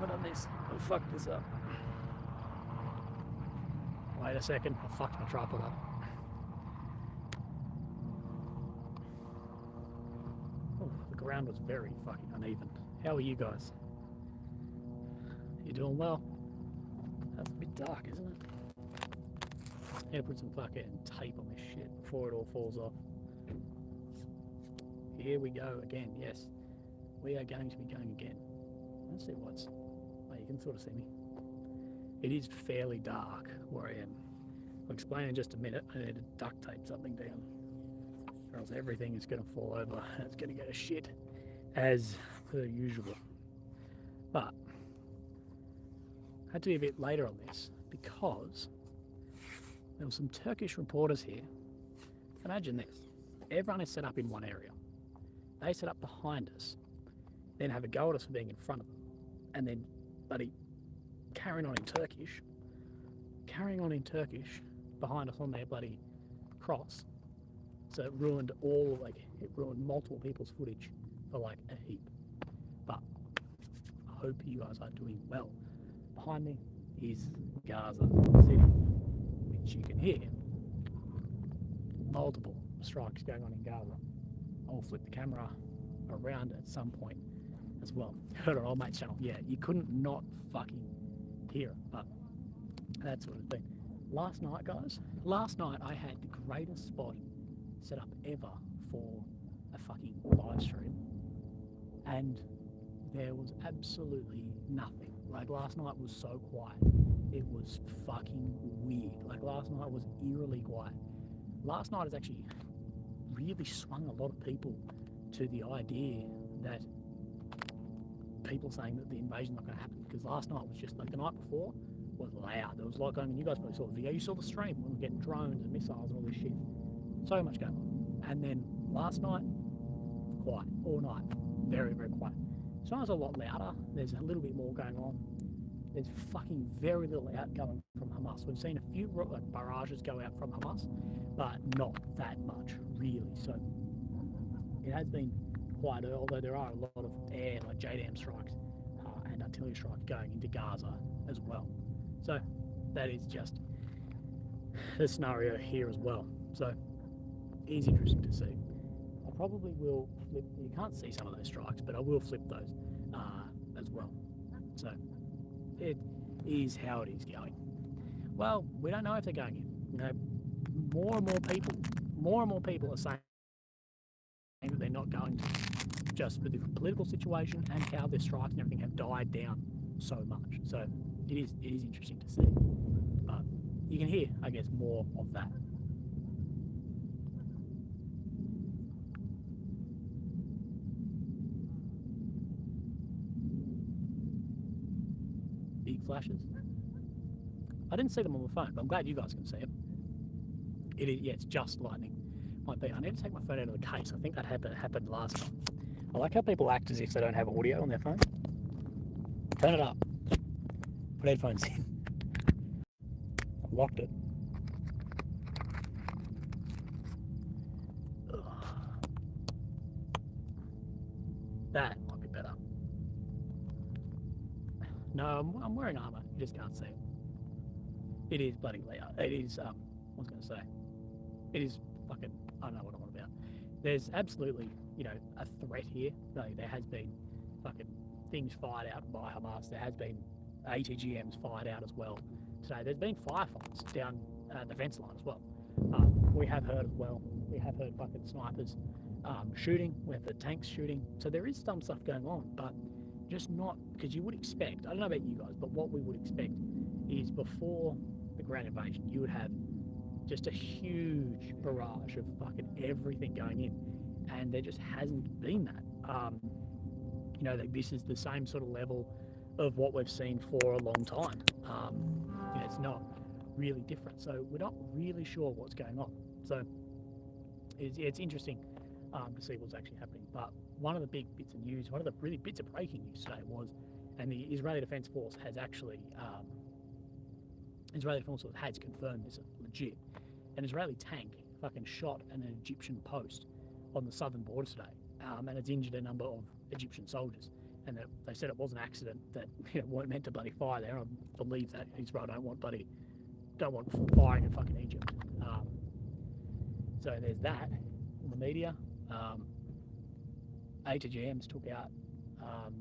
I done this? I fucked this up. Wait a second, I fucked my tripod up. Oh, the ground was very fucking uneven. How are you guys? You doing well? That's a bit dark, isn't it? I'm gonna put some fucking tape on this shit before it all falls off. Here we go again, yes. We are going to be going again. Let's see what's... Oh, you can sort of see me. It is fairly dark where I am. I'll explain in just a minute. I need to duct tape something down, or else everything is going to fall over and it's going to go to shit as per usual. But I had to be a bit later on this because there were some Turkish reporters here. Imagine this. Everyone is set up in one area. They set up behind us, then have a go at us for being in front of them, and then bloody carrying on in Turkish behind us on their bloody cross. So it ruined multiple people's footage for like a heap. But I hope you guys are doing well. Behind me is Gaza City, which you can hear multiple strikes going on in Gaza. I'll flip the camera around at some point as well. Heard it on old mate's channel. Yeah, you couldn't not fucking hear it, but that's what it's been. Last night, guys, I had the greatest spot set up ever for a fucking live stream, and there was absolutely nothing. Like, last night was so quiet. It was fucking weird. Like, last night was eerily quiet. Last night has actually really swung a lot of people to the idea that people saying that the invasion's not going to happen, because last night was just like the night before was loud. There was a lot going on. You guys probably saw the video. You saw the stream when we were getting drones and missiles and all this shit. So much going on. And then last night, quiet all night. Very, very quiet. Tonight's a lot louder. There's a little bit more going on. There's fucking very little outgoing from Hamas. We've seen a few barrages go out from Hamas, but not that much, really. So it has been quite, although there are a lot of air, like JDAM strikes and artillery strikes going into Gaza as well. So that is just the scenario here as well. So it is interesting to see. I probably will flip, you can't see some of those strikes, but I will flip those as well. So it is how it is going. Well, we don't know if they're going in. You know, more and more people are saying that they're not going to, just with the political situation and how their strikes and everything have died down so much. So it is interesting to see. But you can hear, I guess, more of that. Big flashes. I didn't see them on my phone, but I'm glad you guys can see it. It is, yeah, it's just lightning. Might be. I need to take my phone out of the case. I think that happened last time. I like how people act as if they don't have audio on their phone. Turn it up. Put headphones in. I've locked it. Ugh. That might be better. No, I'm wearing armour. You just can't see it. It is bloody loud. It is, what was I going to say? It is fucking, I don't know what I'm on about. There's absolutely, a threat here. There has been fucking things fired out by Hamas. There has been ATGMs fired out as well today. There's been firefights down the fence line as well. We have heard fucking snipers shooting. We have the tanks shooting. So there is some stuff going on, but just not, because you would expect, I don't know about you guys, but what we would expect is before the ground invasion, you would have just a huge barrage of fucking everything going in, and there just hasn't been that. This is the same sort of level of what we've seen for a long time. It's not really different, so we're not really sure what's going on. So it's interesting to see what's actually happening. But one of the big bits of news, one of the really bits of breaking news today was, and the Israeli Defense Force has actually, has confirmed this legit. An Israeli tank fucking shot an Egyptian post on the southern border today, and it's injured a number of Egyptian soldiers. and that they said it was an accident, that weren't meant to bloody fire there. I believe that Israel don't want firing in fucking Egypt. So there's that in the media. A2GMs took out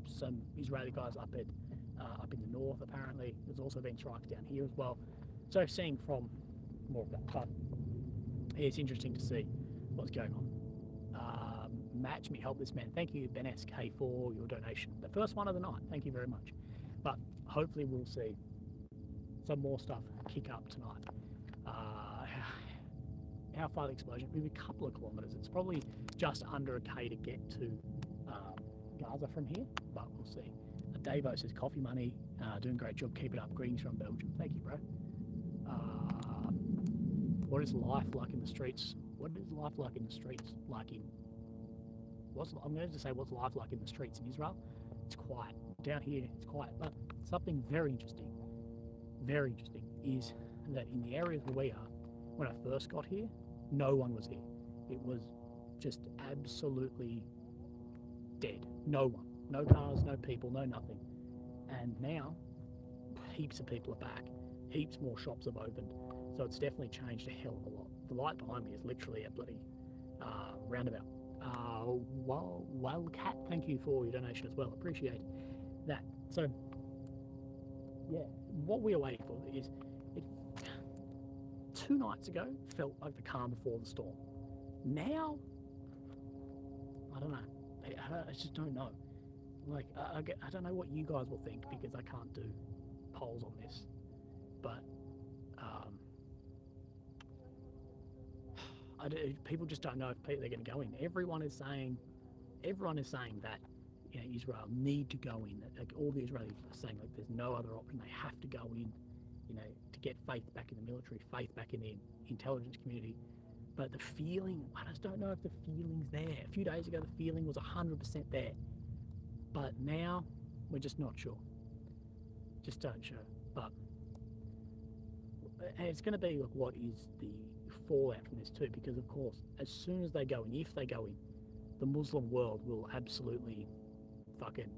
some Israeli guys up in the north. Apparently, there's also been strikes down here as well. So seeing from more of that, but it's interesting to see what's going on. Match me, help this man. Thank you, Ben SK, for your donation. The first one of the night. Thank you very much. But hopefully we'll see some more stuff kick up tonight. How far the explosion? Maybe a couple of kilometres. It's probably just under a K to get to Gaza from here, but we'll see. Davo says, coffee money, doing a great job, keep it up. Greetings from Belgium. Thank you, bro. What is life like in the streets? What is life like in the streets? I'm going to say what's life like in the streets in Israel? It's quiet. Down here, it's quiet. But something very interesting is that in the areas where we are, when I first got here, no one was here. It was just absolutely dead. No one. No cars, no people, no nothing. And now, heaps of people are back. Heaps more shops have opened. So it's definitely changed a hell of a lot. The light behind me is literally a bloody roundabout. Wildcat, thank you for your donation as well. Appreciate that. So, yeah, what we are waiting for is, 2 nights ago felt like the calm before the storm. Now, I don't know. I just don't know. Like, I don't know what you guys will think, because I can't do polls on this. But people just don't know if they're going to go in. Everyone is saying that Israel need to go in. Like, all the Israelis are saying, like, there's no other option. They have to go in, to get faith back in the military, faith back in the intelligence community. But the feeling, I just don't know if the feeling's there. A few days ago, the feeling was 100% there. But now, we're just not sure. Just don't sure. But and it's going to be like, what is the fallout from this too? Because of course, as soon as they go in, if they go in, the Muslim world will absolutely fucking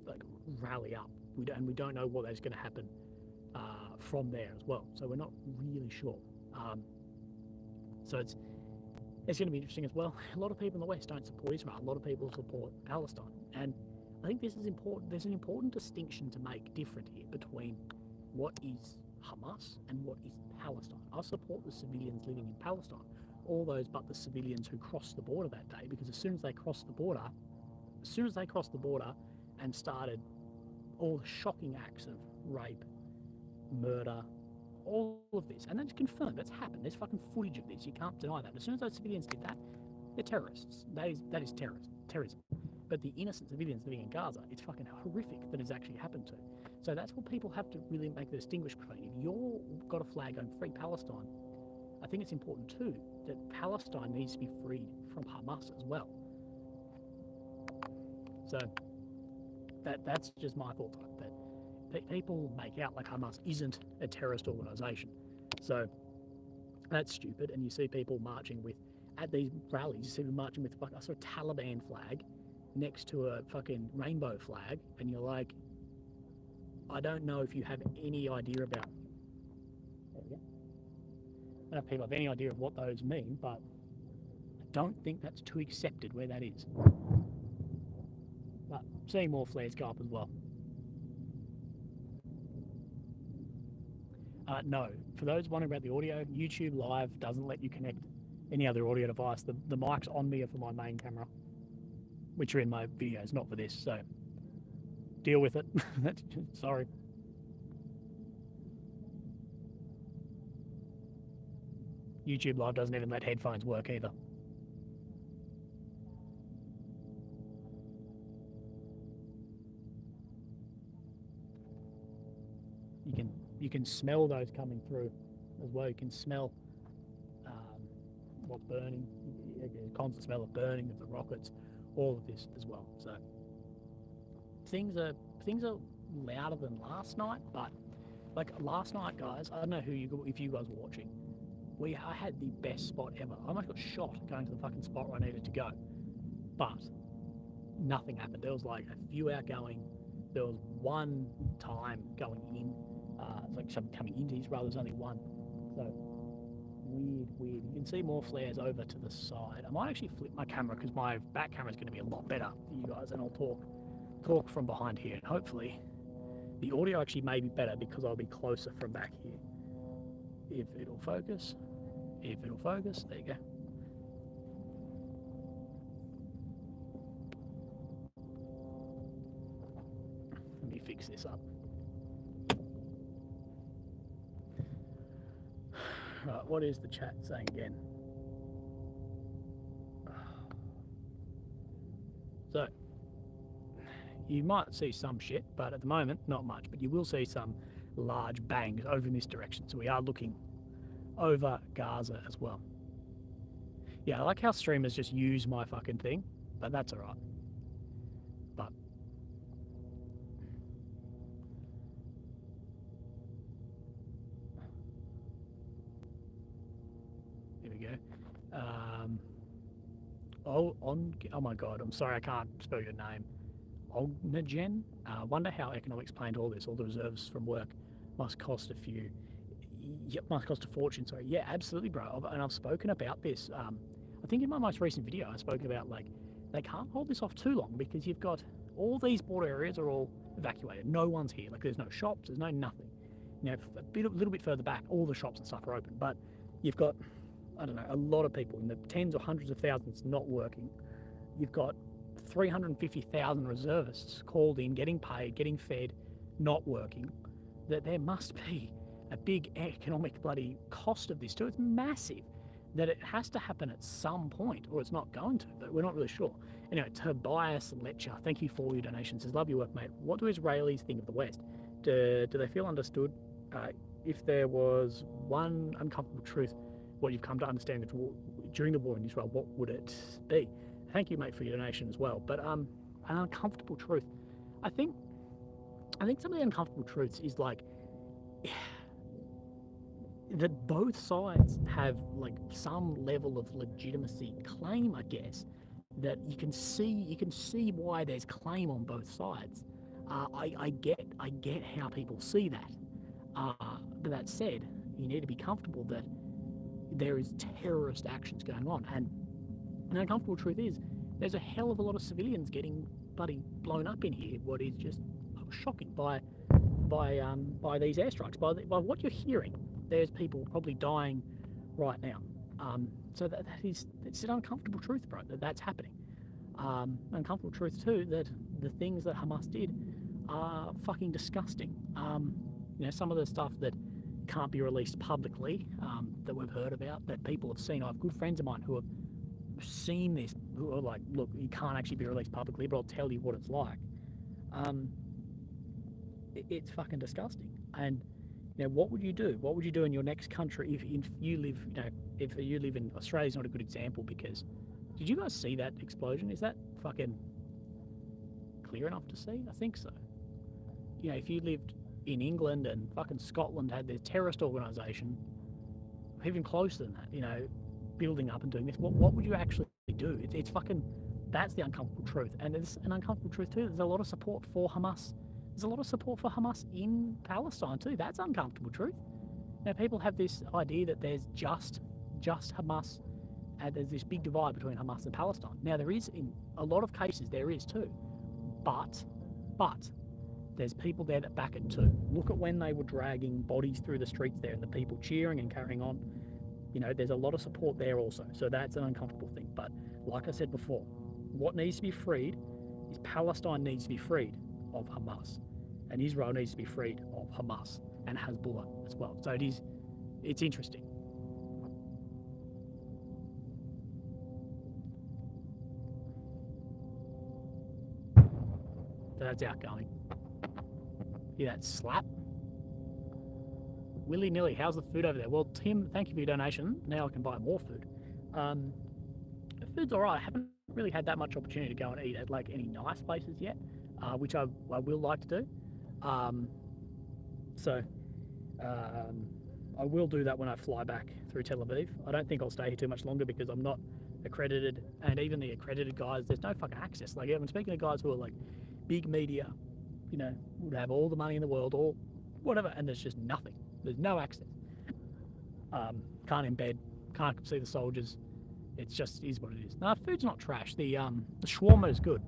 like rally up. We don't know what is going to happen from there as well. So we're not really sure. So it's going to be interesting as well. A lot of people in the West don't support Israel. A lot of people support Palestine. And I think this is important. There's an important distinction to make different here between what is Hamas and what is Palestine. I support the civilians living in Palestine, all those but the civilians who crossed the border that day, because as soon as they crossed the border and started all the shocking acts of rape, murder, all of this, and that's confirmed, that's happened, there's fucking footage of this, you can't deny that. As soon as those civilians did that, they're terrorists. That is terrorism. But the innocent civilians living in Gaza, it's fucking horrific that it's actually happened to. So that's what people have to really make the distinguish between. If you're got a flag going free Palestine, I think it's important too that Palestine needs to be freed from Hamas as well. So that's just my thoughts on it. That people make out like Hamas isn't a terrorist organisation. So that's stupid. And you see people marching at these rallies, you see them marching with a sort of Taliban flag next to a fucking rainbow flag, and you're like, I don't know if you have any idea about. There we go. I don't know if people have any idea of what those mean, but I don't think that's too accepted where that is. But seeing more flares go up as well. No, for those wondering about the audio, YouTube Live doesn't let you connect any other audio device. The mics on me are for my main camera, which are in my videos, not for this, so deal with it. Sorry. YouTube Live doesn't even let headphones work either. You can smell those coming through as well. You can smell what's burning, a constant smell of burning of the rockets, all of this as well. So things are louder than last night, but like last night, guys, I don't know if you guys were watching. I had the best spot ever. I almost got shot going to the fucking spot where I needed to go. But nothing happened. There was like a few outgoing. There was one time going in, like some coming into Israel. There's only one. So weird. You can see more flares over to the side. I might actually flip my camera because my back camera is going to be a lot better for you guys, and I'll talk from behind here, and hopefully the audio actually may be better because I'll be closer from back here. If it'll focus, there you go. Let me fix this up. Right, what is the chat saying again? So, you might see some shit, but at the moment, not much. But you will see some large bangs over in this direction. So we are looking over Gaza as well. Yeah, I like how streamers just use my fucking thing, but that's all right. But here we go. Oh my god, I'm sorry, I can't spell your name. Ognagen? Wonder how economics planned all this. All the reserves from work must cost a fortune. Sorry. Yeah, absolutely, bro. And I've spoken about this. I think in my most recent video, I spoke about like they can't hold this off too long because you've got all these border areas are all evacuated. No one's here. Like there's no shops. There's no nothing. You know, a little bit further back, all the shops and stuff are open. But you've got, I don't know, a lot of people in the tens or hundreds of thousands not working. You've got 350,000 reservists called in, getting paid, getting fed, not working. That there must be a big economic bloody cost of this too. It's massive. That it has to happen at some point, or it's not going to, but we're not really sure. Anyway, Tobias Letcher, thank you for your donation. Says, love your work, mate. What do Israelis think of the West? Do they feel understood? If there was one uncomfortable truth, what you've come to understand during the war in Israel, what would it be? Thank you, mate, for your donation as well. But an uncomfortable truth. I think some of the uncomfortable truths is like that both sides have like some level of legitimacy claim, I guess, that you can see why there's claim on both sides. I get how people see that. But that said, you need to be comfortable that there is terrorist actions going on, and an uncomfortable truth is there's a hell of a lot of civilians getting bloody blown up in here. What is just shocking by these airstrikes, by what you're hearing. There's people probably dying right now. So it's an uncomfortable truth, bro. That's happening. Uncomfortable truth too that the things that Hamas did are fucking disgusting. Some of the stuff that can't be released publicly, that we've heard about, that people have seen. I have good friends of mine who have seen this, who are like, look, it can't actually be released publicly, but I'll tell you what it's like. It's fucking disgusting. And what would you do? What would you do in your next country if you live, if you live in Australia? Is not a good example because did you guys see that explosion? Is that fucking clear enough to see? I think so. If you lived in England and fucking Scotland had their terrorist organisation, even closer than that, building up and doing this, what would you actually do? It's fucking, that's the uncomfortable truth. And there's an uncomfortable truth too. There's a lot of support for Hamas. There's a lot of support for Hamas in Palestine too. That's uncomfortable truth. People have this idea that there's just Hamas, and there's this big divide between Hamas and Palestine. Now there is, in a lot of cases, there is too, but there's people there that back it too. Look at when they were dragging bodies through the streets there and the people cheering and carrying on. There's a lot of support there also. So that's an uncomfortable thing. But like I said before, what needs to be freed is Palestine needs to be freed of Hamas, and Israel needs to be freed of Hamas and Hezbollah as well. So it's interesting. So that's outgoing. Yeah, that slap. Willy-nilly, how's the food over there? Well, Tim, thank you for your donation. Now I can buy more food. The food's all right. I haven't really had that much opportunity to go and eat at like any nice places yet, which I will like to do. So I will do that when I fly back through Tel Aviv. I don't think I'll stay here too much longer because I'm not accredited, and even the accredited guys, there's no fucking access. Like, I'm speaking to guys who are like big media, you know, would have all the money in the world or whatever, and there's just nothing. There's no access. Can't embed, can't see the soldiers. It's just is what it is. No, food's not trash. The shawarma is good.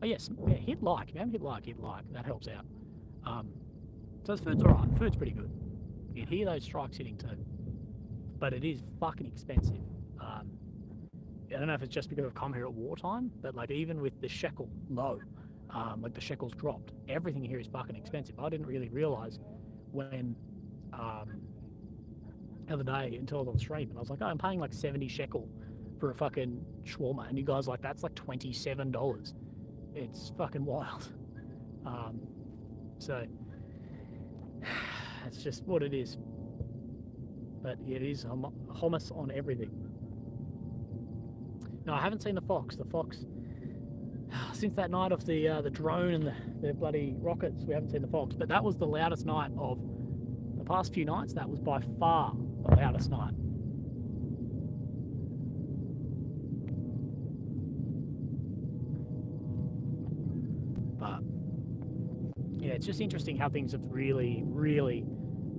Oh yes, yeah, hit like. If you haven't hit like. That helps out. So the food's alright. Food's pretty good. You can hear those strikes hitting too, but it is fucking expensive. I don't know if it's just because I've come here at wartime, but like even with the shekel low, like the shekel's dropped, everything here is fucking expensive. I didn't really realise when the other day until I was on stream, and I was like, oh, I'm paying like 70 shekel for a fucking shawarma, and you guys are like, that's like $27. It's fucking wild. So that's just what it is. But it is hummus on everything. No, I haven't seen the Fox. The Fox, since that night of the drone and the bloody rockets, we haven't seen the Fox. But that was the loudest night of the past few nights. That was by far the loudest night. But yeah, it's just interesting how things have really, really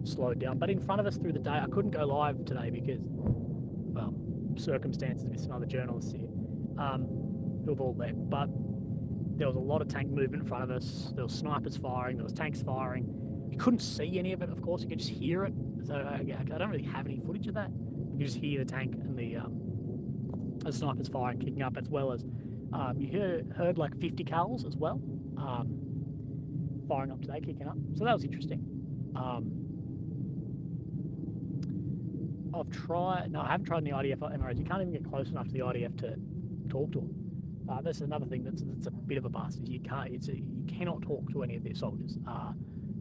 slowed down. But in front of us through the day, I couldn't go live today because, well, circumstances with some other journalists here who have all left. But there was a lot of tank movement in front of us. There was snipers firing. There was tanks firing. You couldn't see any of it, of course. You could just hear it. So I don't really have any footage of that. You could just hear the tank and the snipers firing, kicking up, as well as you heard like 50 cals as well, firing up today, kicking up. So that was interesting. I haven't tried any IDF MRAs. You can't even get close enough to the IDF to talk to them. That's another thing that's a bit of a bust. Is you cannot talk to any of their soldiers,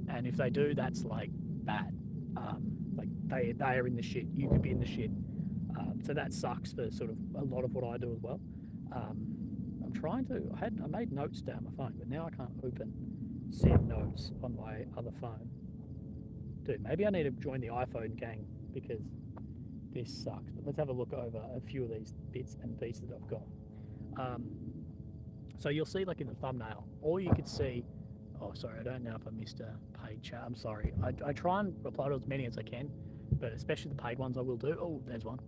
and if they do, that's like bad. Like they are in the shit. You could be in the shit. So that sucks for sort of a lot of what I do as well. I'm trying to. I made notes down my phone, but now I can't open send notes on my other phone. Dude, maybe I need to join the iPhone gang because this sucks. But let's have a look over a few of these bits and pieces that I've got. So you'll see, like in the thumbnail, or you could see. Oh, sorry, I don't know if I missed a paid chat. I'm sorry. I try and reply to as many as I can, but especially the paid ones I will do. Oh, there's one.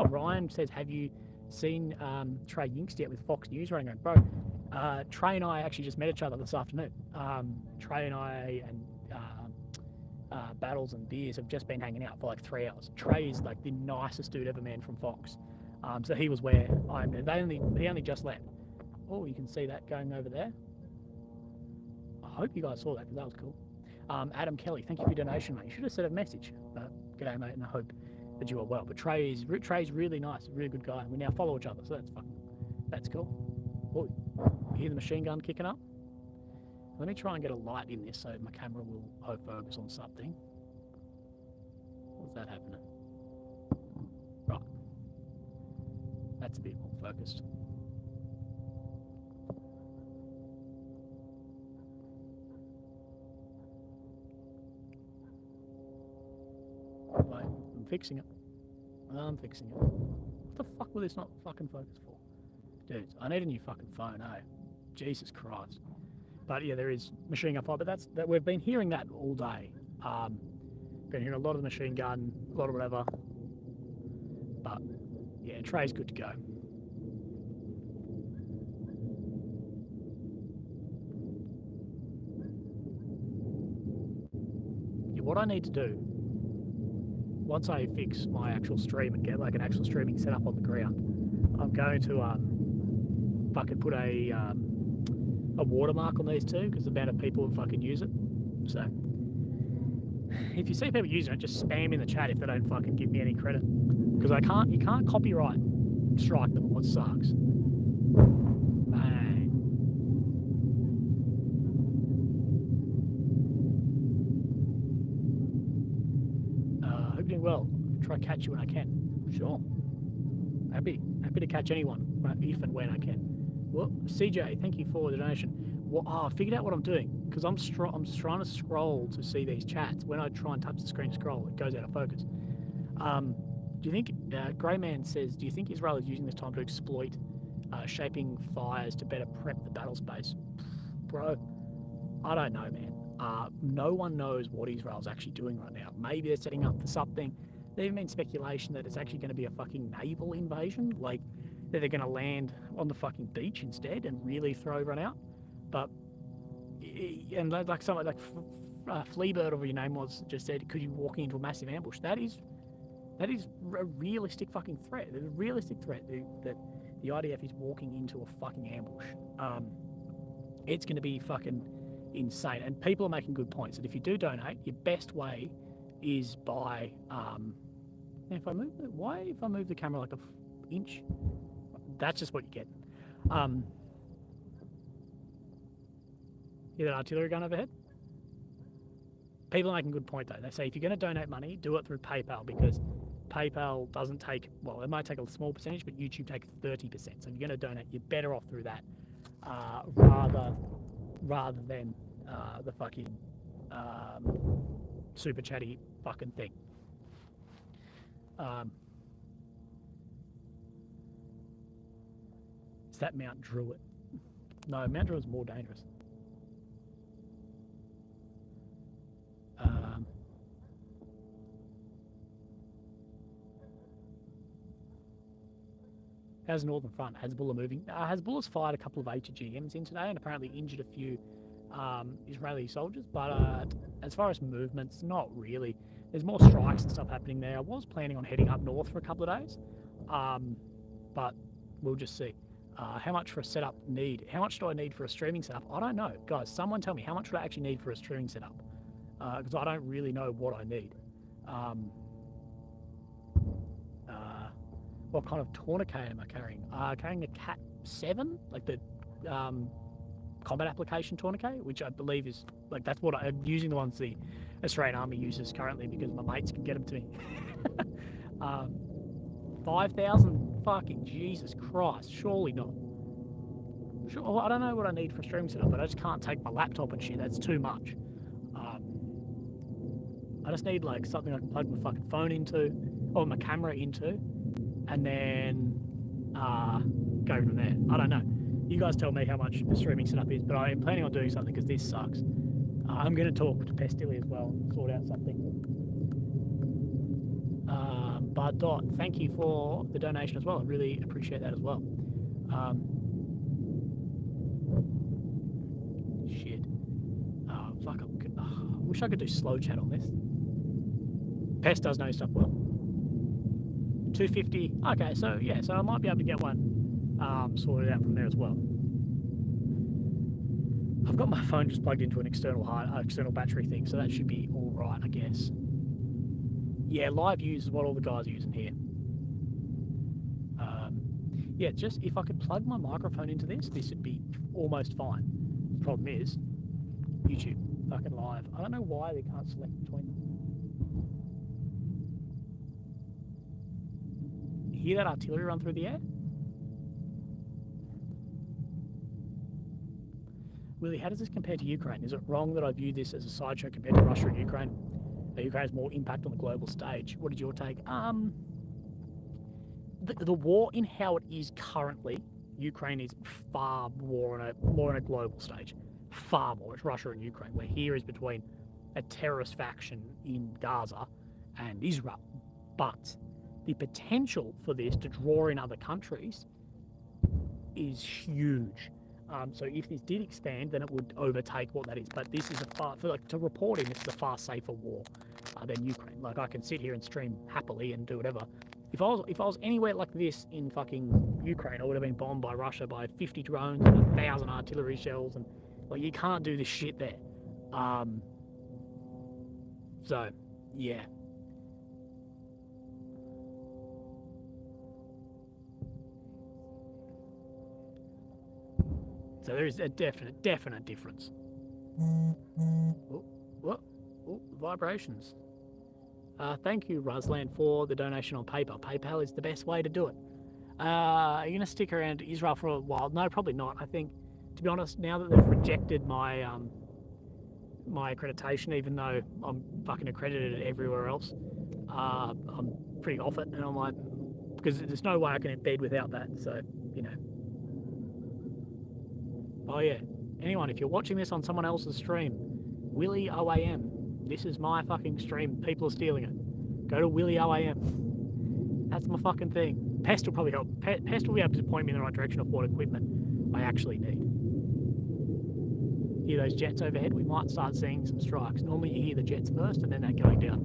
Ryan says, have you seen Trey Yingst yet with Fox News running around? Bro, Trey and I actually just met each other this afternoon. Trey and I and Battles and Beers have just been hanging out for like 3 hours. Trey is like the nicest dude ever, man, from Fox. So he was where he only just left. Oh, you can see that going over there. I hope you guys saw that because that was cool. Adam Kelly, thank you for your donation, mate. You should have sent a message. G'day, mate, and I hope that you are well. But Trey's really nice, a really good guy, and we now follow each other, so that's cool. Oh, you hear the machine gun kicking up? Let me try and get a light in this so my camera will focus on something. What's that happening? Right. That's a bit more focused. Wait, I'm fixing it. What the fuck will this not fucking focus for? Dudes, I need a new fucking phone, eh? Jesus Christ. But yeah, there is machine gun fire, but that we've been hearing that all day. Been hearing a lot of the machine gun, a lot of whatever. But yeah, Trey's good to go. Yeah, what I need to do, once I fix my actual stream and get like an actual streaming setup on the ground, I'm going to fucking put a watermark on these two because the amount of people who fucking use it. So if you see people using it, just spam in the chat if they don't fucking give me any credit, because you can't copyright strike them. What sucks. Bang. Hope you're doing well. Try to catch you when I can. Sure. Happy to catch anyone if and when I can. Well, CJ, thank you for the donation. Well, I figured out what I'm doing because I'm trying to scroll to see these chats. When I try and touch the screen to scroll, it goes out of focus. Do you think, Greyman says, do you think Israel is using this time to exploit shaping fires to better prep the battle space? Bro, I don't know, man. No one knows what Israel's actually doing right now. Maybe they're setting up for something. There's even been speculation that it's actually going to be a fucking naval invasion, like that they're going to land on the fucking beach instead and really throw everyone out. But, and like someone like Fleabird, or whatever your name was, just said, could you walk into a massive ambush? That is a realistic fucking threat. There's a realistic threat that the IDF is walking into a fucking ambush. It's going to be fucking insane. And people are making good points that if you do donate, your best way is by if I move the camera like an inch, that's just what you get. Hear that artillery gun overhead? People are making a good point though. They say if you're going to donate money, do it through PayPal, because PayPal doesn't take, well, it might take a small percentage, but YouTube takes 30%. So if you're going to donate, you're better off through that rather than the fucking super chatty fucking thing. Is that Mount Druitt? No, Mount Druitt's more dangerous. How's Northern Front? Hezbollah moving? Hezbollah's fired a couple of ATGMs in today and apparently injured a few Israeli soldiers, but as far as movements, not really. There's more strikes and stuff happening there. I was planning on heading up north for a couple of days, but we'll just see. How much for a setup need? How much do I need for a streaming setup? I don't know. Guys, someone tell me, how much would I actually need for a streaming setup? Because I don't really know what I need. What kind of tourniquet am I carrying? Carrying a Cat 7, like the combat application tourniquet, which I believe is, like, that's what I'm using, the ones the Australian Army uses currently because my mates can get them to me. 5,000? Fucking Jesus Christ, surely not. Sure, I don't know what I need for a streaming setup, but I just can't take my laptop and shit, that's too much. I just need like something I can plug my fucking phone into, or my camera into, and then go from there. I don't know. You guys tell me how much a streaming setup is, but I am planning on doing something because this sucks. I'm going to talk to Pestilly as well and sort out something. Bud Dot, thank you for the donation as well. I really appreciate that as well. Shit. Fuck, I wish I could do slow chat on this. Pest does know stuff well. 250. Okay, so yeah, so I might be able to get one sorted out from there as well. I've got my phone just plugged into an external battery thing, so that should be all right, I guess. Yeah, live use is what all the guys are using here. Yeah, just if I could plug my microphone into this would be almost fine. The problem is YouTube fucking live. I don't know why they can't select between them. Hear that artillery run through the air? Willie, how does this compare to Ukraine? Is it wrong that I view this as a sideshow compared to Russia and Ukraine? Ukraine has more impact on the global stage. What is your take? The war in how it is currently, Ukraine is far more on a global stage. Far more. It's Russia and Ukraine, where here is between a terrorist faction in Gaza and Israel. But the potential for this to draw in other countries is huge. So if this did expand, then it would overtake what that is. But this is to reporting, this is a far safer war than Ukraine. Like, I can sit here and stream happily and do whatever. If I was anywhere like this in fucking Ukraine, I would have been bombed by Russia by 50 drones and 1,000 artillery shells, and like, you can't do this shit there. So yeah. So there is a definite difference. Oh, vibrations. Thank you, Ruslan, for the donation on PayPal. PayPal is the best way to do it. Are you going to stick around Israel for a while? No, probably not. I think, to be honest, now that they've rejected my my accreditation, even though I'm fucking accredited everywhere else, I'm pretty off it, and I'm like, because there's no way I can embed without that. So, you know. Oh yeah. Anyone, if you're watching this on someone else's stream, Willie OAM. This is my fucking stream. People are stealing it. Go to Willie OAM. That's my fucking thing. Pest will probably help. Pest will be able to point me in the right direction of what equipment I actually need. Hear those jets overhead? We might start seeing some strikes. Normally you hear the jets first and then they're going down.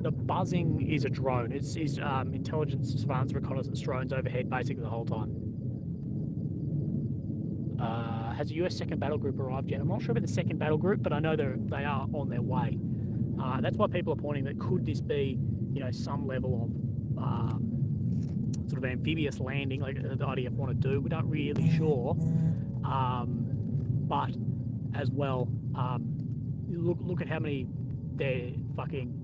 The buzzing is a drone. It's intelligence, surveillance, reconnaissance drones overhead basically the whole time. Has a US second battle group arrived yet? I'm not sure about the second battle group, but I know they are on their way. That's why people are pointing that could this be, you know, some level of sort of amphibious landing like the IDF want to do. We're not really sure, but as well, look at how many they're fucking.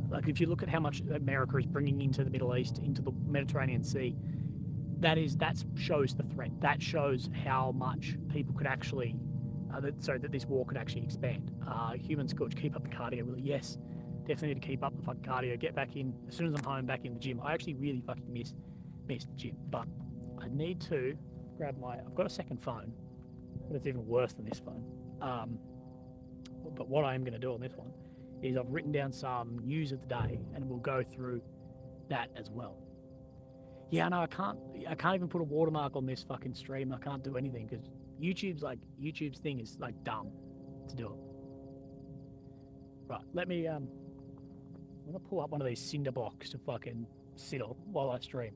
Like if you look at how much America is bringing into the Middle East, into the Mediterranean Sea, that shows the threat. That shows how much people could actually, that this war could actually expand. Humans could keep up the cardio. Really, yes, definitely need to keep up the fucking cardio. Get back in as soon as I'm home, back in the gym. I actually really fucking miss the gym, but I need to grab I've got a second phone, but it's even worse than this phone. But what I am going to do on this one is I've written down some news of the day, and we'll go through that as well. Yeah, no, I can't even put a watermark on this fucking stream. I can't do anything because YouTube's thing is like dumb to do it. Right, let me I'm gonna pull up one of these cinder blocks to fucking sit on while I stream.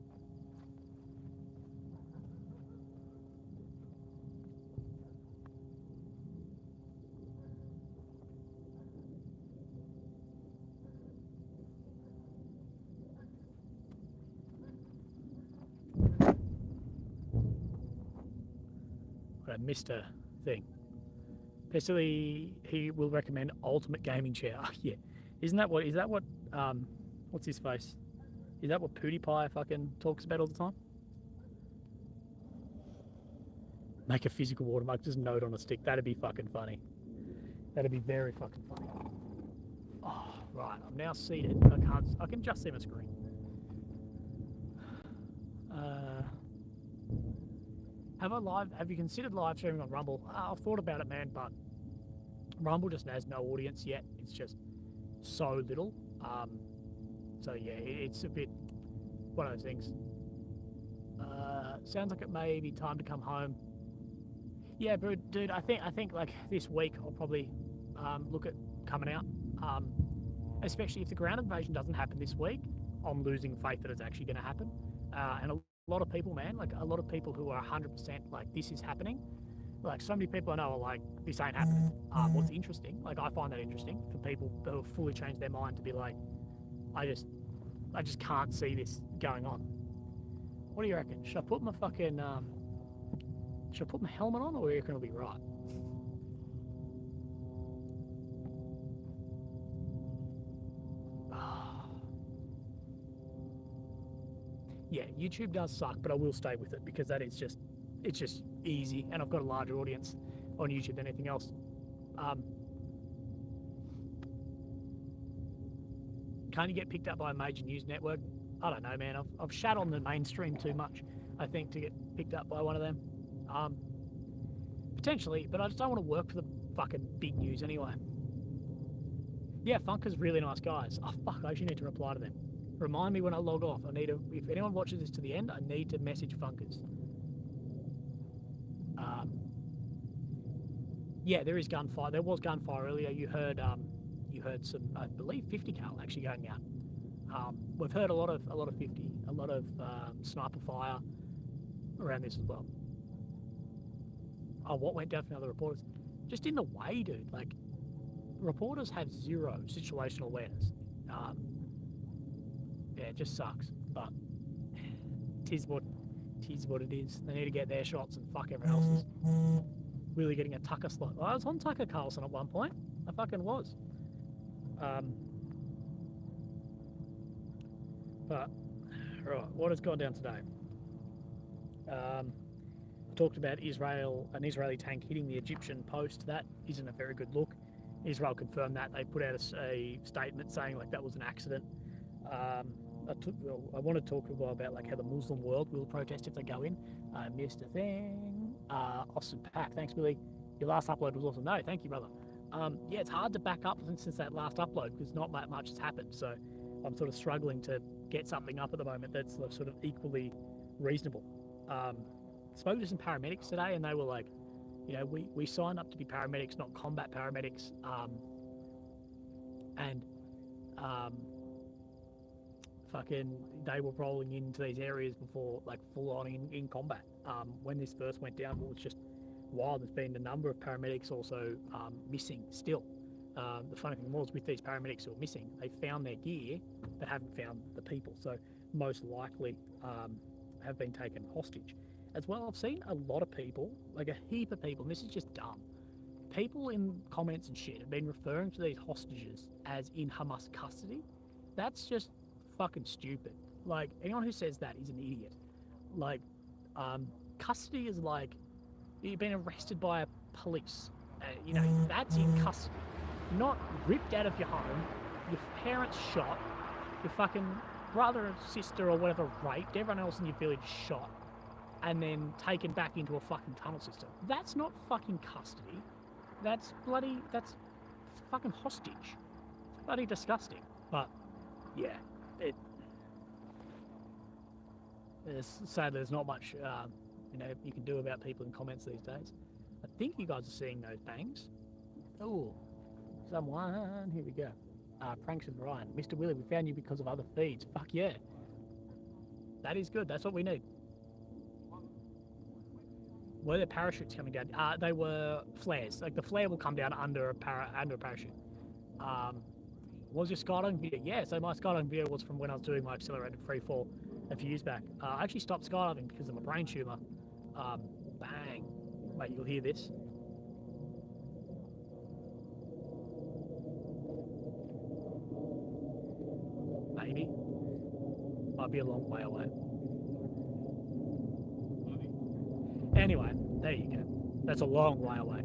I missed a thing. Basically, he will recommend ultimate gaming chair. Yeah, is that what? What's his face? Is that what PewDiePie fucking talks about all the time? Make a physical watermark, just note on a stick. That'd be fucking funny. That'd be very fucking funny. Oh, right. I'm now seated. I can just see my screen. Have you considered live streaming on Rumble? I've thought about it, man, but Rumble just has no audience yet. It's just so little. So yeah, it's a bit one of those things. Sounds like it may be time to come home. Yeah, but dude, I think like this week I'll probably look at coming out. Especially if the ground invasion doesn't happen this week, I'm losing faith that it's actually going to happen. And a lot of people, man, like a lot of people who are 100% like this is happening. Like so many people I know are like, this ain't happening. What's interesting, like I find that interesting for people who have fully changed their mind to be like, I just can't see this going on. What do you reckon? Should I put my fucking should I put my helmet on, or do you reckon it'll be right? Yeah, YouTube does suck, but I will stay with it because it's just easy, and I've got a larger audience on YouTube than anything else. Can you get picked up by a major news network? I don't know, man. I've shat on the mainstream too much, I think, to get picked up by one of them. Potentially, but I just don't want to work for the fucking big news anyway. Yeah, Funker's really nice guys. Oh, fuck, I actually need to reply to them. Remind me when I log off. If anyone watches this to the end, I need to message Funkers. Yeah, there is gunfire. There was gunfire earlier. You heard some, I believe, 50 cal actually going out. We've heard a lot of 50, a lot of sniper fire around this as well. Oh, what went down for other reporters? Just in the way, dude. Like, reporters have zero situational awareness. Yeah, it just sucks, but tis what it is. They need to get their shots and fuck everyone else's. Really getting a Tucker slot. I was on Tucker Carlson at one point. I fucking was. But right, what has gone down today? Talked about an Israeli tank hitting the Egyptian post. That isn't a very good look. Israel confirmed that. They put out a statement saying like that was an accident. I want to talk about like how the Muslim world will protest if they go in. I missed a thing. Awesome pack. Thanks, Billy. Your last upload was awesome. No, thank you, brother. Yeah, it's hard to back up since that last upload because not that much has happened. So I'm sort of struggling to get something up at the moment that's sort of equally reasonable. Spoke to some paramedics today, and they were like, you know, we signed up to be paramedics, not combat paramedics. Fucking, they were rolling into these areas before, like full on in combat. When this first went down, it was just wild. There's been a number of paramedics also missing still. The funny thing was with these paramedics who are missing, they found their gear but haven't found the people. So most likely have been taken hostage. As well, I've seen a lot of people, like a heap of people, and this is just dumb. People in comments and shit have been referring to these hostages as in Hamas custody. That's just fucking stupid. Like, anyone who says that is an idiot. Like, custody is like, you've been arrested by a police. You know, that's in custody. Not ripped out of your home, your parents shot, your fucking brother or sister or whatever raped, everyone else in your village shot, and then taken back into a fucking tunnel system. That's not fucking custody. That's fucking hostage. It's bloody disgusting. But, yeah, it's sad there's not much, you know, you can do about people in comments these days. I think you guys are seeing those bangs. Oh, someone, here we go. Pranks and Brian. Mr. Willie, we found you because of other feeds. Fuck yeah. That is good. That's what we need. Were there parachutes coming down? They were flares. Like the flare will come down under a parachute. Was your skydiving video? Yeah, so my skydiving video was from when I was doing my accelerated free fall a few years back. I actually stopped skydiving because of a brain tumor. Bang. Wait, you'll hear this. Maybe. Might be a long way away. Anyway, there you go. That's a long way away.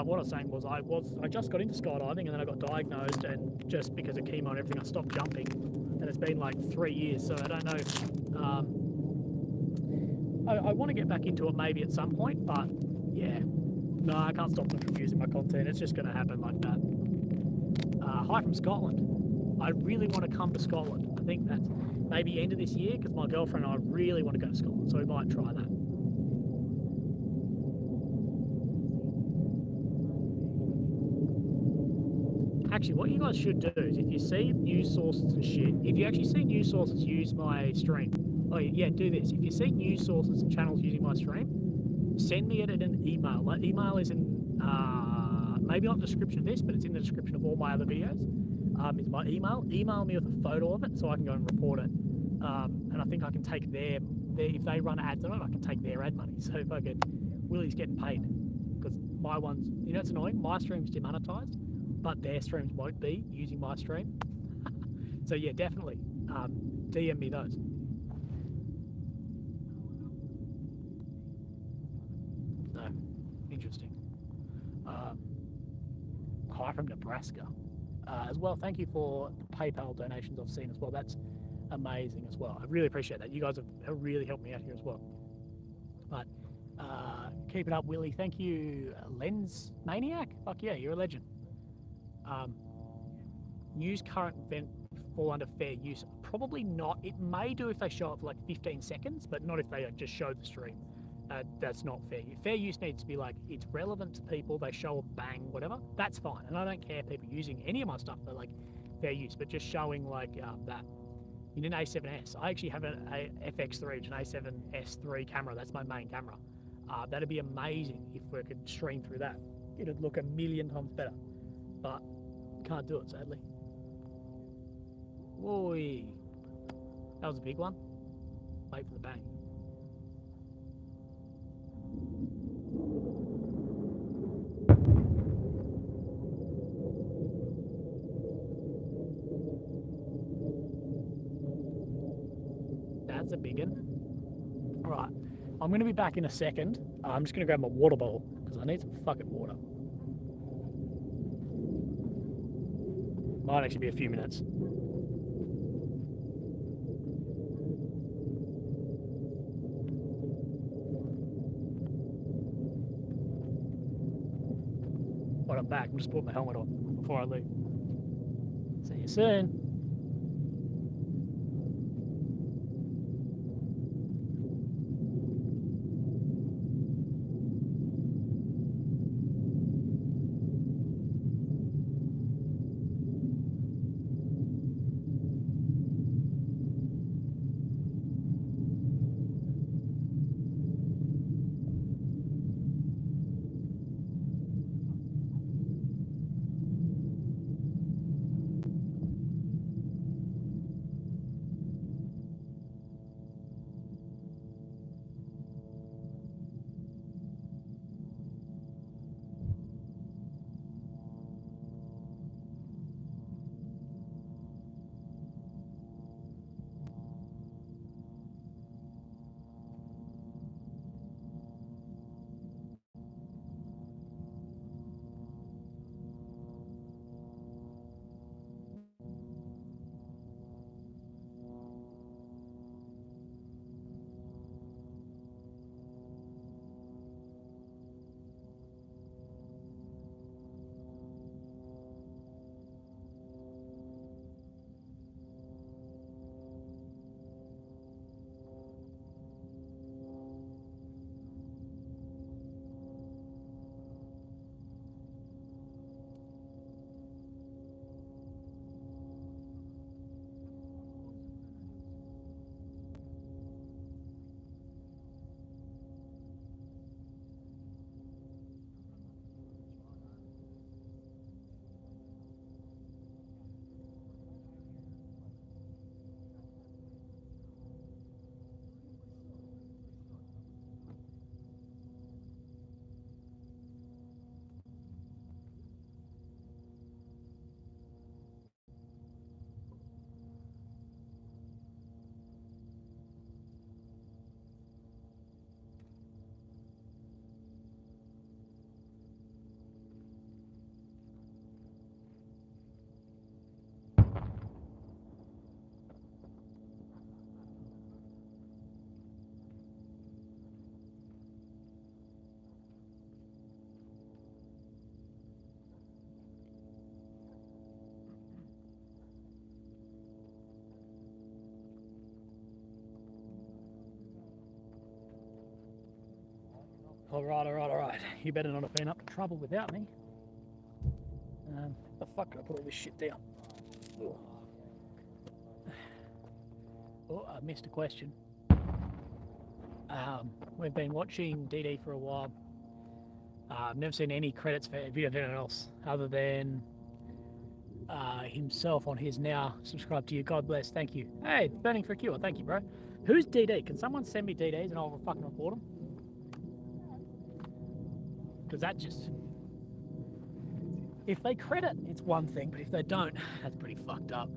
What I was saying was I just got into skydiving and then I got diagnosed, and just because of chemo and everything I stopped jumping, and it's been like 3 years, so I don't know. I want to get back into it maybe at some point, but yeah, no, I can't stop them from using my content. It's just going to happen like that. Hi from Scotland. I really want to come to Scotland. I think that's maybe end of this year because my girlfriend and I really want to go to Scotland, so we might try that. Actually, what you guys should do is if you see news sources and shit, if you actually see news sources use my stream, oh yeah, do this. If you see news sources and channels using my stream, send me it in an email. My email is in, maybe not the description of this, but it's in the description of all my other videos. Is my email. Email me with a photo of it so I can go and report it. And I think I can take their if they run ads on it, I can take their ad money. So if I get, Willie's getting paid. Because my ones, you know, it's annoying, my stream's demonetized, but their streams won't be using my stream. So yeah, definitely DM me those. So, interesting. Hi from Nebraska. As well, thank you for the PayPal donations I've seen as well. That's amazing as well. I really appreciate that. You guys have really helped me out here as well. But keep it up, Willie. Thank you, Lens Maniac. Fuck yeah, you're a legend. Use current event fall under fair use? Probably not. It may do if they show it for like 15 seconds, but not if they just show the stream. That's not fair use. Fair use needs to be like, it's relevant to people, they show a bang, whatever. That's fine. And I don't care people using any of my stuff for like fair use, but just showing like that. In an A7S, I actually have an FX3, an A7S3 camera. That's my main camera. That'd be amazing if we could stream through that. It'd look a million times better, but can't do it, sadly. Whoa, that was a big one. Wait for the bang. That's a big one. All right, I'm going to be back in a second. I'm just going to grab my water bottle because I need some fucking water. Might actually be a few minutes. But I'm back. I'm just putting my helmet on before I leave. See you soon. Alright. You better not have been up to trouble without me. The fuck did I put all this shit down? Oh, I missed a question. We've been watching DD for a while. I've never seen any credits for anyone else other than himself on his now. Subscribe to you. God bless. Thank you. Hey, burning for a cure. Thank you, bro. Who's DD? Can someone send me DDs and I'll fucking report them? Because that just... If they credit, it's one thing, but if they don't, that's pretty fucked up.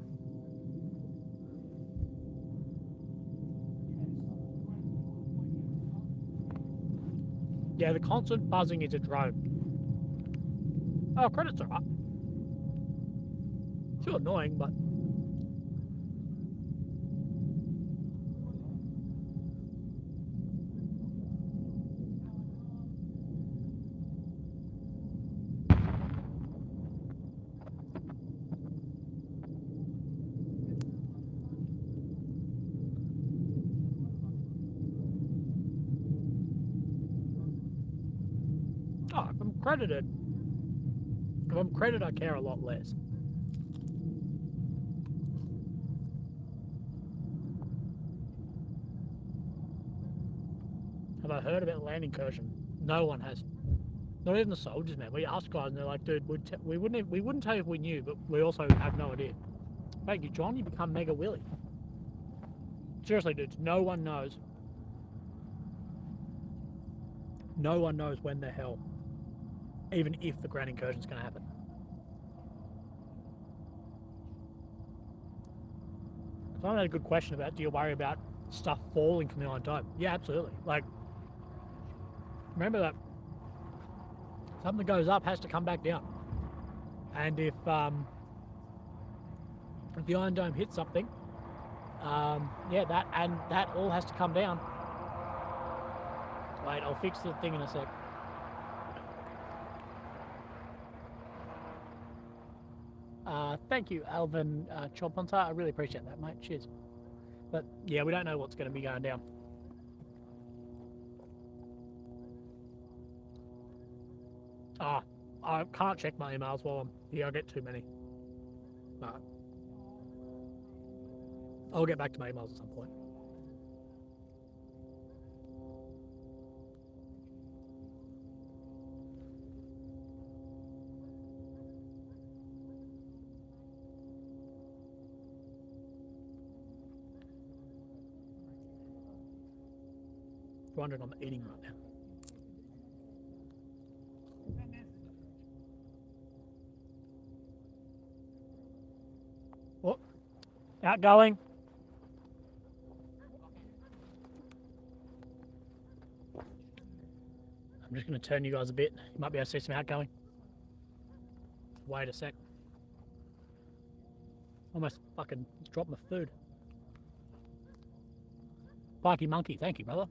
Yeah, the constant buzzing is a drone. Oh, credits are up. Still annoying, but... Oh, if I'm credited, I care a lot less. Have I heard about land incursion? No one has. Not even the soldiers, man. We asked guys and they're like, dude, we wouldn't tell you if we knew, but we also have no idea. Thank you, John. You become Mega Willy. Seriously, dudes, no one knows. No one knows when the hell, even if the ground incursion is going to happen. Someone had a good question about, do you worry about stuff falling from the Iron Dome? Yeah, absolutely. Like, remember that something that goes up has to come back down. And if if the Iron Dome hits something, yeah, that all has to come down. Wait, I'll fix the thing in a sec. Thank you, Alvin Choponta. I really appreciate that, mate. Cheers. But yeah, we don't know what's going to be going down. I can't check my emails while I'm here. I get too many. But I'll get back to my emails at some point. Wondering I'm eating right now. Oh, outgoing. I'm just going to turn you guys a bit. You might be able to see some outgoing. Wait a sec. Almost fucking dropped my food. Barky Monkey, thank you, brother.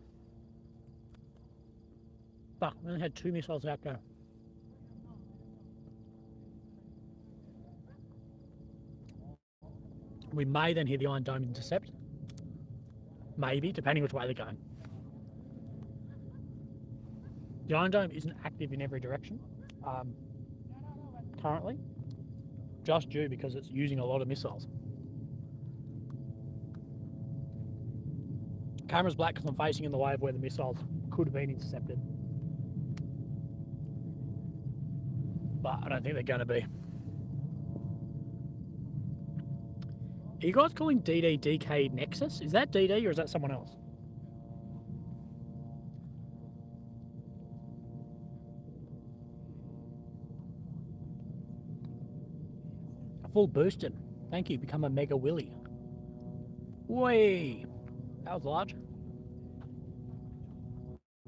Fuck, we only had 2 missiles outgo. We may then hear the Iron Dome intercept. Maybe, depending which way they're going. The Iron Dome isn't active in every direction currently, just due because it's using a lot of missiles. Camera's black because I'm facing in the way of where the missiles could have been intercepted. But I don't think they're going to be. Are you guys calling DD DK Nexus? Is that DD or is that someone else? Full boosted. Thank you. Become a Mega Willy. Whey! That was large.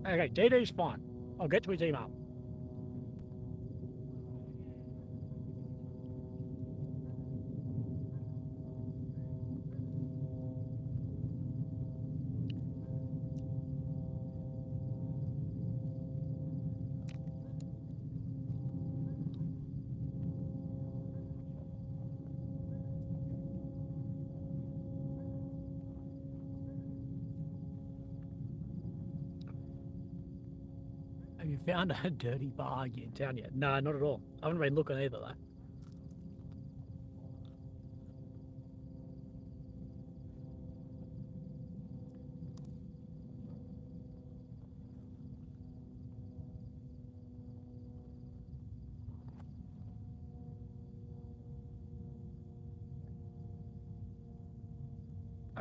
Okay, DD's fine. I'll get to his email. Have you found a dirty bar in town yet? No, not at all. I haven't been looking either, though.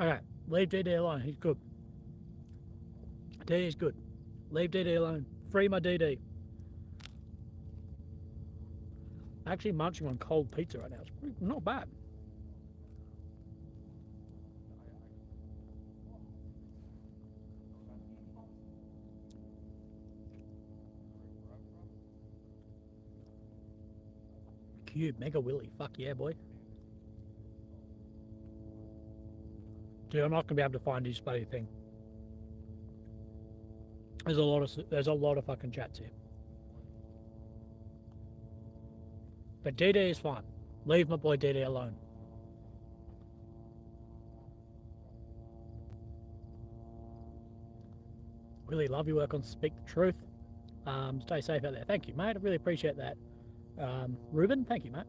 Okay, leave DD alone. He's good. DD's good. Leave DD alone. Free my DD. Actually munching on cold pizza right now. It's not bad. Cube, Mega Willy. Fuck yeah, boy. Dude, I'm not going to be able to find his bloody thing. There's a lot of fucking chats here. But DD is fine. Leave my boy DD alone. Really love your work on Speak the Truth. Stay safe out there. Thank you, mate. I really appreciate that. Ruben, thank you, mate.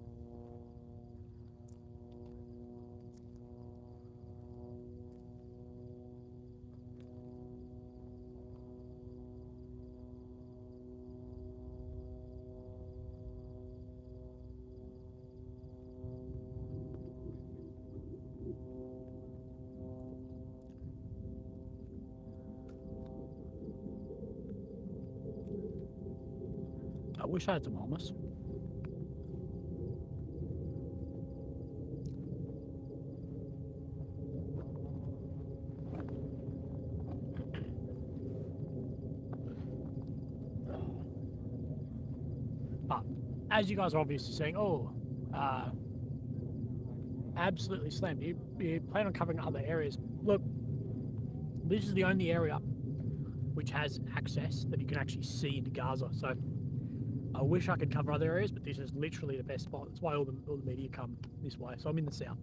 I wish I had some hummus. But as you guys are obviously saying, absolutely slammed. You plan on covering other areas. Look, this is the only area which has access that you can actually see into Gaza. So I wish I could cover other areas, but this is literally the best spot. That's why all the media come this way. So I'm in the south.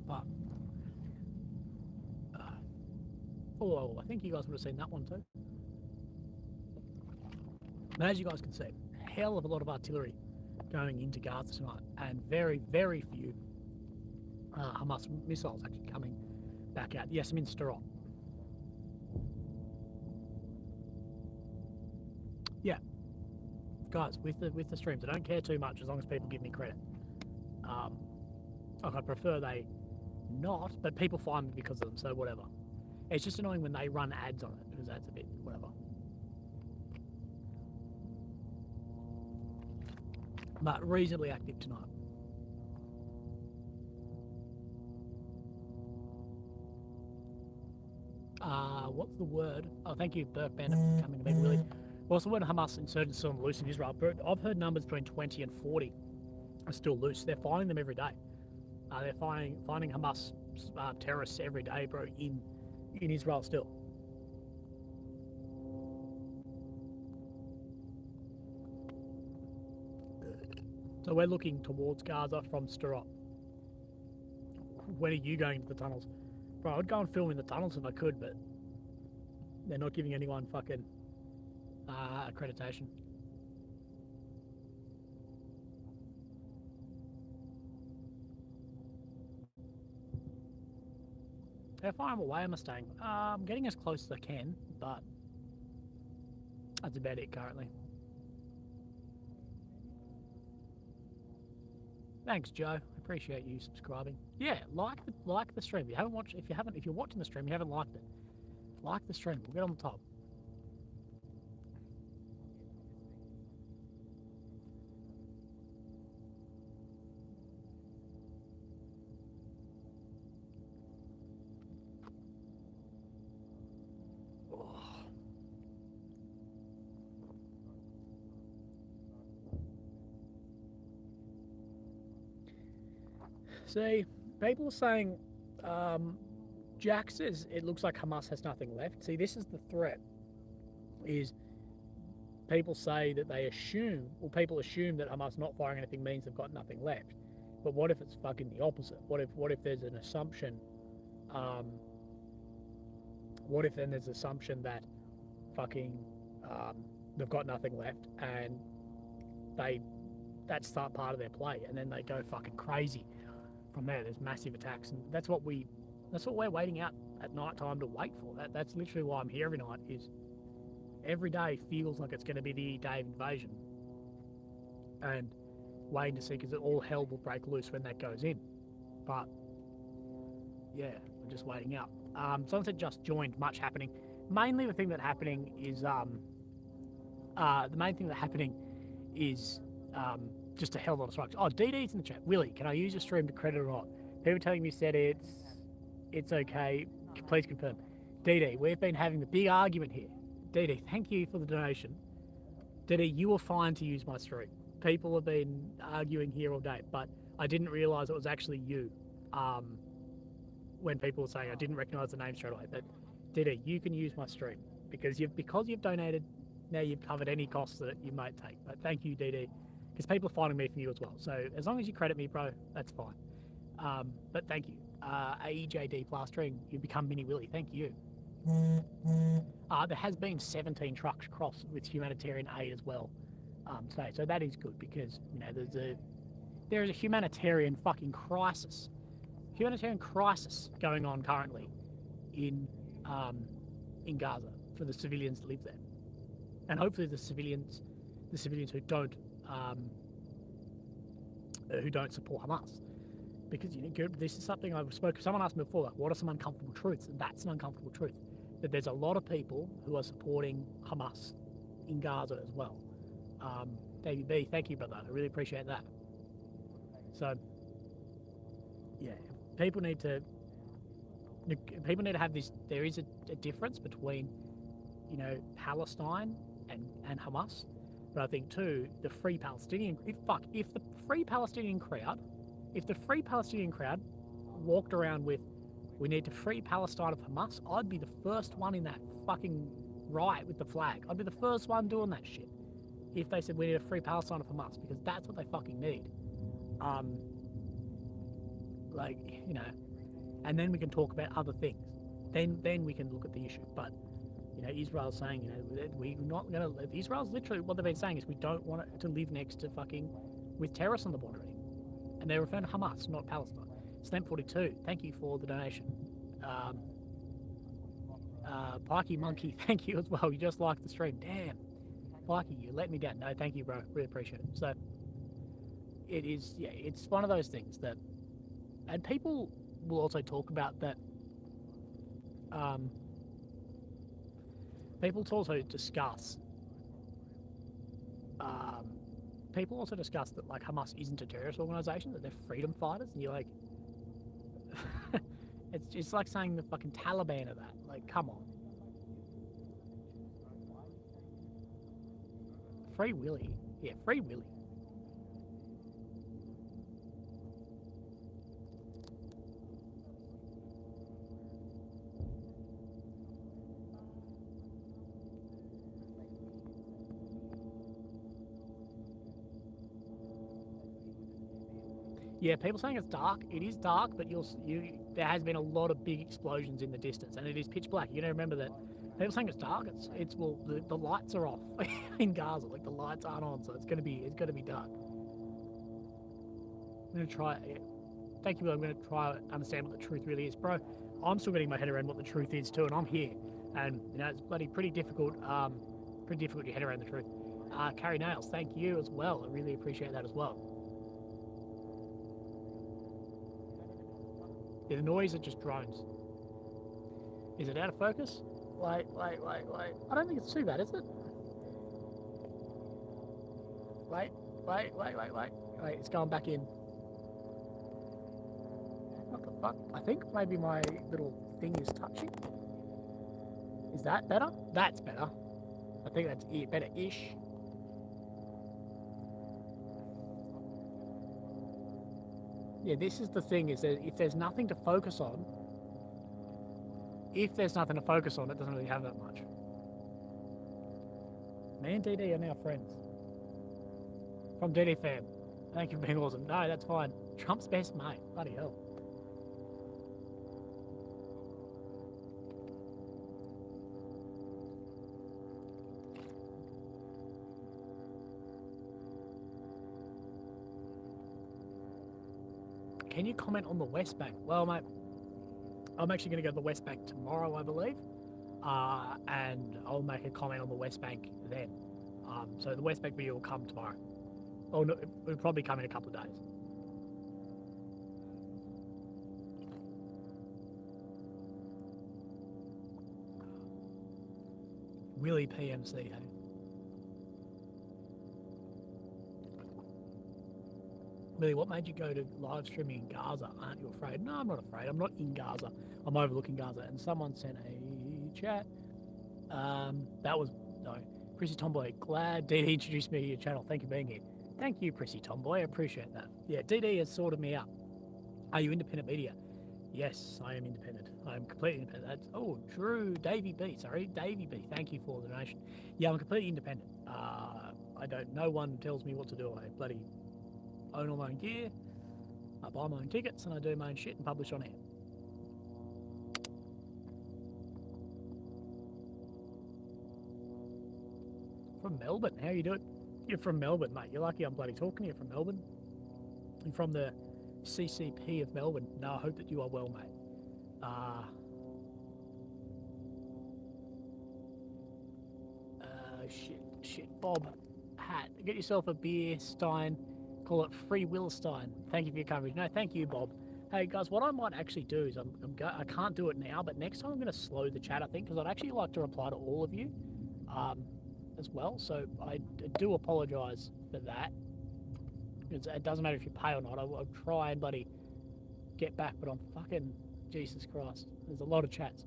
But oh, I think you guys would have seen that one too. And as you guys can see, hell of a lot of artillery going into Gaza tonight, and very, very few Hamas missiles actually coming back out. Yes, I'm in Sderot. Yeah, guys, with the streams, I don't care too much as long as people give me credit. Like I prefer they not, but people find me because of them, so whatever. It's just annoying when they run ads on it, because that's a bit whatever. But reasonably active tonight. What's the word? Oh, thank you, Burke Bandit, for coming to me, Willie. What's the word? Hamas insurgents still loose in Israel? I've heard numbers between 20 and 40 are still loose. They're finding them every day. They're finding Hamas terrorists every day, bro, in Israel still. So we're looking towards Gaza from Sderot. When are you going into the tunnels? Bro, I'd go and film in the tunnels if I could, but they're not giving anyone fucking accreditation. How far away am I staying? I'm getting as close as I can, but that's about it currently. Thanks, Joe. I appreciate you subscribing. Yeah, like the stream. If you're watching the stream, you haven't liked it. Like the stream. We'll get on the top. See, people are saying, Jack says it looks like Hamas has nothing left. See, this is the threat, is people say that people assume that Hamas not firing anything means they've got nothing left. But what if it's fucking the opposite? What if there's an assumption, what if then there's an assumption that fucking they've got nothing left and that's part of their play, and then they go fucking crazy. From there's massive attacks, and that's what we're waiting out at night time to wait for. That's literally why I'm here every night. Is every day feels like it's going to be the day of invasion, and waiting to see, because all hell will break loose when that goes in. But yeah, we're just waiting out. Sunset just joined. Much happening. Mainly the thing that's happening is just a hell of a lot of strikes. Oh, DD's in the chat. Willie, can I use your stream to credit or not? People telling me said it's okay. Please confirm. DD, we've been having the big argument here. DD, thank you for the donation. DD, you were fine to use my stream. People have been arguing here all day, but I didn't realise it was actually you. When people were saying, I didn't recognise the name straight away. But DD, you can use my stream because you've donated. Now you've covered any costs that you might take. But thank you, DD. Because people are finding me from you as well. So as long as you credit me, bro, that's fine. But thank you. AEJD plastering, you become Mini Willie. Thank you. There has been 17 trucks crossed with humanitarian aid as well today. So that is good, because there is a humanitarian fucking crisis. Humanitarian crisis going on currently in Gaza for the civilians that live there. And hopefully the civilians who don't support Hamas, because this is something I've spoken. Someone asked me before, like, what are some uncomfortable truths? And that's an uncomfortable truth, that there's a lot of people who are supporting Hamas in Gaza as well. David B, thank you, brother. I really appreciate that. So yeah, people need to have this. There is a difference between, Palestine and Hamas, but I think too the Free Palestinian. If the Free Palestinian crowd, if the Free Palestinian crowd walked around with, we need to free Palestine of Hamas, I'd be the first one in that fucking riot with the flag. I'd be the first one doing that shit. If they said we need to free Palestine of Hamas, because that's what they fucking need. Like, and then we can talk about other things. Then we can look at the issue. But Israel's saying, we're not gonna. Israel's literally what they've been saying is we don't want it to live next to fucking with terrorists on the border anymore. And they're referring to Hamas, not Palestine. Stamp42, thank you for the donation. Pikey Monkey, thank you as well. You just liked the stream. Damn, Pikey, you let me down. No, thank you, bro. Really appreciate it. So it is, yeah, it's one of those things that, and people will also talk about that. People also discuss. People also discuss that like Hamas isn't a terrorist organization, that they're freedom fighters, and you're like, it's like saying the fucking Taliban are that. Like, come on. Free Willy, yeah, Free Willy. Yeah, people saying it's dark. It is dark, but there has been a lot of big explosions in the distance, and it is pitch black. You got to remember that. People saying it's dark. It's well, the lights are off in Gaza. Like the lights aren't on, so it's gonna be dark. I'm gonna try. Yeah. Thank you, but I'm gonna try to understand what the truth really is, bro. I'm still getting my head around what the truth is too, and I'm here, and it's pretty difficult. Pretty difficult to head around the truth. Carrie Nails, thank you as well. I really appreciate that as well. Yeah, the noise are just drones. Is it out of focus? Wait. I don't think it's too bad, is it? Wait. Wait, it's going back in. What the fuck? I think maybe my little thing is touching. Is that better? That's better. I think that's better-ish. Yeah, this is the thing, is that if there's nothing to focus on, it doesn't really have that much. Me and DD are now friends. From DD fam. Thank you for being awesome. No, that's fine. Trump's best mate. Bloody hell. Can you comment on the West Bank? Well, mate, I'm actually going to go to the West Bank tomorrow, I believe, and I'll make a comment on the West Bank then. So the West Bank video will come tomorrow. Oh no, it'll probably come in a couple of days. Willie PMC, hey? Willie, what made you go to live streaming in Gaza? Aren't you afraid? No, I'm not afraid. I'm not in Gaza. I'm overlooking Gaza. And someone sent a chat. Prissy Tomboy, glad DD introduced me to your channel. Thank you for being here. Thank you, Prissy Tomboy. I appreciate that. Yeah, DD has sorted me out. Are you independent media? Yes, I am independent. I am completely independent. Davey B. Thank you for the donation. Yeah, I'm completely independent. No one tells me what to do. I bloody own all my own gear. I buy my own tickets and I do my own shit and publish on air. From Melbourne, how you doing? You're from Melbourne, mate. You're lucky I'm bloody talking to you from Melbourne. You're from the CCP of Melbourne. No, I hope that you are well, mate. Shit. Bob Hat. Get yourself a beer, Stein. Call it Free Will Stein. Thank you for your coverage. No, thank you, Bob. Hey, guys, what I might actually do is I can't do it now, but next time I'm going to slow the chat, I think, because I'd actually like to reply to all of you as well. So I do apologise for that. It doesn't matter if you pay or not. I'll try and get back, but I'm fucking Jesus Christ. There's a lot of chats.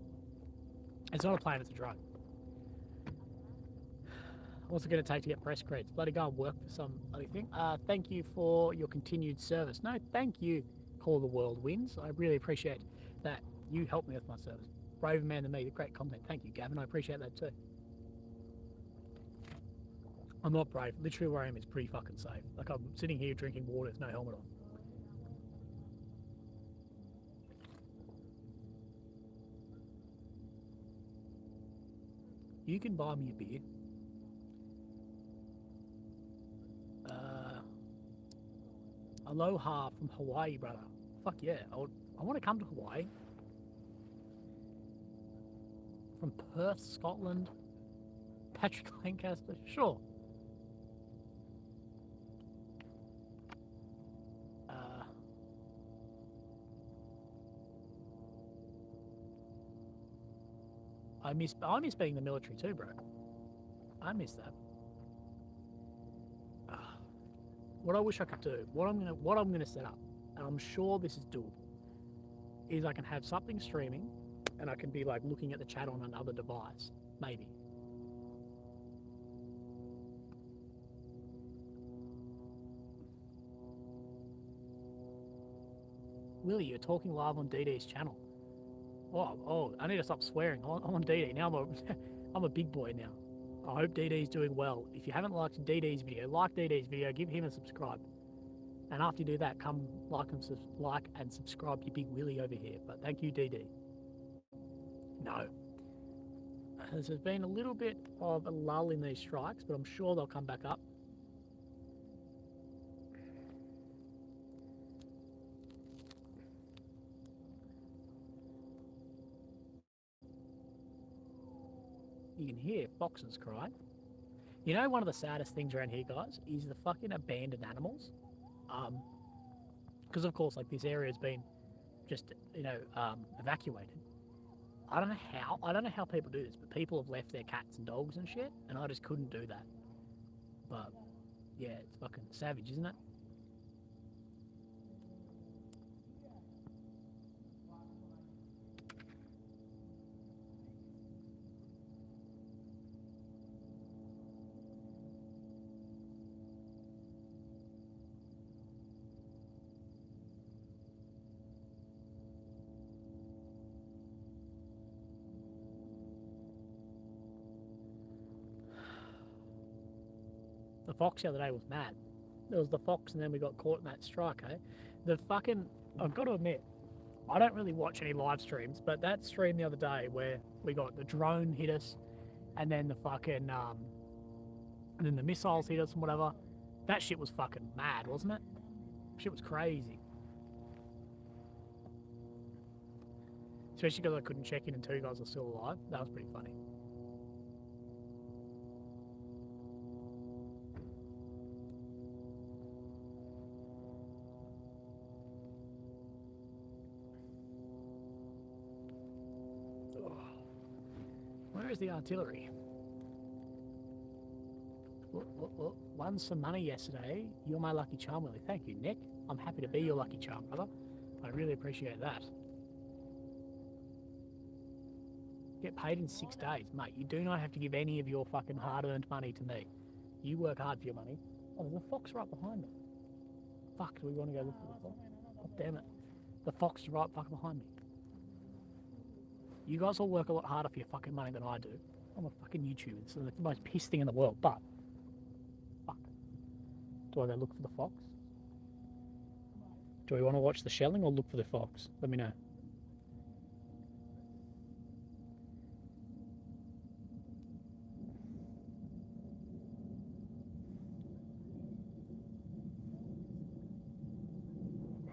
It's not a plane, it's a drone. What's it going to take to get press credits? Bloody go and work for some bloody thing. Thank you for your continued service. No, thank you, Call the World Wins. I really appreciate that you helped me with my service. Braver man than me, the great content. Thank you, Gavin. I appreciate that too. I'm not brave. Literally where I am is pretty fucking safe. Like I'm sitting here drinking water with no helmet on. You can buy me a beer. Aloha from Hawaii, brother. Fuck yeah. I want to come to Hawaii. From Perth, Scotland. Patrick Lancaster. Sure. I miss being in the military too, bro. I miss that. What I wish I could do, what I'm gonna set up, and I'm sure this is doable, is I can have something streaming, and I can be like looking at the chat on another device, maybe. Willie, you're talking live on DD's channel. Oh, I need to stop swearing. I'm on DD now. I'm a big boy now. I hope DD's doing well. If you haven't liked DD's video, like DD's video, give him a subscribe. And after you do that, come like and subscribe to Big Willie over here. But thank you, DD. No. There's been a little bit of a lull in these strikes, but I'm sure they'll come back up. You can hear foxes cry. You know, one of the saddest things around here, guys, is the fucking abandoned animals. Because of course, like this area has been just, evacuated. I don't know how people do this, but people have left their cats and dogs and shit, and I just couldn't do that. But yeah, it's fucking savage, isn't it? The fox the other day was mad. There was the fox, and then we got caught in that strike, eh? I've got to admit, I don't really watch any live streams, but that stream the other day where we got the drone hit us, and then the fucking, and then the missiles hit us and whatever, that shit was fucking mad, wasn't it? Shit was crazy. Especially because I couldn't check in until you guys were still alive. That was pretty funny. Where is the artillery? Won some money yesterday. You're my lucky charm, Willie. Thank you, Nick. I'm happy to be your lucky charm, brother. I really appreciate that. Get paid in 6 days. Mate, you do not have to give any of your fucking hard-earned money to me. You work hard for your money. Oh, there's a fox right behind me. Fuck, do we want to go look for the fox? Oh, damn it. The fox is right fucking behind me. You guys all work a lot harder for your fucking money than I do. I'm a fucking YouTuber. It's the most pissed thing in the world, but fuck. Do I go look for the fox? Do we want to watch the shelling or look for the fox? Let me know.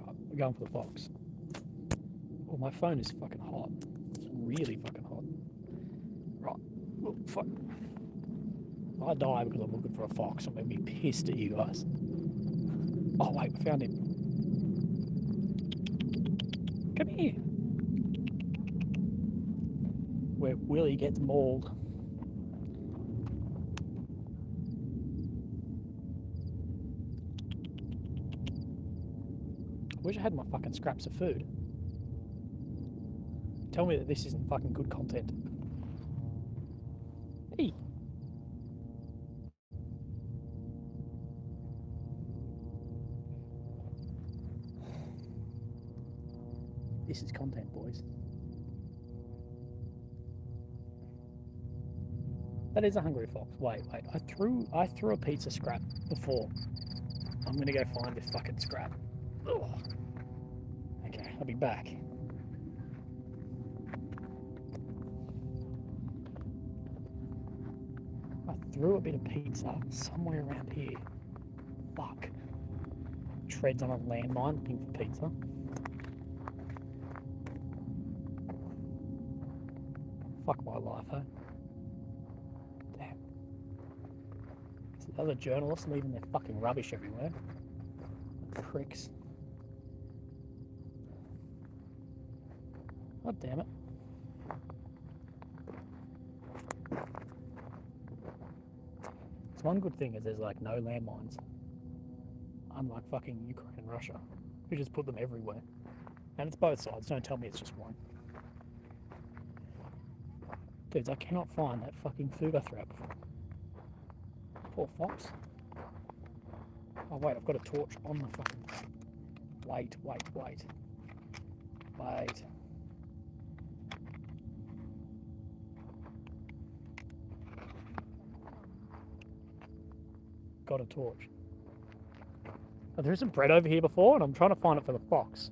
Right, we're going for the fox. Oh, my phone is fucking hot. Really fucking hot. Right. Oh, fuck. If I die because I'm looking for a fox, I'm going to be pissed at you guys. Oh, wait, we found him. Come here. Where Willie gets mauled. wish I had my fucking scraps of food. Tell me that this isn't fucking good content. Hey. This is content, boys. That is a hungry fox. Wait. I threw a pizza scrap before. I'm gonna go find this fucking scrap. Ugh. Okay, I'll be back. I threw a bit of pizza somewhere around here. Fuck. Treads on a landmine looking for pizza. Fuck my life, huh? Damn. It's the other journalists leaving their fucking rubbish everywhere. Pricks. God damn it. It's one good thing is there's like no landmines. Unlike fucking Ukraine and Russia, who just put them everywhere. And it's both sides, don't tell me it's just one. Dudes, I cannot find that fucking food I threw out before. Poor fox. Oh wait, I've got a torch on the fucking... Wait. Got a torch. Oh, there isn't bread over here before, and I'm trying to find it for the fox.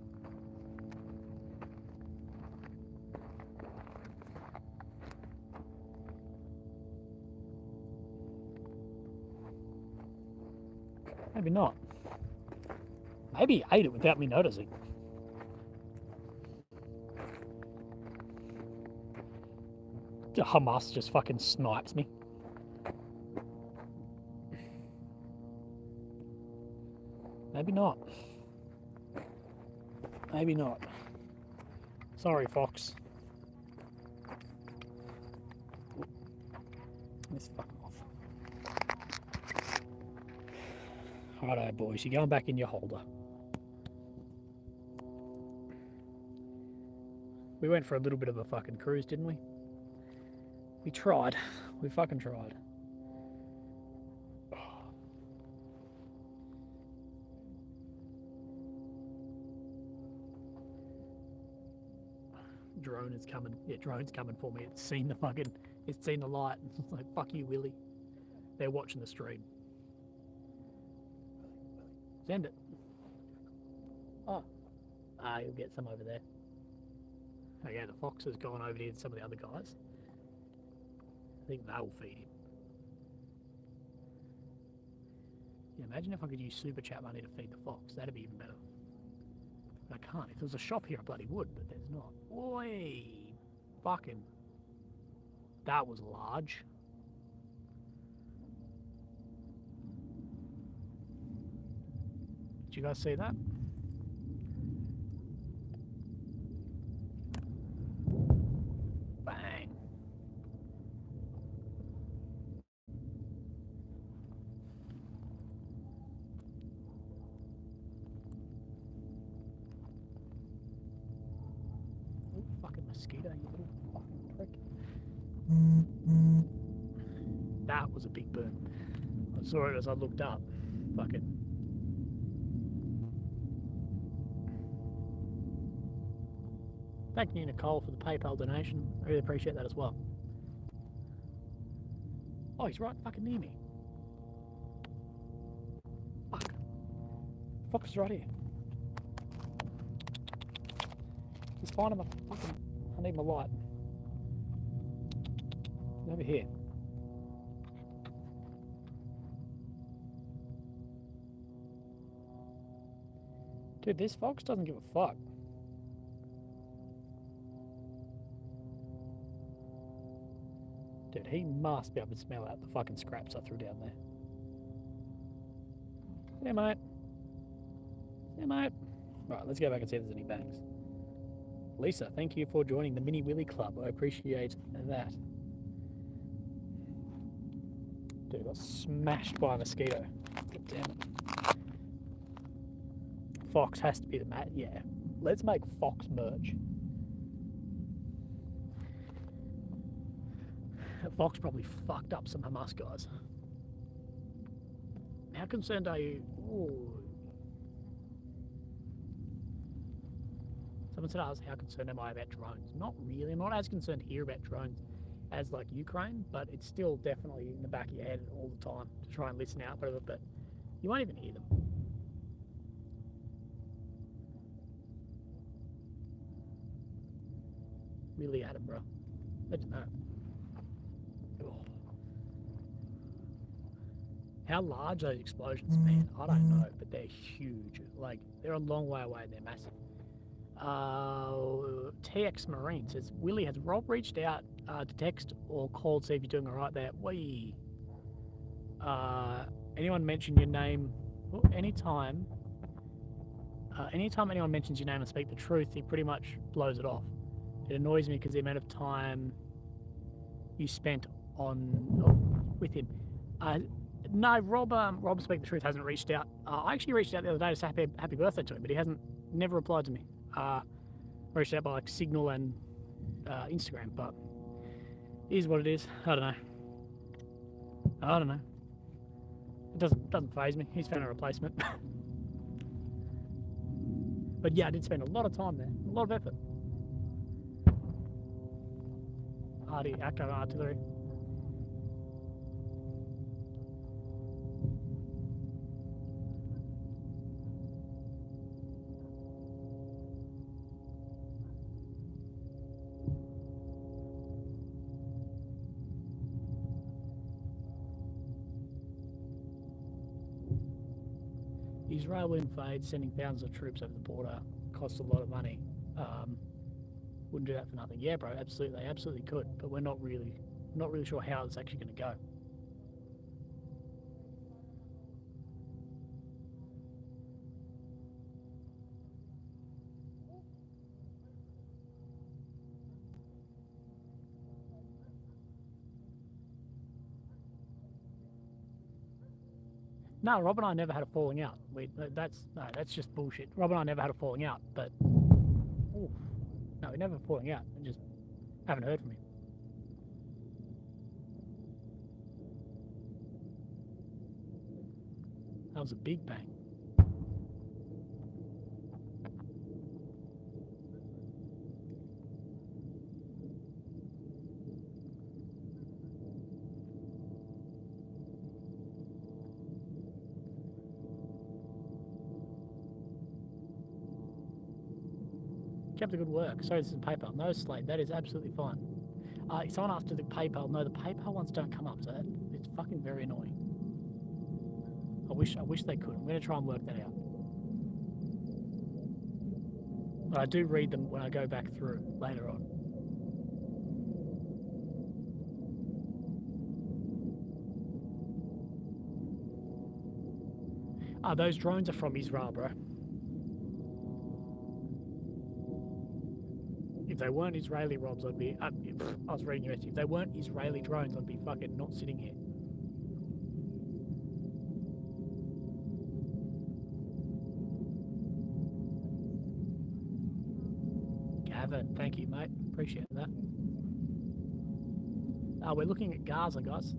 Maybe not. Maybe he ate it without me noticing. Hamas just fucking snipes me. Maybe not. Maybe not. Sorry, fox. Let's fuck off. Righto, boys, you're going back in your holder. We went for a little bit of a fucking cruise, didn't we? We tried. We fucking tried. Drone is coming. Yeah, drone's coming for me. It's seen the light. It's like, fuck you, Willie. They're watching the stream. Send it. Oh. You'll get some over there. Oh yeah, the fox has gone over here to some of the other guys. I think they'll feed him. Yeah, imagine if I could use super chat money to feed the fox. That'd be even better. But I can't. If there was a shop here, I bloody would, but there's not. Oi! Fucking. That was large. Did you guys see that? Bang. Oh, fucking mosquito, you little fucking prick. That was a big burn. I saw it as I looked up. Fucking. Thank you, Nicole, for the PayPal donation. I really appreciate that as well. Oh, he's right fucking near me. Fuck. Fox is right here. He's finding my fucking... I need my light. He's over here. Dude, this fox doesn't give a fuck. Dude, he must be able to smell out the fucking scraps I threw down there. Yeah, mate. Yeah, mate. Right, let's go back and see if there's any bangs. Lisa, thank you for joining the Mini Willy Club. I appreciate that. Dude, I got smashed by a mosquito. God damn it. Fox has to be the mat. Yeah, let's make Fox merch. Fox probably fucked up some Hamas guys. How concerned are you? Ooh. Someone said, how concerned am I about drones? Not really. I'm not as concerned here about drones as like Ukraine, but it's still definitely in the back of your head all the time to try and listen out, whatever, but you won't even hear them. Really at them, bro. Imagine that. Oh. How large those explosions, man? I don't know, but they're huge. Like, they're a long way away and they're massive. TX Marine says, Willie, has Rob reached out to text or called, see if you're doing all right there? Anyone mention your name? Anytime anyone mentions your name and speak the truth, he pretty much blows it off. It annoys me because the amount of time you spent with him. No, Rob Speak the Truth hasn't reached out. I actually reached out the other day to say happy birthday to him, but he hasn't never replied to me. Reached out by like Signal and Instagram, but it is what it is. I don't know. It doesn't faze me. He's found a replacement. But yeah, I did spend a lot of time there, a lot of effort. Hardy Echo Artillery. Israel invade, sending thousands of troops over the border costs a lot of money. Wouldn't do that for nothing. Yeah, bro, absolutely, they absolutely could, but we're not really sure how it's actually going to go. No, Rob and I never had a falling out. That's just bullshit. Rob and I never had a falling out, but no, we never falling out. I just haven't heard from him. That was a big bang. Kept the good work. Sorry, this is PayPal. No, Slate, that is absolutely fine. Someone asked to the PayPal. No, the PayPal ones don't come up, so it's fucking very annoying. I wish they could. I'm going to try and work that out. But I do read them when I go back through later on. Those drones are from Israel, bro. If they weren't Israeli Robs, I'd be... I was reading your message. If they weren't Israeli drones, I'd be fucking not sitting here. Gavin, thank you, mate. Appreciate that. We're looking at Gaza, guys.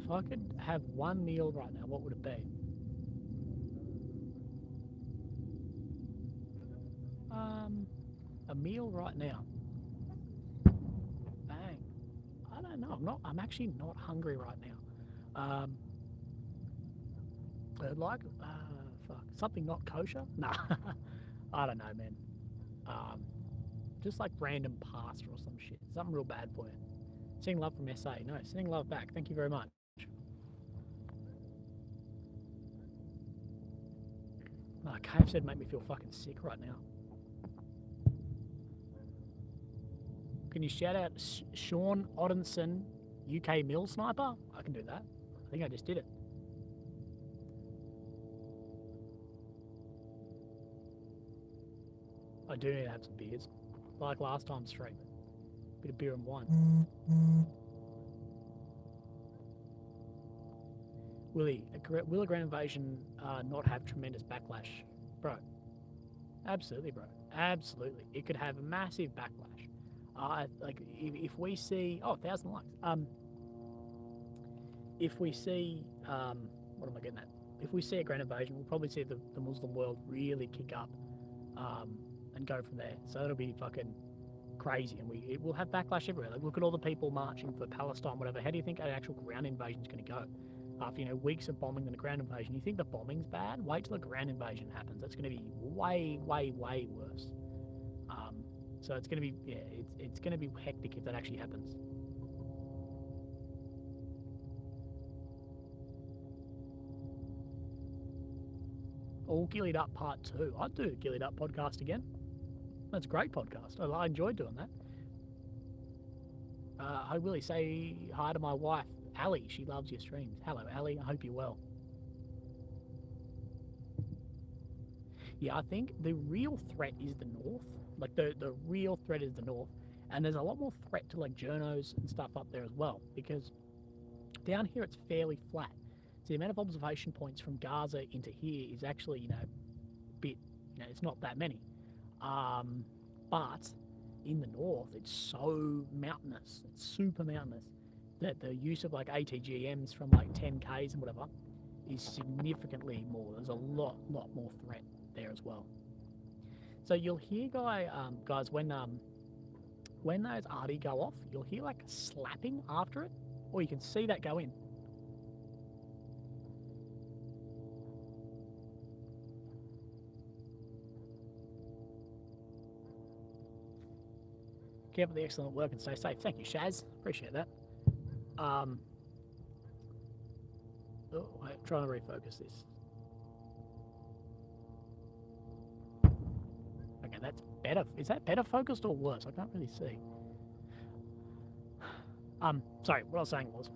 If I could have one meal right now, what would it be? A meal right now. Bang. I don't know. I'm actually not hungry right now. Fuck. Something not kosher? Nah. I don't know, man. Just like random pasta or some shit. Something real bad for you. Sending love from SA. No, sending love back. Thank you very much. Cave said make me feel fucking sick right now. Can you shout out Sean Odinson, UK Mill Sniper? I can do that. I think I just did it. I do need to have some beers. Like last time's stream. Bit of beer and wine. Will a ground invasion not have tremendous backlash? Bro. Absolutely, bro. Absolutely. It could have a massive backlash. Like, if we see... Oh, 1,000 likes. If we see... what am I getting at? If we see a ground invasion, we'll probably see the Muslim world really kick up and go from there. So it'll be fucking crazy, and it will have backlash everywhere. Like, look at all the people marching for Palestine, whatever. How do you think an actual ground invasion is going to go? After weeks of bombing and a ground invasion, you think the bombing's bad? Wait till a ground invasion happens. That's going to be way, way, way worse. So it's going to be it's going to be hectic if that actually happens. All Gillied Up Part 2. I'd do a Gillied Up podcast again. That's a great podcast. I enjoyed doing that. I really say hi to my wife, Ali. She loves your streams. Hello, Ali. I hope you're well. Yeah, I think the real threat is the north. Like, the real threat is the north. And there's a lot more threat to, like, journos and stuff up there as well. Because down here it's fairly flat. So the amount of observation points from Gaza into here is actually, it's not that many. But in the north, it's so mountainous. It's super mountainous that the use of like ATGMs from like 10Ks and whatever is significantly more. There's a lot more threat there as well. So you'll hear guys, when those arty go off, you'll hear like slapping after it, or you can see that go in. Keep up the excellent work and stay safe. Thank you, Shaz. Appreciate that. I'm trying to refocus this. Okay, that's better. Is that better focused or worse? I can't really see. Sorry, what I was saying was,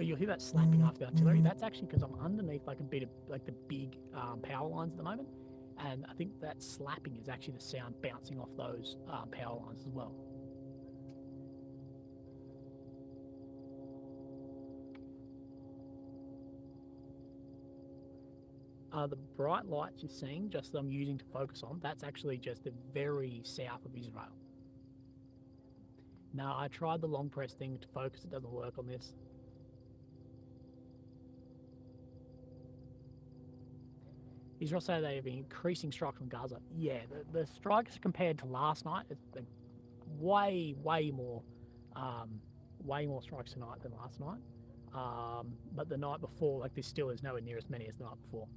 you'll hear that slapping after the artillery. That's actually because I'm underneath like a bit of like the big power lines at the moment, and I think that slapping is actually the sound bouncing off those power lines as well. The bright lights you're seeing, just that I'm using to focus on, that's actually just the very south of Israel. No, I tried the long press thing to focus. It doesn't work on this. Israel say they have been increasing strikes from Gaza. Yeah, the strikes compared to last night, it's like way more strikes tonight than last night. But the night before, like, this still is nowhere near as many as the night before.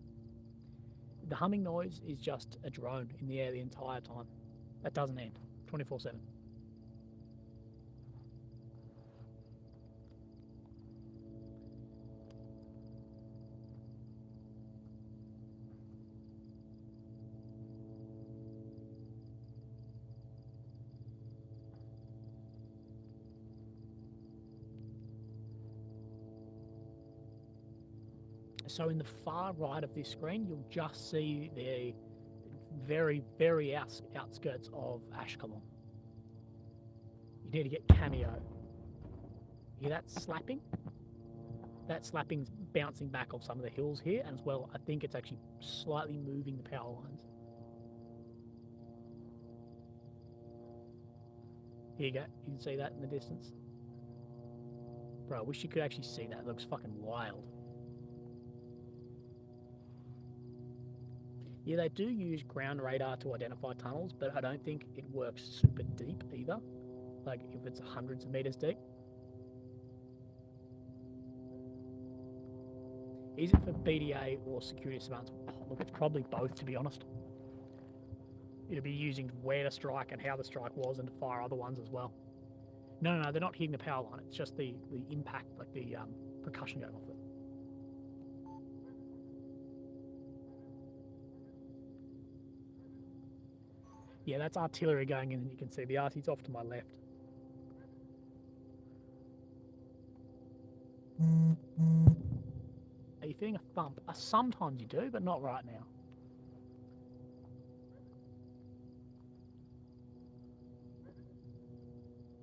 The humming noise is just a drone in the air the entire time. That doesn't end, 24/7. So in the far right of this screen, you'll just see the very, very outskirts of Ashkelon. You need to get cameo. You hear that slapping? That slapping's bouncing back off some of the hills here, and as well, I think it's actually slightly moving the power lines. Here you go. You can see that in the distance. Bro, I wish you could actually see that. It looks fucking wild. Yeah, they do use ground radar to identify tunnels, but I don't think it works super deep either. Like, if it's hundreds of meters deep. Is it for BDA or security surveillance? Oh, look, it's probably both, to be honest. It'll be using where to strike and how the strike was, and to fire other ones as well. No, they're not hitting the power line. It's just the impact, like the percussion going off it. Yeah, that's artillery going in, and you can see the arty's off to my left. Are you feeling a thump? Sometimes you do, but not right now.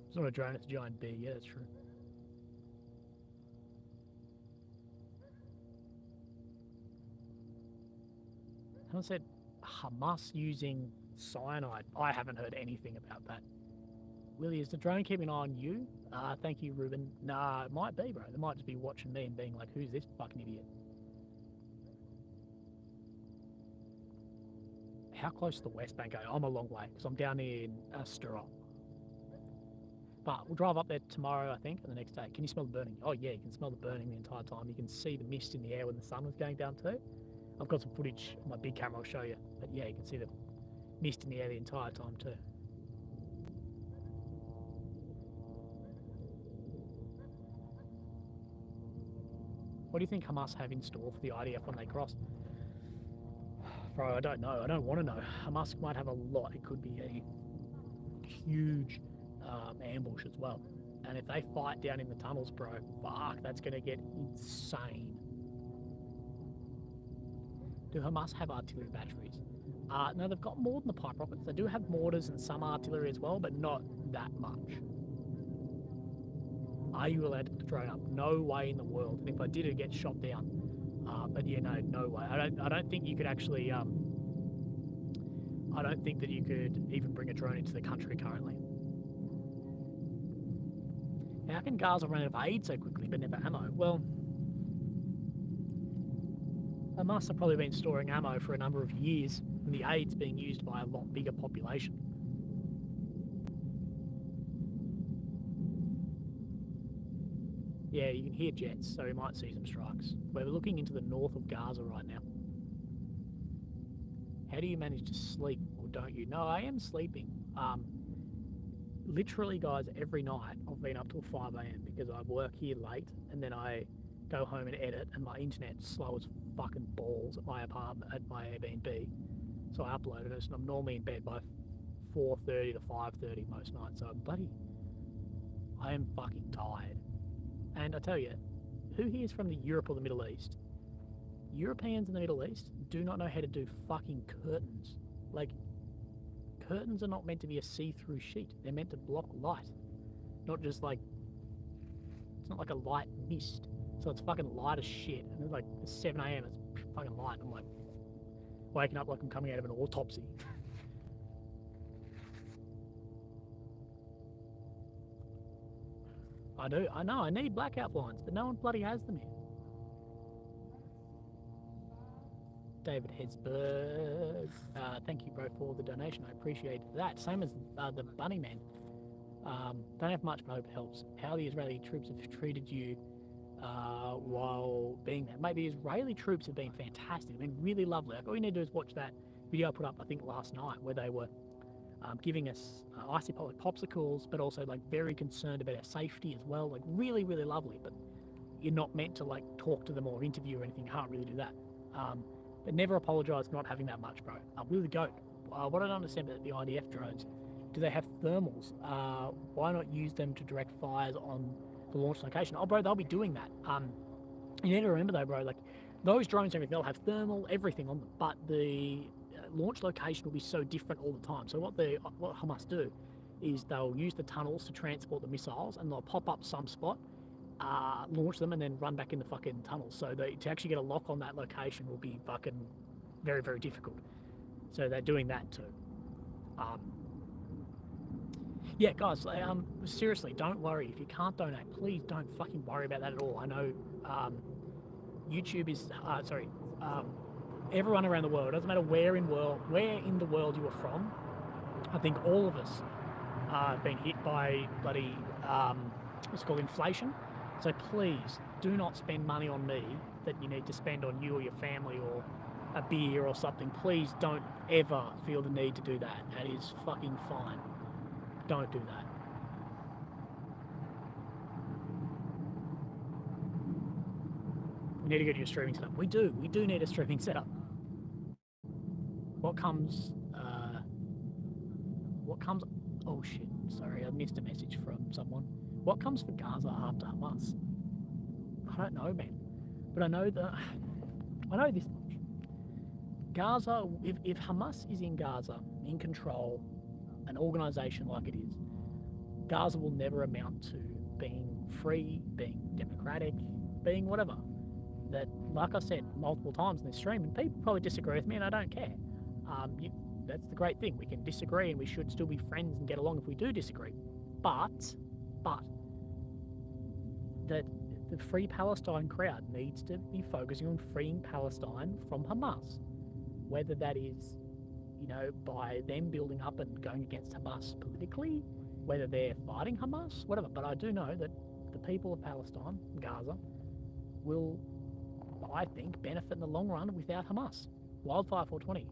It's not a drone, it's a giant bee. Yeah, that's true. Someone said Hamas using cyanide. I haven't heard anything about that. Willie, is the drone keeping an eye on you? Thank you, Ruben. Nah, it might be, bro. They might just be watching me and being like, who's this fucking idiot? How close to the West Bank are you? I'm a long way because I'm down in Stirrup. But we'll drive up there tomorrow, I think, and the next day. Can you smell the burning? Oh, yeah, you can smell the burning the entire time. You can see the mist in the air when the sun was going down too. I've got some footage on my big camera I'll show you. But yeah, you can see the mist in the air the entire time too. What do you think Hamas have in store for the IDF when they cross? Bro, I don't know. I don't want to know. Hamas might have a lot. It could be a huge ambush as well. And if they fight down in the tunnels, bro, fuck, that's going to get insane. Do Hamas have artillery batteries? No, they've got more than the pipe rockets. They do have mortars and some artillery as well, but not that much. Are you allowed to put the drone up? No way in the world. And if I did, it'd get shot down. But yeah, no way. I don't think you could actually. I don't think that you could even bring a drone into the country currently. How can Gaza run out of aid so quickly but never ammo? Well, Hamas have probably been storing ammo for a number of years, and the aid's being used by a lot bigger population. Yeah, you can hear jets, so we might see some strikes. We're looking into the north of Gaza right now. How do you manage to sleep, or don't you? No, I am sleeping. Literally, guys, every night I've been up till 5 a.m. because I work here late, and then I go home and edit, and my internet's slow as fucking balls at my apartment, at my Airbnb. So I uploaded it, and I'm normally in bed by 4:30 to 5:30 most nights. So I am fucking tired. And I tell you, who here is from the Europe or the Middle East? Europeans in the Middle East do not know how to do fucking curtains. Like, curtains are not meant to be a see-through sheet. They're meant to block light. Not just like, it's not like a light mist. So it's fucking light as shit. And it's like 7 a.m. It's fucking light. I'm like waking up like I'm coming out of an autopsy. I do. I know. I need blackout blinds, but no one bloody has them here. David Hesberg. Thank you, bro, for the donation. I appreciate that. Same as the Bunny Man. Don't have much, but I hope it helps. How the Israeli troops have treated you while being there. Mate, the Israeli troops have been fantastic. They've been really lovely. Like, all you need to do is watch that video I put up, I think, last night, where they were giving us icy popsicles, but also like very concerned about our safety as well. Like really, really lovely. But you're not meant to like talk to them or interview or anything. You can't really do that. But never apologise for not having that much, bro. We're the GOAT. What I don't understand about the IDF drones, do they have thermals? Why not use them to direct fires on the launch location? Oh, bro, they'll be doing that. You need to remember though, bro, like those drones, everything, they'll have thermal, everything on them, but the launch location will be so different all the time. So what Hamas do is they'll use the tunnels to transport the missiles, and they'll pop up some spot, launch them, and then run back in the fucking tunnels. So to actually get a lock on that location will be fucking very, very difficult. So they're doing that too. Yeah, guys, seriously, don't worry. If you can't donate, please don't fucking worry about that at all. I know YouTube is, everyone around the world, it doesn't matter where in the world you are from, I think all of us have been hit by bloody, what's it called, inflation. So please, do not spend money on me that you need to spend on you or your family or a beer or something. Please don't ever feel the need to do that. That is fucking fine. Don't do that. We need to get you a streaming setup. We do need a streaming setup. What comes what comes... Oh, shit. Sorry, I missed a message from someone. What comes for Gaza after Hamas? I don't know, man. But I know this much. Gaza, if Hamas is in Gaza, in control, an organisation like it is, Gaza will never amount to being free, being democratic, being whatever. That, like I said multiple times in this stream, and people probably disagree with me, and I don't care. That's the great thing. We can disagree, and we should still be friends and get along if we do disagree. But that the Free Palestine crowd needs to be focusing on freeing Palestine from Hamas, whether that is, by them building up and going against Hamas politically, whether they're fighting Hamas, whatever. But I do know that the people of Palestine, Gaza, will, I think, benefit in the long run without Hamas. Wildfire 420,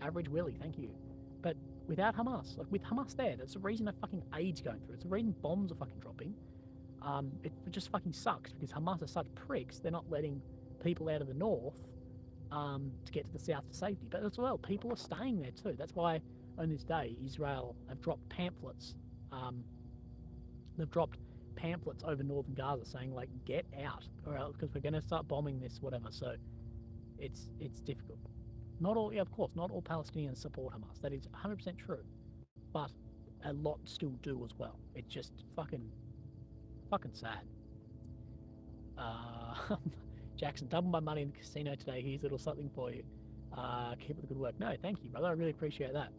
Average Willie, thank you. But without Hamas, like with Hamas there, that's the reason fucking AID's going through. It's the reason bombs are fucking dropping. It just fucking sucks because Hamas are such pricks. They're not letting people out of the north to get to the south to safety. But as well, people are staying there too. That's why on this day, Israel have dropped pamphlets. They've dropped pamphlets over northern Gaza saying, like, get out, or else, because we're going to start bombing this, whatever. So it's difficult. Not all, of course, not all Palestinians support Hamas. That is 100% true. But a lot still do as well. It's just fucking sad. Jackson, double my money in the casino today. Here's a little something for you. Keep up the good work. No, thank you, brother. I really appreciate that.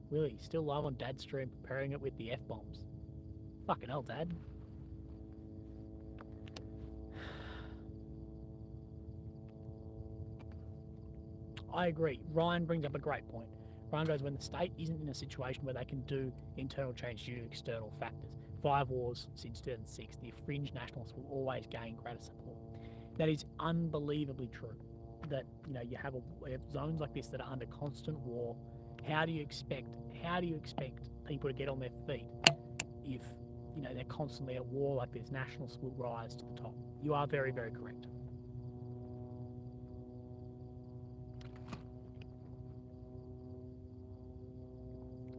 Willie, still live on Dad's stream, preparing it with the F-bombs. Fucking hell, Dad. I agree. Ryan brings up a great point. Ryan goes, when the state isn't in a situation where they can do internal change due to external factors. 5 wars since 2006, the fringe nationalists will always gain greater support. That is unbelievably true. That, you have zones like this that are under constant war. How do you expect people to get on their feet if, they're constantly at war like this? Nationalists will rise to the top. You are very, very correct.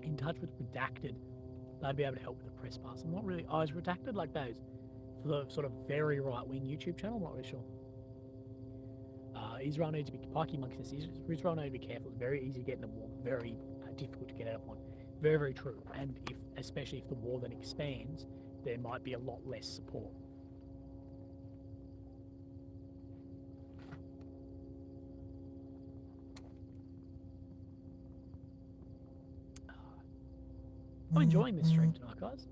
In touch with Redacted, they'd be able to help with the press pass. I'm not really... Oh, is Redacted like those for the sort of very right-wing YouTube channel? I'm not really sure. Israel needs to be... Pikey Monkey says, Israel needs to be careful. It's very easy to get in the war. Very difficult to get out of one. Very, very true. And especially if the war then expands, there might be a lot less support. I'm enjoying this stream tonight, guys.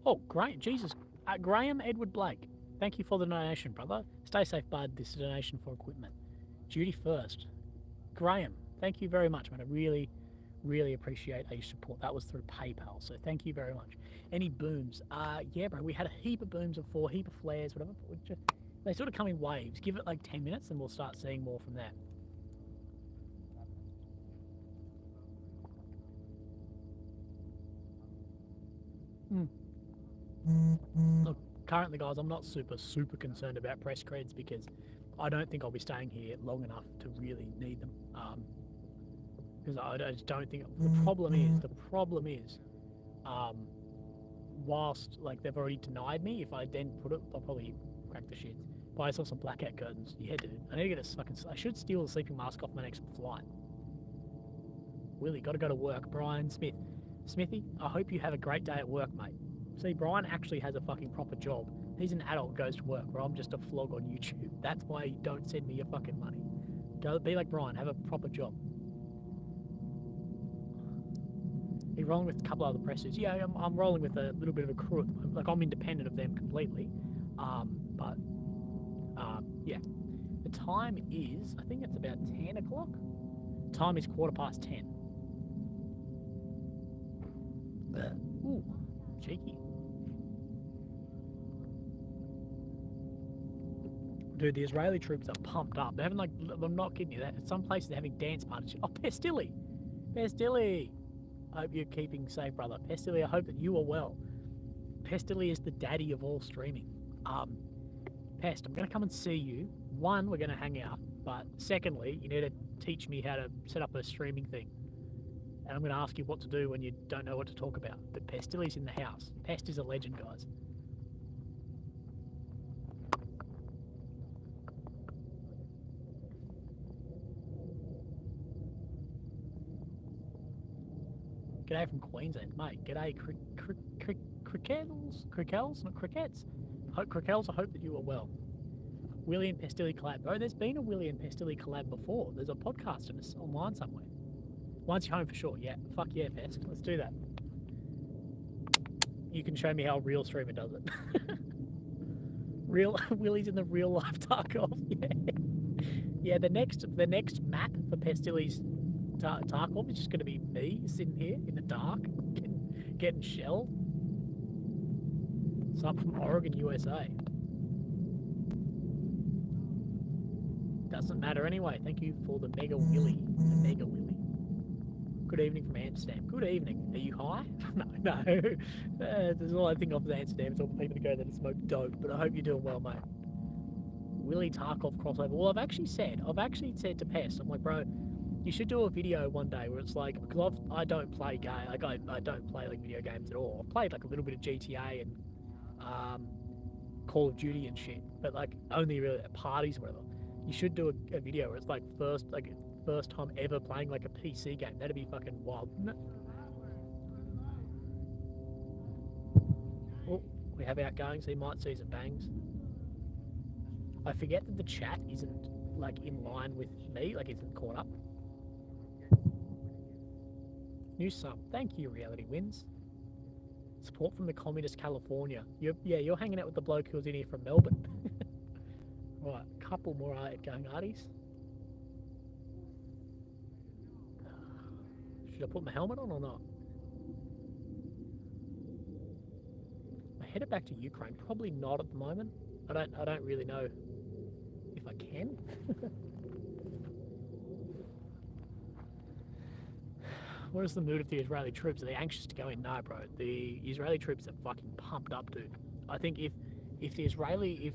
Oh, great. Jesus. Graham Edward Blake. Thank you for the donation, brother. Stay safe, bud. This is a donation for equipment. Duty first. Graham, thank you very much, man. I really, really appreciate your support. That was through PayPal, so thank you very much. Any booms? Yeah, bro. We had a heap of booms before, heap of flares, whatever. But they sort of come in waves. Give it like 10 minutes and we'll start seeing more from that. Look, currently, guys, I'm not super concerned about press creds because I don't think I'll be staying here long enough to really need them. Because I just don't think... The problem is, whilst, like, they've already denied me, if I then put it, I'll probably crack the shit. Buy yourself some blackout curtains. Yeah, dude. I need to get a fucking... I should steal a sleeping mask off my next flight. Willie, gotta go to work. Brian Smith. Smithy, I hope you have a great day at work, mate. See, Brian actually has a fucking proper job. He's an adult, goes to work, where I'm just a flog on YouTube. That's why you don't send me your fucking money. Go be like Brian, have a proper job. Are you rolling with a couple other presses? Yeah, I'm rolling with a little bit of a crew at the moment. Like, I'm independent of them completely. Yeah. The time is, I think it's about 10 o'clock. Time is 10:15. Ooh, cheeky. Dude, the Israeli troops are pumped up. They're having, like, I'm not kidding you, that some places they're having dance parties. Oh, Pestilly! Pestilly! I hope you're keeping safe, brother. Pestilly, I hope that you are well. Pestilly is the daddy of all streaming. Pest, I'm going to come and see you. One, we're going to hang out. But secondly, you need to teach me how to set up a streaming thing. And I'm going to ask you what to do when you don't know what to talk about. But Pestilly's in the house. Pest is a legend, guys. G'day from Queensland, mate. G'day, crickels, not crickets. Crickels, I hope that you are well. Willie and Pestilly collab. Bro, there's been a Willie and Pestilly collab before. There's a podcast of us online somewhere. Once you're home for sure, yeah. Fuck yeah, Pest. Let's do that. You can show me how a real streamer does it. Willie's in the real life Tarkov, yeah. Yeah, the next map for Pestilly's Tarkov is just going to be me sitting here in the dark, getting shelled. It's up from Oregon, USA. Doesn't matter anyway. Thank you for the Mega Willy. The Mega Willy. Good evening from Amsterdam. Good evening. Are you high? No. There's all I think of with Amsterdam. It's all the people that go there to smoke dope. But I hope you're doing well, mate. Willy Tarkov crossover. Well, I've actually said to Pest, I'm like, bro, you should do a video one day where it's like, because I don't play I don't play like video games at all. I've played like a little bit of GTA and Call of Duty and shit, but like only really at parties or whatever. You should do a video where it's like first time ever playing like a PC game. That'd be fucking wild, wouldn't it? Oh, we have outgoing, so you might see some bangs. I forget that the chat isn't like in line with me, like isn't caught up. New sub. Thank you, Reality Wins. Support from the communist California. You're hanging out with the bloke who was in here from Melbourne. Right, a couple more outgoing arties. Should I put my helmet on or not? I headed back to Ukraine. Probably not at the moment. I don't really know if I can. What is the mood of the Israeli troops? Are they anxious to go in? No, bro. The Israeli troops are fucking pumped up, dude. I think if the Israeli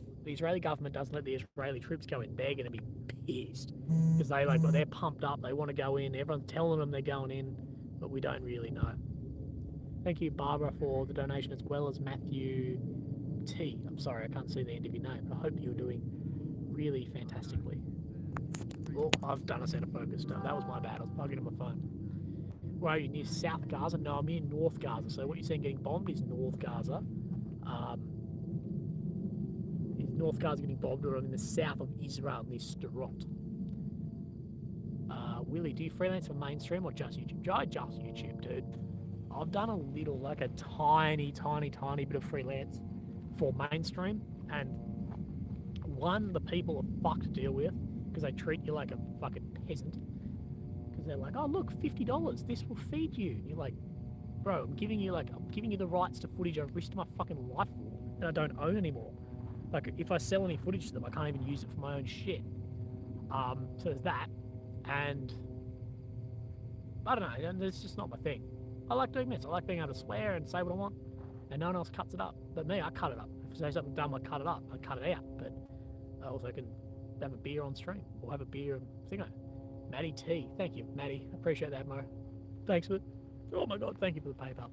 government doesn't let the Israeli troops go in, they're gonna be pissed because they're pumped up. They want to go in. Everyone's telling them they're going in, but we don't really know. Thank you, Barbara, for the donation, as well as Matthew T. I'm sorry, I can't see the end of your name, but I hope you're doing really fantastically. Oh, I've done a center focus. No, that was my bad. I was plugging in my phone. Where are you, near South Gaza? No, I'm in North Gaza. So what you're saying getting bombed is North Gaza. Is North Gaza getting bombed, or I'm in the south of Israel near Sderot? Willie, do you freelance for mainstream or just YouTube? Just YouTube, dude. I've done a little, like a tiny bit of freelance for mainstream, and one, the people are fucked to deal with because they treat you like a fucking peasant. Because they're like, oh look, $50, this will feed you. And you're like, bro, I'm giving you the rights to footage I've risked my fucking life for and I don't own anymore. Like, if I sell any footage to them, I can't even use it for my own shit. So there's that, and I don't know, it's just not my thing. I like doing this. I like being able to swear and say what I want, and no one else cuts it up. But me, I cut it up. If I say something dumb, I cut it up. I cut it out. But I also can have a beer on stream, or have a beer and thingo. Maddie T, thank you, Maddie. Appreciate that, Mo. Thanks for. Oh my God, thank you for the PayPal.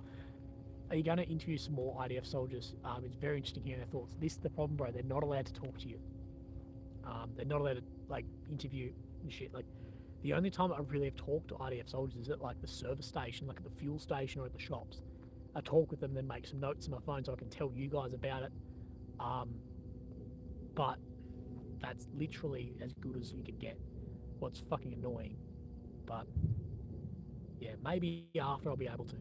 Are you going to interview some more IDF soldiers? It's very interesting hearing their thoughts. This is the problem, bro. They're not allowed to talk to you. They're not allowed to like interview and shit. Like, the only time I really have talked to IDF soldiers is at like the service station, like at the fuel station or at the shops. I talk with them, then make some notes on my phone so I can tell you guys about it. But that's literally as good as you can get. What's fucking annoying. But yeah, maybe after I'll be able to.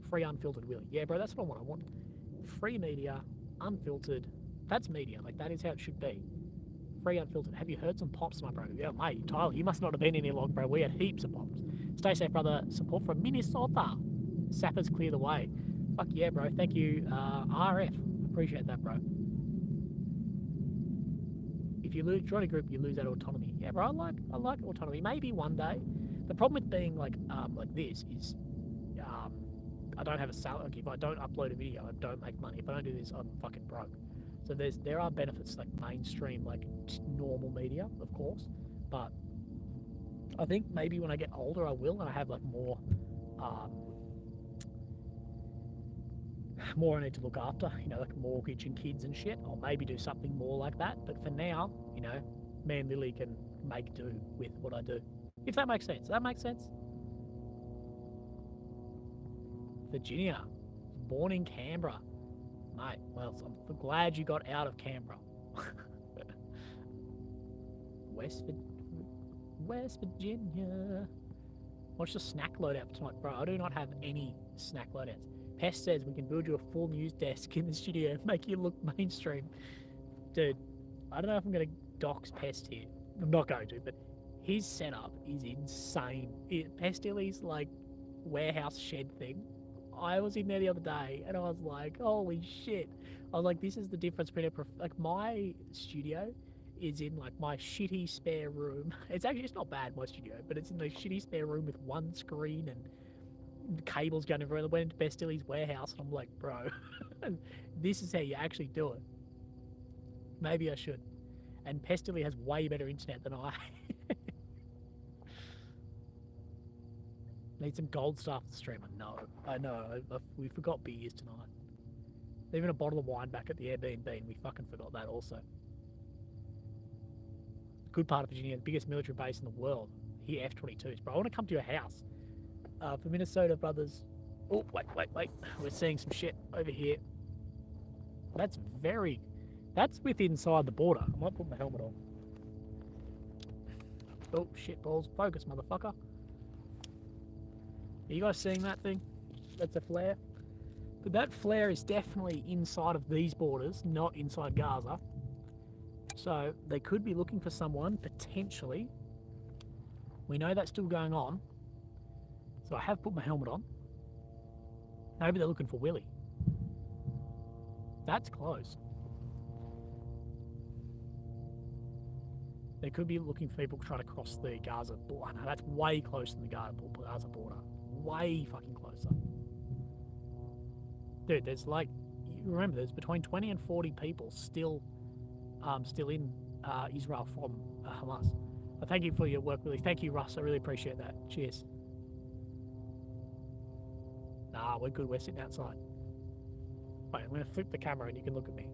Free unfiltered Willie. Yeah, bro, that's what I want. I want free media, unfiltered. That's media. Like, that is how it should be. Free unfiltered. Have you heard some pops, my bro? Yeah, mate, Tyler, you must not have been in here long, bro. We had heaps of pops. Stay safe, brother. Support from Minnesota. Sappers clear the way. Fuck yeah, bro. Thank you, RF. Appreciate that, bro. If you join a group, you lose that autonomy. Yeah, bro, I like autonomy. Maybe one day. The problem with being like this is I don't have a salary. Like, if I don't upload a video, I don't make money. If I don't do this, I'm fucking broke. So there are benefits like mainstream, like normal media, of course, but I think maybe when I get older I will, and I have like more I need to look after, like mortgage and kids and shit. I'll maybe do something more like that. But for now, me and Lily can make do with what I do. If that makes sense. Does that make sense? Virginia, born in Canberra. Mate, well, I'm glad you got out of Canberra. West Virginia. What's your snack loadout for tonight? Bro, I do not have any snack loadouts. Pest says we can build you a full news desk in the studio and make you look mainstream. Dude, I don't know if I'm going to dox Pest here. I'm not going to, but his setup is insane. Pestilly's like warehouse shed thing. I was in there the other day and I was like, holy shit. I was like, this is the difference between my studio is in like my shitty spare room. It's not bad, my studio, but it's in the shitty spare room with one screen and the cables going everywhere. I went into Bestilly's warehouse and I'm like, bro, this is how you actually do it. Maybe I should. And Pestilly has way better internet than I. Need some gold stuff to stream. I know. We forgot beers tonight. Even a bottle of wine back at the Airbnb, and we fucking forgot that also. Good part of Virginia, the biggest military base in the world. Here, F-22s. Bro, I want to come to your house. For Minnesota brothers. Oh, wait. We're seeing some shit over here. That's with inside the border. I might put my helmet on. Oh, shit balls. Focus, motherfucker. Are you guys seeing that thing? That's a flare. But that flare is definitely inside of these borders, not inside Gaza. So they could be looking for someone, potentially. We know that's still going on. So I have put my helmet on. Maybe they're looking for Willie. That's close. They could be looking for people trying to cross the Gaza border. No, that's way closer than the Gaza border. Way fucking closer. Dude, there's like, you remember, there's between 20 and 40 people still in Israel from Hamas. But thank you for your work, Willie. Thank you, Russ. I really appreciate that. Cheers. Nah, we're good. We're sitting outside. Wait, I'm going to flip the camera and you can look at me.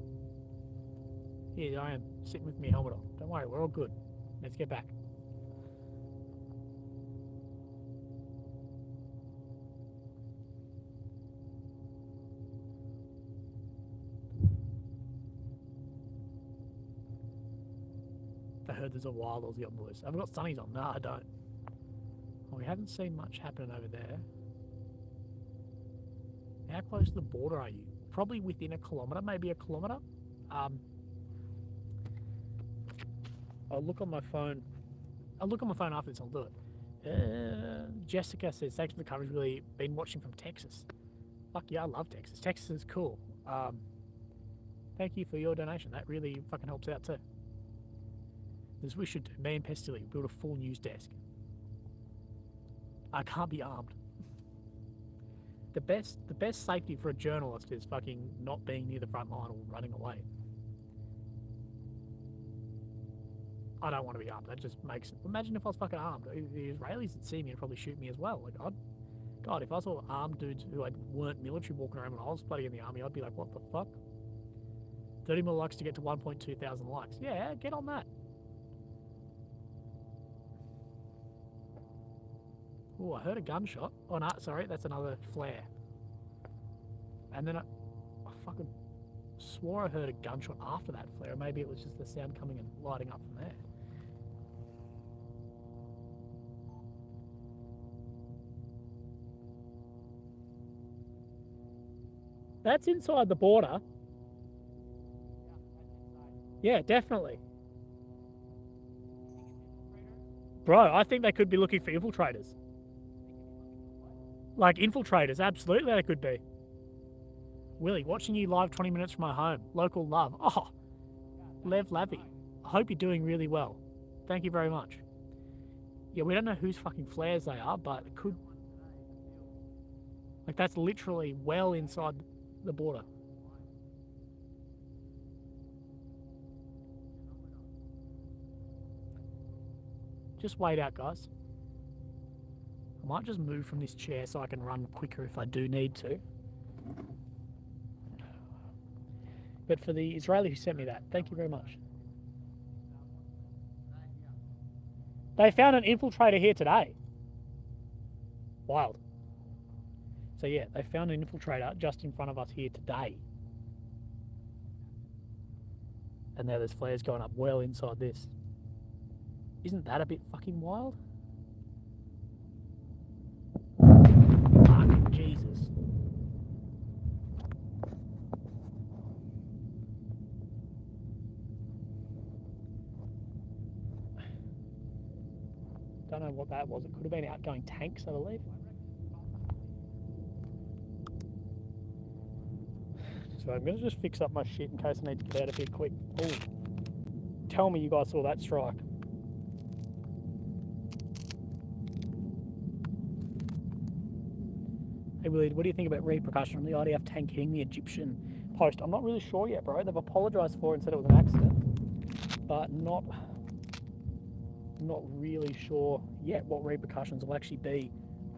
Here I am, sitting with my helmet on. Don't worry, we're all good. Let's get back. I heard there's a wild Aussie on, boys. I've got sunnies on. No, I don't. Well, we haven't seen much happening over there. How close to the border are you? Probably within a kilometre, maybe a kilometre. I'll look on my phone. I'll look on my phone after this. I'll do it. Jessica says, thanks for the coverage. Really been watching from Texas. Fuck yeah, I love Texas. Texas is cool. Thank you for your donation. That really fucking helps out too. This we should do. Me and Pestilly build a full news desk. I can't be armed. The best safety for a journalist is fucking not being near the front line or running away. I don't want to be armed. That just makes... Imagine if I was fucking armed. The Israelis would see me and probably shoot me as well. Like, God, if I saw armed dudes who weren't military walking around when I was bloody in the army, I'd be like, what the fuck? 30 more likes to get to 1.2 thousand likes. Yeah, get on that. Oh, I heard a gunshot. Oh, no, sorry, that's another flare. And then I fucking swore I heard a gunshot after that flare. Maybe it was just the sound coming and lighting up from there. That's inside the border. Yeah, definitely. Bro, I think they could be looking for infiltrators. Like infiltrators, absolutely they could be. Willie, watching you live 20 minutes from my home. Local love. Oh, Lev Lavi. I hope you're doing really well. Thank you very much. Yeah, we don't know whose fucking flares they are, but it could... Like, that's literally well inside the border. Just wait out, guys. I might just move from this chair so I can run quicker if I do need to. But for the Israeli who sent me that, thank you very much. They found an infiltrator here today. Wild. So yeah, they found an infiltrator just in front of us here today. And now there's flares going up well inside this. Isn't that a bit fucking wild? Fucking Jesus. Don't know what that was. It could have been outgoing tanks, I believe. So I'm going to just fix up my shit in case I need to get out of here quick. Ooh. Tell me you guys saw that strike. Hey Willie, what do you think about repercussion on the IDF tank hitting the Egyptian post? I'm not really sure yet, bro. They've apologised for it and said it was an accident, but not really sure yet what repercussions will actually be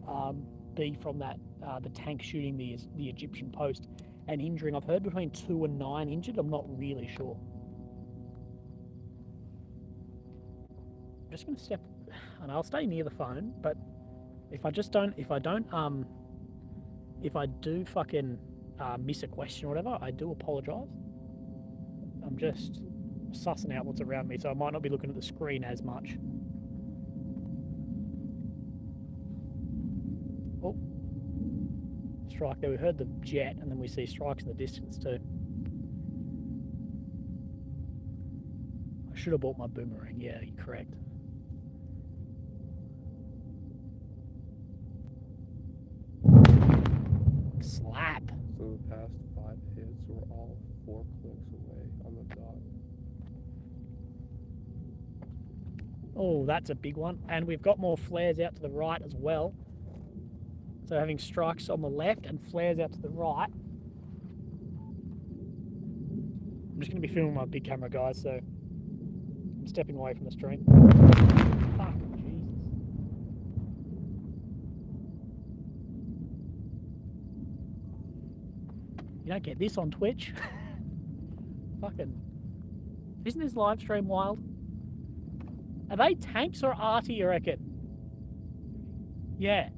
from that the tank shooting the Egyptian post and injuring. I've heard between 2 and 9 injured. I'm not really sure. I'm just going to step, and I'll stay near the phone. But if I do fucking miss a question or whatever, I do apologise. I'm just sussing out what's around me, so I might not be looking at the screen as much. Oh, strike there. We heard the jet, and then we see strikes in the distance too. I should have bought my boomerang. Yeah, you're correct. Slap. So the past 5 hits were all 4 clicks away on the dot. Oh, that's a big one. And we've got more flares out to the right as well. So having strikes on the left and flares out to the right. I'm just going to be filming my big camera, guys, so I'm stepping away from the stream. Fuck, Jesus. You don't get this on Twitch. Fucking... Isn't this live stream wild? Are they tanks or arty, you reckon? Yeah.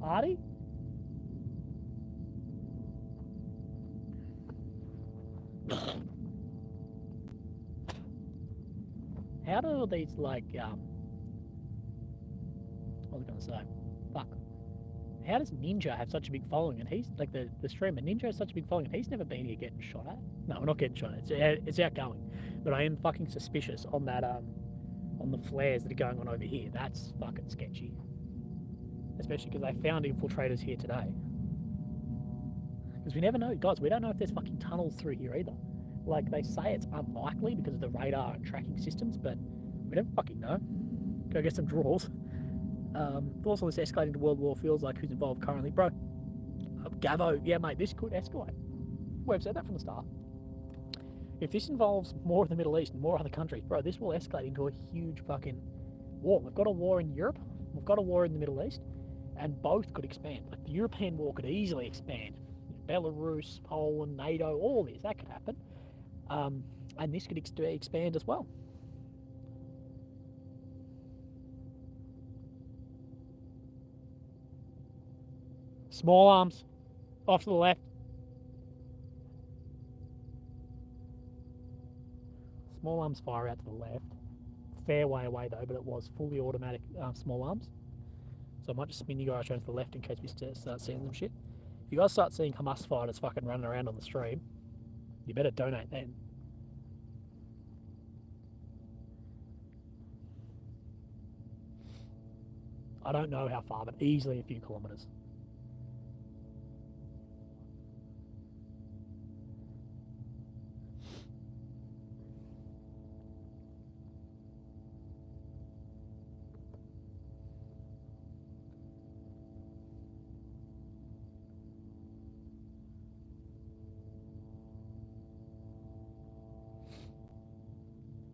Arty? How do these, like, what was I going to say? Fuck. How does Ninja have such a big following? And he's, like, the streamer Ninja has such a big following and he's never been here getting shot at? No, we're not getting shot at. It's outgoing. But I am fucking suspicious on that, on the flares that are going on over here. That's fucking sketchy. Especially because they found infiltrators here today. Because we never know, guys, we don't know if there's fucking tunnels through here either. Like, they say it's unlikely because of the radar and tracking systems, but we don't fucking know. Go get some draws. Also, this escalating to World War feels like who's involved currently. Bro, Gavo, yeah, mate, this could escalate. We've said that from the start. If this involves more of the Middle East and more other countries, bro, this will escalate into a huge fucking war. We've got a war in Europe, we've got a war in the Middle East, and both could expand. Like, the European war could easily expand. Belarus, Poland, NATO, all this, that could happen. And this could expand as well. Small arms, off to the left. Small arms fire out to the left. Fair way away though, but it was fully automatic small arms. So I might just spin you guys around to the left in case we start seeing them shit. If you guys start seeing Hamas fighters fucking running around on the stream, you better donate then. I don't know how far, but easily a few kilometres.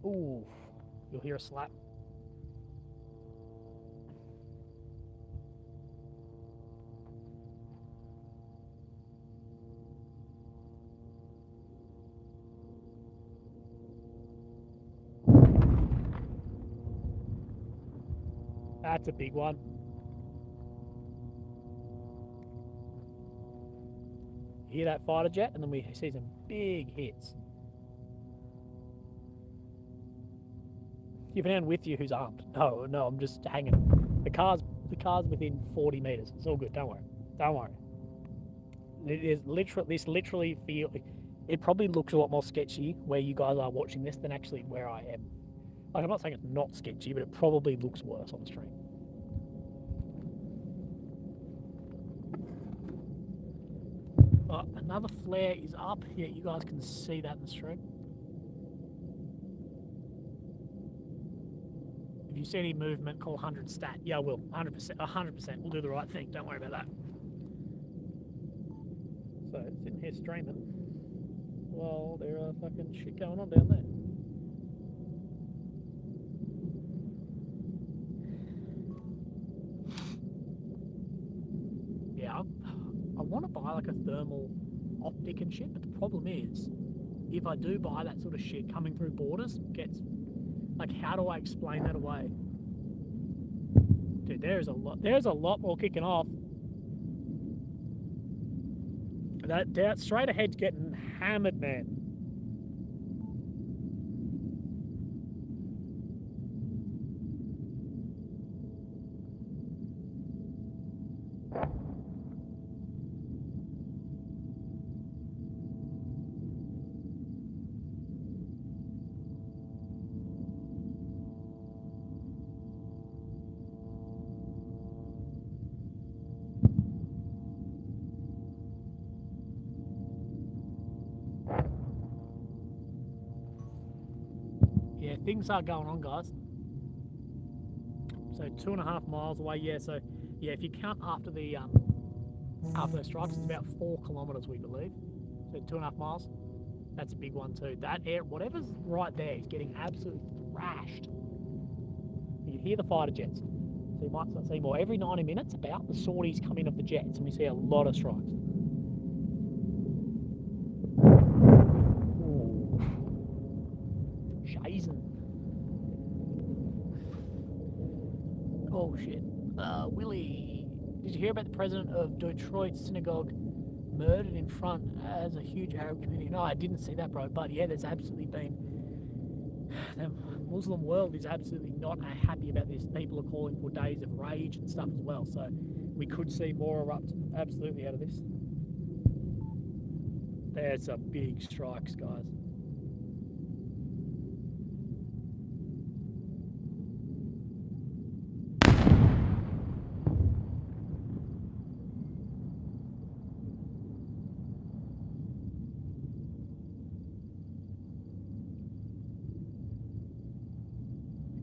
Ooh, you'll hear a slap. That's a big one. You hear that fighter jet, and then we see some big hits. You have anyone with you who's armed? No, I'm just hanging. The car's within 40 meters. It's all good. Don't worry. It literally feel. It probably looks a lot more sketchy where you guys are watching this than actually where I am. Like, I'm not saying it's not sketchy, but it probably looks worse on the stream. Another flare is up. Yeah, you guys can see that in the stream. If you see any movement, call 100 stat. Yeah, I will. 100%. 100%. We'll do the right thing. Don't worry about that. So, sitting here streaming. Well, there are fucking shit going on down there. Yeah, I want to buy like a thermal optic and shit, but the problem is, if I do buy that sort of shit, coming through borders gets... Like, how do I explain that away? Dude, there's a lot more kicking off. That straight ahead's getting hammered, man. Yeah, things are going on, guys. So 2.5 miles away. Yeah, so yeah, if you count after the strikes, it's about 4 kilometers, we believe. So 2.5 miles. That's a big one too. That air, whatever's right there, is getting absolutely thrashed. You can hear the fighter jets. So you might start seeing more. Every 90 minutes, about the sorties come in of the jets, and we see a lot of strikes. Oh shit. Willie, did you hear about the president of Detroit's synagogue murdered in front as a huge Arab community? No, I didn't see that, bro. But yeah, there's absolutely been... The Muslim world is absolutely not happy about this. People are calling for days of rage and stuff as well. So we could see more erupt absolutely out of this. There's some big strikes, guys.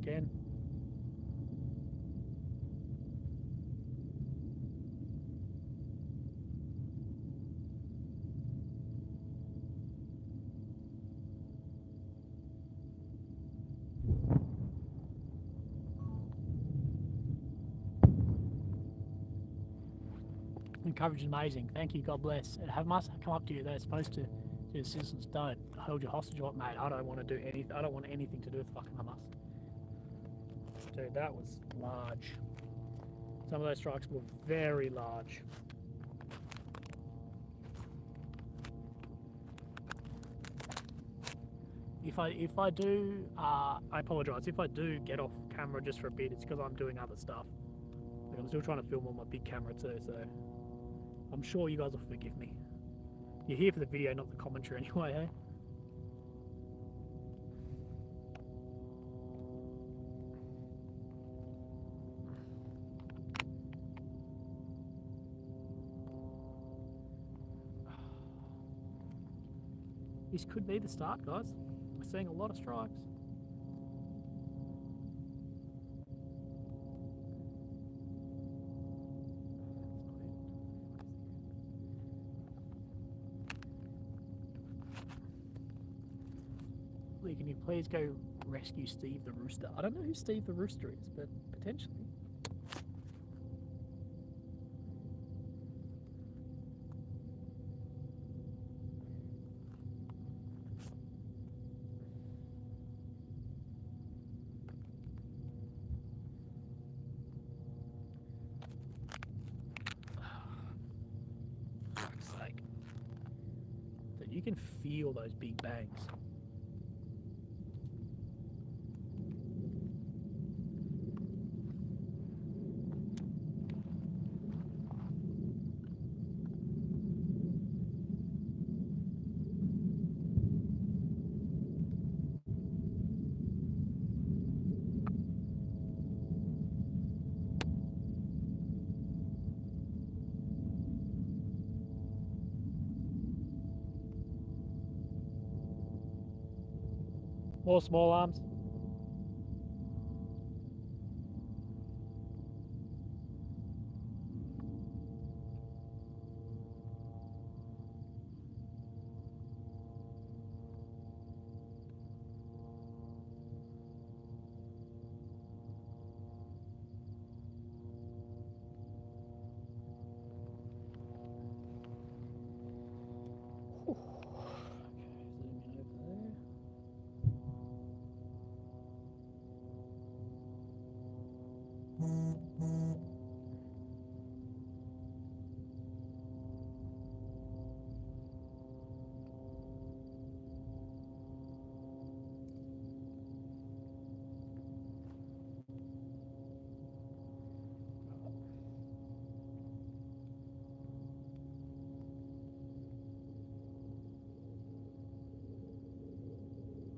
Again. And coverage is amazing. Thank you. God bless. It must come up to you. They're supposed to. The citizens don't hold you hostage. What, mate? I don't want to do anything. I don't want anything to do with fucking Hamas. Dude, that was large. Some of those strikes were very large. If I do, I apologise. If I do get off camera just for a bit, it's because I'm doing other stuff. Like, I'm still trying to film on my big camera too, so I'm sure you guys will forgive me. You're here for the video, not the commentary anyway, eh? This could be the start, guys. We're seeing a lot of strikes. Lee, can you please go rescue Steve the Rooster? I don't know who Steve the Rooster is, but potentially. you can feel those big bangs. More small arms.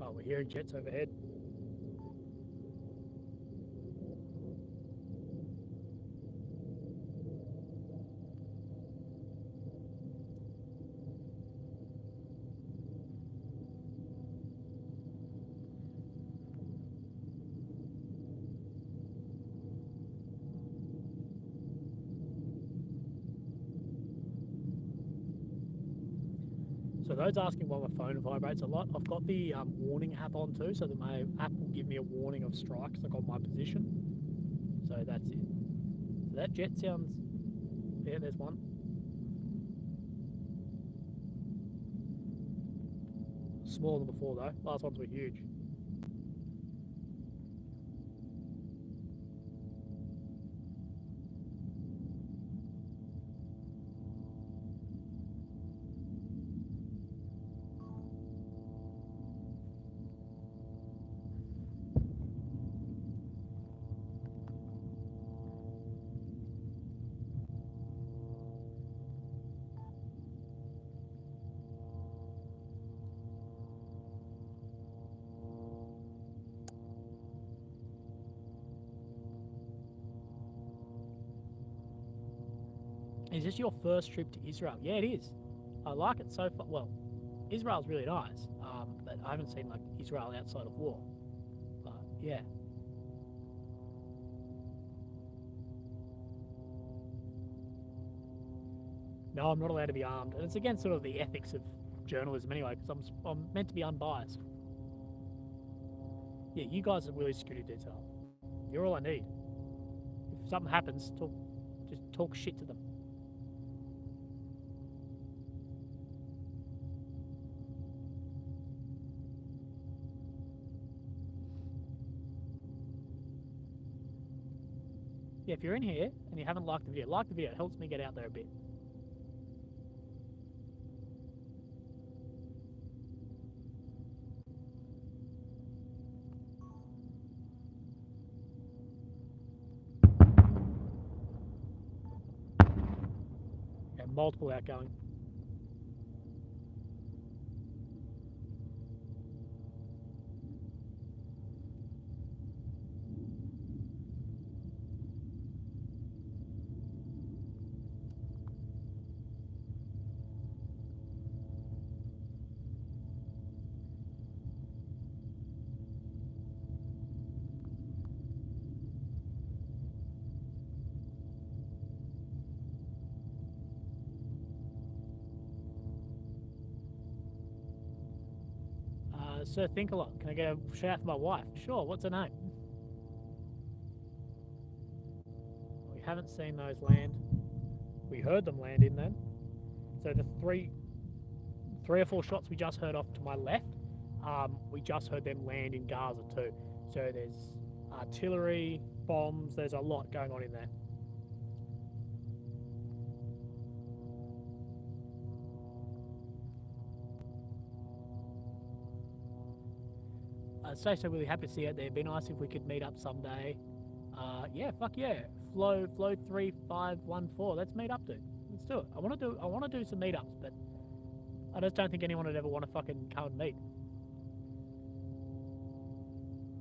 Oh, we're hearing jets overhead. So those asking why my phone vibrates a lot, I've got the warning app on too, so that my app will give me a warning of strikes like on my position. So that's it. So that jet sounds, yeah, there's one. Smaller than before though. Last ones were huge. Is this your first trip to Israel? Yeah, it is. I like it so far. Well, Israel's really nice, but I haven't seen like Israel outside of war. But yeah. No, I'm not allowed to be armed, and it's against sort of the ethics of journalism anyway, because I'm meant to be unbiased. Yeah, you guys are really security detail. You're all I need. If something happens, just talk shit to them. Yeah, if you're in here and you haven't liked the video, like the video. It helps me get out there a bit. Yeah, multiple outgoing. Sir Think-A-Lot, can I get a shout out for my wife? Sure, what's her name? We haven't seen those land. We heard them land in then. So the three or four shots we just heard off to my left, we just heard them land in Gaza too. So there's artillery, bombs, there's a lot going on in there. Stay so really happy to see you out there. It'd be nice if we could meet up someday. Yeah, fuck yeah. Flow 3514. Let's meet up, dude. Let's do it. I want to do some meetups, but I just don't think anyone would ever want to fucking come and meet.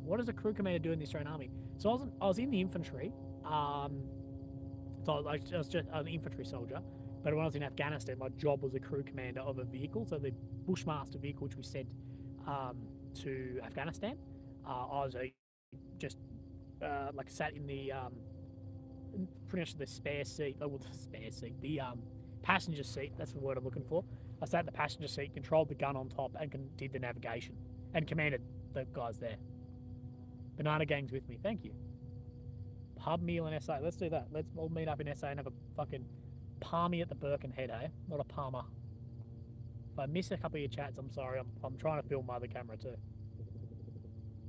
What does a crew commander do in the Australian Army? So I was in the infantry. So I was just an infantry soldier. But when I was in Afghanistan, my job was a crew commander of a vehicle. So the Bushmaster vehicle, which we sent to Afghanistan, I was like sat in the pretty much the spare seat. Oh, well, the spare seat, the passenger seat. That's the word I'm looking for. I sat in the passenger seat, controlled the gun on top, and did the navigation, and commanded the guys there. Banana Gang's with me. Thank you. Pub meal in SA. Let's do that. Let's all meet up in SA and have a fucking palmy at the Birkenhead, eh? Not a palmer. If I miss a couple of your chats, I'm sorry. I'm trying to film my other camera too.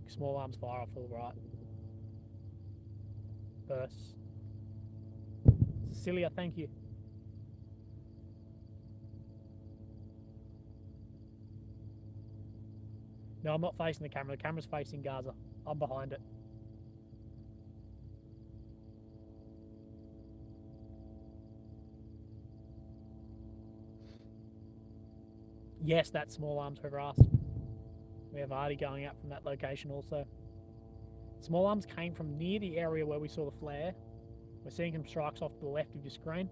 Small arms fire off to the right. Burst. Cecilia, thank you. No, I'm not facing the camera. The camera's facing Gaza. I'm behind it. Yes, that's small arms, whoever asked. We have Artie going out from that location also. Small arms came from near the area where we saw the flare. We're seeing some strikes off to the left of your screen.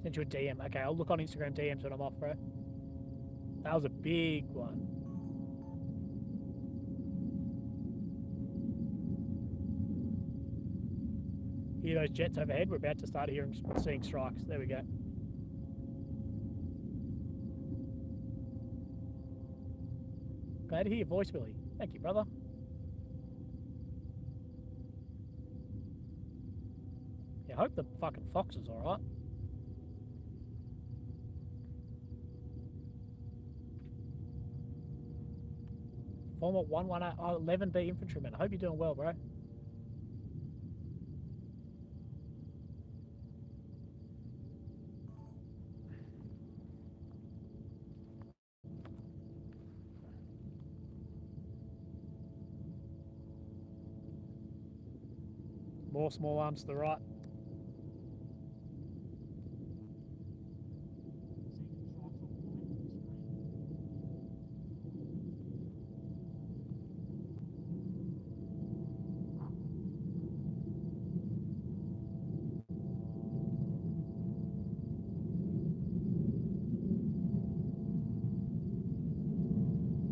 Sent you a DM. Okay, I'll look on Instagram DMs when I'm off, bro. That was a big one. Hear those jets overhead? We're about to start seeing strikes. There we go. Glad to hear your voice, Willie. Thank you, brother. Yeah, I hope the fucking fox is alright. Former 11B infantryman. I hope you're doing well, bro. More small arms to the right.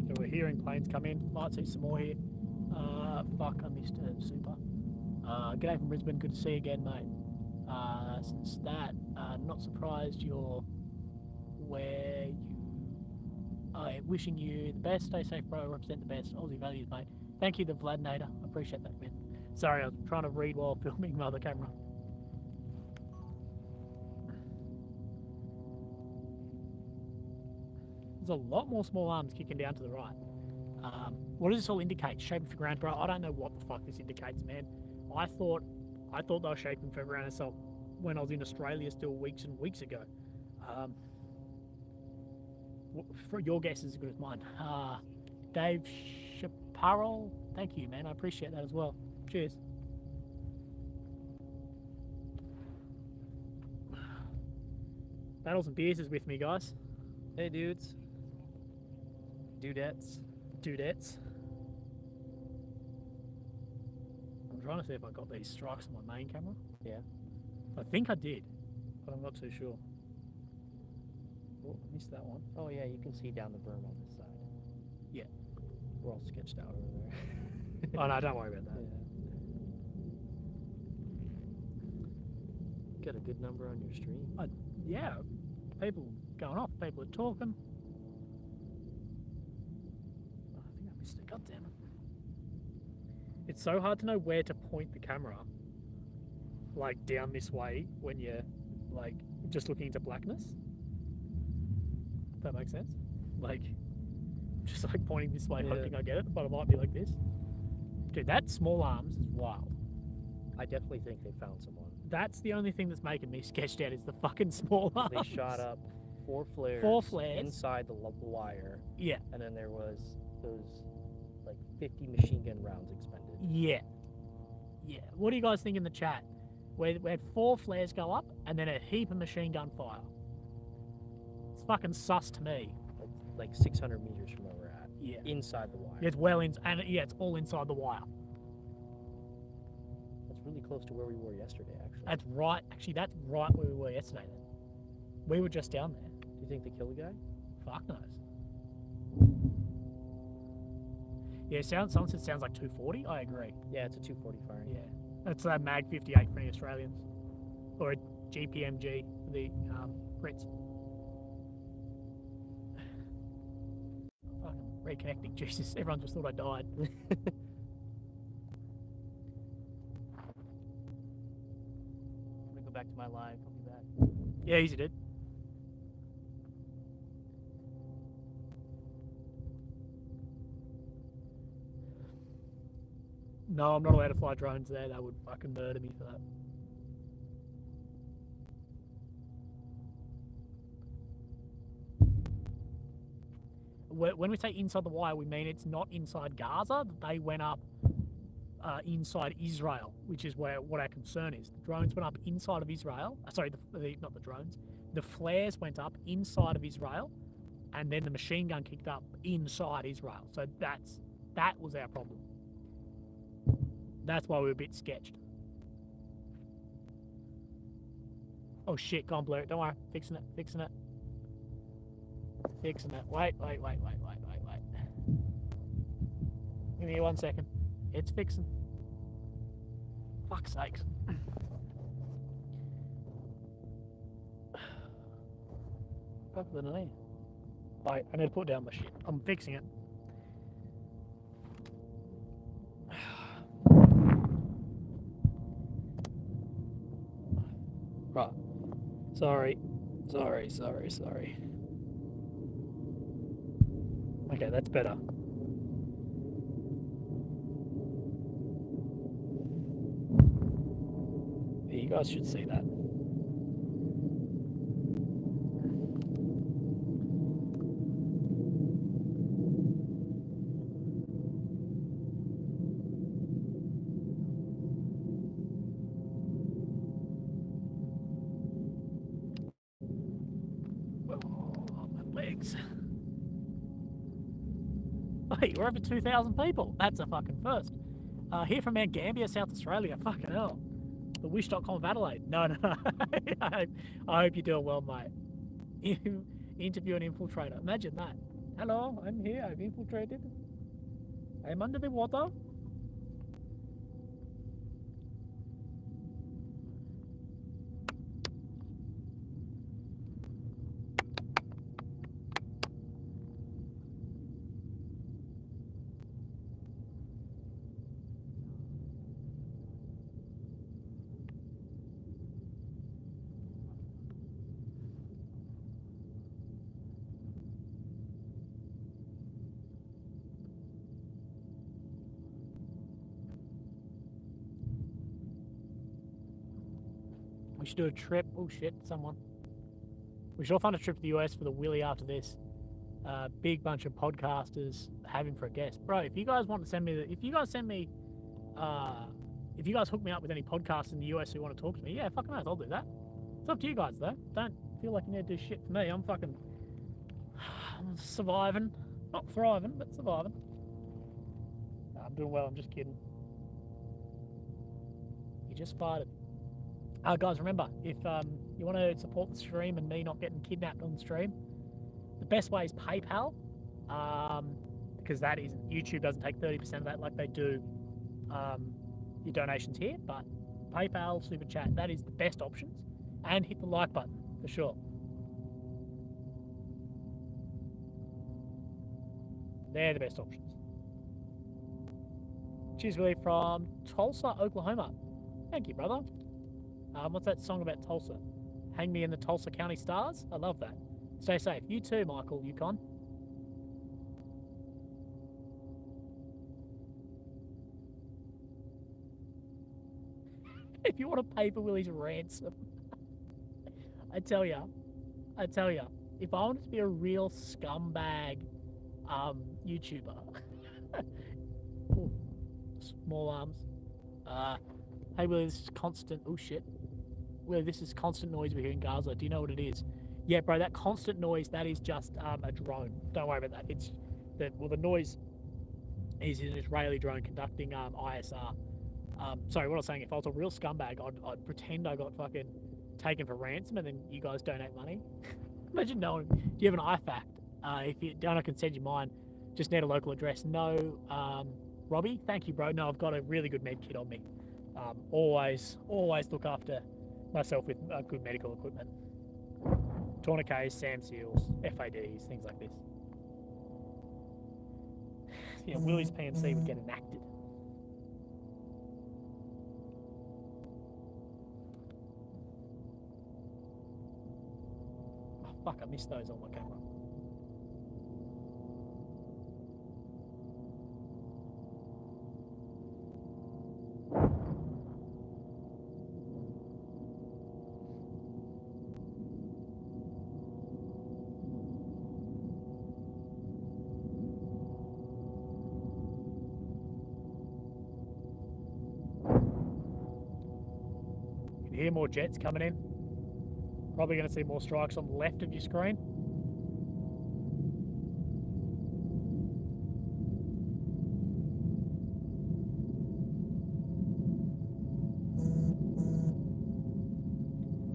So we're hearing planes come in. Might see some more here. Fuck, I missed it. Super. G'day from Brisbane, good to see you again, mate. Since that, not surprised you're where you... wishing you the best, stay safe, bro, represent the best, Aussie values, mate. Thank you to Vladnator, I appreciate that, man. Sorry, I was trying to read while filming my other camera. There's a lot more small arms kicking down to the right. What does this all indicate? Shaping for ground, bro? I don't know what the fuck this indicates, man. I thought they were shaping for ground assault when I was in Australia still weeks and weeks ago. For your guess is as good as mine. Dave Chaparral, thank you, man. I appreciate that as well. Cheers. Battles and Beers is with me, guys. Hey, dudes. Dudettes. I'm trying to see if I got these strikes on my main camera. Yeah. I think I did, but I'm not too sure. Oh, I missed that one. Oh, yeah, you can see down the berm on this side. Yeah. We're all sketched out over there. Oh, no, don't worry about that. Yeah. Got a good number on your stream. Yeah, people going off, people are talking. Oh, I think I missed it. God damn it! It's so hard to know where to point the camera, like down this way when you're like just looking into blackness. If that makes sense. Like, just like pointing this way, Yeah. hoping I get it, but it might be like this. Dude, that small arms is wild. I definitely think they found someone. That's the only thing that's making me sketched out is the fucking small arms. They shot up 4 flares. 4 flares. Inside the wire, Yeah, and then there was those like 50 machine gun rounds expended. yeah, yeah. What do you guys think in the chat? We had 4 flares go up and then a heap of machine gun fire. It's fucking sus to me. Like 600 meters from where we're at. Yeah. Inside the wire. It's well in, and yeah, it's all inside the wire. That's really close to where we were yesterday, actually. That's right. Actually, that's right where we were yesterday. Then we were just down there. Do you think they killed the guy? Fuck knows. Yeah, someone said sounds like 240. I agree. Yeah, it's a 240 firing. Yeah, that's a Mag 58 for the Australians, or a GPMG for the Brits. Fucking reconnecting, Jesus! Everyone just thought I died. I'm gonna go back to my live. I'll be back. Yeah, easy, dude. No, I'm not allowed to fly drones there. They would fucking murder me for that. When we say inside the wire, we mean it's not inside Gaza. They went up inside Israel, which is what our concern is. The drones went up inside of Israel. Sorry, not the drones. The flares went up inside of Israel, and then the machine gun kicked up inside Israel. So that was our problem. That's why we were a bit sketched. Oh shit, gone blur it. Don't worry, fixing it. Fixing it. Wait. Give me 1 second. It's fixing. Fuck's sakes. Fuck the knee. Wait, I need to put down my shit. I'm fixing it. Right. Sorry. Okay, that's better. Yeah, you guys should see that. Oh, my legs. Wait, we're over 2,000 people. That's a fucking first. Here from Mount Gambier, South Australia. Fucking hell. The Wish.com of Adelaide. No. I hope you're doing well, mate. Interview an infiltrator. Imagine that. Hello, I'm here. I've infiltrated. I'm under the water. We should do a trip. Oh shit, someone. We should all find a trip to the US for the Willy after this. Big bunch of podcasters have him for a guest. Bro, if you guys want to send me if you guys hook me up with any podcasts in the US who want to talk to me, yeah, fucking oath, I'll do that. It's up to you guys though. Don't feel like you need to do shit for me. I'm surviving. Not thriving, but surviving. Nah, I'm doing well, I'm just kidding. You just farted. Guys, remember, if you want to support the stream and me not getting kidnapped on the stream, the best way is PayPal, because that is, YouTube doesn't take 30% of that like they do your donations here, but PayPal, Super Chat, that is the best options. And hit the like button, for sure. They're the best options. Cheers, Willie from Tulsa, Oklahoma. Thank you, brother. What's that song about Tulsa? Hang me in the Tulsa County Stars? I love that. Stay safe. You too, Michael Yukon. If you want to pay for Willie's ransom, I tell ya, if I wanted to be a real scumbag YouTuber, ooh, small arms. Hey Willie, this is constant. Oh shit. Willie, this is constant noise we hear in Gaza. Do you know what it is? Yeah, bro, that constant noise, that is just a drone. Don't worry about that. It's the noise is an Israeli drone conducting ISR. Sorry, what I was saying, if I was a real scumbag, I'd pretend I got fucking taken for ransom and then you guys donate money. Imagine knowing, do you have an IFACT? If you don't, I can send you mine. Just need a local address. No, Robbie, thank you, bro. No, I've got a really good med kit on me. Always look after myself with good medical equipment. Tourniquets, SAM seals, FADs, things like this. Yeah, Willie's PMC would get enacted. Oh, fuck, I missed those on my camera. Hear more jets coming in. Probably going to see more strikes on the left of your screen.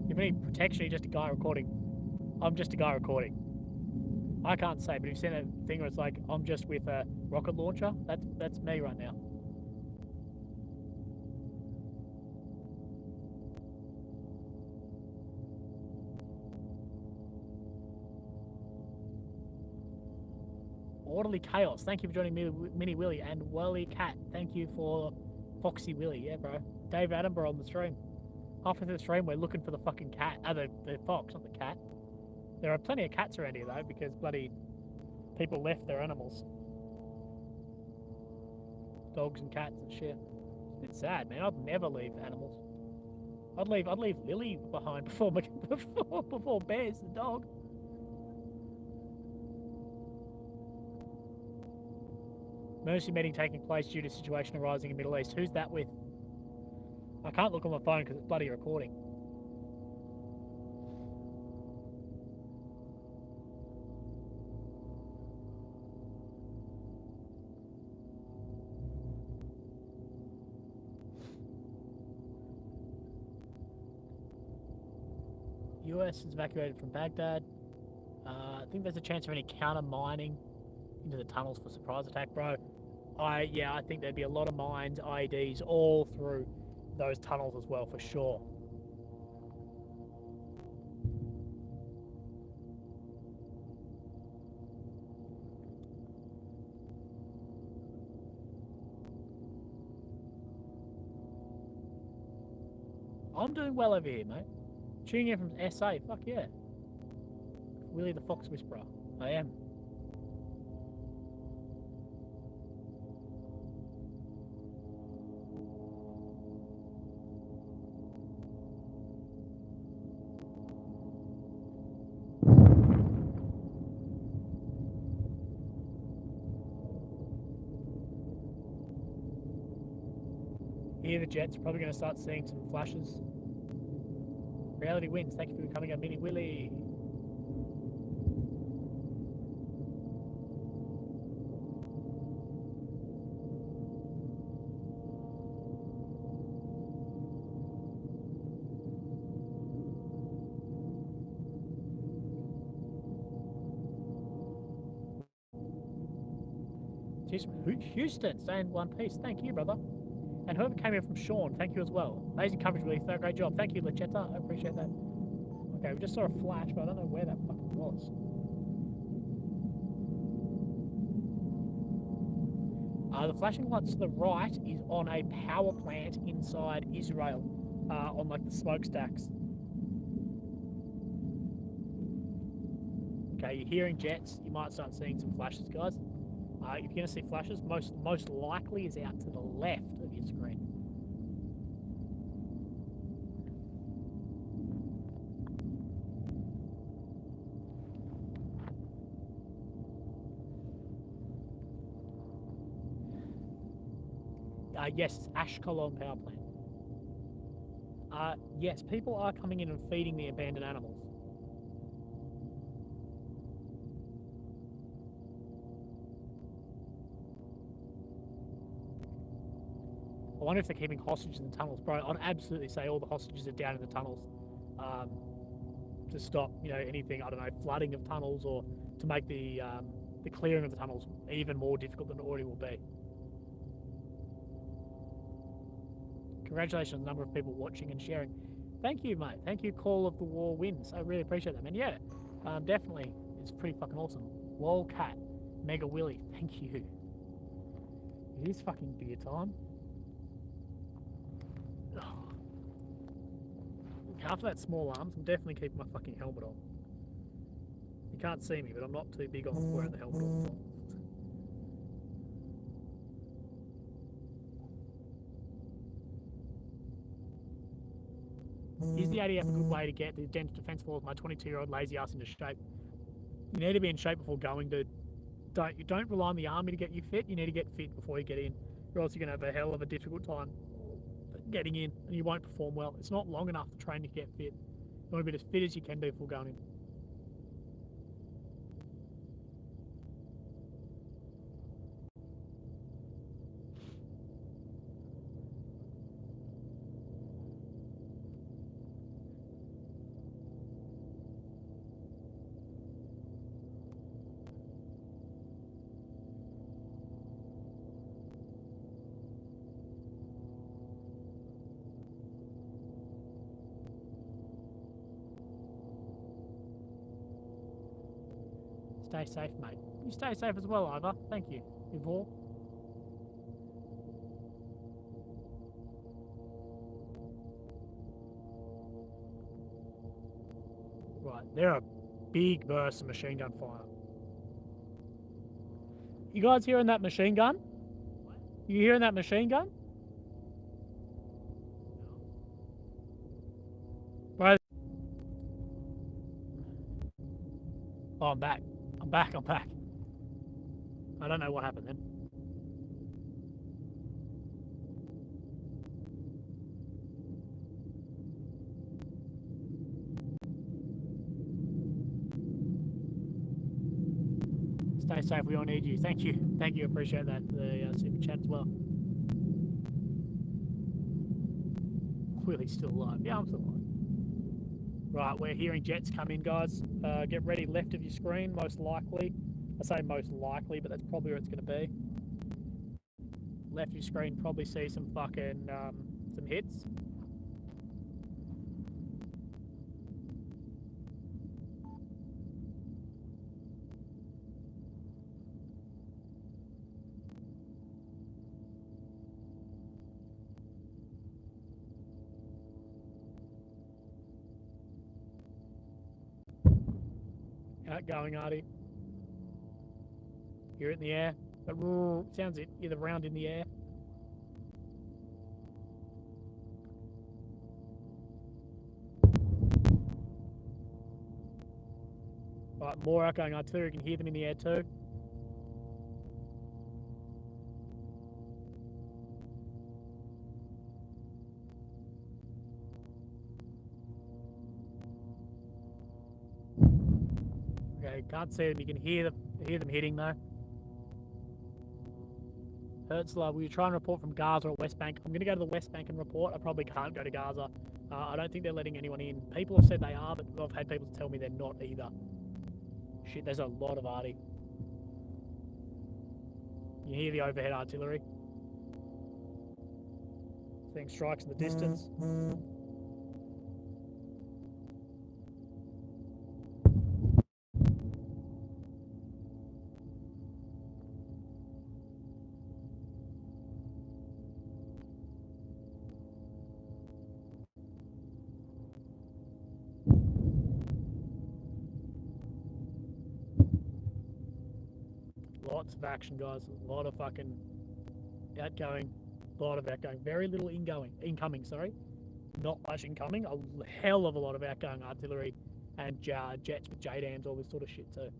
If you need protection, you're just a guy recording. I'm just a guy recording. I can't say, but if you've seen that thing where it's like, I'm just with a rocket launcher, that's me right now. Orderly Chaos, thank you for joining me, Mini Willie, and Wally Cat, thank you for Foxy Willie. Yeah, bro. Dave Attenborough on the stream. Halfway through the stream, we're looking for the fucking cat. The fox, not the cat. There are plenty of cats around here, though, because bloody people left their animals. Dogs and cats and shit. It's a bit sad, man. I'd never leave animals. I'd leave Lily behind before Bears, the dog. Emergency meeting taking place due to situation arising in Middle East. Who's that with? I can't look on my phone because it's bloody recording. US is evacuated from Baghdad. I think there's a chance of any counter mining into the tunnels for surprise attack, bro. I think there'd be a lot of mines, IEDs all through those tunnels as well, for sure. I'm doing well over here, mate. Tuning in from SA, fuck yeah. Willie the Fox Whisperer, I am. Here the Jets are probably going to start seeing some flashes. Reality wins. Thank you for coming on, Mini Willie. Jeez, Houston, stay in one piece. Thank you, brother. And whoever came in from Sean, thank you as well. Amazing coverage, really. Great job. Thank you, Lechetta. I appreciate that. Okay, we just saw a flash, but I don't know where that fucking was. The flashing light to the right is on a power plant inside Israel, on like the smokestacks. Okay, you're hearing jets. You might start seeing some flashes, guys. If you're going to see flashes, most likely is out to the left of your screen. Yes, it's Ashkelon power plant. Yes, people are coming in and feeding the abandoned animals. I wonder if they're keeping hostages in the tunnels. Bro, I'd absolutely say all the hostages are down in the tunnels. To stop, anything, I don't know, flooding of tunnels, or to make the clearing of the tunnels even more difficult than it already will be. Congratulations on the number of people watching and sharing. Thank you, mate. Thank you, Call of the War wins. I really appreciate that, man. Yeah, definitely. It's pretty fucking awesome. Lolcat, Mega Willy, thank you. It is fucking beer time. After that small arms, I'm definitely keeping my fucking helmet on. You can't see me, but I'm not too big on wearing the helmet all the time. Is the ADF a good way to get the dense defense laws my 22-year-old lazy ass into shape? You need to be in shape before going, dude. Don't rely on the army to get you fit. You need to get fit before you get in, or else you're going to have a hell of a difficult time getting in, and you won't perform well. It's not long enough to train to get fit. You want to be as fit as you can be before going in. Stay safe, mate. You stay safe as well, Ivor. Thank you. Ivor. Right, there are big bursts of machine gun fire. You guys hearing that machine gun? What? You hearing that machine gun? Right. Oh, I'm back. I'm back. I don't know what happened then. Stay safe, we all need you. Thank you. Thank you, appreciate that for the super chat as well. Willie's still alive. Yeah, I'm still alive. Right, we're hearing jets come in, guys. Get ready, left of your screen, most likely. I say most likely, but that's probably where it's going to be. Left of your screen, probably see some fucking, some hits. How it going, Artie? You're in the air. Sounds it. You're the round in the air. Right, more outgoing artillery. You can hear them in the air too. Okay, can't see them. You can hear them hitting though. Herzler, will you try and report from Gaza or West Bank? I'm going to go to the West Bank and report. I probably can't go to Gaza. I don't think they're letting anyone in. People have said they are, but I've had people tell me they're not either. Shit, there's a lot of arty. You hear the overhead artillery. Seeing strikes in the distance. Lots of action, guys. A lot of fucking outgoing. A lot of outgoing. Very little incoming, sorry. Not much incoming. A hell of a lot of outgoing artillery and jets with JDAMs, all this sort of shit too.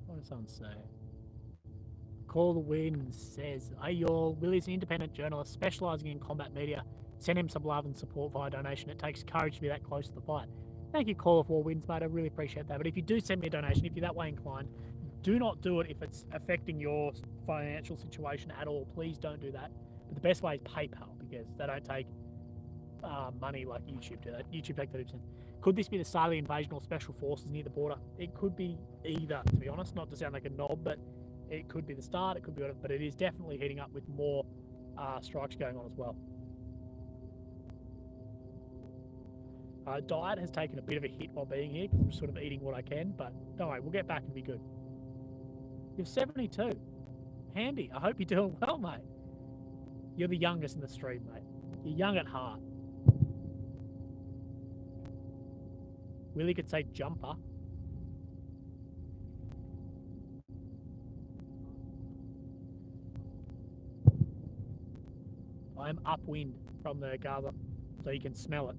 What does someone say? Call the Wind says, "Hey y'all, Willie's an independent journalist specialising in combat media. Send him some love and support via donation. It takes courage to be that close to the fight." Thank you, Call of War Winds, mate. I really appreciate that. But if you do send me a donation, if you're that way inclined, do not do it if it's affecting your financial situation at all. Please don't do that. But the best way is PayPal, because they don't take money like YouTube do. YouTube take 30%. Could this be the start of the invasion or special forces near the border? It could be either, to be honest, not to sound like a knob, but it could be the start, it could be whatever, but it is definitely heating up with more strikes going on as well. Diet has taken a bit of a hit while being here because I'm just sort of eating what I can, but don't worry, we'll get back and be good. You're 72. Handy. I hope you're doing well, mate. You're the youngest in the stream, mate. You're young at heart. Willie could say jumper. I'm upwind from the Gaza, so you can smell it.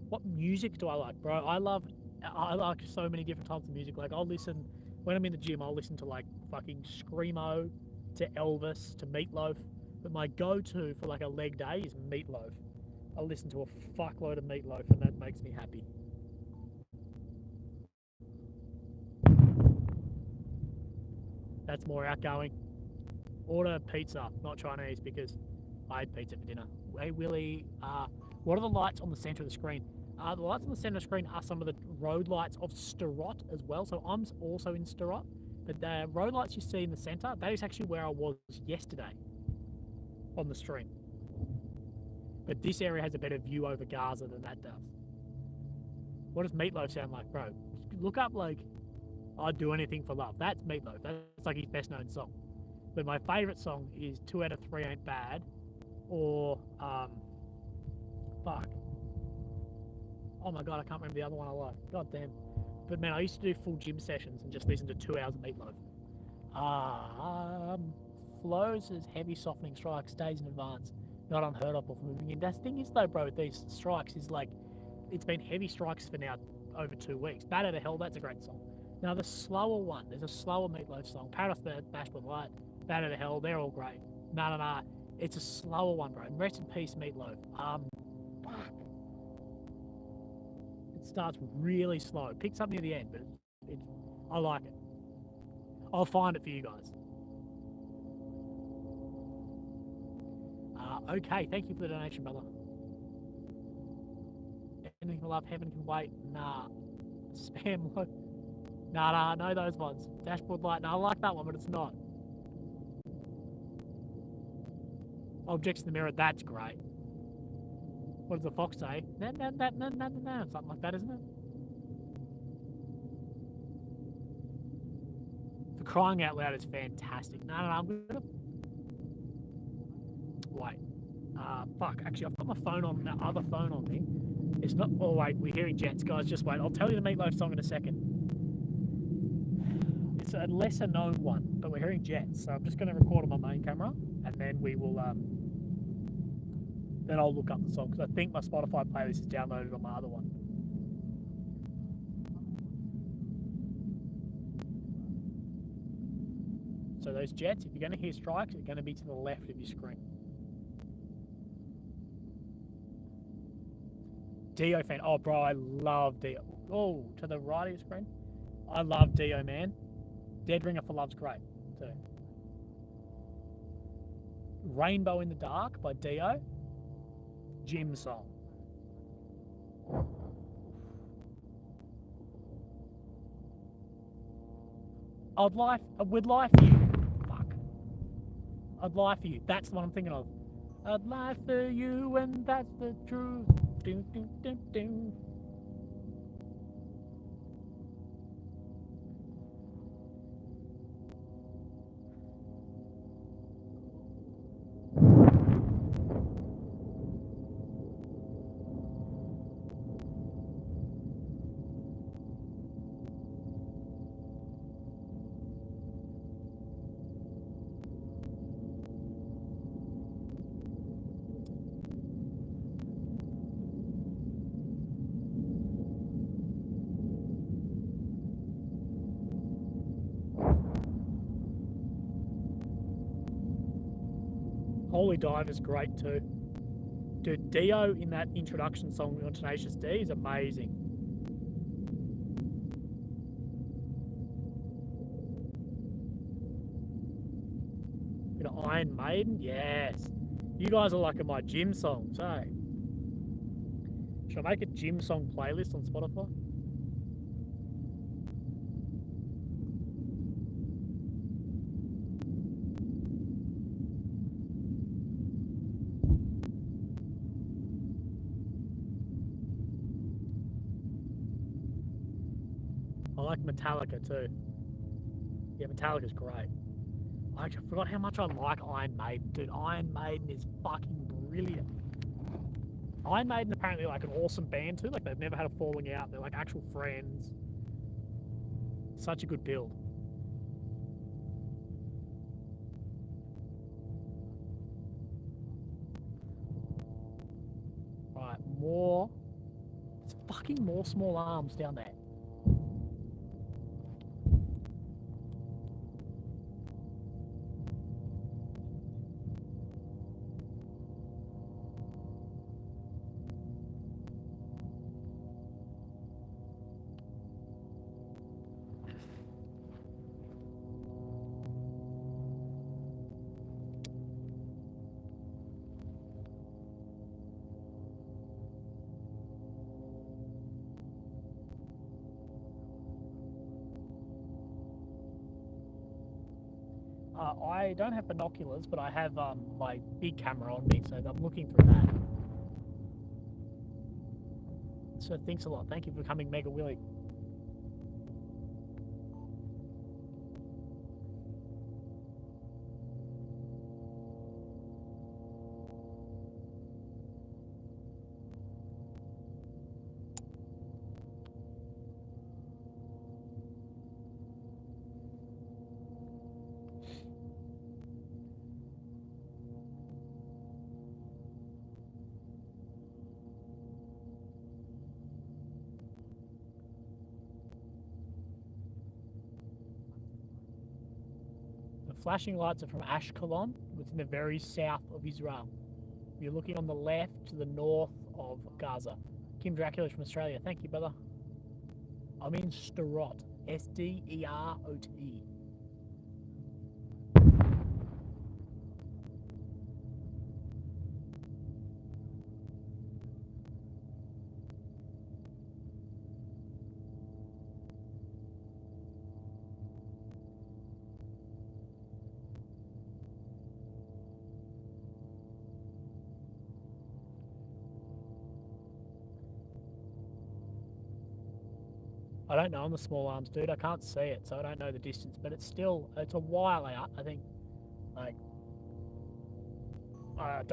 What music do I like, bro? I like so many different types of music. Like, I'll listen, when I'm in the gym, I'll listen to like fucking Screamo, to Elvis, to Meatloaf. But my go-to for like a leg day is Meatloaf. I'll listen to a fuckload of Meatloaf and that makes me happy. That's more outgoing. Order pizza, not Chinese, because I had pizza for dinner. Hey Willie, what are the lights on the center of the screen? The lights on the center of the screen are some of the road lights of Sderot as well. So I'm also in Sderot, but the road lights you see in the center, that is actually where I was yesterday on the stream. But this area has a better view over Gaza than that does. What does Meatloaf sound like, bro? Look up like, I'd do anything for love. That's Meatloaf. That's like his best known song. But my favourite song is 2 Out of 3 Ain't Bad, or fuck. Oh my god, I can't remember the other one I like. God damn. But man, I used to do full gym sessions and just listen to 2 hours of Meatloaf. Flows as heavy softening strikes, days in advance. Not unheard of before moving in. That's the thing is though, bro, with these strikes is like, it's been heavy strikes for now over 2 weeks. Bad Out of Hell, that's a great song. Now the slower one, there's a slower Meatloaf song. Paradise Bash with Light, Bad Out of Hell, they're all great. No. It's a slower one, bro. And rest in peace, Meatloaf. Fuck. It starts really slow. It picks up near the end, but I like it. I'll find it for you guys. Okay, thank you for the donation, brother. Anything for love, heaven can wait. Nah. Spam low. Nah, no those ones. Dashboard light. No, I like that one, but it's not. Objects in the mirror, that's great. What does the fox say? No, something like that, isn't it? For crying out loud is fantastic. No, I'm gonna... Wait. Fuck, actually, I've got my phone on, the other phone on me. It's not... Oh, wait, we're hearing jets, guys. Just wait. I'll tell you the Meatloaf song in a second. It's a lesser known one, but we're hearing jets. So I'm just going to record on my main camera, and then we will... Then I'll look up the song, because I think my Spotify playlist is downloaded on my other one. So those jets, if you're going to hear strikes, they're going to be to the left of your screen. Dio fan. Oh, bro, I love Dio. Oh, to the right of your screen? I love Dio, man. Dead Ringer for Love's great, too. Rainbow in the Dark by Dio. Gym song. Would lie for you. Fuck. I'd lie for you. That's the one I'm thinking of. I'd lie for you, and that's the truth. Do, do, do, do. Holy Dive is great too. Dude, Dio in that introduction song on Tenacious D is amazing. Bit of Iron Maiden, yes. You guys are like my gym songs, hey? Should I make a gym song playlist on Spotify? I like Metallica too. Yeah, Metallica's great. I forgot how much I like Iron Maiden. Dude, Iron Maiden is fucking brilliant. Iron Maiden apparently like an awesome band too. Like they've never had a falling out. They're like actual friends. Such a good build. Right, more. There's fucking more small arms down there. I don't have binoculars, but I have my big camera on me, so I'm looking through that. So thanks a lot. Thank you for coming, Mega Willie. The flashing lights are from Ashkelon, which is in the very south of Israel. You're looking on the left to the north of Gaza. Kim Dracula from Australia. Thank you, brother. I'm in Sderot. S-D-E-R-O-T. I don't know on the small arms, dude. I can't see it, so I don't know the distance. But it's a while out. I think, like, I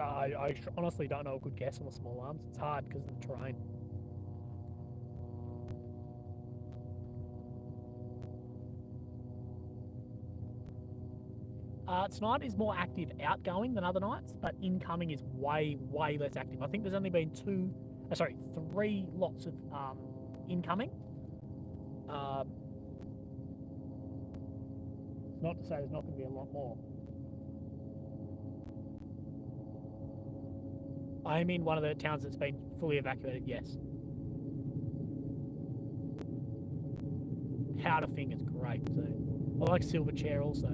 honestly don't know a good guess on the small arms. It's hard because of the terrain. Tonight is more active outgoing than other nights, but incoming is way, way less active. I think there's only been 3 lots of incoming. It's not to say there's not going to be a lot more. I am in one of the towns that's been fully evacuated, yes. Powderfinger's great too. I like Silverchair also.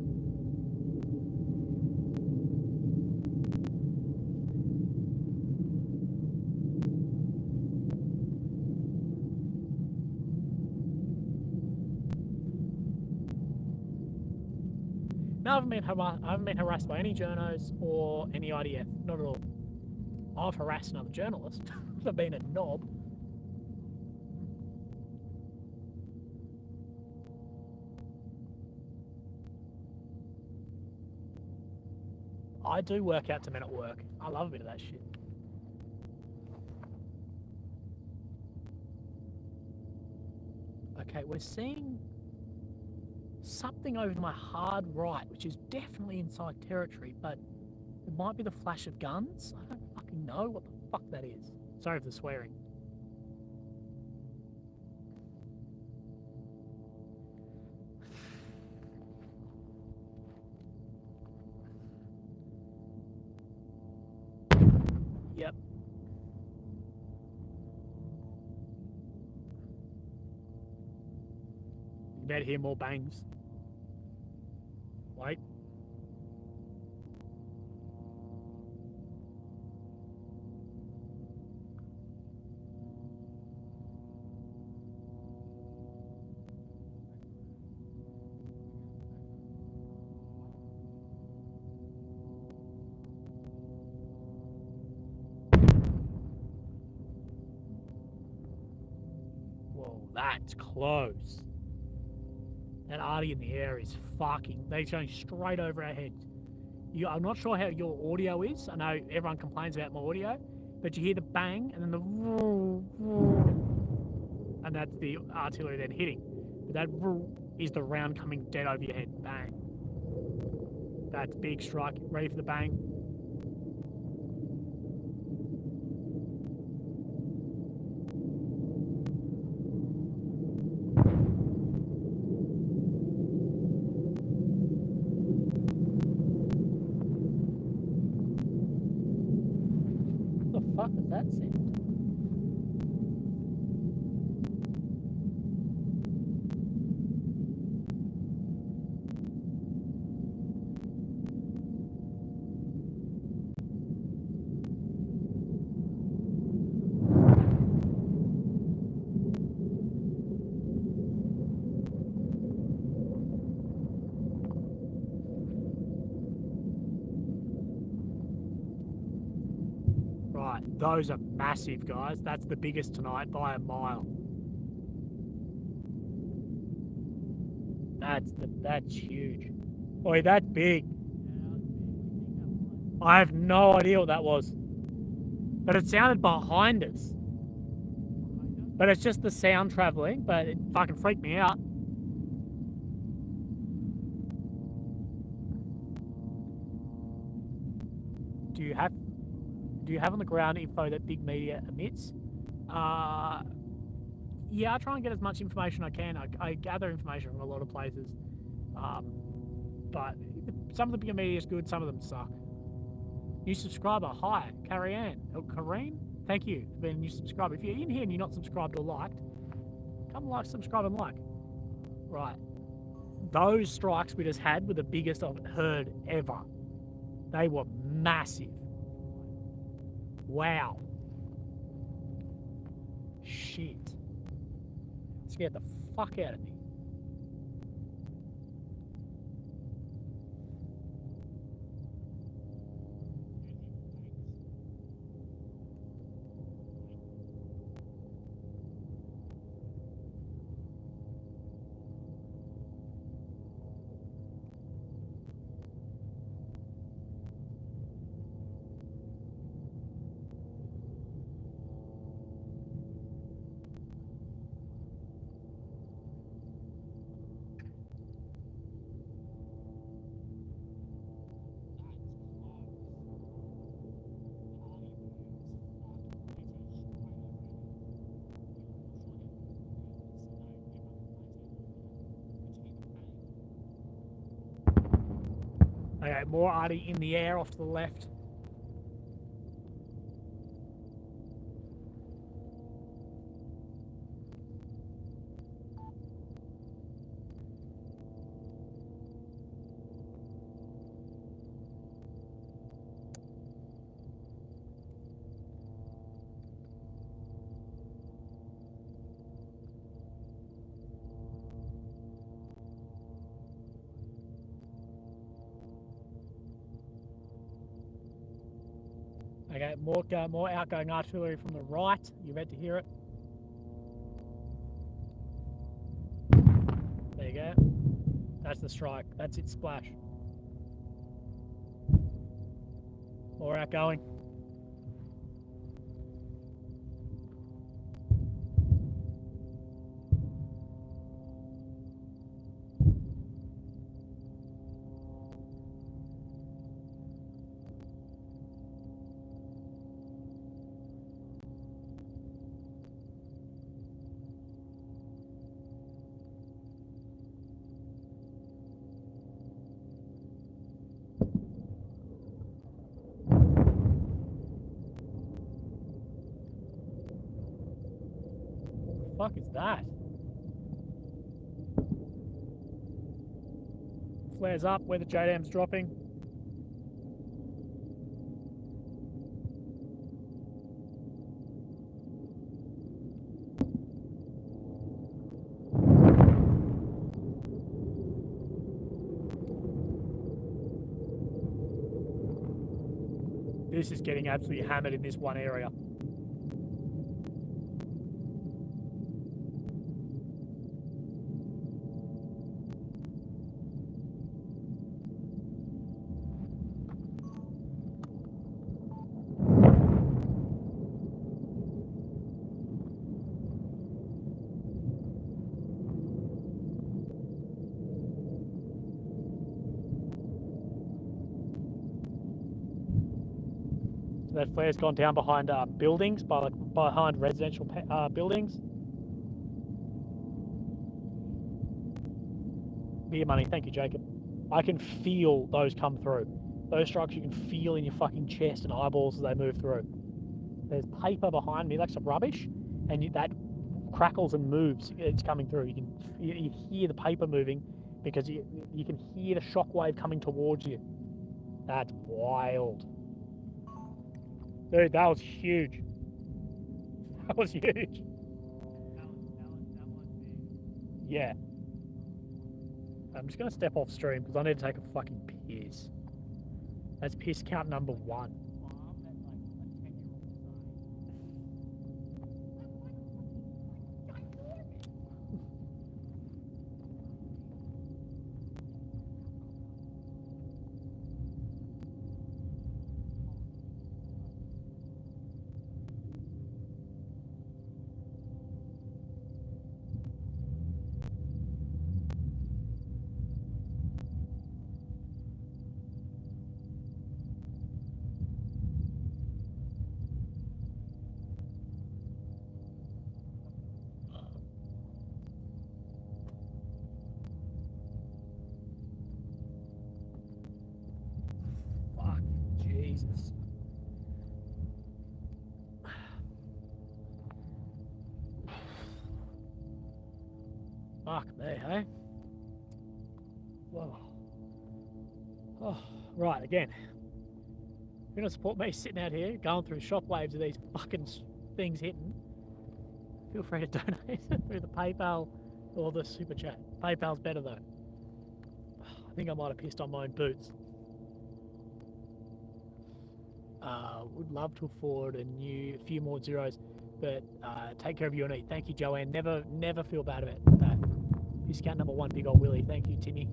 No, I haven't been harassed by any journos or any IDF. Not at all. I've harassed another journalist for being a knob. I do work out to men at work. I love a bit of that shit. Okay, we're seeing something over to my hard right, which is definitely inside territory, but it might be the flash of guns. I don't fucking know what the fuck that is. Sorry for the swearing. Yep. You better hear more bangs. Wait. Whoa, that's close. That arty in the air is fucking. They're going straight over our heads. I'm not sure how your audio is. I know everyone complains about my audio, but you hear the bang and then the and that's the artillery then hitting. But that is the round coming dead over your head. Bang. That's big strike. Ready for the bang. What the fuck was that sound? Right, those are massive, guys. That's the biggest tonight by a mile. That's huge. Boy, that's big. I have no idea what that was. But it sounded behind us. But it's just the sound traveling, but it fucking freaked me out. Do you have on the ground info that big media emits? Yeah, I try and get as much information I can. I gather information from a lot of places. But some of the bigger media is good, some of them suck. New subscriber, hi, Carrie-Ann. Kareen, thank you for being a new subscriber. If you're in here and you're not subscribed or liked, come like, subscribe and like. Right. Those strikes we just had were the biggest I've heard ever. They were massive. Wow. Shit. Scared the fuck out of me. Okay, more arty in the air off to the left. Okay, more outgoing artillery from the right. You ready to hear it? There you go. That's the strike. That's its splash. More outgoing. Fuck is that? Flares up where the JDAM's dropping. This is getting absolutely hammered in this one area. So that flare's gone down behind buildings, behind residential buildings. Beer money, thank you, Jacob. I can feel those come through. Those strikes you can feel in your fucking chest and eyeballs as they move through. There's paper behind me, like some rubbish, and that crackles and moves. It's coming through. You hear the paper moving because you can hear the shockwave coming towards you. That's wild. Dude, that was huge. That was huge. Yeah. I'm just going to step off stream because I need to take a fucking piss. That's piss count number 1. Jesus. Fuck me, hey? Whoa. Oh, right, again. If you're going to support me sitting out here, going through shockwaves of these fucking things hitting, feel free to donate through the PayPal or the Super Chat. PayPal's better, though. I think I might have pissed on my own boots. Would love to afford a few more zeros, but take care of you and eat. Thank you, Joanne. Never feel bad about that. Discount number 1, big old Willie. Thank you, Timmy.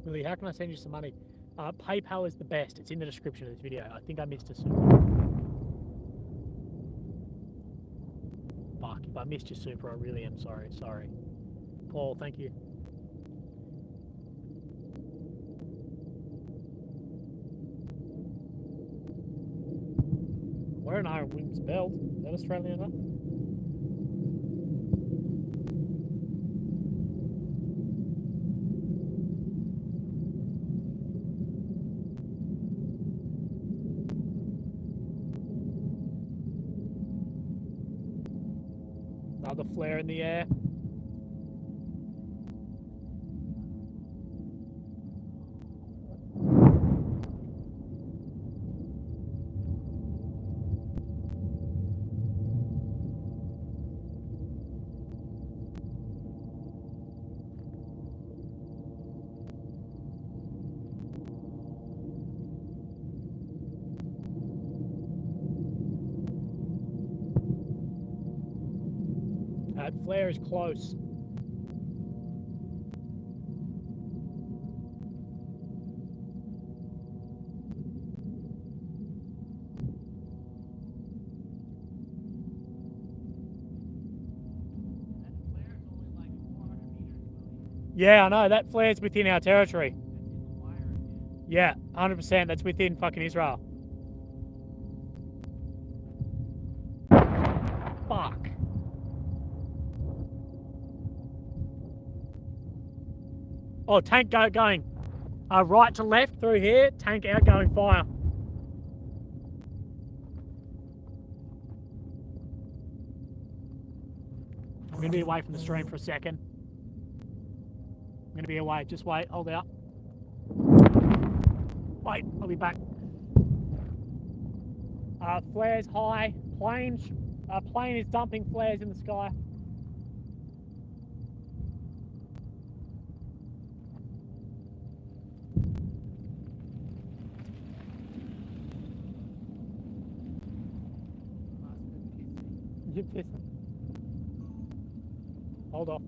Willie, how can I send you some money? PayPal is the best. It's in the description of this video. I think I missed a super. Fuck If I missed you, Super, I really am sorry. Sorry. Paul, thank you. Where an Iron Wings belt? Is that Australian enough? Another flare in the air. That flare is close. Yeah, I know. That flare's within our territory. Yeah, 100%. That's within fucking Israel. Fuck. Oh, tank going. Right to left through here. Tank outgoing fire. I'm going to be away from the stream for a second. I'm going to be away. Just wait. Hold out. Wait. I'll be back. Flares high. Plane is dumping flares in the sky. You're pissing. Hold off.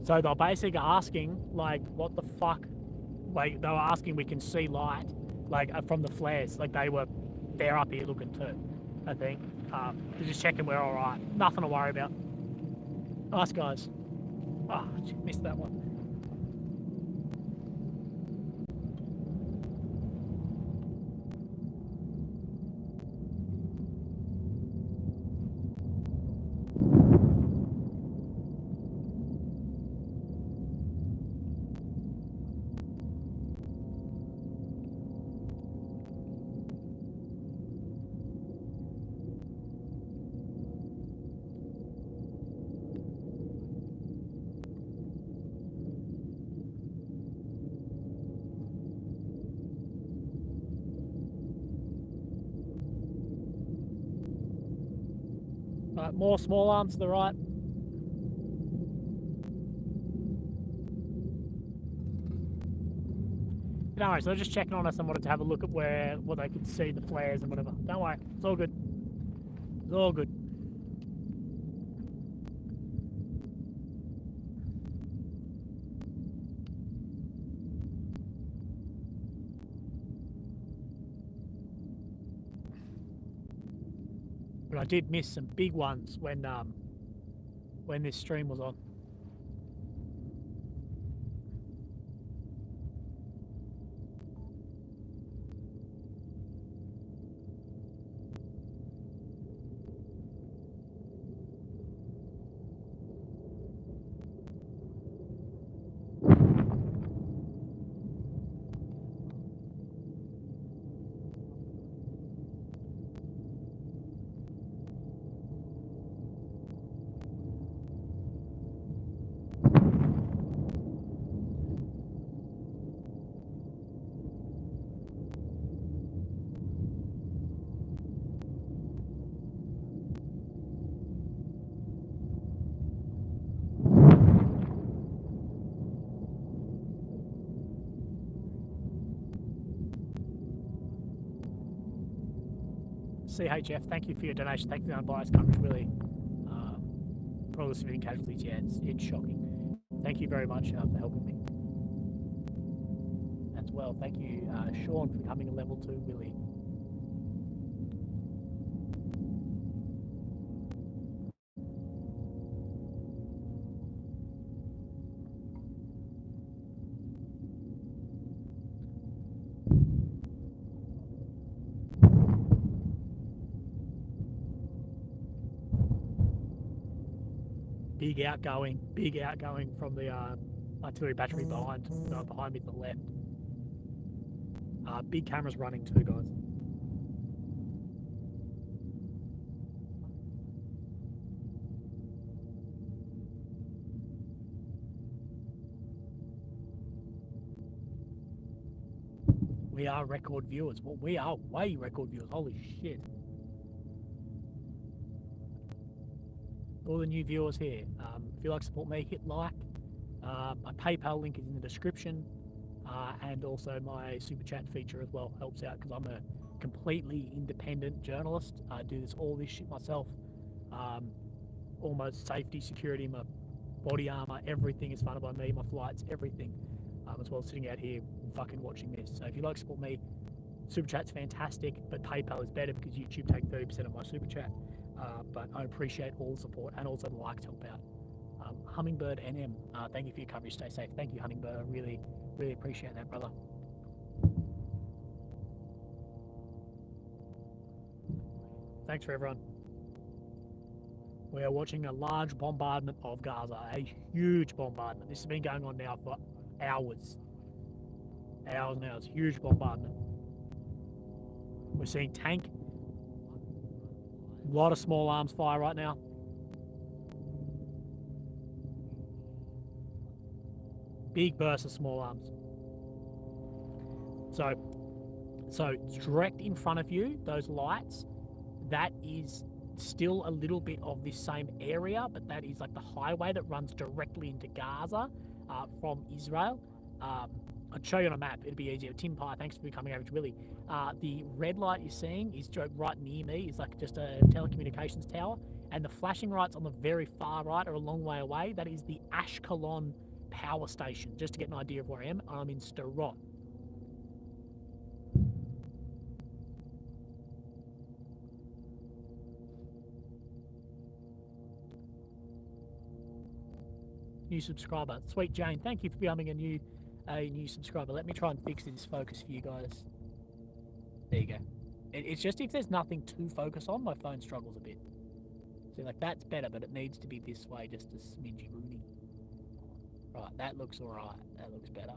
So they're basically asking, like, what the fuck? Like, they were asking we can see light, like, from the flares. Like, they're up here looking too, I think. They're just checking we're all right. Nothing to worry about. Nice guys. Oh, missed that one. Right, more small arms to the right. No worries, they're just checking on us and wanted to have a look at what they could see, the flares and whatever. Don't worry, it's all good. It's all good. But I did miss some big ones when this stream was on. CHF, thank you for your donation. Thank you for the unbiased coverage, really. For all the civilian casualties, yeah, it's shocking. Thank you very much for helping me. As well, thank you, Sean, for becoming a level 2 Willie. Big outgoing from the artillery battery behind me to the left. Big cameras running too, guys. We are record viewers. Well, we are way record viewers. Holy shit. All the new viewers here. If you like to support me, hit like. My PayPal link is in the description. And also my super chat feature as well helps out because I'm a completely independent journalist. I do all this shit myself. Almost safety, security, my body armor, everything is funded by me. My flights, everything. As well as sitting out here and fucking watching this. So if you like to support me, super chat's fantastic, but PayPal is better because YouTube take 30% of my super chat. But I appreciate all the support and also the likes help out. Hummingbird NM, thank you for your coverage. Stay safe. Thank you, Hummingbird. I really appreciate that, brother. Thanks for everyone. We are watching a large bombardment of Gaza, a huge bombardment. This has been going on now for hours. Hours and hours. Huge bombardment. We're seeing tank. A lot of small arms fire right now. Big burst of small arms. So direct in front of you, those lights, that is still a little bit of this same area, but that is like the highway that runs directly into Gaza from Israel. I'll show you on a map, it'll be easier. Tim Pye, thanks for becoming Average Willie. The red light you're seeing is right near me, is like just a telecommunications tower, And the flashing lights on the very far right are a long way away. That is the Ashkelon power station, just to get an idea of where I am. I'm in Sderot. New subscriber. Sweet Jane, thank you for becoming a new subscriber. Let me try and fix this focus for you guys. There you go. It's just if there's nothing to focus on, my phone struggles a bit. So like that's better, but it needs to be this way, just a smidgy rooney. Right, that looks alright. That looks better.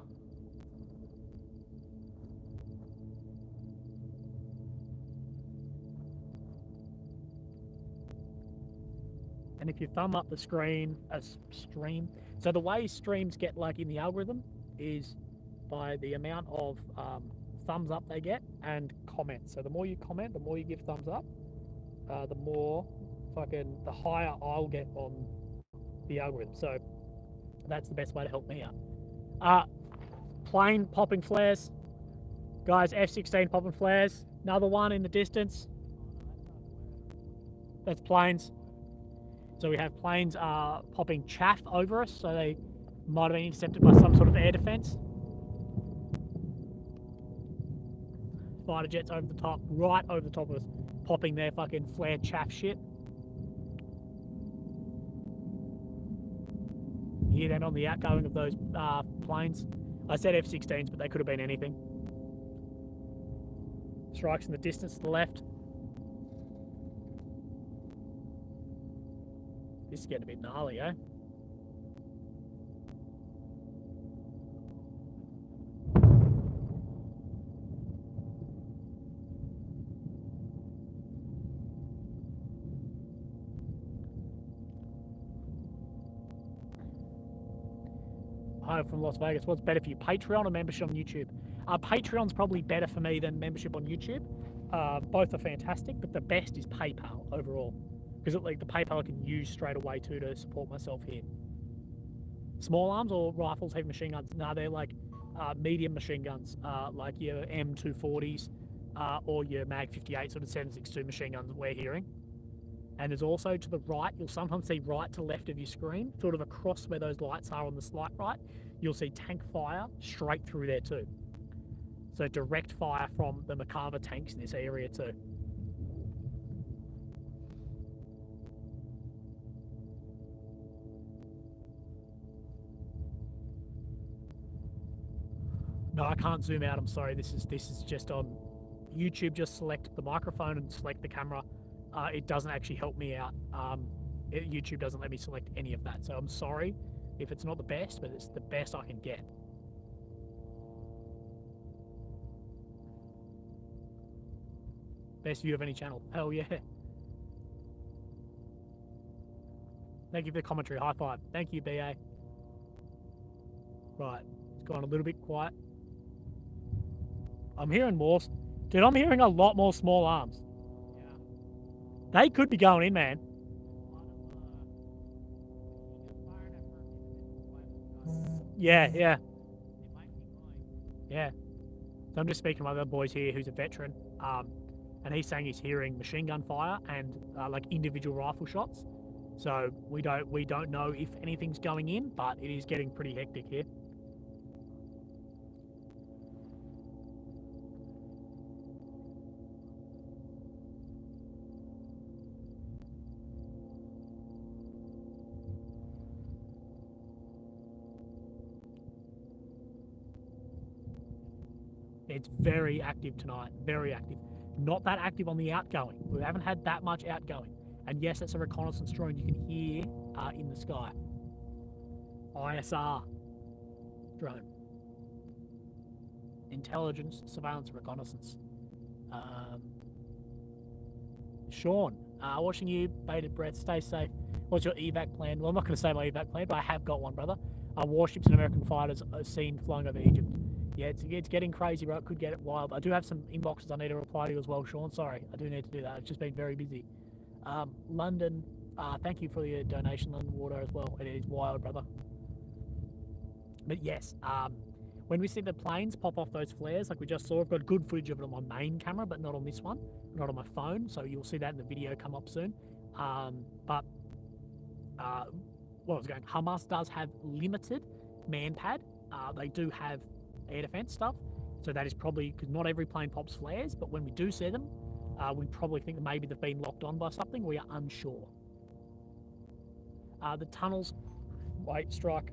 And if you thumb up the screen, stream. So the way streams get like in the algorithm is by the amount of thumbs up they get and comments. So the more you comment, the more you give thumbs up, the more the higher I'll get on the algorithm. So that's the best way to help me out. Plane popping flares. Guys, F-16 popping flares. Another one in the distance. That's planes. So we have planes popping chaff over us, so they might have been intercepted by some sort of air defense. Fighter jets over the top, right over the top of us, popping their fucking flared chaff shit. You hear them on the outgoing of those planes. I said F-16s, but they could have been anything. Strikes in the distance to the left. This is getting a bit gnarly, eh? Hi, from Las Vegas. What's better for you, Patreon or membership on YouTube? Patreon's probably better for me than membership on YouTube. Both are fantastic, but the best is PayPal overall. Because like the PayPal I can use straight away too to support myself here. Small arms or rifles, heavy machine guns? No, they're like medium machine guns, like your M240s or your Mag 58 sort of 7.62 machine guns that we're hearing. And there's also to the right, you'll sometimes see right to left of your screen, sort of across where those lights are on the slight right, you'll see tank fire straight through there too. So direct fire from the Merkava tanks in this area too. No, I can't zoom out. I'm sorry. This is just on YouTube. Just select the microphone and select the camera. It doesn't actually help me out. YouTube doesn't let me select any of that. So I'm sorry if it's not the best, but it's the best I can get. Best view of any channel. Hell yeah. Thank you for the commentary. High five. Thank you, BA. Right. It's gone a little bit quiet. I'm hearing more. Dude, I'm hearing a lot more small arms. Yeah. They could be going in, man. Yeah, yeah. Yeah. So I'm just speaking to my other boys here who's a veteran. And he's saying he's hearing machine gun fire and like individual rifle shots. So we don't know if anything's going in, but it is getting pretty hectic here. It's very active tonight, very active. Not that active on the outgoing. We haven't had that much outgoing. And yes, that's a reconnaissance drone you can hear in the sky. ISR drone. Intelligence, surveillance, reconnaissance. Sean, watching you, bated breath, stay safe. What's your evac plan? Well, I'm not going to say my evac plan, but I have got one, brother. Warships and American fighters are seen flying over Egypt. Yeah, it's getting crazy, bro. It could get wild. I do have some inboxes I need to reply to as well, Sean. Sorry, I do need to do that. I've just been very busy. London, thank you for your donation, London Water, as well. It is wild, brother. But yes, when we see the planes pop off those flares, like we just saw, I've got good footage of it on my main camera, but not on this one, not on my phone. So you'll see that in the video come up soon. But what was going? Hamas does have limited manpad. They do have air defense stuff, so that is probably because not every plane pops flares. But when we do see them, we probably think that maybe they've been locked on by something. We are unsure. The tunnels. Wait, strike.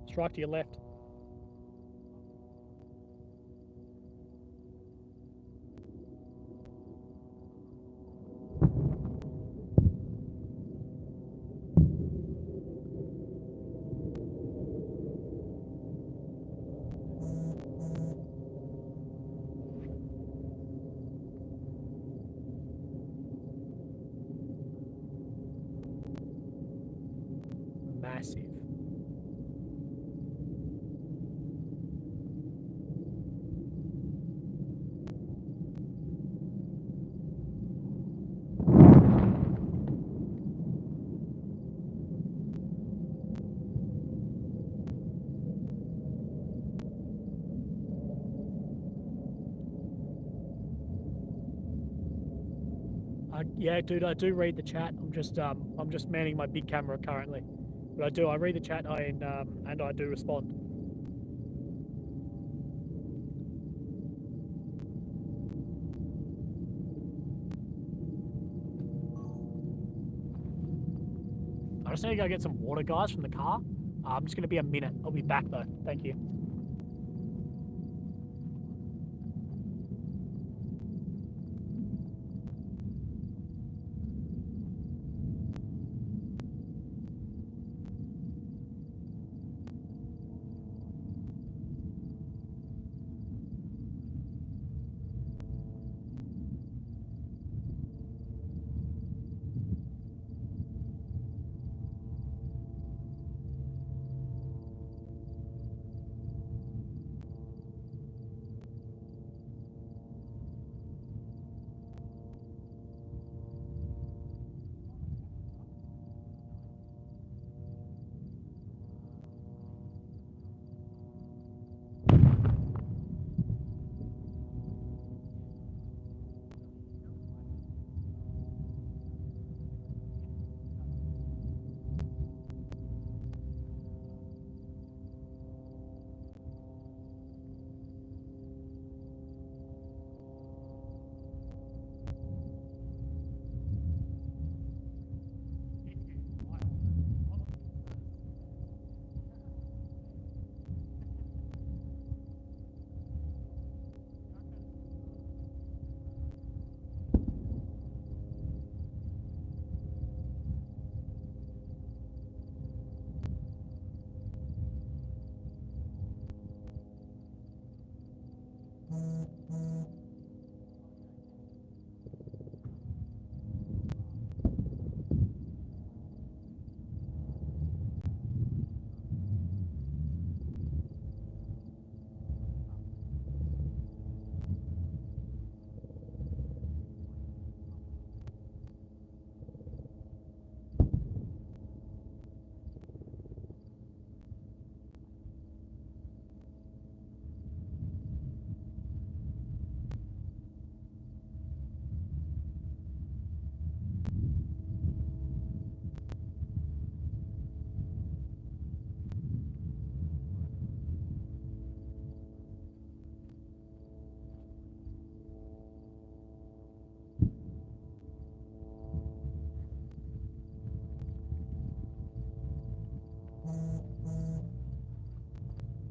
Strike to your left. Massive. Yeah, dude, I do read the chat. I'm just manning my big camera currently, but I read the chat and I do respond. I just need to go get some water, guys, from the car. I'm just gonna be a minute. I'll be back though. Thank you.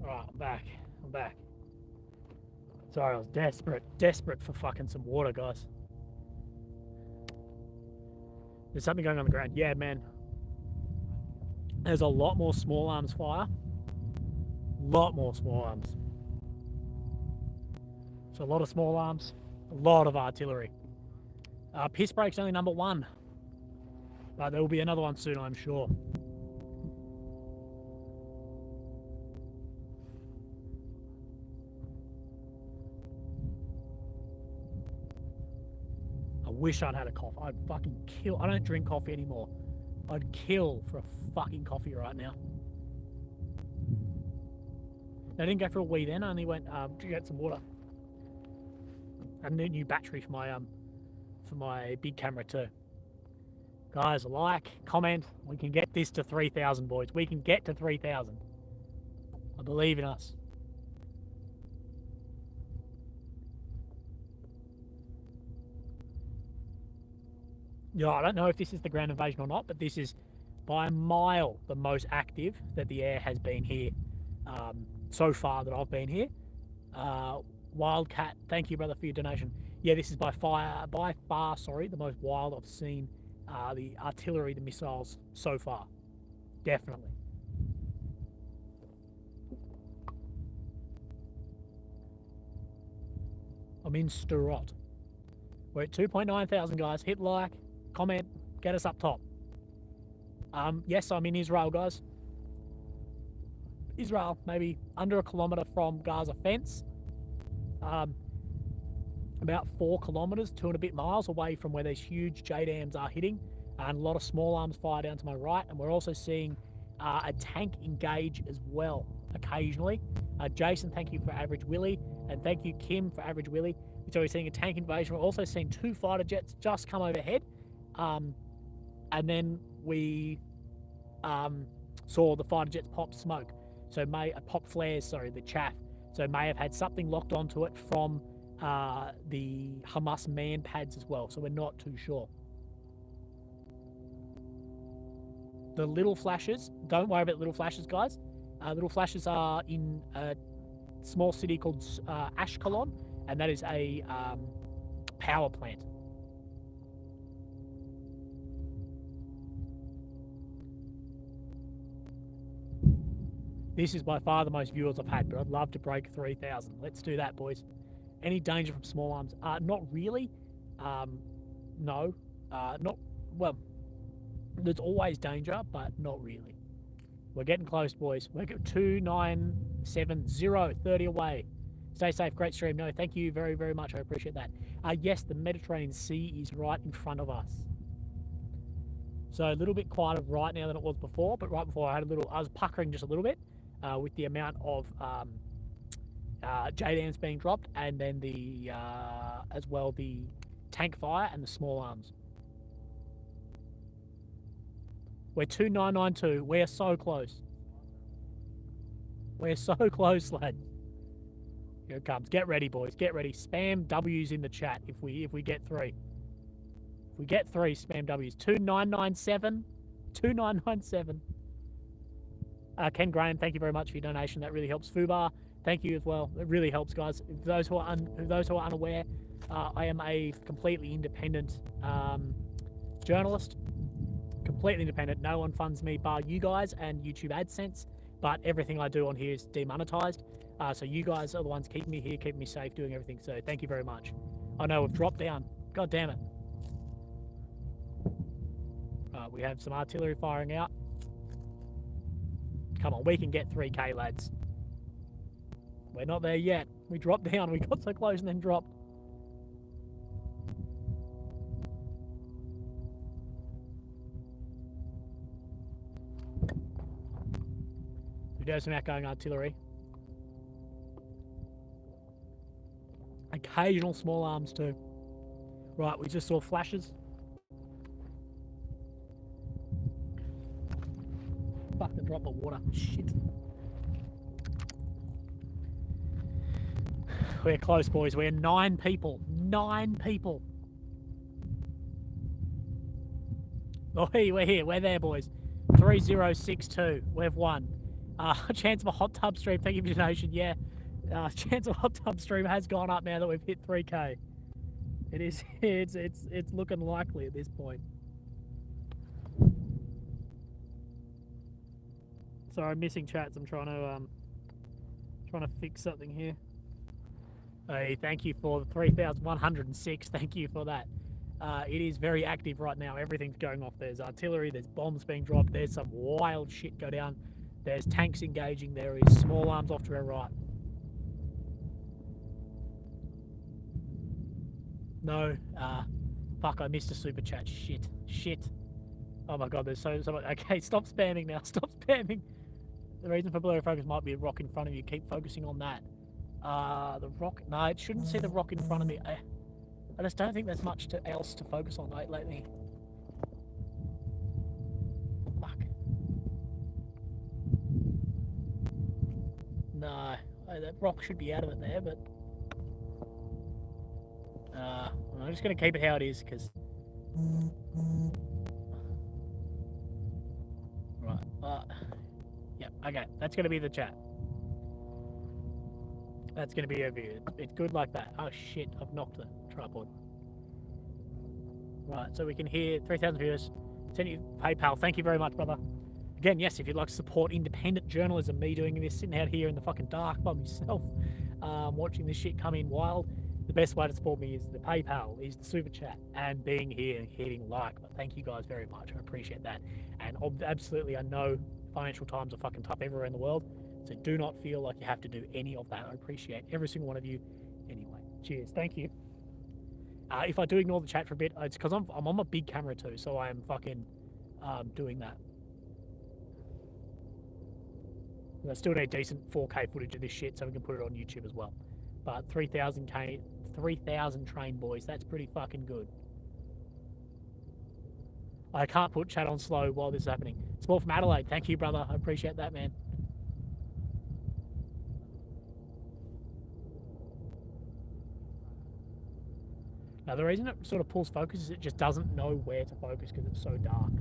Alright, I'm back. Sorry, I was desperate for fucking some water, guys. There's something going on the ground. Yeah, man. There's a lot more small arms fire. Lot more small arms. So a lot of small arms, a lot of artillery. Piss break's only number 1. But there will be another one soon, I'm sure. I wish I'd had a coffee. I'd fucking kill. I don't drink coffee anymore. I'd kill for a fucking coffee right now. I didn't go for a wee then. I only went to get some water. And a new battery for my big camera too. Guys, like, comment. We can get this to 3,000, boys. We can get to 3,000. I believe in us. Yeah, I don't know if this is the ground invasion or not, but this is by a mile the most active that the air has been here so far that I've been here. Wildcat, thank you, brother, for your donation. Yeah, this is by far, the most wild I've seen. The artillery, the missiles so far, definitely. I'm in Sturrot. We're at 2.9 thousand, guys. Hit like, comment, get us up top. Yes, I'm in Israel, guys. Israel, maybe under a kilometre from Gaza fence. About 4 kilometres, 2 and a bit miles away from where these huge JDAMs are hitting, and a lot of small arms fire down to my right. And we're also seeing a tank engage as well occasionally. Jason, thank you for Average Willie, and thank you, Kim, for Average Willie. So we're seeing a tank invasion. We're also seeing 2 fighter jets just come overhead, and then we saw the fighter jets pop smoke. So pop flares, sorry, the chaff. So may have had something locked onto it from the Hamas man pads as well. So we're not too sure. The little flashes, don't worry about little flashes, guys. Little flashes are in a small city called Ashkelon, and that is a power plant. This is by far the most viewers I've had, but I'd love to break 3,000. Let's do that, boys. Any danger from small arms? Not really. No. Not, well, there's always danger, but not really. We're getting close, boys. We're at 2970, 30 away. Stay safe, great stream. No, thank you very, very much. I appreciate that. Yes, the Mediterranean Sea is right in front of us. So a little bit quieter right now than it was before, but right before I was puckering just a little bit with the amount of JDAMs being dropped, and then the as well the tank fire and the small arms. We're 2992. We're so close. We're so close, lad. Here it comes. Get ready, boys. Get ready. Spam W's in the chat if we get 3. If we get 3, spam W's. 2997. 2997. Ken Graham, thank you very much for your donation. That really helps. Fubar, thank you as well. It really helps, guys. Those who are unaware, I am a completely independent journalist. Completely independent. No one funds me bar you guys and YouTube AdSense, but everything I do on here is demonetized. So you guys are the ones keeping me here, keeping me safe, doing everything. So thank you very much. I know we've dropped down. God damn it. We have some artillery firing out. Come on, we can get 3K, lads. We're not there yet. We dropped down. We got so close and then dropped. We do have some outgoing artillery. Occasional small arms too. Right, we just saw flashes. Fucking drop of water. Shit. We're close, boys. We're 9 people. 9 people. Oh, hey, we're here. We're there, boys. 3062. We've won. Chance of a hot tub stream. Thank you for your donation. Yeah. Chance of a hot tub stream has gone up now that we've hit 3K. It is. It's looking likely at this point. Sorry, I'm missing chats. I'm trying to fix something here. Hey, thank you for the 3,106. Thank you for that. It is very active right now. Everything's going off. There's artillery. There's bombs being dropped. There's some wild shit go down. There's tanks engaging. There is small arms off to our right. No. Fuck, I missed a super chat. Shit. Oh my god, there's so much. Okay, stop spamming now. Stop spamming. The reason for blurry focus might be a rock in front of you. Keep focusing on that. The rock. No, it shouldn't see the rock in front of me. I just don't think there's much else to focus on lately. No, that rock should be out of it there, but I'm just going to keep it how it is, because... Right, yeah, okay, that's going to be the chat. That's going to be our view. It's good like that. Oh shit, I've knocked the tripod. Right, so we can hear 3,000 viewers. Send you PayPal. Thank you very much, brother. Again, yes, if you'd like to support independent journalism, me doing this, sitting out here in the fucking dark by myself, watching this shit come in wild, the best way to support me is the PayPal, is the super chat, and being here and hitting like. But thank you guys very much. I appreciate that. And absolutely, I know financial times are fucking tough everywhere in the world, so do not feel like you have to do any of that. I appreciate every single one of you. Anyway, cheers. Thank you. If I do ignore the chat for a bit, it's because I'm on my big camera too, so I am fucking doing that. I still need decent 4K footage of this shit so we can put it on YouTube as well. But 3,000 trained boys, that's pretty fucking good. I can't put chat on slow while this is happening. Support from Adelaide. Thank you, brother. I appreciate that, man. Now, the reason it sort of pulls focus is it just doesn't know where to focus because it's so dark.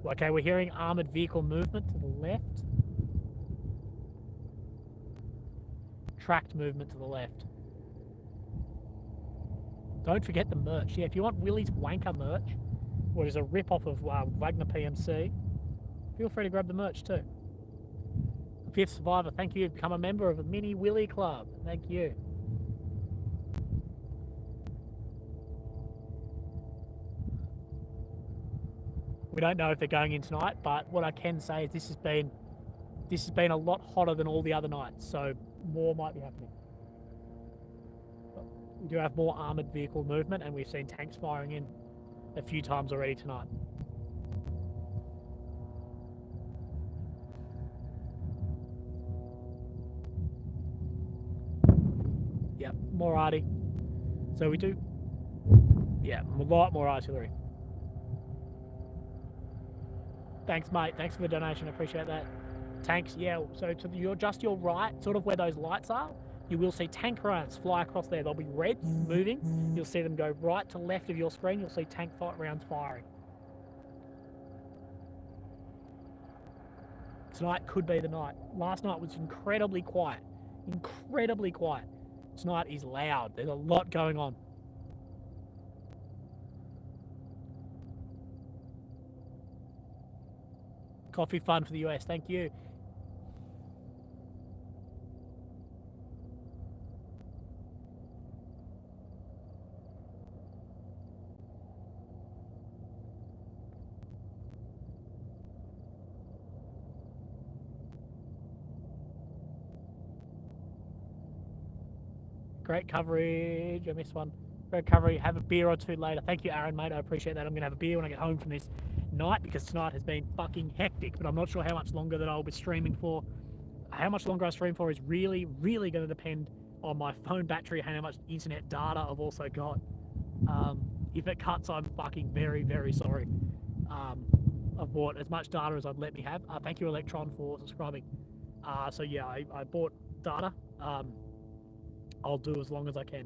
Okay, we're hearing armoured vehicle movement to the left. Tracked movement to the left. Don't forget the merch. Yeah, if you want Willie's Wanker merch, which is a rip-off of Wagner PMC, feel free to grab the merch too. Fifth Survivor, thank you. Become a member of a Mini Willie Club. Thank you. We don't know if they're going in tonight, but what I can say is this has been a lot hotter than all the other nights, so more might be happening. We do have more armoured vehicle movement, and we've seen tanks firing in a few times already tonight. Yep, more arty. So we do, yeah, a lot more artillery. Thanks, mate. Thanks for the donation. I appreciate that. Tanks, yeah. So to your right, sort of where those lights are, you will see tank rounds fly across there. They'll be red, moving. You'll see them go right to left of your screen. You'll see tank rounds firing. Tonight could be the night. Last night was incredibly quiet. Incredibly quiet. Tonight is loud. There's a lot going on. Coffee fund for the US. Thank you. Great coverage. I missed one. Great coverage. Have a beer or two later. Thank you, Aaron, mate. I appreciate that. I'm going to have a beer when I get home from this night because tonight has been fucking hectic, but I'm not sure how much longer that I'll be streaming for. How much longer I stream for is really, really going to depend on my phone battery and how much internet data I've also got. If it cuts, I'm fucking very, very sorry. I've bought as much data as I'd let me have. Thank you, Electron, for subscribing. So yeah, I bought data. I'll do as long as I can.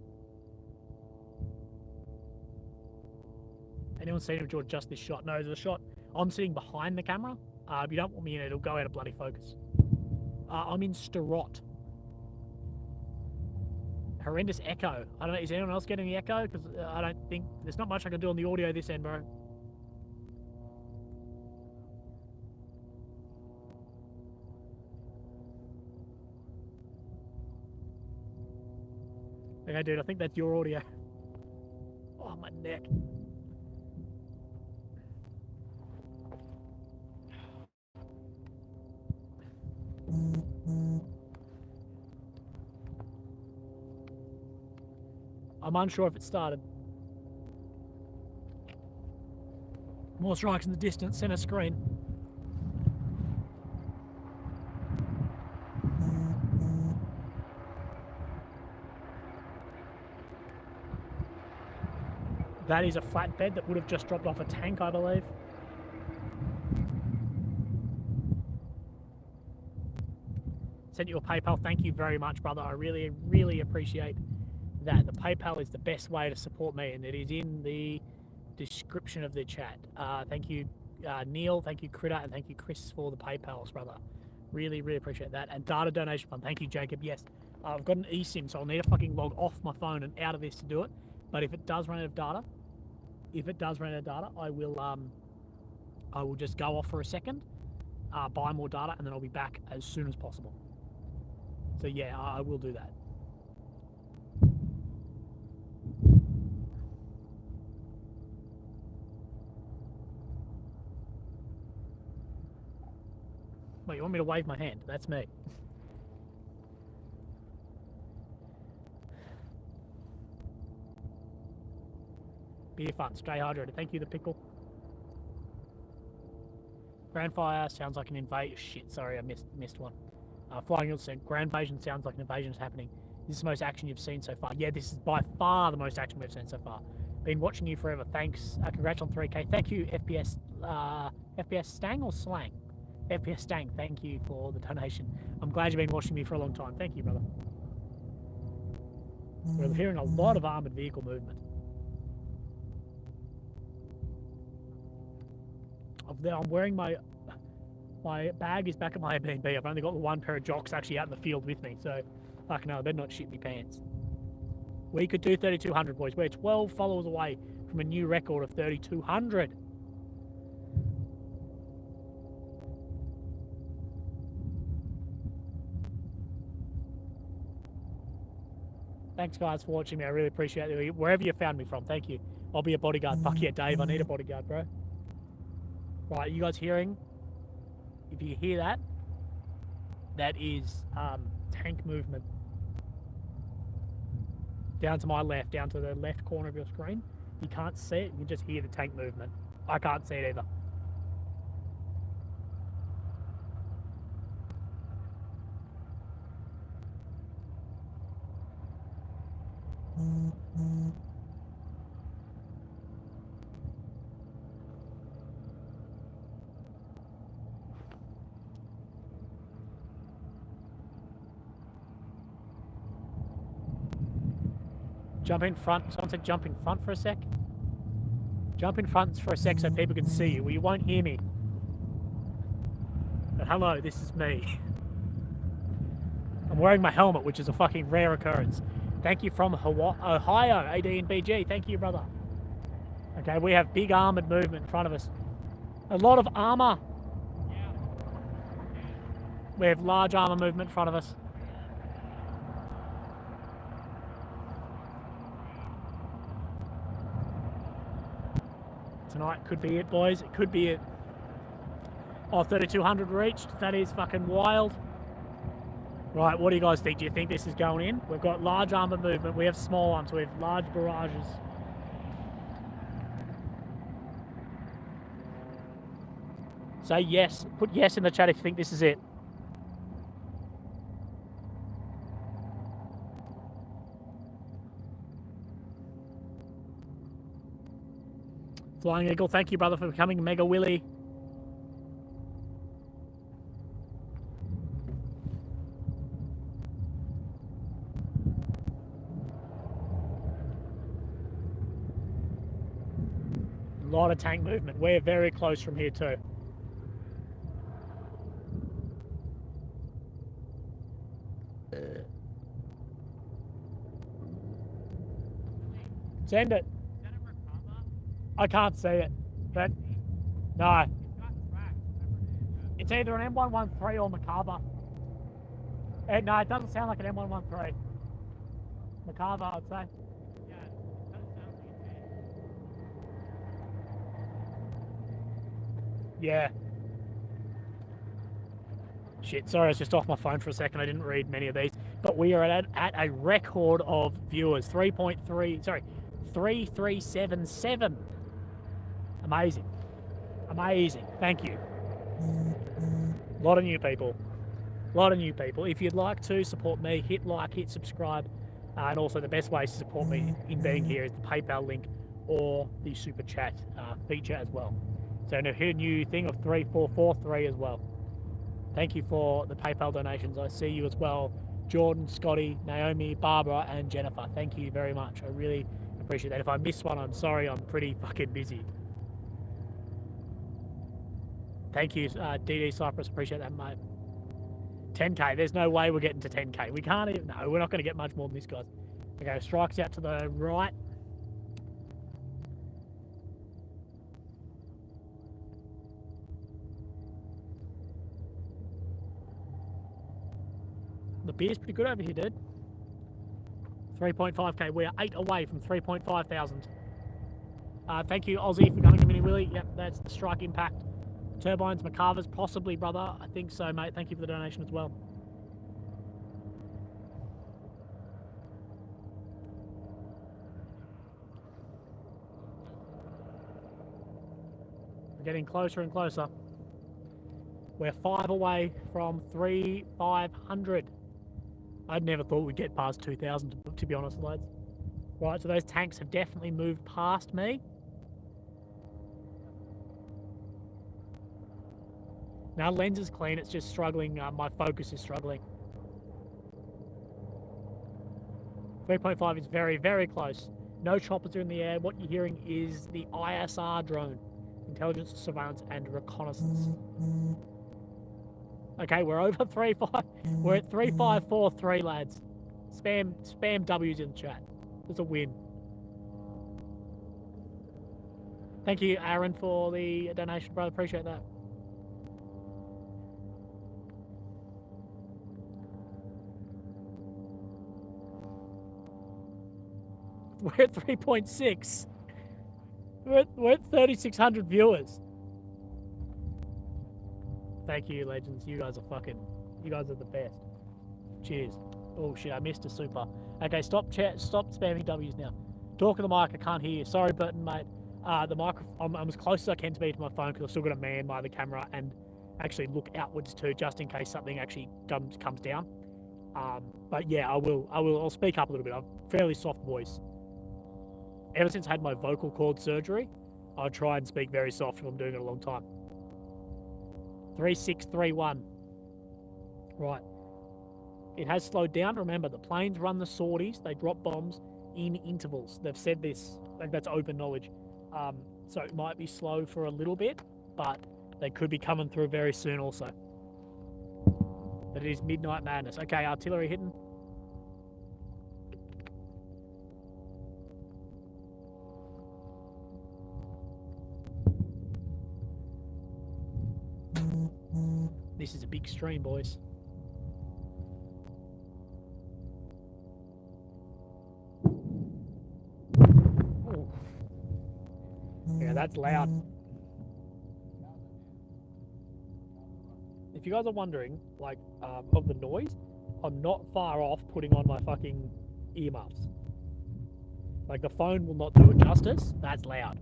Anyone seen of George just this shot? No, there's a shot. I'm sitting behind the camera. If you don't want me in it, it'll go out of bloody focus. I'm in Starot. Horrendous echo. I don't know, is anyone else getting the echo? Because I don't think, there's not much I can do on the audio this end, bro. Okay, dude, I think that's your audio. Oh, my neck. I'm unsure if it started. More strikes in the distance, center screen. That is a flatbed that would have just dropped off a tank, I believe. sent you a PayPal. Thank you very much, brother. I really, really appreciate that. The PayPal is the best way to support me, and it is in the description of the chat. Thank you, Neil. Thank you, Critter, and thank you, Chris, for the PayPals, brother. Really, really appreciate that. And data donation fund. Thank you, Jacob. Yes, I've got an eSIM, so I'll need to fucking log off my phone and out of this to do it. But if it does run out of data, I will just go off for a second, buy more data, and then I'll be back as soon as possible. So yeah, I will do that. Wait, you want me to wave my hand? That's me. Beer fun, stay hydrated. Thank you, the pickle. Grand fire sounds like an invasion. Shit, sorry, I missed one. Flying Eagle said, Grand invasion sounds like an invasion is happening. This is the most action you've seen so far. Yeah, this is by far the most action we've seen so far. Been watching you forever. Thanks. Congrats on 3K. Thank you, FPS. FPS Stang or Slang? FPS Stang. Thank you for the donation. I'm glad you've been watching me for a long time. Thank you, brother. We're hearing a lot of armored vehicle movement. I'm wearing my bag is back at my Airbnb. I've only got the one pair of jocks actually out in the field with me, so fucking hell, I better not shit me pants. We could do 3,200, boys. We're 12 followers away from a new record of 3,200. Thanks, guys, for watching me. I really appreciate it. Wherever you found me from, thank you. I'll be a bodyguard. Fuck yeah, Dave. I need a bodyguard, bro. Right, you guys hearing? If you hear that, that is tank movement. Down to my left, down to the left corner of your screen. You can't see it, you just hear the tank movement. I can't see it either. Jump in front. Someone said jump in front for a sec. Jump in front for a sec so people can see you. Well, you won't hear me. But hello, this is me. I'm wearing my helmet, which is a fucking rare occurrence. Thank you from Ohio, AD and BG. Thank you, brother. Okay, we have big armored movement in front of us. A lot of armor. We have large armor movement in front of us. Tonight could be it, boys. It could be it. Oh, 3,200 reached. That is fucking wild. Right, what do you guys think? Do you think this is going in? We've got large armor movement. We have small ones. We have large barrages. Say yes. Put yes in the chat if you think this is it. Flying Eagle, thank you, brother, for becoming Mega Willy. A lot of tank movement. We're very close from here too. Send it. I can't see it, but no. It's either an M113 or Macabre. No, it doesn't sound like an M113. Macabre, I'd say. Yeah, it doesn't sound like yeah. Shit, sorry, I was just off my phone for a second. I didn't read many of these. But we are at a record of viewers. 3,377. Amazing. Amazing. Thank you. A lot of new people. A lot of new people. If you'd like to support me, hit like, hit subscribe. And also the best way to support me in being here is the PayPal link or the Super Chat feature as well. So a new thing of 3443 as well. Thank you for the PayPal donations. I see you as well. Jordan, Scotty, Naomi, Barbara, and Jennifer. Thank you very much. I really appreciate that. If I missed one, I'm sorry. I'm pretty fucking busy. Thank you, DD Cypress. Appreciate that, mate. 10k. There's no way we're getting to 10k. We can't even. No, we're not going to get much more than this, guys. Okay, strikes out to the right. The beer's pretty good over here, dude. 3.5k. We are 8 away from 3.5 thousand. Thank you, Aussie, for coming to Mini Willie. Yep, that's the strike impact. Turbines, Macavers, possibly, brother. I think so, mate. Thank you for the donation as well. We're getting closer and closer. We're 5 away from 3,500. I'd never thought we'd get past 2,000, to be honest, lads. Right, so those tanks have definitely moved past me. Now lens is clean, it's just struggling. My focus is struggling. 3.5 is very, very close. No choppers are in the air. What you're hearing is the ISR drone. Intelligence, surveillance, and reconnaissance. Okay, we're over 3.5. We're at 3.543, lads. Spam W's in the chat. It's a win. Thank you, Aaron, for the donation, brother. Appreciate that. We're at 3.6. We're at 3,600 viewers. Thank you, legends. You guys are the best. Cheers. Oh shit, I missed a super. Okay, stop spamming W's now. Talk to the mic, I can't hear you. Sorry, Burton, mate. The microphone, I'm as close as I can to be to my phone because I've still got to man by the camera and actually look outwards too, just in case something actually comes down. But yeah, I'll speak up a little bit. I've a fairly soft voice. Ever since I had my vocal cord surgery, I try and speak very soft if I'm doing it a long time. 3631. Right. It has slowed down. Remember, the planes run the sorties. They drop bombs in intervals. They've said this. Like, that's open knowledge. So it might be slow for a little bit, but they could be coming through very soon also. But it is midnight madness. Okay, artillery hitting. This is a big stream, boys. Ooh. Yeah, that's loud. If you guys are wondering, like, of the noise, I'm not far off putting on my fucking earmuffs. Like, the phone will not do it justice. That's loud.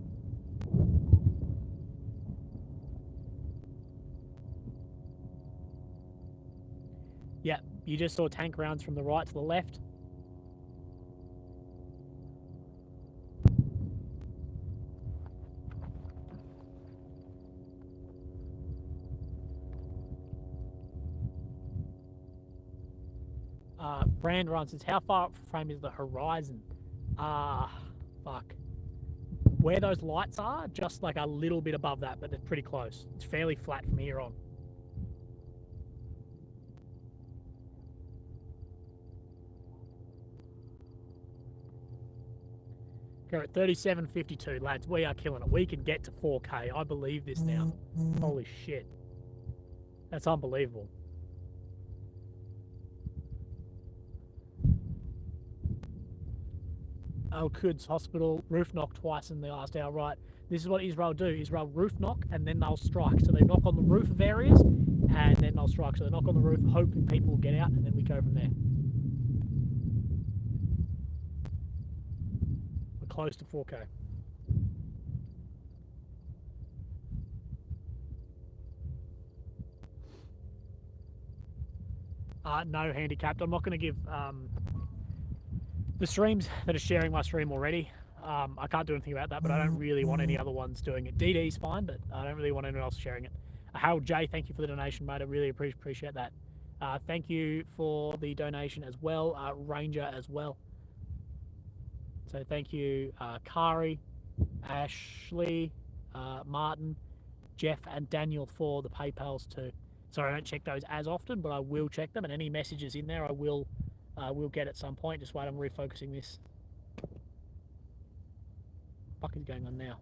Yeah, you just saw tank rounds from the right to the left. Brand runs says, how far up frame is the horizon? Fuck. Where those lights are, just like a little bit above that, but it's pretty close. It's fairly flat from here on. We're at 37.52, lads. We are killing it. We can get to 4K. I believe this now. Holy shit. That's unbelievable. Al-Quds Hospital, roof knock twice in the last hour. Right. This is what Israel do. Israel roof knock and then they'll strike. So they knock on the roof of areas and then they'll strike. So they knock on the roof hoping people will get out and then we go from there. Close to 4K. No handicapped. I'm not going to give the streams that are sharing my stream already. I can't do anything about that, but I don't really want any other ones doing it. DD's fine, but I don't really want anyone else sharing it. Harold J, thank you for the donation, mate. I really appreciate that. Thank you for the donation as well, Ranger as well. So thank you, Kari, Ashley, Martin, Jeff, and Daniel for the PayPals too. Sorry, I don't check those as often, but I will check them, and any messages in there I will get at some point. Just wait, I'm refocusing this. What the fuck is going on now?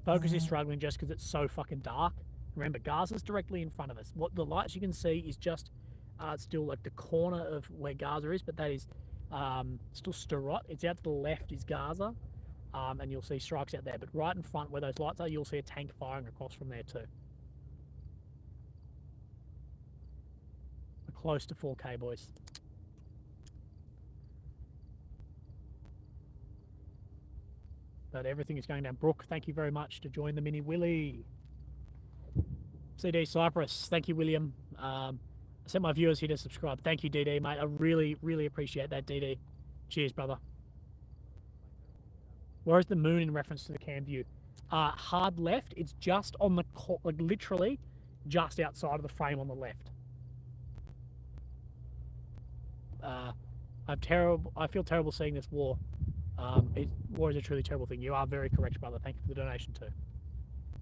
Focus is struggling just because it's so fucking dark. Remember, Gaza's directly in front of us. What the lights you can see is just still like the corner of where Gaza is, but that is still Sderot. It's out to the left is Gaza, and you'll see strikes out there. But right in front where those lights are, you'll see a tank firing across from there too. We're close to 4K, boys. But everything is going down. Brooke, thank you very much to join the Mini Willie. CD Cyprus, thank you, William. I sent my viewers here to subscribe. Thank you, DD, mate. I really, really appreciate that, DD. Cheers, brother. Where is the moon in reference to the cam view? Hard left. It's just on the, like literally just outside of the frame on the left. I feel terrible seeing this war. War is a truly terrible thing. You are very correct, brother. Thank you for the donation too.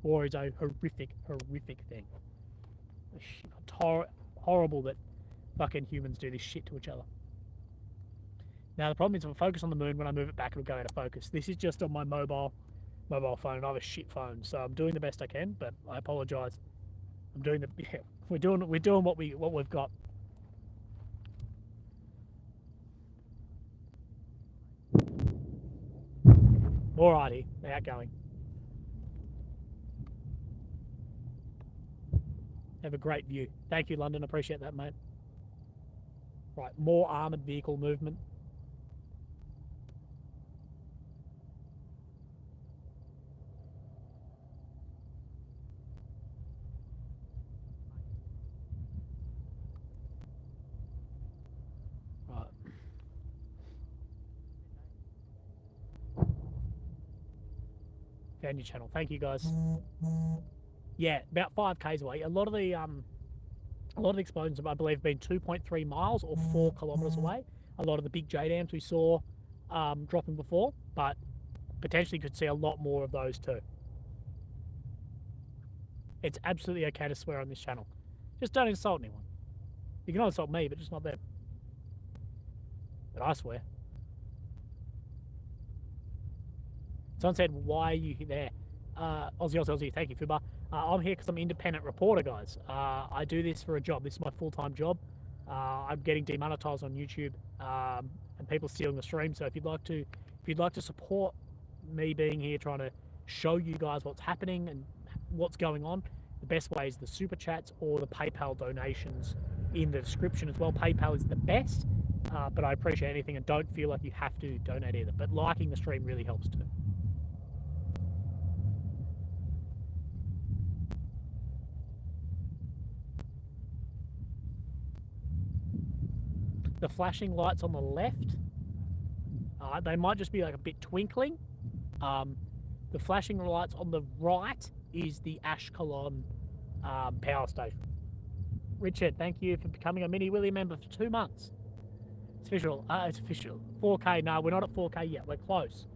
War is a horrific, horrific thing. Horrible that fucking humans do this shit to each other. Now the problem is if I focus on the moon, when I move it back, it'll go out of focus. This is just on my mobile phone, and I have a shit phone, so I'm doing the best I can. But I apologise. I'm doing we're doing what we've got. Alrighty, they're outgoing. Have a great view. Thank you, London. Appreciate that, mate. Right, more armoured vehicle movement. Right. Found your channel. Thank you, guys. Yeah, about 5Ks away. A lot of the explosions, I believe, have been 2.3 miles or 4 kilometres away. A lot of the big JDAMs we saw dropping before, but potentially could see a lot more of those too. It's absolutely okay to swear on this channel. Just don't insult anyone. You can insult me, but just not them. But I swear. Someone said, why are you there? Aussie, thank you, Fuba. I'm here because I'm an independent reporter, guys. I do this for a job. This is my full-time job. I'm getting demonetized on YouTube, and people stealing the stream. So if you'd like to support me being here, trying to show you guys what's happening and what's going on, the best way is the super chats or the PayPal donations in the description as well. PayPal is the best, but I appreciate anything and don't feel like you have to donate either. But liking the stream really helps too. The flashing lights on the left, they might just be like a bit twinkling. The flashing lights on the right is the Ashkelon power station. Richard, thank you for becoming a Mini Willie member for 2 months. It's official. It's official. 4K. No, we're not at 4K yet. We're close.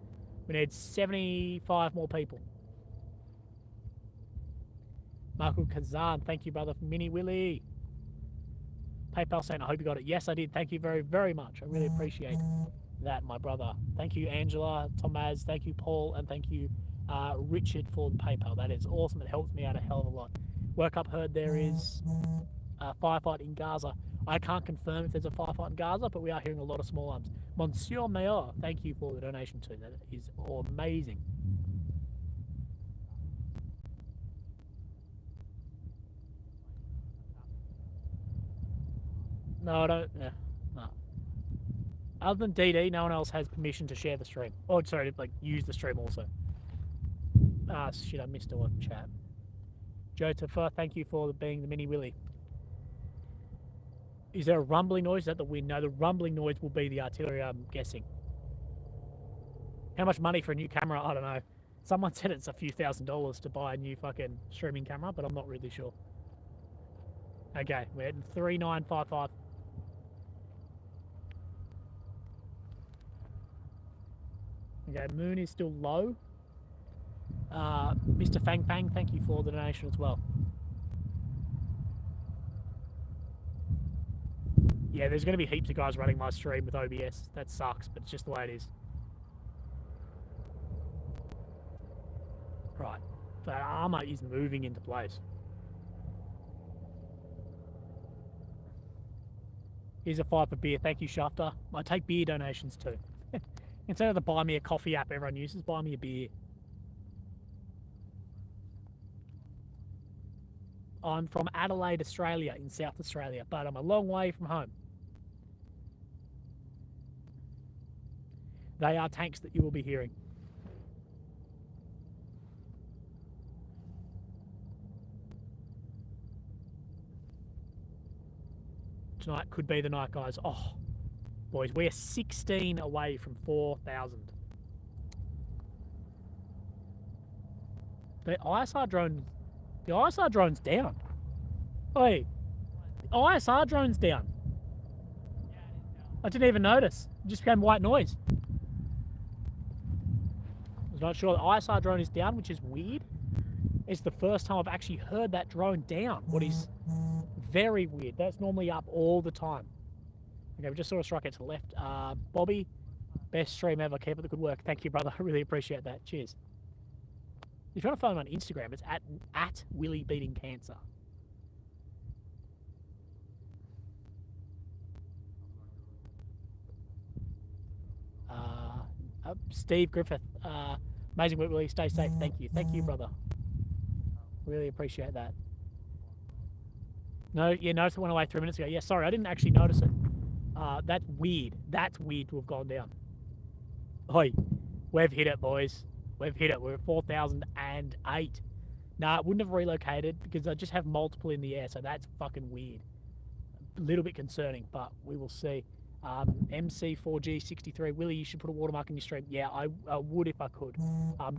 We need 75 more people. Michael Kazan, thank you, brother, for Mini Willie. PayPal saying, I hope you got it. Yes, I did. Thank you very, very much. I really appreciate that, my brother. Thank you, Angela, Tomaz. Thank you, Paul. And thank you, Richard, for the PayPal. That is awesome. It helps me out a hell of a lot. Work up heard there is a firefight in Gaza. I can't confirm if there's a firefight in Gaza, but we are hearing a lot of small arms. Monsieur Mayor, thank you for the donation too. That is amazing. No, I don't. Yeah, no. Other than DD, no one else has permission to share the stream. Oh, sorry, to like use the stream also. Ah, shit, I missed a chat. Joe Tafur, thank you for being the Mini Willie. Is there a rumbling noise? Is that the wind? No, the rumbling noise will be the artillery, I'm guessing. How much money for a new camera? I don't know. Someone said it's a few $1,000s to buy a new fucking streaming camera, but I'm not really sure. Okay, we're at 3955. Okay, moon is still low. Mr. Fang Fang, thank you for the donation as well. Yeah, there's going to be heaps of guys running my stream with OBS. That sucks, but it's just the way it is. Right. That armor is moving into place. Here's a 5 for beer. Thank you, Shafter. I take beer donations too. Instead of the buy me a coffee app everyone uses, buy me a beer. I'm from Adelaide, Australia, in South Australia, but I'm a long way from home. They are tanks that you will be hearing. Tonight could be the night, guys. Oh, boys, we're 16 away from 4,000. The ISR drone's down. Oi, the ISR drone's down. I didn't even notice. It just became white noise. I was not sure. The ISR drone is down, which is weird. It's the first time I've actually heard that drone down. What is very weird. That's normally up all the time. Okay, we just saw a strike out to the left. Bobby, best stream ever. Keep up the good work. Thank you, brother. I really appreciate that. Cheers. If you want to follow him on Instagram, it's at Willie Beating Cancer. Steve Griffith, amazing work, Willie. Stay safe. Thank you. Thank you, brother. Really appreciate that. No, yeah, noticed it went away 3 minutes ago. Yeah, sorry, I didn't actually notice it. That's weird. That's weird to have gone down. Oi, we've hit it, boys. We've hit it. We're at 4,008. Nah, it wouldn't have relocated because I just have multiple in the air, so that's fucking weird. A little bit concerning, but we will see. MC4G63, Willie, you should put a watermark in your stream. Yeah, I would if I could. I'm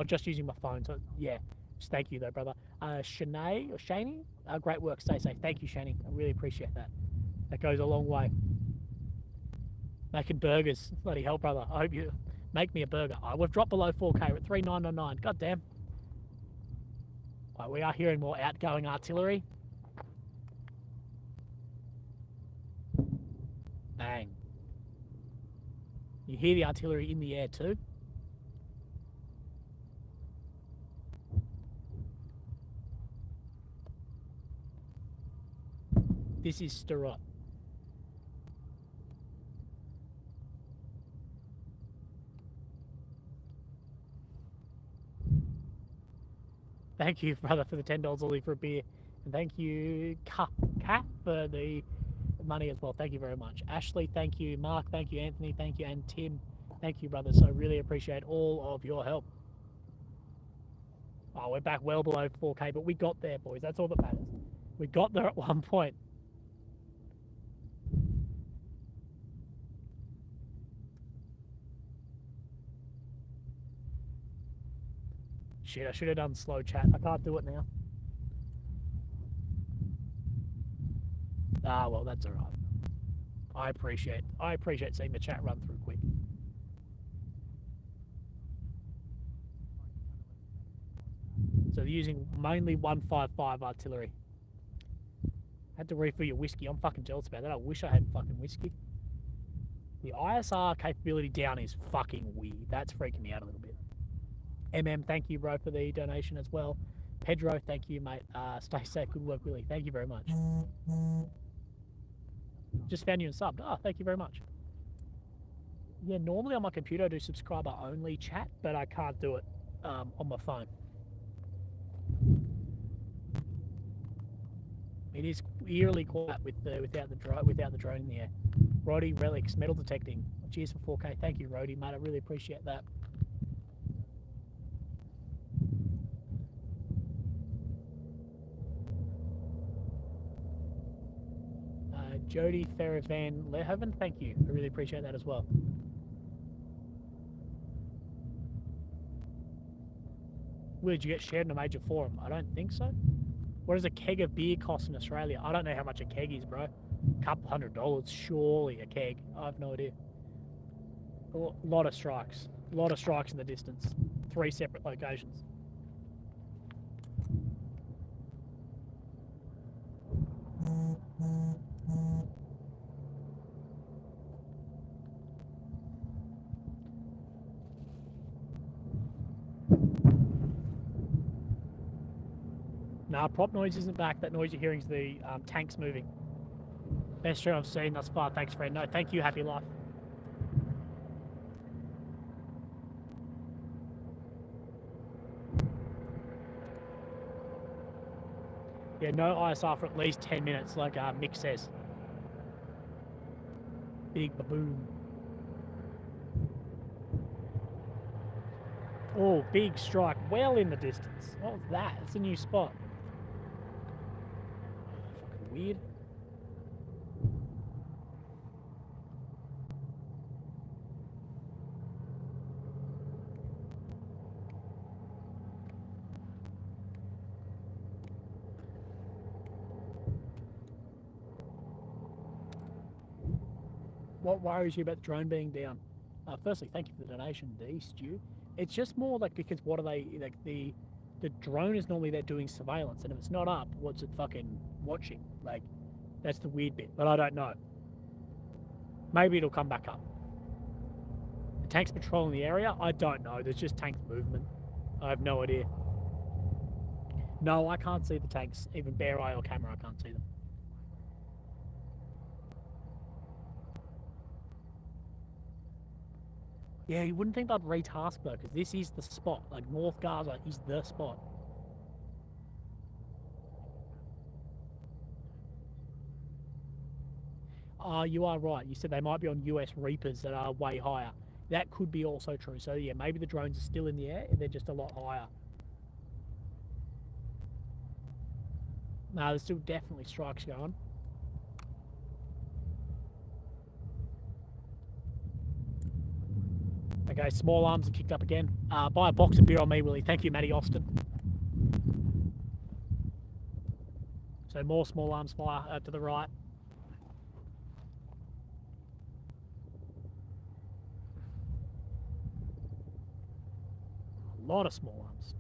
just using my phone, so yeah. Just thank you though, brother. Shanae or Shani, great work. Stay safe. Thank you, Shani. I really appreciate that. That goes a long way. Making burgers, bloody hell, brother. I hope you make me a burger. We've dropped below 4K. We're at 3,999. God damn. We are hearing more outgoing artillery. Bang. You hear the artillery in the air too. This is Stirrup. Thank you, brother, for the $10 Ollie for a beer. And thank you, Kat, for the money as well. Thank you very much. Ashley, thank you. Mark, thank you. Anthony, thank you. And Tim, thank you, brother. So really appreciate all of your help. Oh, we're back well below 4K, but we got there, boys. That's all that matters. We got there at one point. Shit, I should have done slow chat. I can't do it now. Ah, well, that's all right. I appreciate seeing the chat run through quick. So they're using mainly 155 artillery. Had to refill your whiskey. I'm fucking jealous about that. I wish I had fucking whiskey. The ISR capability down is fucking weird. That's freaking me out a little bit. Thank you, bro, for the donation as well. Pedro, thank you, mate. Stay safe. Good work, Willie. Thank you very much. Just found you and subbed. Oh, thank you very much. Yeah, normally on my computer I do subscriber only chat, but I can't do it on my phone. It is eerily quiet without the drone in the air. Roddy Relics, metal detecting. Cheers for 4K. Thank you, Roddy, mate. I really appreciate that. Jody Theravan Lehoven, thank you. I really appreciate that as well. Where did you get shared in a major forum? I don't think so. What does a keg of beer cost in Australia? I don't know how much a keg is, bro. Couple $100, surely a keg. I have no idea. A lot of strikes. A lot of strikes in the distance. 3 separate locations. Nah, prop noise isn't back. That noise you're hearing is the tanks moving. Best stream I've seen thus far. Thanks, friend. No, thank you. Happy life. Yeah, no ISR for at least 10 minutes, like Mick says. Big baboon. Oh, big strike, well in the distance. What was that? It's a new spot. Fucking weird. What worries you about the drone being down? Firstly, thank you for the donation, D, Stu. It's just more like because what are they, like the drone is normally there doing surveillance, and if it's not up, what's it fucking watching? Like, that's the weird bit, but I don't know. Maybe it'll come back up. The tanks patrolling the area? I don't know. There's just tank movement. I have no idea. No, I can't see the tanks. Even bare eye or camera, I can't see them. Yeah, you wouldn't think they'd retask though, because this is the spot. Like, North Gaza is the spot. You are right. You said they might be on US Reapers that are way higher. That could be also true. So yeah, maybe the drones are still in the air and they're just a lot higher. No, there's still definitely strikes going. Okay, small arms are kicked up again. Buy a box of beer on me, Willie. Thank you, Matty Austin. So more small arms fire to the right. A lot of small arms.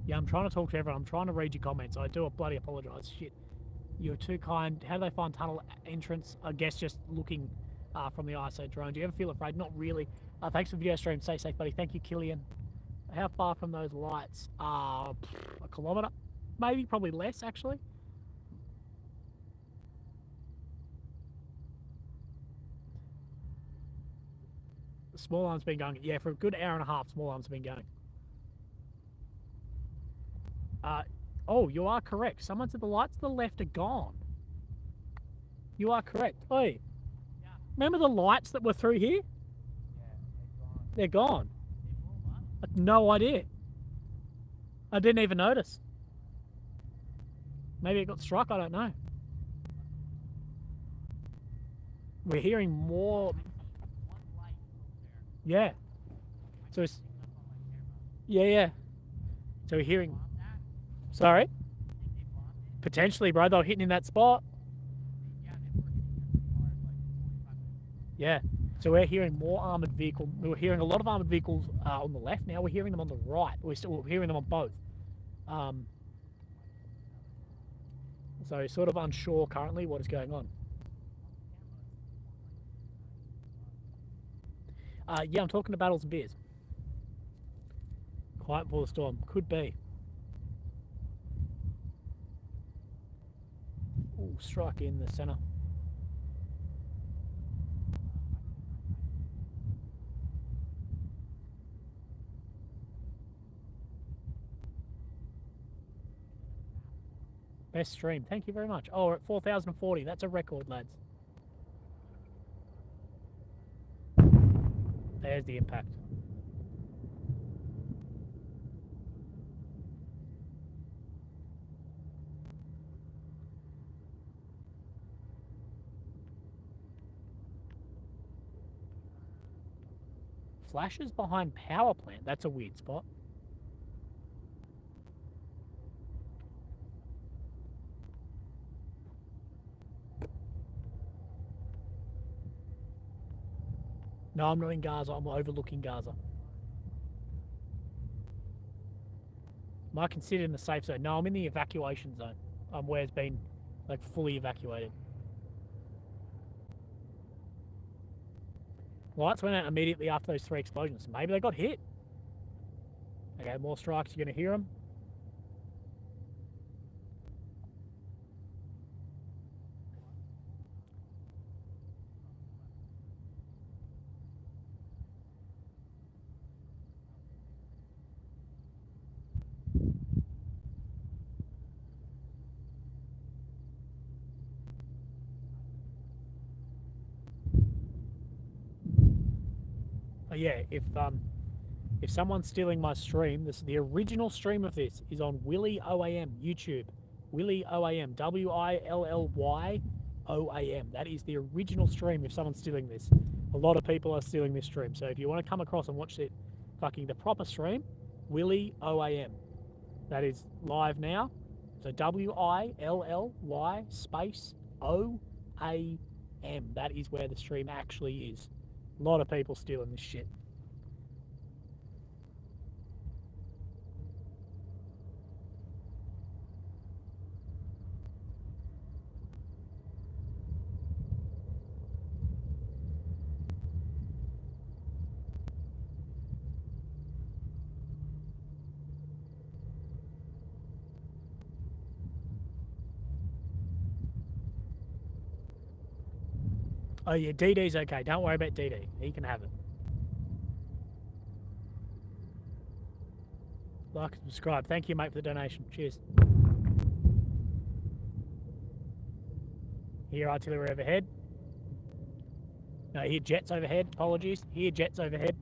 Yeah, I'm trying to talk to everyone. I'm trying to read your comments. I do bloody apologise. Shit. You're too kind. How do they find tunnel entrance? I guess just looking from the ISO drone. Do you ever feel afraid? Not really. Thanks for the video stream. Stay safe, buddy. Thank you, Killian. How far from those lights? A kilometre? Maybe, probably less, actually. The small arm's been going. Yeah, for a good hour and a half, small arm's been going. Oh, you are correct. Someone said the lights to the left are gone. You are correct. Oi, yeah. Remember the lights that were through here? Yeah, they're gone. I had no idea. I didn't even notice. Maybe it got struck, I don't know. We're hearing more. Yeah. So it's... Yeah. So we're hearing... Sorry? Potentially, bro. They were hitting in that spot. Yeah. So we're hearing more armoured vehicles. We were hearing a lot of armoured vehicles on the left. Now we're hearing them on the right. We're hearing them on both. So sort of unsure currently what is going on. Yeah, I'm talking to Battles and Beers. Quiet before the storm. Could be. Ooh, strike in the centre. Best stream. Thank you very much. Oh, we're at 4,040. That's a record, lads. There's the impact. Flashes behind power plant. That's a weird spot. No, I'm not in Gaza. I'm overlooking Gaza. Am I considered in the safe zone? No, I'm in the evacuation zone. I'm where it's been like fully evacuated. Lights went out immediately after those 3 explosions. Maybe they got hit. Okay, more strikes. You're going to hear them. Oh yeah, if someone's stealing my stream, the original stream of this is on Willy OAM YouTube. Willy OAM, WILLY OAM. That is the original stream. If someone's stealing this, a lot of people are stealing this stream. So if you want to come across and watch it, the proper stream, Willy OAM. That is live now. So WILLY space OAM. That is where the stream actually is. A lot of people stealing this shit. Oh yeah, DD's okay. Don't worry about DD. He can have it. Like and subscribe. Thank you, mate, for the donation. Cheers. Hear artillery overhead. No, hear jets overhead. Apologies. Hear jets overhead.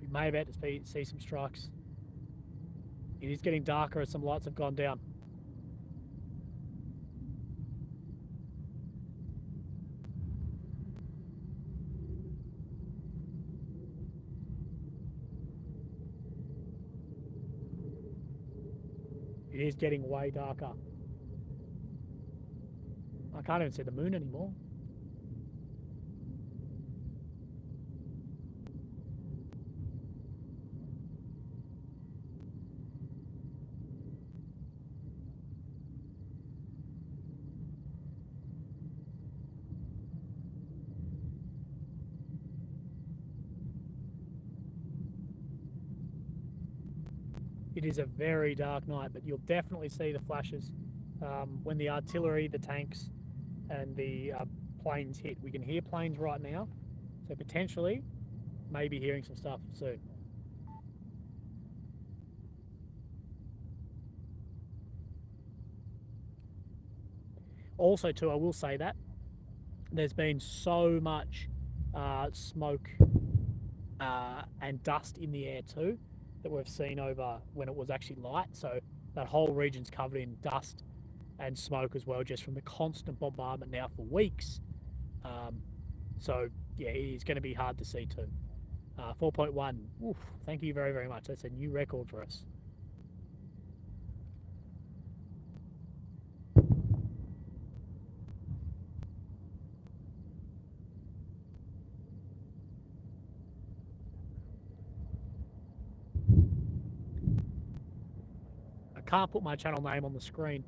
We may about to see some strikes. It is getting darker as some lights have gone down. It is getting way darker. I can't even see the moon anymore. It is a very dark night, but you'll definitely see the flashes when the artillery, the tanks, and the planes hit. We can hear planes right now, so potentially maybe hearing some stuff soon. Also, too, I will say that there's been so much smoke and dust in the air too that we've seen over when it was actually light. So that whole region's covered in dust and smoke as well, just from the constant bombardment now for weeks. So yeah, it is going to be hard to see too. 4.1. Oof, thank you very, very much. That's a new record for us. I can't put my channel name on the screen,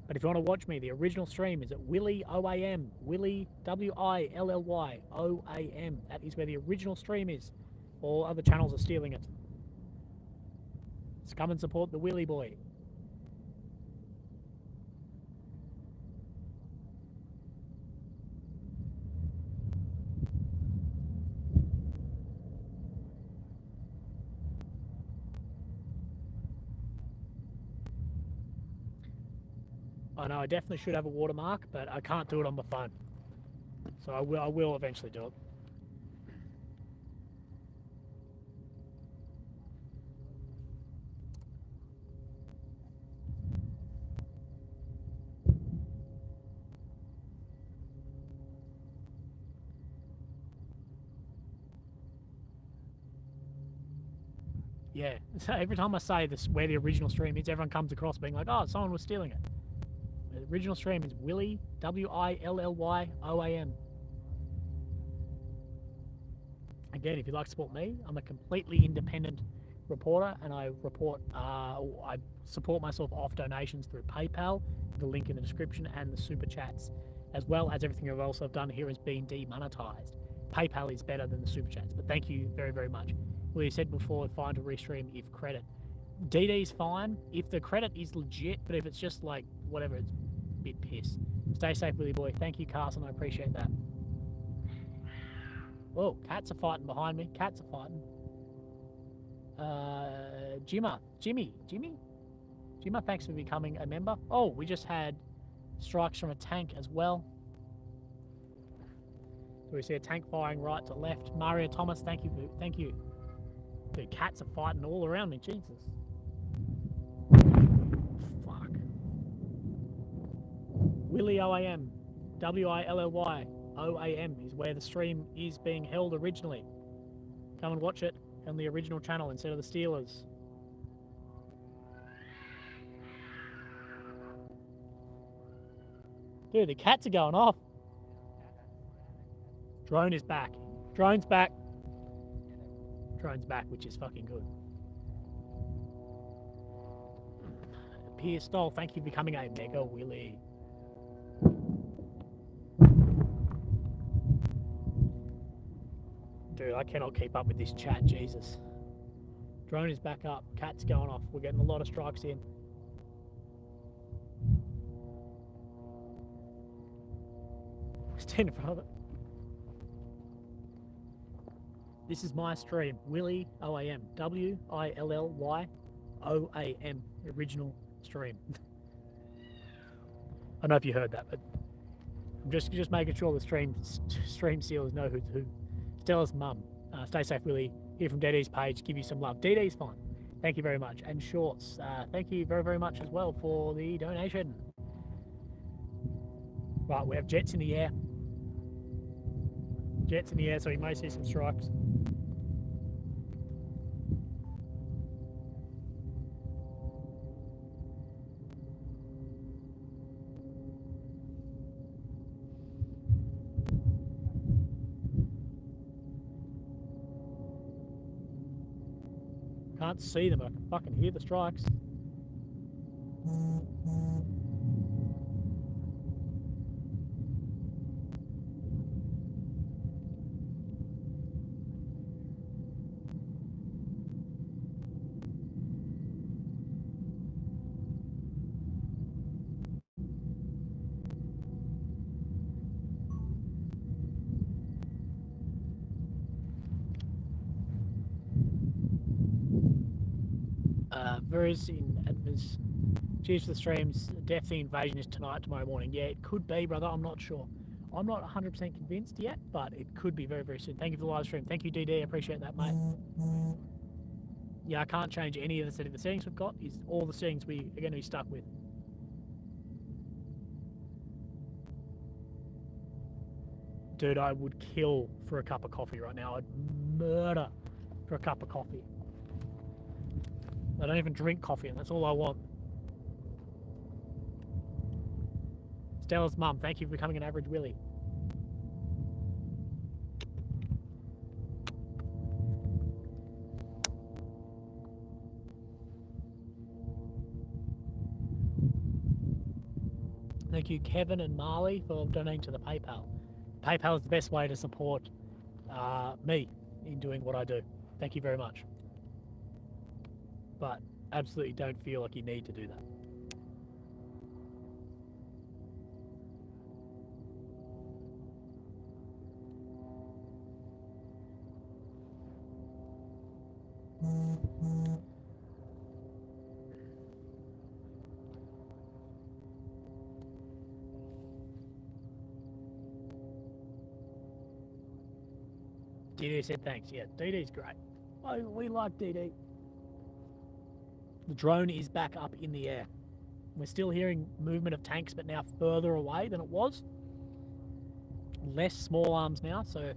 but if you want to watch me, the original stream is at Willy OAM. Willy, WILLY OAM. That is where the original stream is. All other channels are stealing it. Let's come and support the Willy boy. I know I definitely should have a watermark, but I can't do it on my phone. So I will eventually do it. Yeah, so every time I say this, where the original stream is, everyone comes across being like, oh, someone was stealing it. The original stream is Willy, Willyoam. Again, if you'd like to support me, I'm a completely independent reporter, and I support myself off donations through PayPal, the link in the description, and the super chats, as well as everything else I've done here has been demonetized. PayPal is better than the super chats, but thank you very, very much. Well, you said before, fine to restream if credit. DD's fine if the credit is legit, but if it's just like whatever, it's a bit piss. Stay safe, Willy boy. Thank you, Carson. I appreciate that. Whoa, cats are fighting behind me. Cats are fighting. Jimmy, thanks for becoming a member. Oh, we just had strikes from a tank as well. So we see a tank firing right to left. Mario Thomas, thank you. Dude, cats are fighting all around me. Jesus. Fuck. Willy OAM. WILLY OAM is where the stream is being held originally. Come and watch it on the original channel instead of the Steelers. Dude, the cats are going off. Drone is back. Drone's back. Drone's back, which is fucking good. Pierce Stoll, thank you for becoming a Mega Willy. Dude, I cannot keep up with this chat, Jesus. Drone is back up. Cat's going off. We're getting a lot of strikes in. Stand in front of it. This is my stream, Willy OAM. WILLYOAM. Original stream. I don't know if you heard that, but I'm just making sure the stream sealers know who's who. Stella's mum. Stay safe, Willy. Here from DD's page. Give you some love. DD's fine. Thank you very much. And Shorts, thank you very, very much as well for the donation. Right, we have jets in the air. Jets in the air, so you may see some strikes. Can't see them, but I can fucking hear the strikes. Cheers for the streams. Death Invasion is tomorrow morning. Yeah, it could be, brother. I'm not sure. I'm not 100% convinced yet, but it could be very, very soon. Thank you for the live stream. Thank you, DD. I appreciate that, mate. Yeah, I can't change any of the settings. The settings we've got is all the settings we are going to be stuck with. Dude, I would kill for a cup of coffee right now. I'd murder for a cup of coffee. I don't even drink coffee, and that's all I want. Stella's mum, thank you for becoming an average Willy. Thank you, Kevin and Marley, for donating to the PayPal. PayPal is the best way to support me in doing what I do. Thank you very much. But absolutely don't feel like you need to do that. DD said thanks. Yeah, DD's great. Oh, we like DD. The drone is back up in the air. We're still hearing movement of tanks, but now further away than it was. Less small arms now, so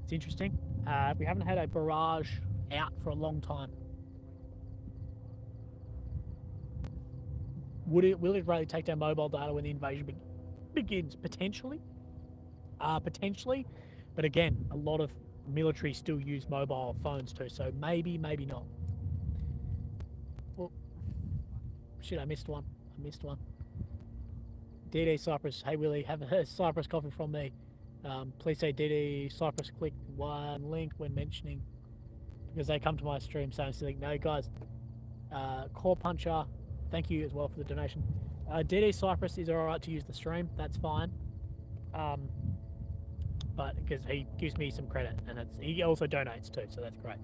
it's interesting. We haven't had a barrage out for a long time. Will it really take down mobile data when the invasion begins? Potentially. Potentially. But again, a lot of military still use mobile phones too, so maybe not. Well, shit, I missed one. DD Cyprus. Hey Willie, have a Cyprus coffee from me. Please say DD Cyprus click one link when mentioning, because they come to my stream saying something. No guys, Core Puncher, thank you as well for the donation. DD Cyprus is alright to use the stream, that's fine. But because he gives me some credit, and he also donates too, so that's great.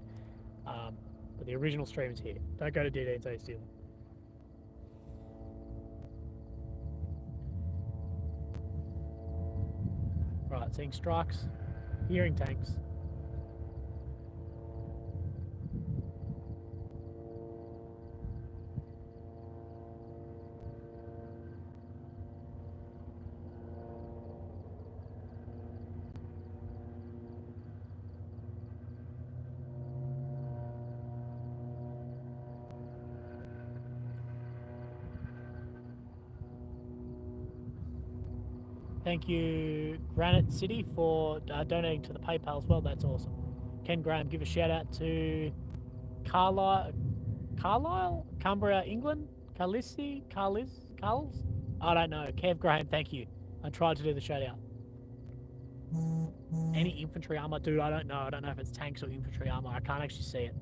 But the original stream is here. Don't go to DD and say steal. Right, seeing strikes, hearing tanks. Thank you, Granite City, for donating to the PayPal as well. That's awesome. Ken Graham, give a shout out to Carlisle, Cumbria, England, Carlis. I don't know. Kev Graham, thank you. I tried to do the shout out. Any infantry armor, dude? I don't know. I don't know if it's tanks or infantry armor. I can't actually see it.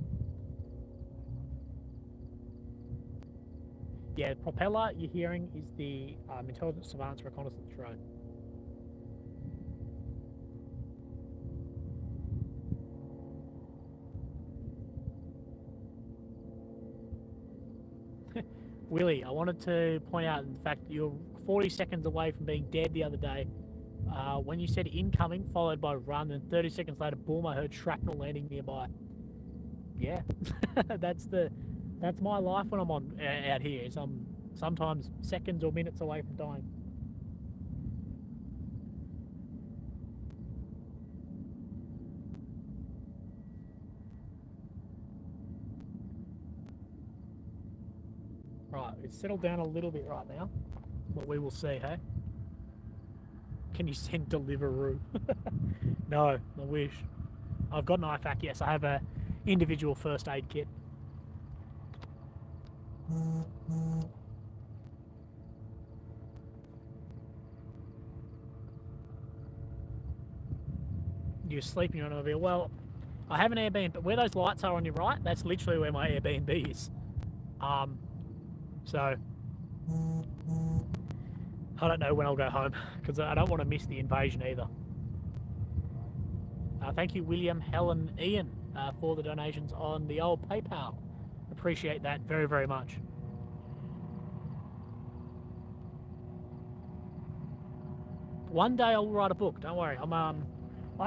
Yeah, the propeller you're hearing is the intelligence surveillance reconnaissance drone. Willie, I wanted to point out the fact that you're 40 seconds away from being dead the other day. When you said incoming, followed by run, and 30 seconds later, boom, I heard shrapnel landing nearby. Yeah, that's my life when I'm out here. Is I'm sometimes seconds or minutes away from dying. Right, it's settled down a little bit right now, but we will see, hey? Can you send Deliveroo? No, I wish. I've got an IFAC, yes, I have a individual first aid kit. You're sleeping on a bit. Well, I have an Airbnb, but where those lights are on your right, that's literally where my Airbnb is. So I don't know when I'll go home because I don't want to miss the invasion either. Thank you, William, Helen, Ian, for the donations on the old PayPal. Appreciate that very, very much. One day I'll write a book. Don't worry. I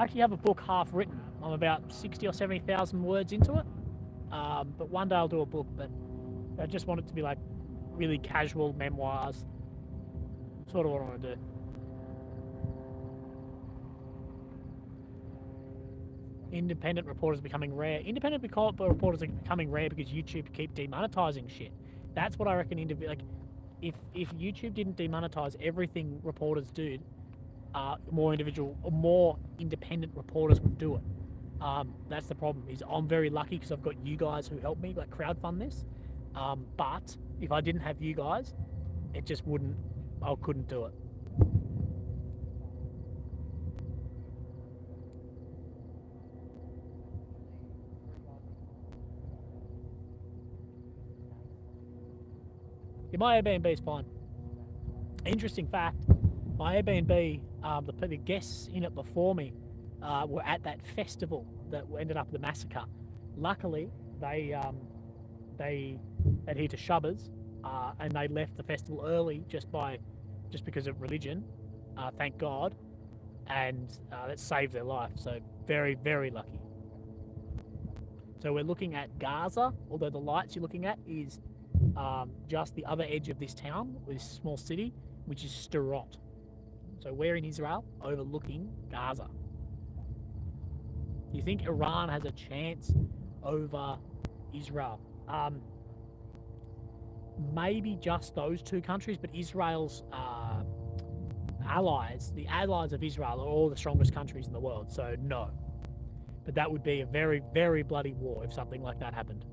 actually have a book half written. I'm about 60 or 70,000 words into it. But one day I'll do a book. But I just want it to be like really casual memoirs. Sort of what I want to do. Independent reporters becoming rare. Independent reporters are becoming rare because YouTube keep demonetizing shit. That's what I reckon. If YouTube didn't demonetize everything reporters do, more independent reporters would do it. That's the problem. Is I'm very lucky because I've got you guys who help me like crowdfund this. But if I didn't have you guys, it just wouldn't. I couldn't do it. Yeah, my Airbnb is fine. Interesting fact, my Airbnb, the guests in it before me were at that festival that ended up the massacre. Luckily, they adhered to Shubbers, and they left the festival early just because of religion. Thank God, and that saved their life. So Very, very lucky. So we're looking at Gaza, although the lights you're looking at is just the other edge of this town, this small city, which is Sderot. So we're in Israel, overlooking Gaza. Do you think Iran has a chance over Israel? Maybe just those two countries, but Israel's allies, the allies of Israel, are all the strongest countries in the world, so no. But that would be a very, very bloody war if something like that happened.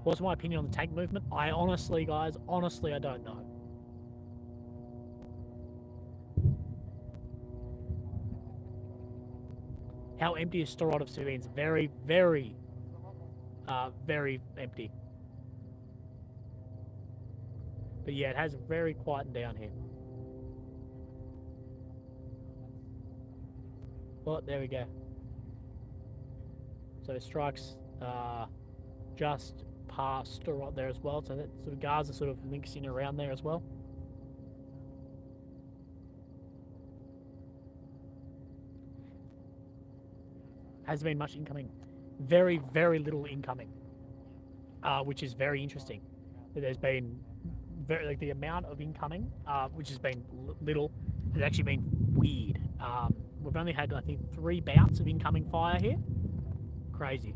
What's my opinion on the tank movement? I honestly, guys, I don't know. How empty is Sderot of civilians? Very, very, very empty. But yeah, it has very quietened down here. Well, there we go. So it strikes just past Sderot there as well. So that sort of Gaza sort of links in around there as well. Has been much incoming. Very, very little incoming, which is very interesting. There's been very, like, the amount of incoming, which has been little, has actually been weird. We've only had, I think, 3 bouts of incoming fire here. Crazy.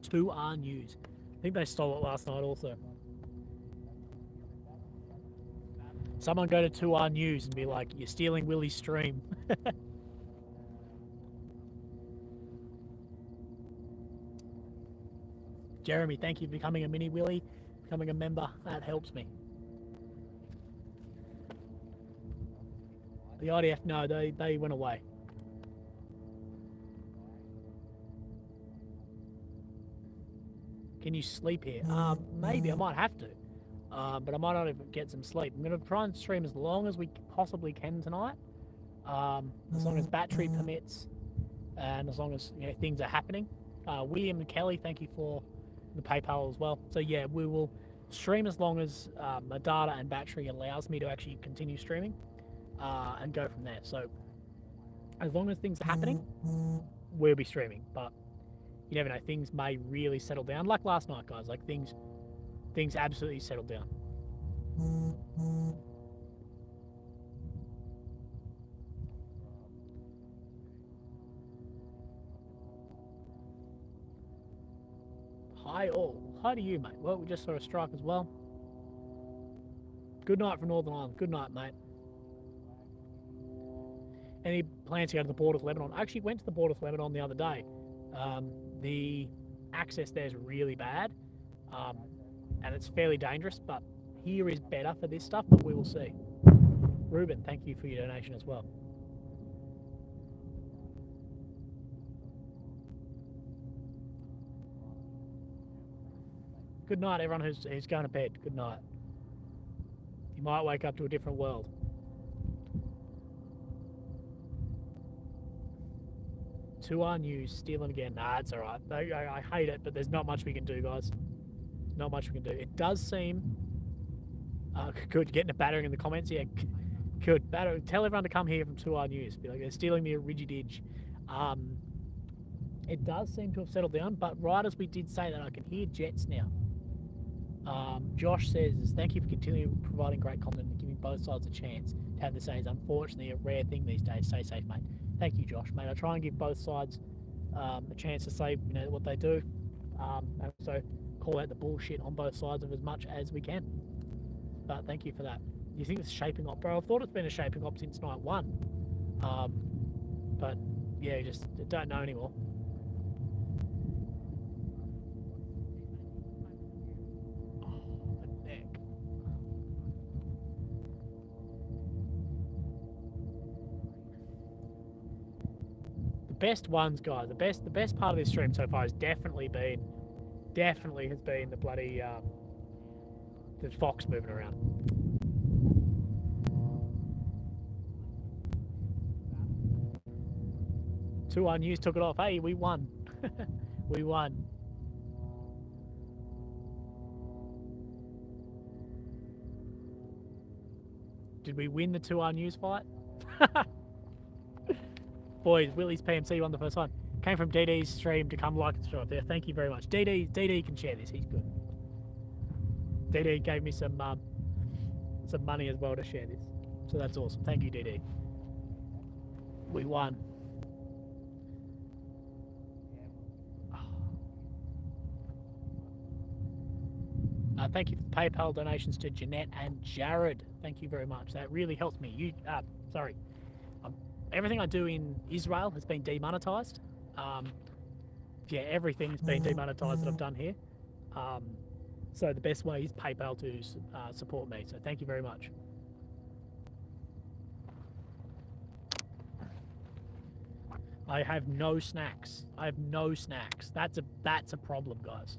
2R News. I think they stole it last night also. Someone go to 2R News and be like, you're stealing Willie's stream. Jeremy, thank you for becoming a mini Willie, becoming a member. That helps me. The IDF, no, they went away. Can you sleep here? Maybe, I might have to. But I might not even get some sleep. I'm going to try and stream as long as we possibly can tonight. As long as battery permits and as long as, you know, things are happening. William and Kelly, thank you for the PayPal as well. So yeah, we will stream as long as my data and battery allows me to actually continue streaming and go from there. So as long as things are happening, we'll be streaming. But you never know, things may really settle down. Like last night, guys, like things absolutely settled down. Hi all. Hi to you, mate. Well, we just saw a strike as well. Good night from Northern Ireland. Good night, mate. Any plans to go to the border with Lebanon? I actually went to the border with Lebanon the other day. The access there is really bad, and it's fairly dangerous, but here is better for this stuff, but we will see. Ruben, thank you for your donation as well. Good night, everyone who's going to bed. Good night. You might wake up to a different world. To our news, stealing again. Nah, it's all right. I hate it, but there's not much we can do, guys. Not much we can do. It does seem good. Getting a battering in the comments. Yeah, good. Tell everyone to come here from 2R News. Be like, they're stealing the Rigididge. It does seem to have settled down, but right as we did say that, I can hear jets now. Josh says, thank you for continuing providing great content and giving both sides a chance to have the say. It's unfortunately a rare thing these days. Stay safe, mate. Thank you, Josh, mate. I try and give both sides a chance to say, you know, what they do, and also call out the bullshit on both sides of as much as we can. But thank you for that. You think it's shaping up, bro? I've thought it's been a shaping up since night 1, but yeah, just don't know anymore. Best ones, guys. The best part of this stream so far has definitely has been the bloody the fox moving around. Two R News took it off. Hey, we won. We won. Did we win the 2R News fight? Boys, Willie's PMC won the first one. Came from DD's stream to come like and subscribe there. Thank you very much. DD can share this. He's good. DD gave me some money as well to share this. So that's awesome. Thank you, DD. We won. Thank you for the PayPal donations to Jeanette and Jared. Thank you very much. That really helps me. Everything I do in Israel has been demonetized. Yeah, everything's been demonetized that I've done here. So the best way is PayPal to support me. So thank you very much. I have no snacks. I have no snacks. That's a problem, guys.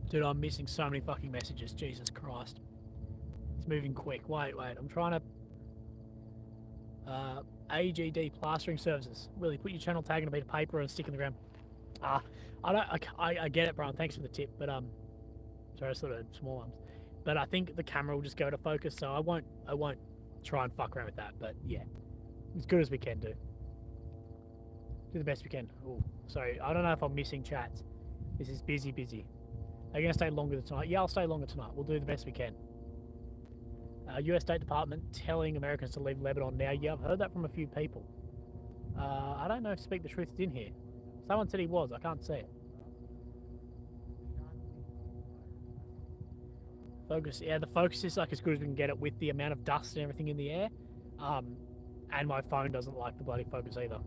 Dude, I'm missing so many fucking messages. Jesus Christ. It's moving quick. Wait. I'm trying to... AGD plastering services. Willie, put your channel tag in a bit of paper and stick in the ground. I get it, Brian. Thanks for the tip, but sorry, sort of small arms. But I think the camera will just go to focus, so I won't try and fuck around with that. But yeah, as good as we can do. Do the best we can. Oh, sorry. I don't know if I'm missing chats. This is busy. Are you going to stay longer tonight? Yeah, I'll stay longer tonight. We'll do the best we can. US State Department telling Americans to leave Lebanon now. Yeah, I've heard that from a few people. I don't know if Speak the Truth is in here. Someone said he was. I can't see it. Focus. Yeah, the focus is like as good as we can get it with the amount of dust and everything in the air. And my phone doesn't like the bloody focus either.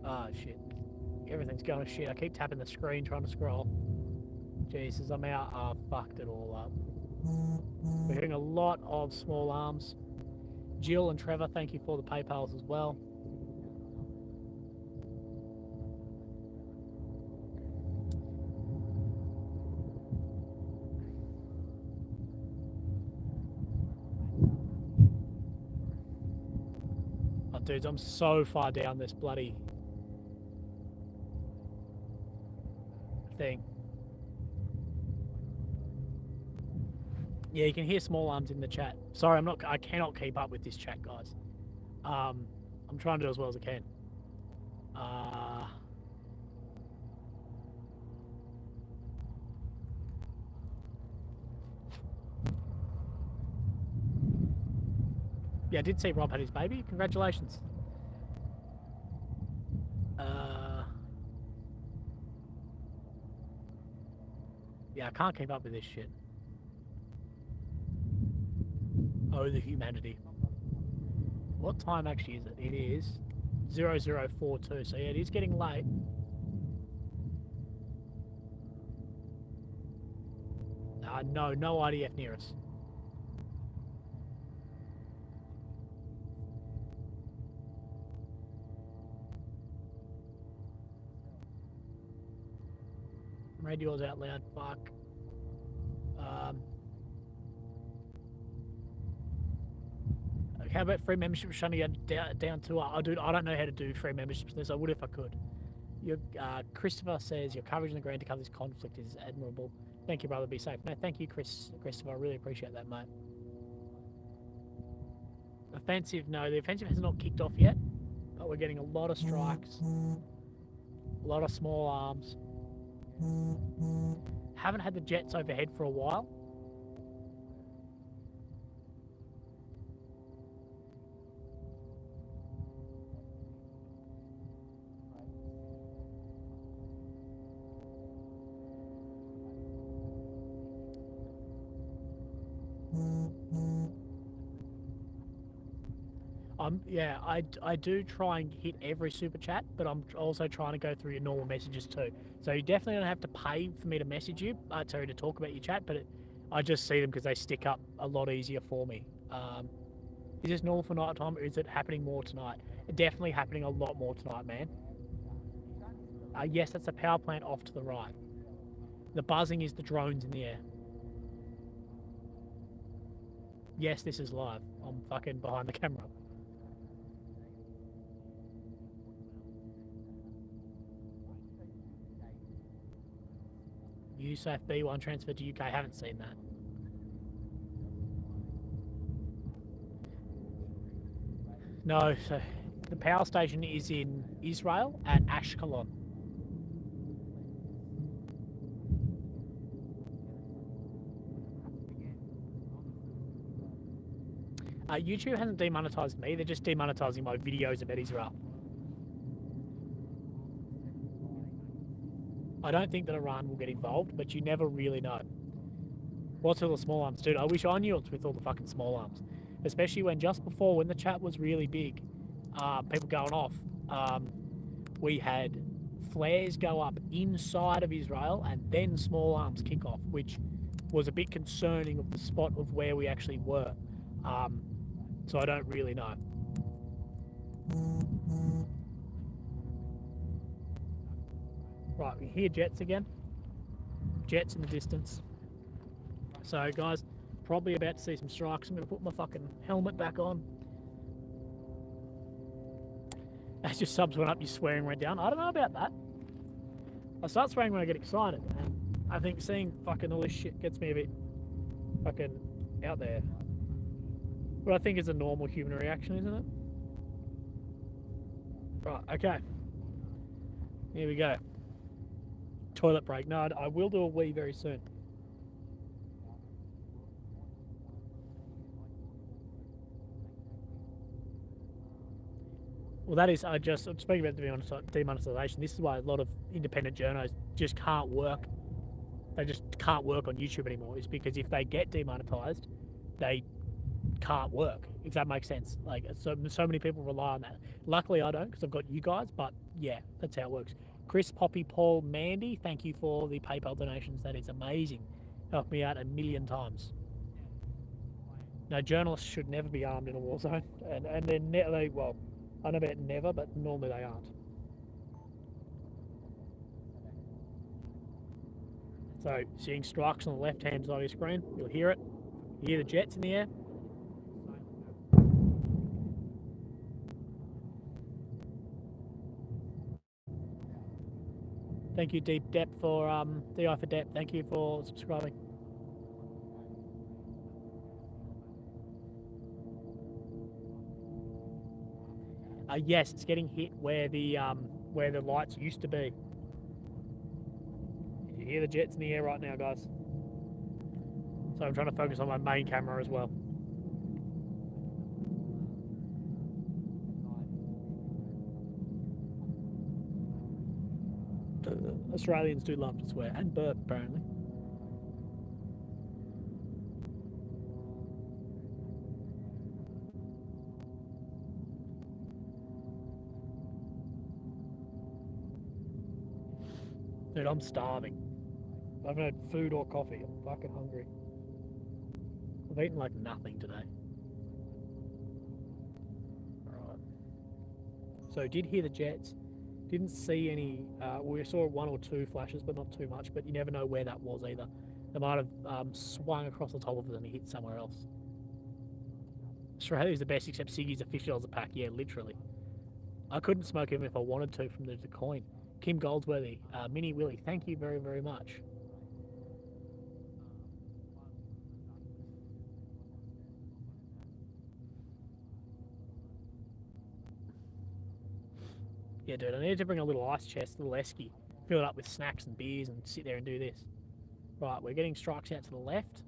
Ah, shit. Everything's going to shit. I keep tapping the screen trying to scroll. Jesus, I'm out. I fucked it all up. We're hitting a lot of small arms. Jill and Trevor, thank you for the PayPals as well. Oh, dudes, I'm so far down this bloody thing. Yeah, you can hear small arms in the chat. Sorry, I cannot keep up with this chat, guys. I'm trying to do as well as I can. Yeah, I did see Rob had his baby. Congratulations. Yeah, I can't keep up with this shit. Oh, the humanity. What time actually is it? It is 0042, so yeah, it is getting late. No IDF near us. Radio's out loud, fuck. How about free membership shutting you down to dude, I don't know how to do free memberships this. I would if I could. Christopher says your coverage on the ground to cover this conflict is admirable. Thank you, brother. Be safe. No, thank you, Christopher. I really appreciate that, mate. Offensive, no, the offensive has not kicked off yet, but we're getting a lot of strikes, a lot of small arms. Haven't had the jets overhead for a while. Yeah, I do try and hit every super chat, but I'm also trying to go through your normal messages too. So you definitely don't have to pay for me to message you, to talk about your chat, but I just see them because they stick up a lot easier for me. Is this normal for night time, or is it happening more tonight? Definitely happening a lot more tonight, man. Yes, that's the power plant off to the right. The buzzing is the drones in the air. Yes, this is live. I'm fucking behind the camera. USAF B1 transferred to UK. Haven't seen that. No, so the power station is in Israel at Ashkelon. YouTube hasn't demonetized me, they're just demonetizing my videos about Israel. I don't think that Iran will get involved, but you never really know. What's all the small arms? Dude, I wish I knew what's with all the fucking small arms. Especially when just before, when the chat was really big, people going off, we had flares go up inside of Israel and then small arms kick off, which was a bit concerning of the spot of where we actually were. So I don't really know. Right, we hear jets again. Jets in the distance. So guys, probably about to see some strikes. I'm going to put my fucking helmet back on. As your subs went up, your swearing went down. I don't know about that. I start swearing when I get excited, and I think seeing fucking all this shit gets me a bit fucking out there. But I think it's a normal human reaction, isn't it? Right, okay. Here we go. Toilet break. No, I will do a wee very soon. Well, that is, I'm speaking about demonetization. This is why a lot of independent journalists just can't work. They just can't work on YouTube anymore. It's because if they get demonetized, they can't work, if that makes sense. Like, so many people rely on that. Luckily I don't, because I've got you guys, but yeah, that's how it works. Chris, Poppy, Paul, Mandy, thank you for the PayPal donations. That is amazing. Helped me out a million times. No, journalists should never be armed in a war zone, and they're well, I don't know about never, but normally they aren't. So seeing strikes on the left hand side of your screen, you'll hear it. You hear the jets in the air. Thank you, Deep Depth, for DI for Depth. Thank you for subscribing. Yes, it's getting hit where the lights used to be. You hear the jets in the air right now, guys. So I'm trying to focus on my main camera as well. Australians do love to swear and burp, apparently. Dude, I'm starving. I haven't had food or coffee. I'm fucking hungry. I've eaten like nothing today. Alright. So did hear the jets. Didn't see any, we saw one or two flashes, but not too much, but you never know where that was either. They might have swung across the top of it and hit somewhere else. Australia's the best, except ciggies are $50 a pack. Yeah, literally. I couldn't smoke them if I wanted to from the coin. Kim Goldsworthy, Mini Willie, thank you very, very much. Yeah, dude, I need to bring a little ice chest, a little esky, fill it up with snacks and beers and sit there and do this. Right, we're getting strikes out to the left.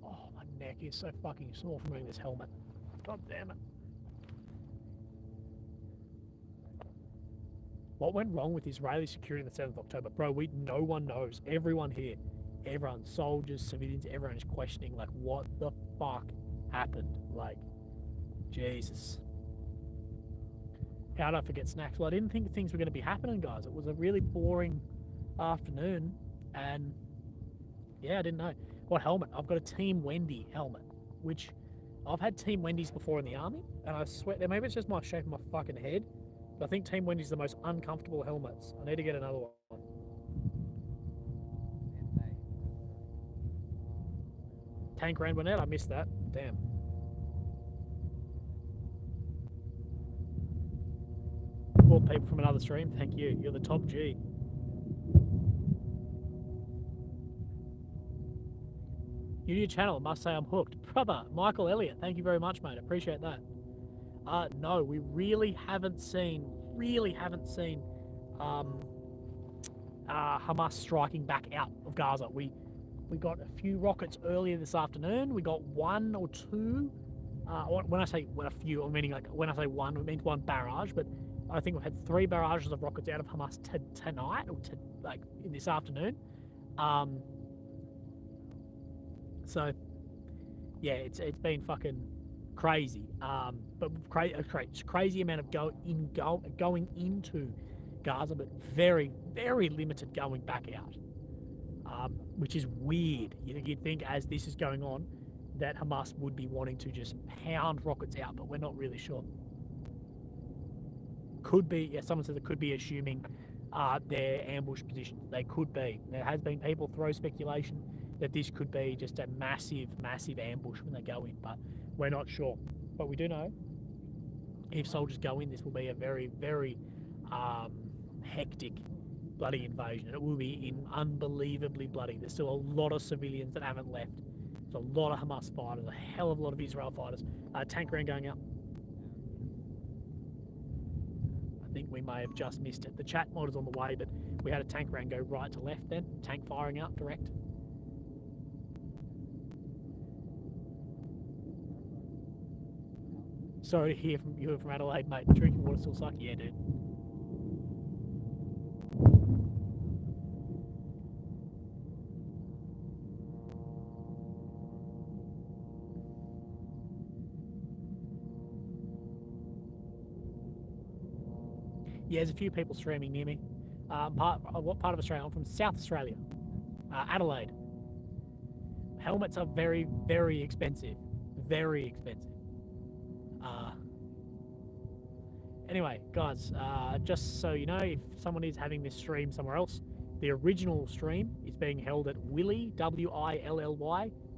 Oh, my neck is so fucking sore from wearing this helmet. God damn it. What went wrong with Israeli security on the 7th of October? Bro, no one knows. Everyone here, everyone, soldiers, civilians, everyone is questioning, like, what the fuck happened? Like, Jesus. How did I forget snacks? Well, I didn't think things were going to be happening, guys. It was a really boring afternoon, and yeah, I didn't know. What helmet? I've got a Team Wendy helmet, which I've had Team Wendy's before in the army, and I swear, maybe it's just my shape of my fucking head, but I think Team Wendy's the most uncomfortable helmets. I need to get another one. Tank ran one out, I missed that. Damn. Well, people from another stream. Thank you. You're the top G. New to your channel. Must say I'm hooked. Brother, Michael Elliott. Thank you very much, mate. Appreciate that. No, we really haven't seen Hamas striking back out of Gaza. We got a few rockets earlier this afternoon. We got one or two. When I say a few, I mean like when I say one, it means one barrage. But I think we've had 3 barrages of rockets out of Hamas tonight or like in this afternoon. So yeah, it's been fucking crazy. But crazy amount of going into Gaza, but very, very limited going back out, which is weird. You'd think as this is going on that Hamas would be wanting to just pound rockets out, but we're not really sure. Could be, yeah, someone says it could be assuming their ambush positions. They could be. There has been people throw speculation that this could be just a massive, massive ambush when they go in, but we're not sure. But we do know if soldiers go in, this will be a very, very hectic, bloody invasion. It will be unbelievably bloody. There's still a lot of civilians that haven't left. There's a lot of Hamas fighters, a hell of a lot of Israel fighters. Tank round going out. I think we may have just missed it. The chat mod is on the way, but we had a tank round go right to left then. Tank firing out direct. Sorry to hear from you from Adelaide, mate. Drinking water still suck? Yeah, dude. Yeah, there's a few people streaming near me. What part of Australia? I'm from South Australia, Adelaide. Helmets are very, very expensive. Very expensive. Anyway, guys, just so you know, if someone is having this stream somewhere else, the original stream is being held at Willy, Willly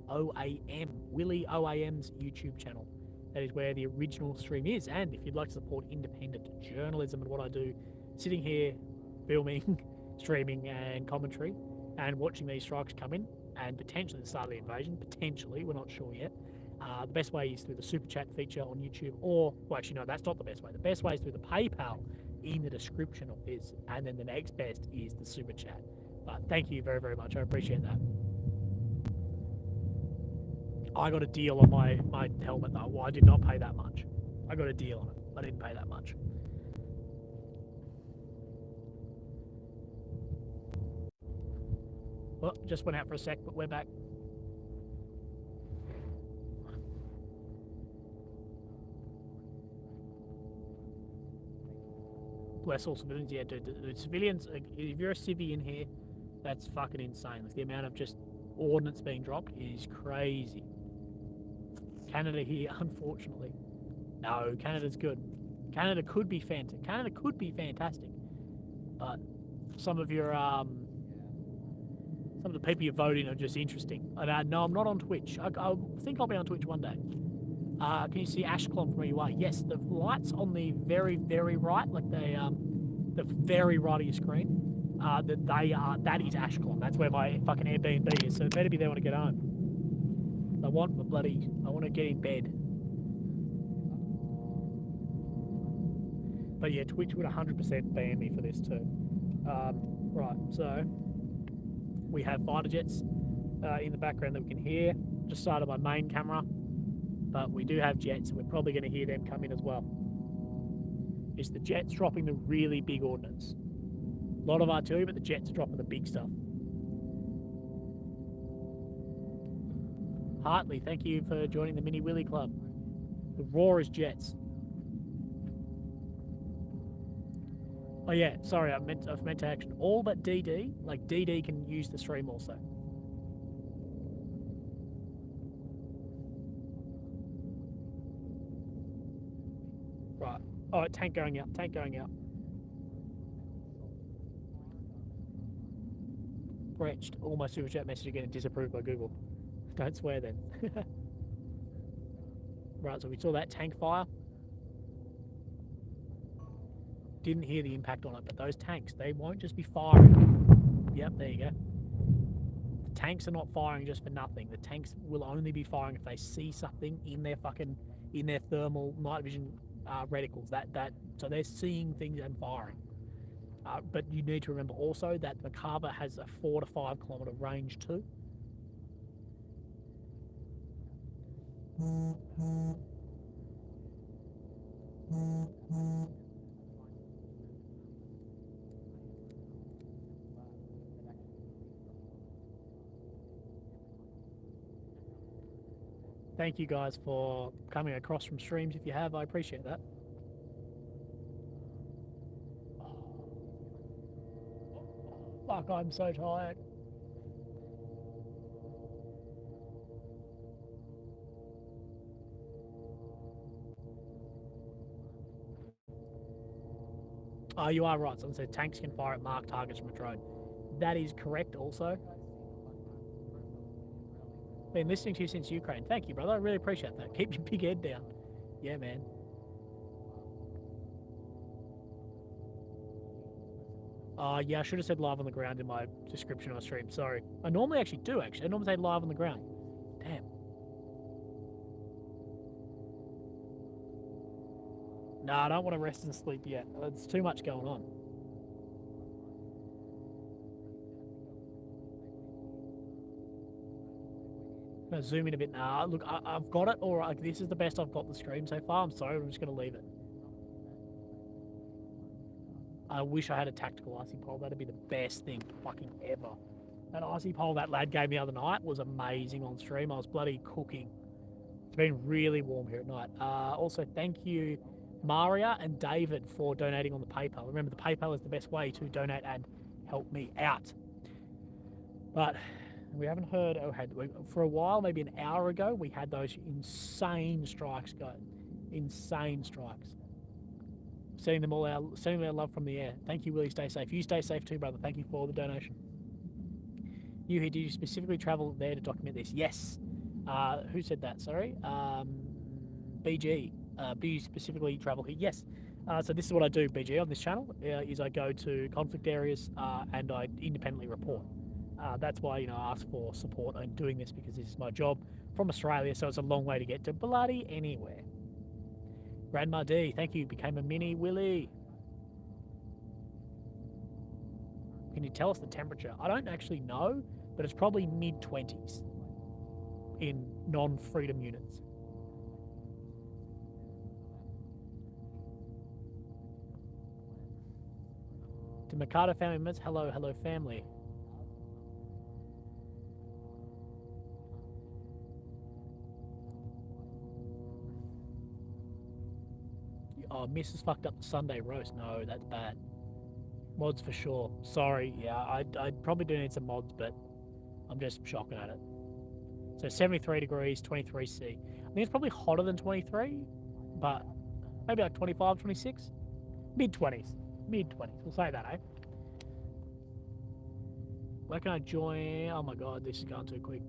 OAM, Willy OAM's YouTube channel. That is where the original stream is. And if you'd like to support independent journalism and what I do, sitting here, filming, streaming, and commentary, and watching these strikes come in, and potentially the start of the invasion, potentially, we're not sure yet. The best way is through the super chat feature on YouTube, or, well, actually, no, that's not the best way. The best way is through the PayPal in the description of this, and then the next best is the super chat. But thank you very, very much. I appreciate that. I got a deal on my helmet, though. Well, I did not pay that much. I got a deal on it. I didn't pay that much. Well, just went out for a sec, but we're back. Bless all civilians. Yeah, dude, civilians, if you're a civvy in here, that's fucking insane. Like, the amount of just ordnance being dropped is crazy. Canada here, unfortunately. No, Canada's good. Canada could be fantastic. Canada could be fantastic. But some of your some of the people you're voting are just interesting. No, I'm not on Twitch. I think I'll be on Twitch one day. Can you see Ashkelon from where you are? Yes, the lights on the very, very right, like the very right of your screen, that is Ashkelon. That's where my fucking Airbnb is. So it better be there when I get home. I want to get in bed. But yeah, Twitch would 100% ban me for this too. Right, so we have fighter jets in the background that we can hear. Just started my main camera. But we do have jets, and we're probably going to hear them come in as well. It's the jets dropping the really big ordnance. A lot of artillery, but the jets are dropping the big stuff. Hartley, thank you for joining the Mini Willy Club. The roar is jets. Oh yeah, sorry, I've meant to action. All but DD, like DD can use the stream also. Right. Oh, tank going out. Tank going out. Wretched. All my super chat messages are getting disapproved by Google. Don't swear then. Right, so we saw that tank fire. didn't hear the impact on it, but those tanks, they won't just be firing. Yep, there you go. The tanks are not firing just for nothing. The tanks will only be firing if they see something in their thermal night vision reticles. So they're seeing things and firing. But you need to remember also that the Carver has a 4 to 5 kilometer range too. Thank you guys for coming across from streams. If you have, I appreciate that. Fuck, I'm so tired. Oh, you are right. Someone said tanks can fire at marked targets from a drone. That is correct also. Been listening to you since Ukraine. Thank you, brother. I really appreciate that. Keep your big head down. Yeah, man. Yeah, I should have said live on the ground in my description of my stream. Sorry. I normally actually do, actually. I normally say live on the ground. Damn. No, I don't want to rest and sleep yet. There's too much going on. I'm going to zoom in a bit. Nah, look, I've got it. Or this is the best I've got the stream so far. I'm sorry, I'm just going to leave it. I wish I had a tactical icy pole. That'd be the best thing fucking ever. That icy pole that lad gave me the other night was amazing on stream. I was bloody cooking. It's been really warm here at night. Also, thank you, Maria and David, for donating on the PayPal. Remember, the PayPal is the best way to donate and help me out. But we haven't heard, for a while, maybe an hour ago, we had those insane strikes go. Insane strikes. Sending them all out, sending their love from the air. Thank you, Willie. Stay safe. You stay safe too, brother. Thank you for the donation. You here, did you specifically travel there to document this? Yes. Who said that? Sorry. BG. Do you specifically travel here? Yes. So this is what I do, BG, on this channel, is I go to conflict areas and I independently report. That's why, I ask for support in doing this, because this is my job from Australia, so it's a long way to get to bloody anywhere. Grandma D, thank you. Became a mini Willie. Can you tell us the temperature? I don't actually know, but it's probably mid-20s in non-freedom units. To Mikado family members, hello, hello family. Oh, Mrs. fucked up the Sunday roast. No, that's bad. Mods for sure. Sorry, yeah, I'd probably do need some mods, but I'm just shocking at it. So 73 degrees, 23 C. I think it's probably hotter than 23, but maybe like 25, 26? Mid-20s. Mid-20s. We'll say that, eh? Where can I join? Oh my god, this is going too quick.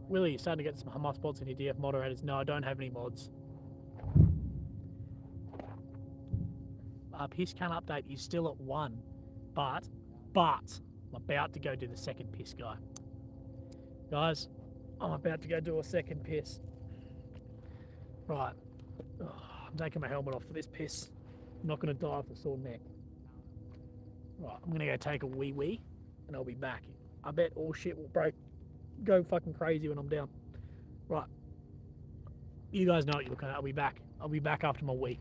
Willie, you're starting to get some Hamas mods in your DF moderators. No, I don't have any mods. Piss count update is still at 1, but I'm about to go do the second piss, guys. I'm about to go do a second piss. Right. I'm taking my helmet off for this piss. I'm not going to die off a sore neck. Right, I'm going to go take a wee, and I'll be back. I bet all shit will go fucking crazy when I'm down. Right. You guys know what you're looking at. I'll be back. I'll be back after my wee.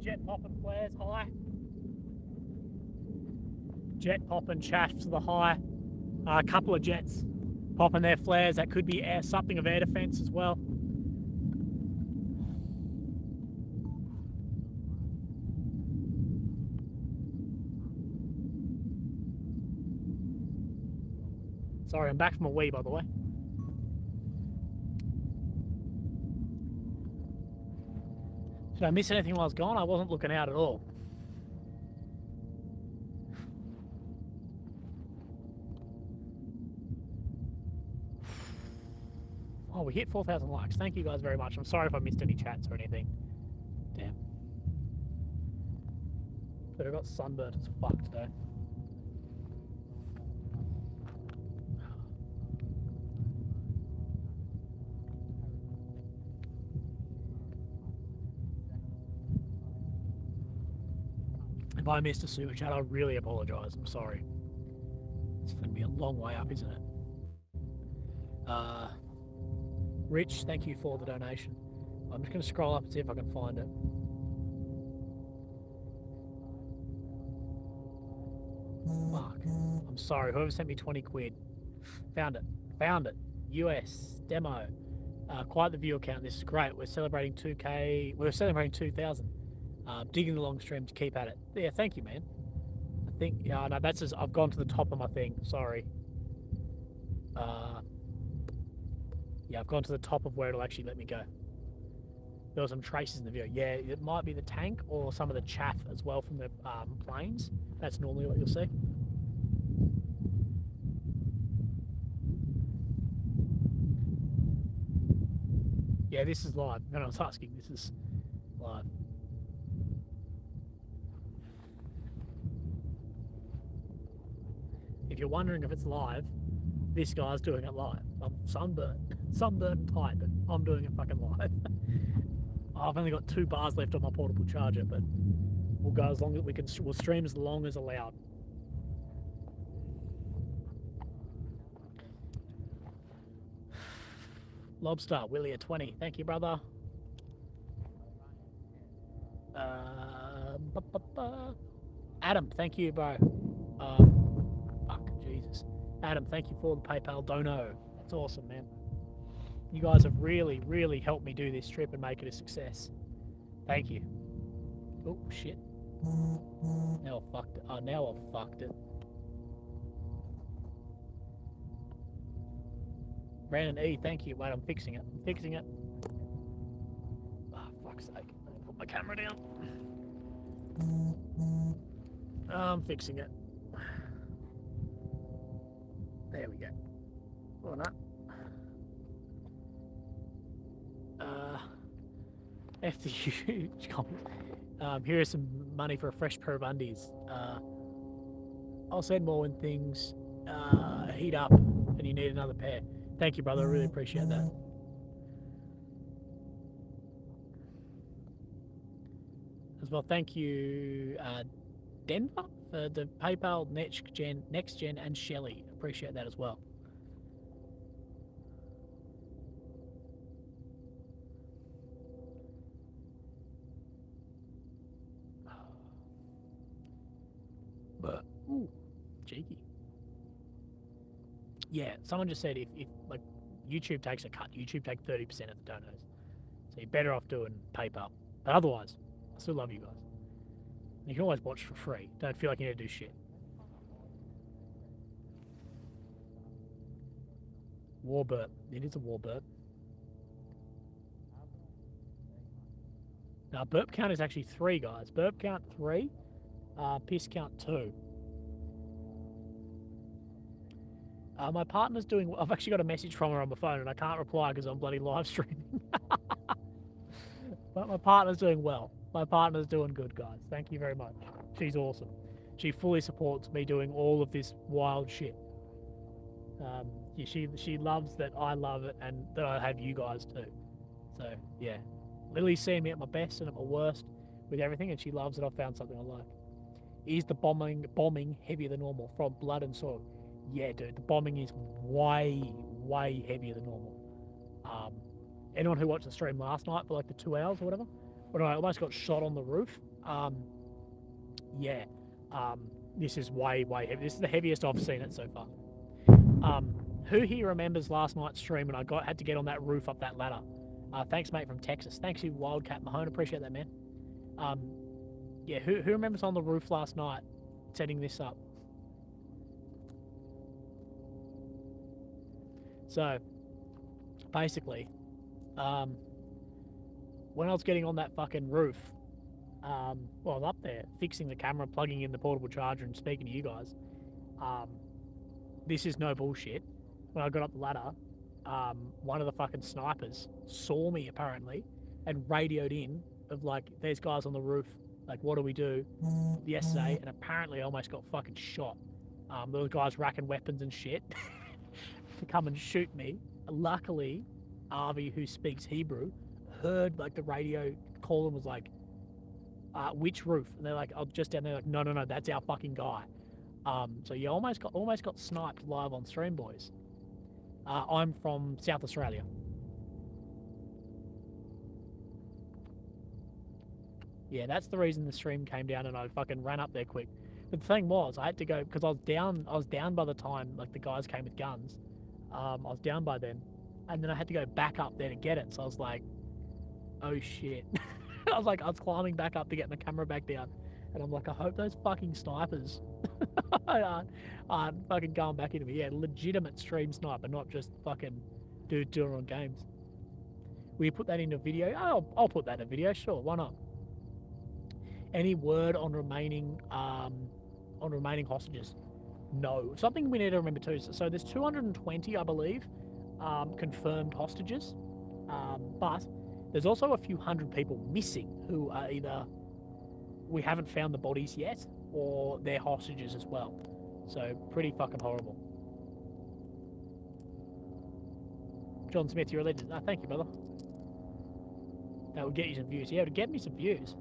Jet popping flares high. Jet popping chaff to the high. A couple of jets popping their flares. That could be something of air defense as well. Sorry, I'm back from a wee, by the way. Did I miss anything while I was gone? I wasn't looking out at all. Oh, we hit 4,000 likes. Thank you guys very much. I'm sorry if I missed any chats or anything. Damn. But I got sunburnt as fuck today. If I missed a super chat, I really apologise. I'm sorry. It's going to be a long way up, isn't it? Rich, thank you for the donation. I'm just going to scroll up and see if I can find it. Fuck. I'm sorry. Whoever sent me 20 quid. Found it. Found it. US demo. Quite the viewer count. This is great. We're celebrating 2K. We're celebrating 2,000. Digging the long stream to keep at it. Yeah, thank you, man. I think, yeah, no, that's as I've gone to the top of my thing. Sorry. Yeah, I've gone to the top of where it'll actually let me go. There were some traces in the video. Yeah, it might be the tank or some of the chaff as well from the planes. That's normally what you'll see. Yeah, this is live. No, I was asking. This is live. If you're wondering if it's live, this guy's doing it live. I'm sunburnt and tight, but I'm doing it fucking live. I've only got 2 bars left on my portable charger, but we'll go as long as we can. We'll stream as long as allowed. Lobster, Willie at 20. Thank you, brother. Adam, thank you, bro. Fuck, Jesus. Adam, thank you for the PayPal dono. That's awesome, man. You guys have really, really helped me do this trip and make it a success. Thank you. Oh, shit. Now I fucked it. Oh, now I've fucked it. Brandon E, thank you. Wait, I'm fixing it. I'm fixing it. Oh, fuck's sake. Let me put my camera down. I'm fixing it. There we go. Or not. After huge comment. Here is some money for a fresh pair of undies. I'll send more when things heat up and you need another pair. Thank you, brother. I really appreciate that. As well, thank you, Denver, for the PayPal, Next Gen, and Shelley. Appreciate that as well. But, ooh, cheeky. Yeah, someone just said if like YouTube takes a cut, YouTube take 30% of the donos. So you're better off doing PayPal. But otherwise, I still love you guys. You can always watch for free. Don't feel like you need to do shit. War burp. It is a war burp. Now, burp count is actually 3, guys. Burp count 3, piss count 2. My partner's doing... I've actually got a message from her on my phone and I can't reply because I'm bloody live streaming. But my partner's doing well. My partner's doing good, guys. Thank you very much. She's awesome. She fully supports me doing all of this wild shit. She loves that I love it and that I have you guys too. So, yeah. Lily's seen me at my best and at my worst with everything, and she loves that I've found something I like. Is the bombing heavier than normal from blood and soil? Yeah, dude, the bombing is way, way heavier than normal. Anyone who watched the stream last night for like the 2 hours or whatever, But I almost got shot on the roof. Yeah. This is way heavy. This is the heaviest I've seen it so far. Who here remembers last night's stream when I had to get on that roof up that ladder? Thanks, mate, from Texas. Thanks you, Wildcat Mahone. Appreciate that, man. Yeah, who remembers on the roof last night setting this up? So, basically, when I was getting on that fucking roof, well, I'm up there fixing the camera, plugging in the portable charger, and speaking to you guys. This is no bullshit. When I got up the ladder, one of the fucking snipers saw me apparently and radioed in of like, there's guys on the roof. Like, what do we do? Yesterday, and apparently I almost got fucking shot. There were guys racking weapons and shit to come and shoot me. Luckily, Avi, who speaks Hebrew, heard like the radio call and was like, which roof? And they're like, oh, just down there. Like, no, that's our fucking guy. So you almost got sniped live on stream, boys. I'm from South Australia. Yeah, that's the reason the stream came down and I fucking ran up there quick. But the thing was, I had to go because I was down by the time like the guys came with guns. I was down by then, and then I had to go back up there to get it. So I was like, oh shit. I was climbing back up to get my camera back down, and I'm like, I hope those fucking snipers aren't fucking going back into me. Yeah, legitimate stream sniper, not just fucking dude doing it on games. Will you put that in a video? Oh, I'll put that in a video. Sure, why not? Any word on remaining hostages? No. Something we need to remember too. So there's 220, I believe, confirmed hostages, but there's also a few hundred people missing who are either we haven't found the bodies yet or they're hostages as well. So pretty fucking horrible. John Smith, you're a legend. Oh, thank you, brother. That would get you some views. Yeah, it would get me some views.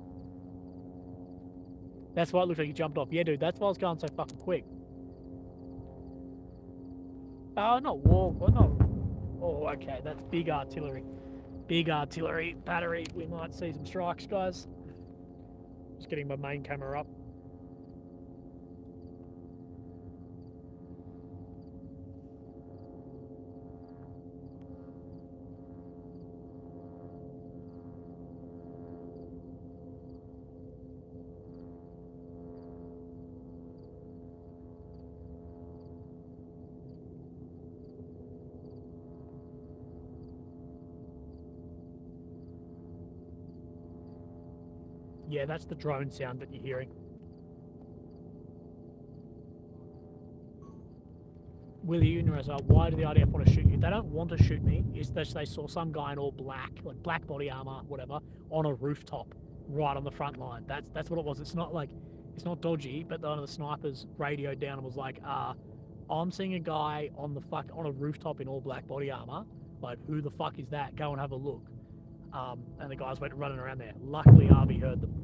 That's why it looked like you jumped off. Yeah, dude, that's why I was going so fucking quick. Oh, not war. Well, no. Oh, okay, that's big artillery. Big artillery battery. We might see some strikes, guys. Just getting my main camera up. Yeah, that's the drone sound that you're hearing. Willie Universe, why do the IDF want to shoot you? They don't want to shoot me. It's that they saw some guy in all black, like black body armor, whatever, on a rooftop right on the front line. That's what it was. It's not like, it's not dodgy, but one of the snipers radioed down and was like, I'm seeing a guy on a rooftop in all black body armor. Like, who the fuck is that? Go and have a look. And the guys went running around there. Luckily, Harvey heard them.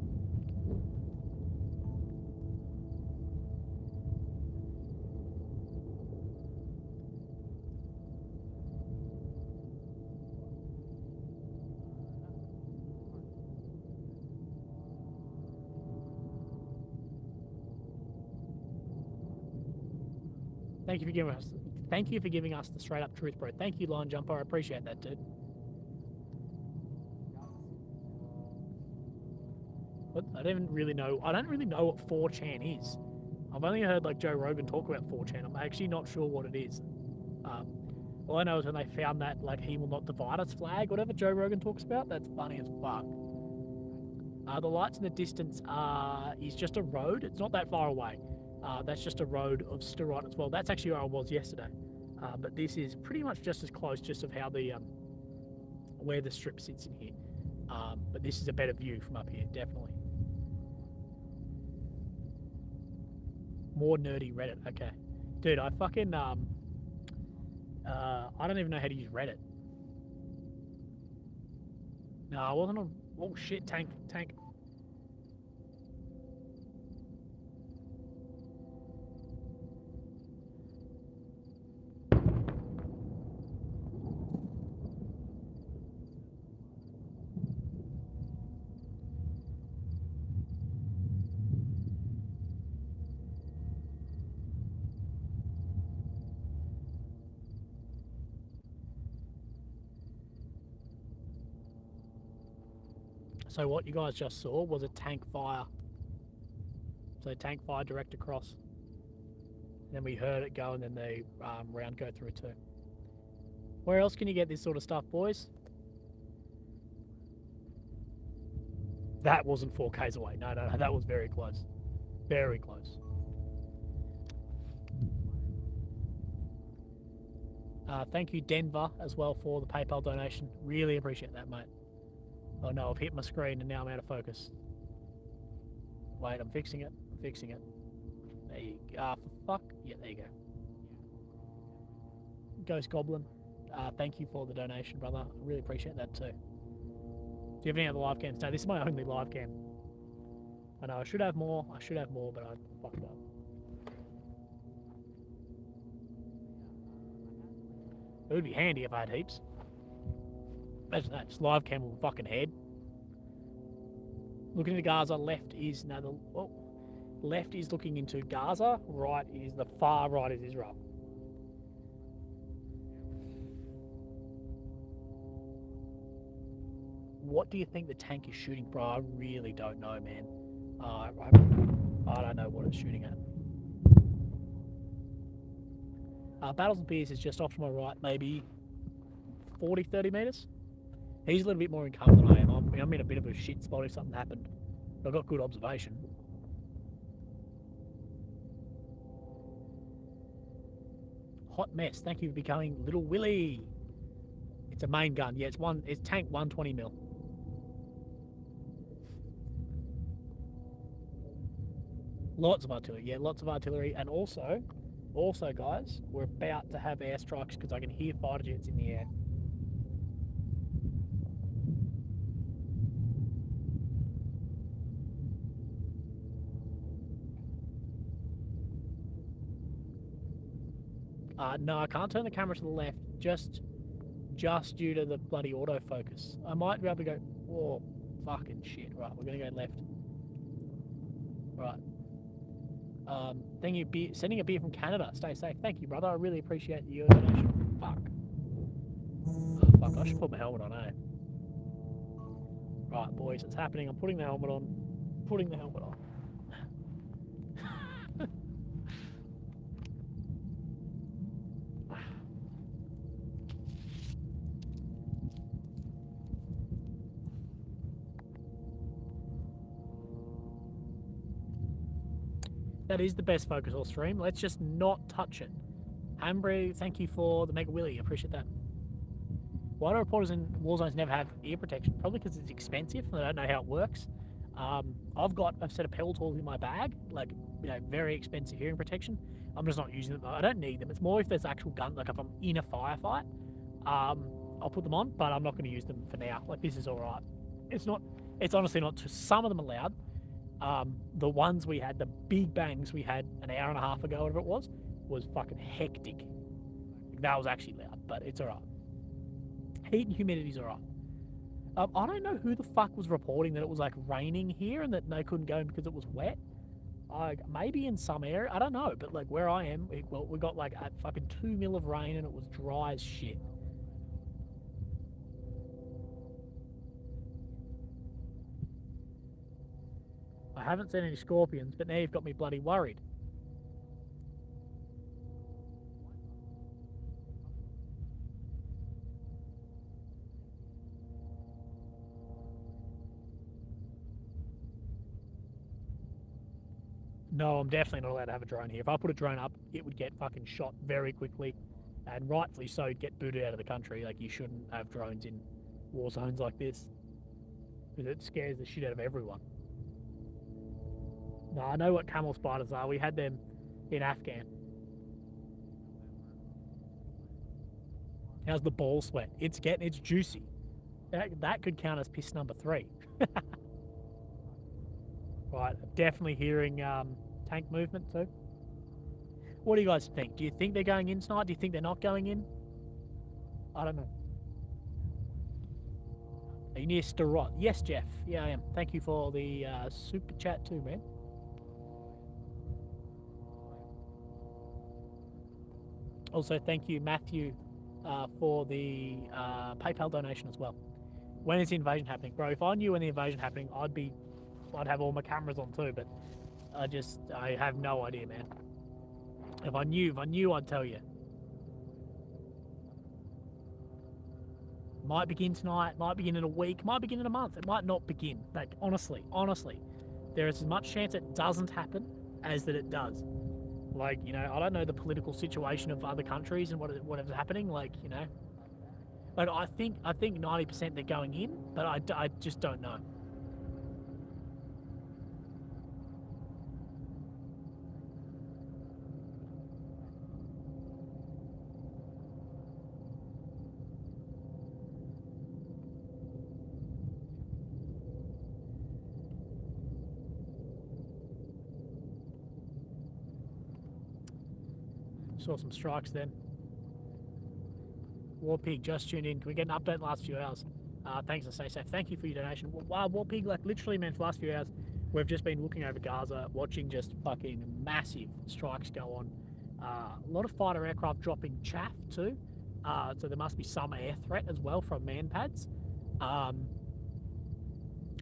Thank you for giving us the straight up truth, bro. Thank you, Lion Jumper. I appreciate that, dude. But I don't really know what 4chan is. I've only heard like Joe Rogan talk about 4chan. I'm actually not sure what it is. All I know is when they found that like "He will not divide us" flag, whatever Joe Rogan talks about. That's funny as fuck. The lights in the distance is just a road. It's not that far away. That's just a road of Sderot as well. That's actually where I was yesterday. But this is pretty much just as close, just of how the where the strip sits in here. But this is a better view from up here, definitely. More nerdy Reddit. Okay, dude, I fucking I don't even know how to use Reddit. No, I wasn't on. Oh shit, tank. So what you guys just saw was a tank fire. So tank fire direct across. Then we heard it go, and then the round go through too. Where else can you get this sort of stuff, boys? That wasn't 4Ks away. No, that was very close. Very close. Thank you, Denver, as well, for the PayPal donation. Really appreciate that, mate. Oh no, I've hit my screen and now I'm out of focus. Wait, I'm fixing it. I'm fixing it. There you go. For fuck. Yeah, there you go. Ghost Goblin, thank you for the donation, brother. I really appreciate that too. Do you have any other live cams? No, this is my only live cam. I know I should have more. I should have more, but I fucked up. It would be handy if I had heaps. Imagine that, just live cam on the fucking head. Looking into Gaza, left is left is looking into Gaza, right is the far right is Israel. What do you think the tank is shooting, bro? I really don't know, man. I don't know what it's shooting at. Battles and Beers is just off to my right, maybe 40, 30 metres. He's a little bit more in cover than I am. I'm in a bit of a shit spot if something happened. I've got good observation. Hot mess. Thank you for becoming Little Willie. It's a main gun. Yeah, it's tank 120 mil. Lots of artillery. Yeah, lots of artillery. And also, guys, we're about to have airstrikes because I can hear fighter jets in the air. No, I can't turn the camera to the left, just due to the bloody autofocus. I might be able to go, whoa, fucking shit. Right, we're going to go left. Right. Thank you, sending a beer from Canada. Stay safe. Thank you, brother. I really appreciate your donation. Fuck. Oh, fuck, I should put my helmet on, eh? Right, boys, it's happening. I'm putting the helmet on. Putting the helmet on. That is the best focus all stream. Let's just not touch it. Hambre, thank you for the Mega Willy. I appreciate that. Why do reporters in war zones never have ear protection? Probably because it's expensive and I don't know how it works. I've got a set of Peltors in my bag, like, you know, very expensive hearing protection. I'm just not using them. I don't need them. It's more if there's actual gun, like if I'm in a firefight, I'll put them on, but I'm not going to use them for now. Like, this is all right. It's honestly not. Some of them are loud. The ones we had, the big bangs we had an hour and a half ago, whatever it was fucking hectic. Like, that was actually loud, but it's all right. Heat and humidity's all right. I don't know who the fuck was reporting that it was like raining here and that they couldn't go in because it was wet. Maybe in some area, I don't know, but like where I am, we got like a fucking 2 mil of rain and it was dry as shit. I haven't seen any scorpions, but now you've got me bloody worried. No, I'm definitely not allowed to have a drone here. If I put a drone up, it would get fucking shot very quickly, and rightfully so, you'd get booted out of the country. Like, you shouldn't have drones in war zones like this, because it scares the shit out of everyone. No, I know what camel spiders are. We had them in Afghan. How's the ball sweat? It's juicy. That could count as piss number 3. Right, definitely hearing tank movement too. What do you guys think? Do you think they're going in tonight? Do you think they're not going in? I don't know. Are you near Starot? Yes, Jeff. Yeah, I am. Thank you for the super chat too, man. Also, thank you, Matthew, for the PayPal donation as well. When is the invasion happening, bro? If I knew when the invasion happening, I'd have all my cameras on too. But I have no idea, man. If I knew, I'd tell you. Might begin tonight, might begin in a week, might begin in a month. It might not begin. Like, honestly, there is as much chance it doesn't happen as that it does. Like, you know, I don't know the political situation of other countries and whatever's happening. Like, you know, like I think 90% they're going in, but I just don't know. Saw some strikes then. War Pig just tuned in. Can we get an update in the last few hours? Thanks and stay safe. Thank you for your donation. Wow, War Pig, like literally, man, for the last few hours, we've just been looking over Gaza, watching just fucking massive strikes go on. A lot of fighter aircraft dropping chaff too. So there must be some air threat as well from man pads. And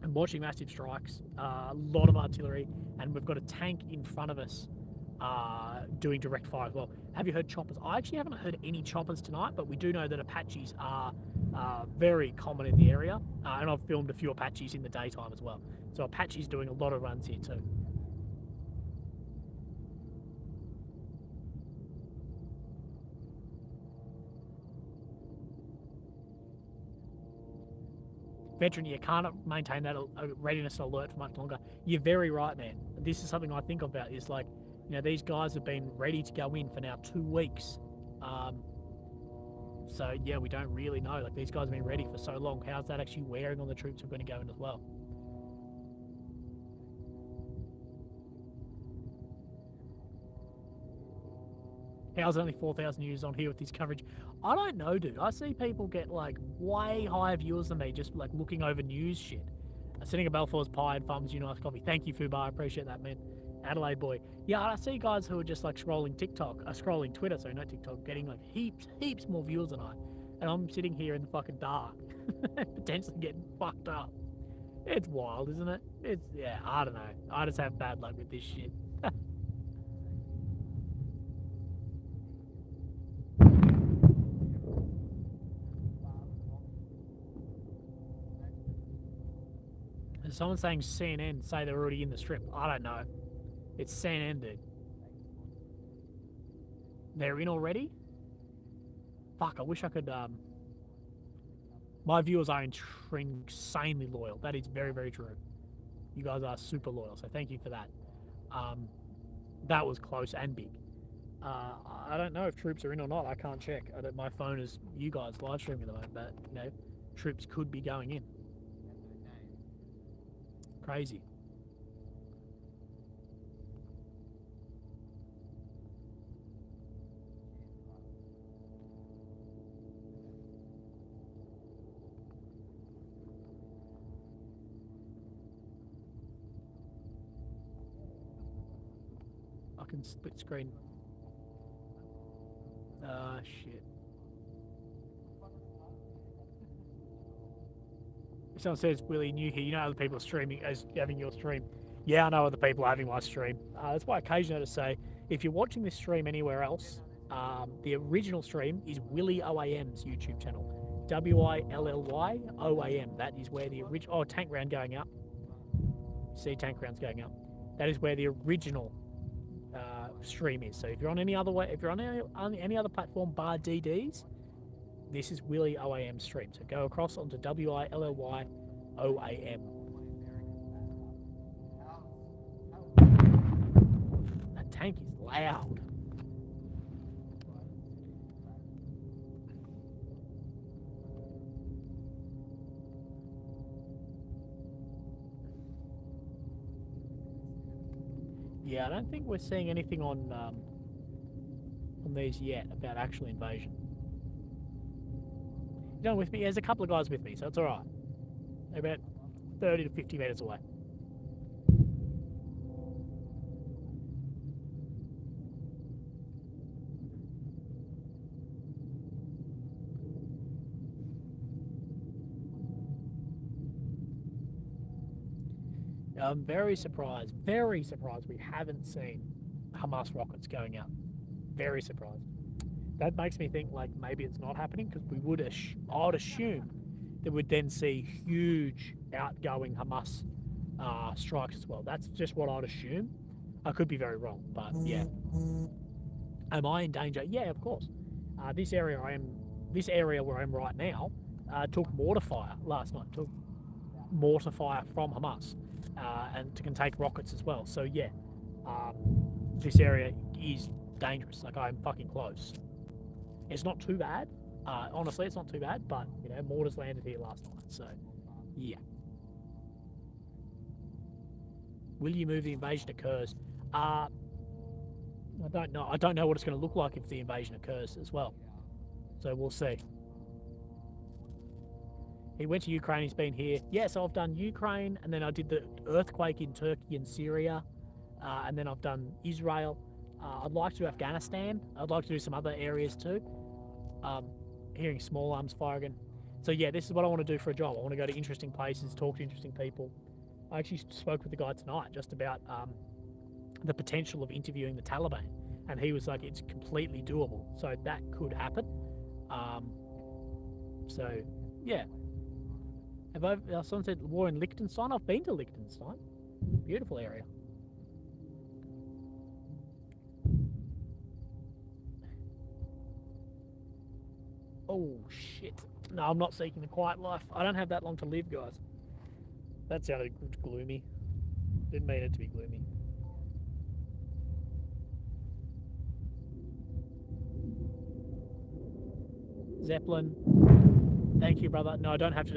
watching massive strikes, a lot of artillery, and we've got a tank in front of us doing direct fire as well. Have you heard choppers? I actually haven't heard any choppers tonight, but we do know that Apaches are very common in the area, and I've filmed a few Apaches in the daytime as well. So Apaches doing a lot of runs here too. Veteran, you can't maintain that readiness and alert for much longer. You're very right, man. This is something I think about, is like, you know, these guys have been ready to go in for now 2 weeks. So yeah, we don't really know. Like, these guys have been ready for so long. How's that actually wearing on the troops who are going to go in as well? How's only 4,000 users on here with this coverage? I don't know, dude. I see people get like way higher viewers than me just like looking over news shit. Sitting at Balfour's Pie and Farmers United Coffee. Thank you, Fubar. I appreciate that, man. Adelaide boy. Yeah, I see guys who are just like scrolling scrolling Twitter, sorry, not TikTok, getting like heaps more viewers than I. And I'm sitting here in the fucking dark, potentially getting fucked up. It's wild, isn't it? Yeah, I don't know. I just have bad luck with this shit. Someone's saying CNN say they're already in the strip. I don't know. It's CNN, dude. They're in already? Fuck, I wish I could, My viewers are insanely loyal. That is very, very true. You guys are super loyal, so thank you for that. That was close and big. I don't know if troops are in or not. I can't check. My phone is you guys live streaming at the moment, but, you know, troops could be going in. Crazy. I can split screen. Shit. If someone says, Willie, new here, you know other people are streaming as having your stream. Yeah, I know other people are having my stream. That's why occasionally I just say, if you're watching this stream anywhere else, the original stream is Willie OAM's YouTube channel. WILLY-OAM. That is where the original... Oh, tank round going up. See, tank round's going up. That is where the original stream is. So if you're on any other way, if you're on any other platform bar DDs, this is Willie OAM stream. So go across onto WILLY-OAM. That tank is loud. Yeah, I don't think we're seeing anything on these yet about actual invasion. You know, with me, there's a couple of guys with me, so it's all right. They're about 30 to 50 meters away. I'm very surprised we haven't seen Hamas rockets going out. Very surprised. That makes me think like maybe it's not happening because I would assume that we'd then see huge outgoing Hamas strikes as well. That's just what I'd assume. I could be very wrong, but yeah. Am I in danger? Yeah, of course. This area where I am right now took mortar fire last night. Took mortar fire from Hamas, and can take rockets as well. So yeah, this area is dangerous. Like I'm fucking close. It's not too bad. Honestly, it's not too bad. But you know, mortars landed here last night. So yeah. Will you move the invasion occurs? I don't know. I don't know what it's going to look like if the invasion occurs as well. So we'll see. He went to Ukraine. He's been here. Yeah, so I've done Ukraine, and then I did the earthquake in Turkey and Syria, and then I've done Israel. I'd like to do Afghanistan. I'd like to do some other areas too. Hearing small arms fire again. So yeah, this is what I want to do for a job. I want to go to interesting places, talk to interesting people. I actually spoke with the guy tonight just about the potential of interviewing the Taliban, and he was like, it's completely doable. So that could happen. So yeah. Someone said war in Liechtenstein. I've been to Liechtenstein. Beautiful area. Oh shit. No, I'm not seeking the quiet life. I don't have that long to live, guys. That sounded gloomy. Didn't mean it to be gloomy. Zeppelin. Thank you, brother. No, I don't have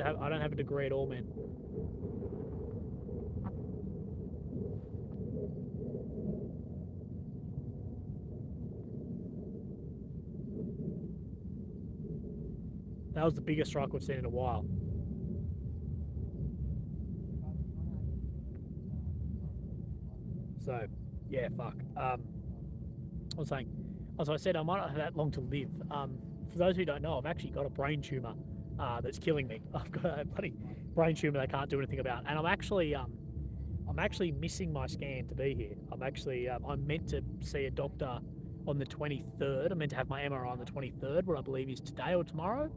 a degree at all, man. That was the biggest strike we've seen in a while. So, yeah, fuck. As I said, I might not have that long to live. For those who don't know, I've actually got a brain tumor that's killing me. I've got a bloody brain tumor that I can't do anything about, and I'm actually missing my scan to be here. I'm meant to see a doctor on the 23rd. I'm meant to have my MRI on the 23rd, what I believe is today or tomorrow,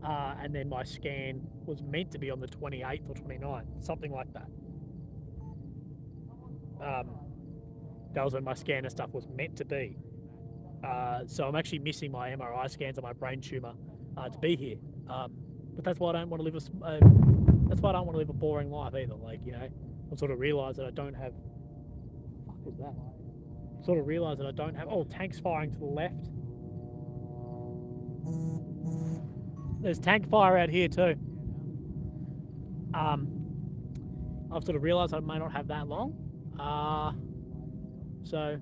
and then my scan was meant to be on the 28th or 29th, something like that. That was when my scan and stuff was meant to be. So I'm actually missing my MRI scans on my brain tumor to be here. But that's why I don't want to live that's why I don't want to live a boring life either. Like, you know, I sort of realise that I don't have. What the fuck was that? Sort of realise that I don't have. Oh, tanks firing to the left. There's tank fire out here too. I've sort of realised I may not have that long. So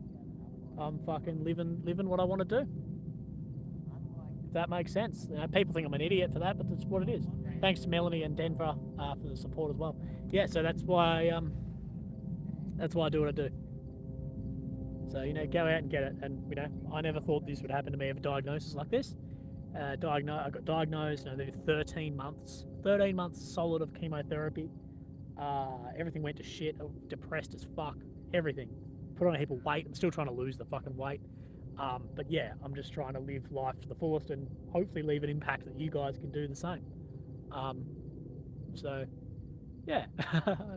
I'm fucking living what I want to do. If that makes sense. You know, people think I'm an idiot for that, but that's what it is. Thanks to Melanie and Denver for the support as well. Yeah, so that's why I do what I do. So, you know, go out and get it. And, you know, I never thought this would happen to me, have a diagnosis like this. I got diagnosed, you know, 13 months solid of chemotherapy. Everything went to shit. I was depressed as fuck. Everything. Put on a heap of weight. I'm still trying to lose the fucking weight. But yeah, I'm just trying to live life to the fullest and hopefully leave an impact that you guys can do the same. So, yeah.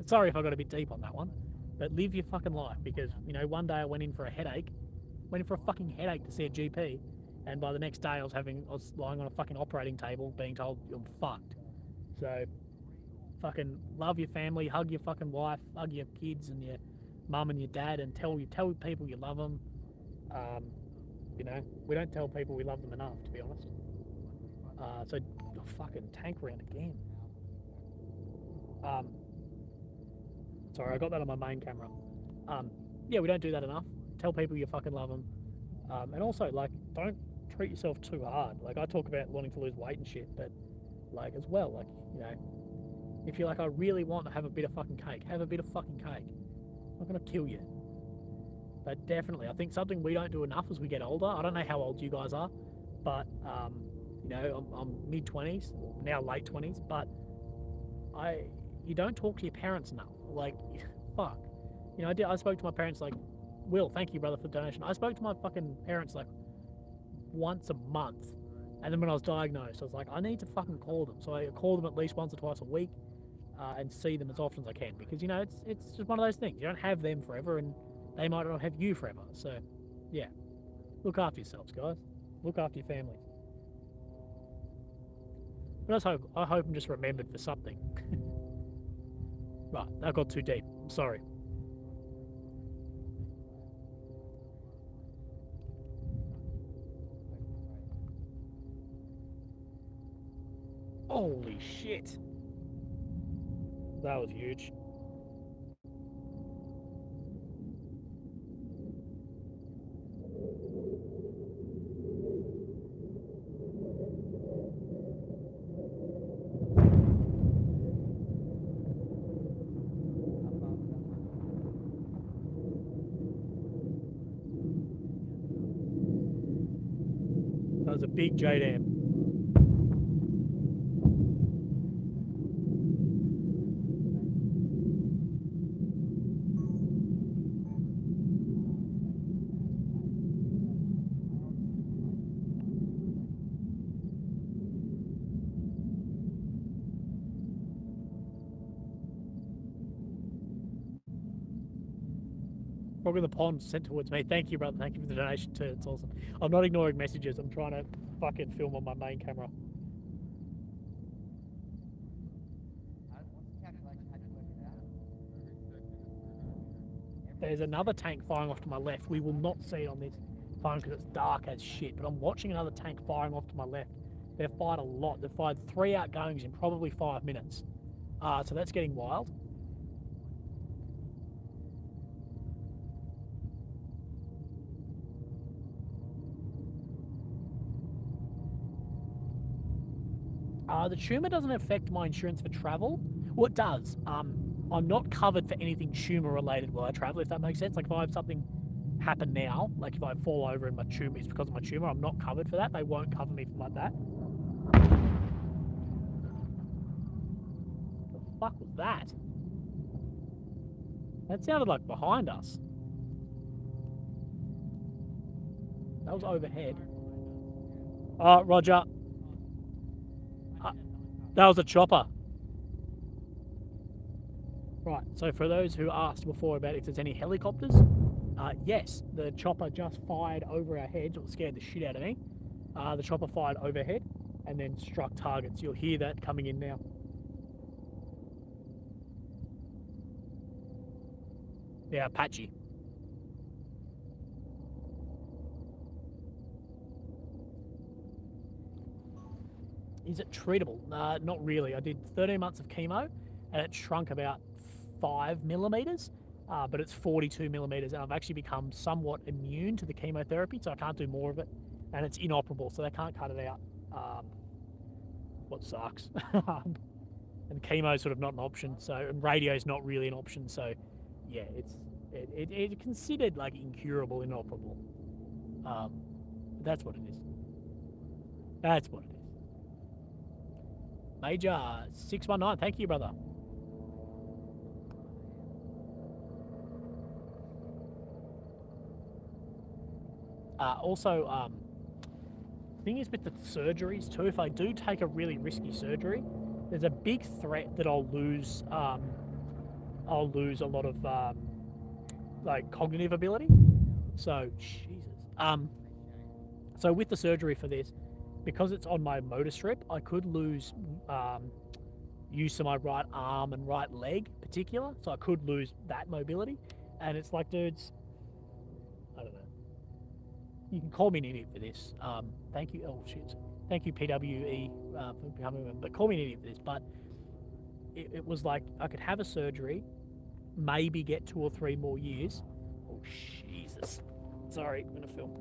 Sorry if I got a bit deep on that one. But live your fucking life, because, you know, one day I went in for a fucking headache to see a GP, and by the next day I was lying on a fucking operating table being told I'm fucked. So, fucking love your family, hug your fucking wife, hug your kids and your mum and your dad, and tell people you love them. You know, we don't tell people we love them enough, to be honest. So, fucking tank round again. Sorry, I got that on my main camera. Yeah, we don't do that enough. Tell people you fucking love them. And also, like, don't treat yourself too hard. Like, I talk about wanting to lose weight and shit, but, like, as well, like, you know, if you're like, I really want to have a bit of fucking cake, have a bit of fucking cake. I'm not going to kill you. But definitely, I think something we don't do enough as we get older. I don't know how old you guys are, but, you know, I'm mid-20s, now late 20s, but you don't talk to your parents enough. Like, fuck? You know, I spoke to my parents like, Will, thank you, brother, for the donation. I spoke to my fucking parents like once a month. And then when I was diagnosed, I was like, I need to fucking call them. So I call them at least once or twice a week and see them as often as I can. Because, you know, it's just one of those things. You don't have them forever and they might not have you forever. So, yeah. Look after yourselves, guys. Look after your families. But I hope I'm just remembered for something. Right, that got too deep. I'm sorry. Holy shit. That was huge. That was a big JDAM. Frog in the pond sent towards me. Thank you, brother. Thank you for the donation too. It's awesome. I'm not ignoring messages. I'm trying to fucking film on my main camera. There's another tank firing off to my left. We will not see it on this phone because it's dark as shit. But I'm watching another tank firing off to my left. They've fired a lot. They've fired 3 outgoings in probably 5 minutes. So that's getting wild. The tumour doesn't affect my insurance for travel. Well, it does. I'm not covered for anything tumour related while I travel, if that makes sense. Like if I have something happen now, like if I fall over and my tumour is because of my tumour, I'm not covered for that. They won't cover me for like that. The fuck was that? That sounded like behind us. That was overhead. Roger. That was a chopper. Right, so for those who asked before about if there's any helicopters, yes, the chopper just fired over our heads, or scared the shit out of me. The chopper fired overhead and then struck targets. You'll hear that coming in now. Yeah, Apache. Is it treatable? Not really. I did 13 months of chemo and it shrunk about 5 millimeters, but it's 42 millimeters, and I've actually become somewhat immune to the chemotherapy, so I can't do more of it, and it's inoperable, so they can't cut it out. What sucks. And chemo is sort of not an option, so, and radio is not really an option, so yeah, it's considered like incurable, inoperable. That's what it is. That's what it is. Major 619, thank you, brother. Also, thing is with the surgeries too, if I do take a really risky surgery, there's a big threat that I'll lose a lot of like cognitive ability. So Jesus. So with the surgery for this, because it's on my motor strip, I could lose use of my right arm and right leg particular. So I could lose that mobility. And it's like, dudes, I don't know. You can call me an idiot for this. Thank you. Oh shit. Thank you, PWE, for becoming a member. But call me an idiot for this. But it was like I could have a surgery, maybe get 2 or 3 more years. Oh Jesus. Sorry, I'm gonna film.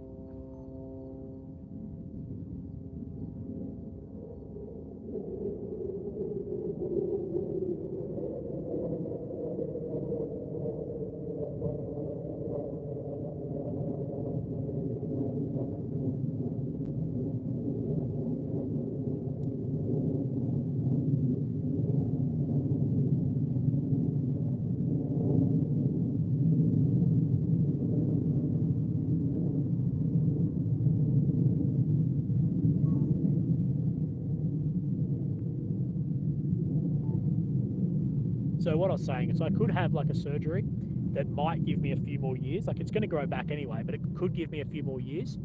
So what I was saying is I could have like a surgery that might give me a few more years. Like it's going to grow back anyway, but it could give me a few more years.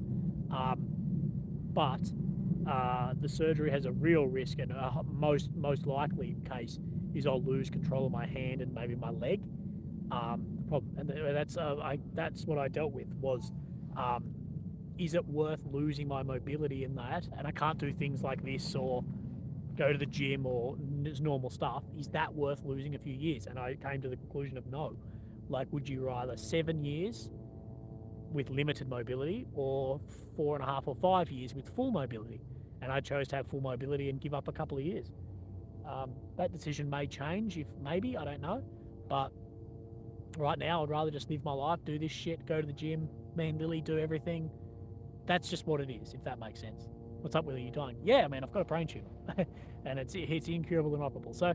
But the surgery has a real risk, and most likely case is I'll lose control of my hand and maybe my leg. And that's what I dealt with was, is it worth losing my mobility in that? And I can't do things like this or go to the gym or normal stuff. Is that worth losing a few years? And I came to the conclusion of no. Like, would you rather 7 years with limited mobility or 4.5 or 5 years with full mobility? And I chose to have full mobility and give up a couple of years. That decision may change if maybe, I don't know. But right now, I'd rather just live my life, do this shit, go to the gym, me and Lily do everything. That's just what it is, if that makes sense. What's up, Willie? You dying? Yeah, man, I've got a brain tumor. And it's incurable and operable. So,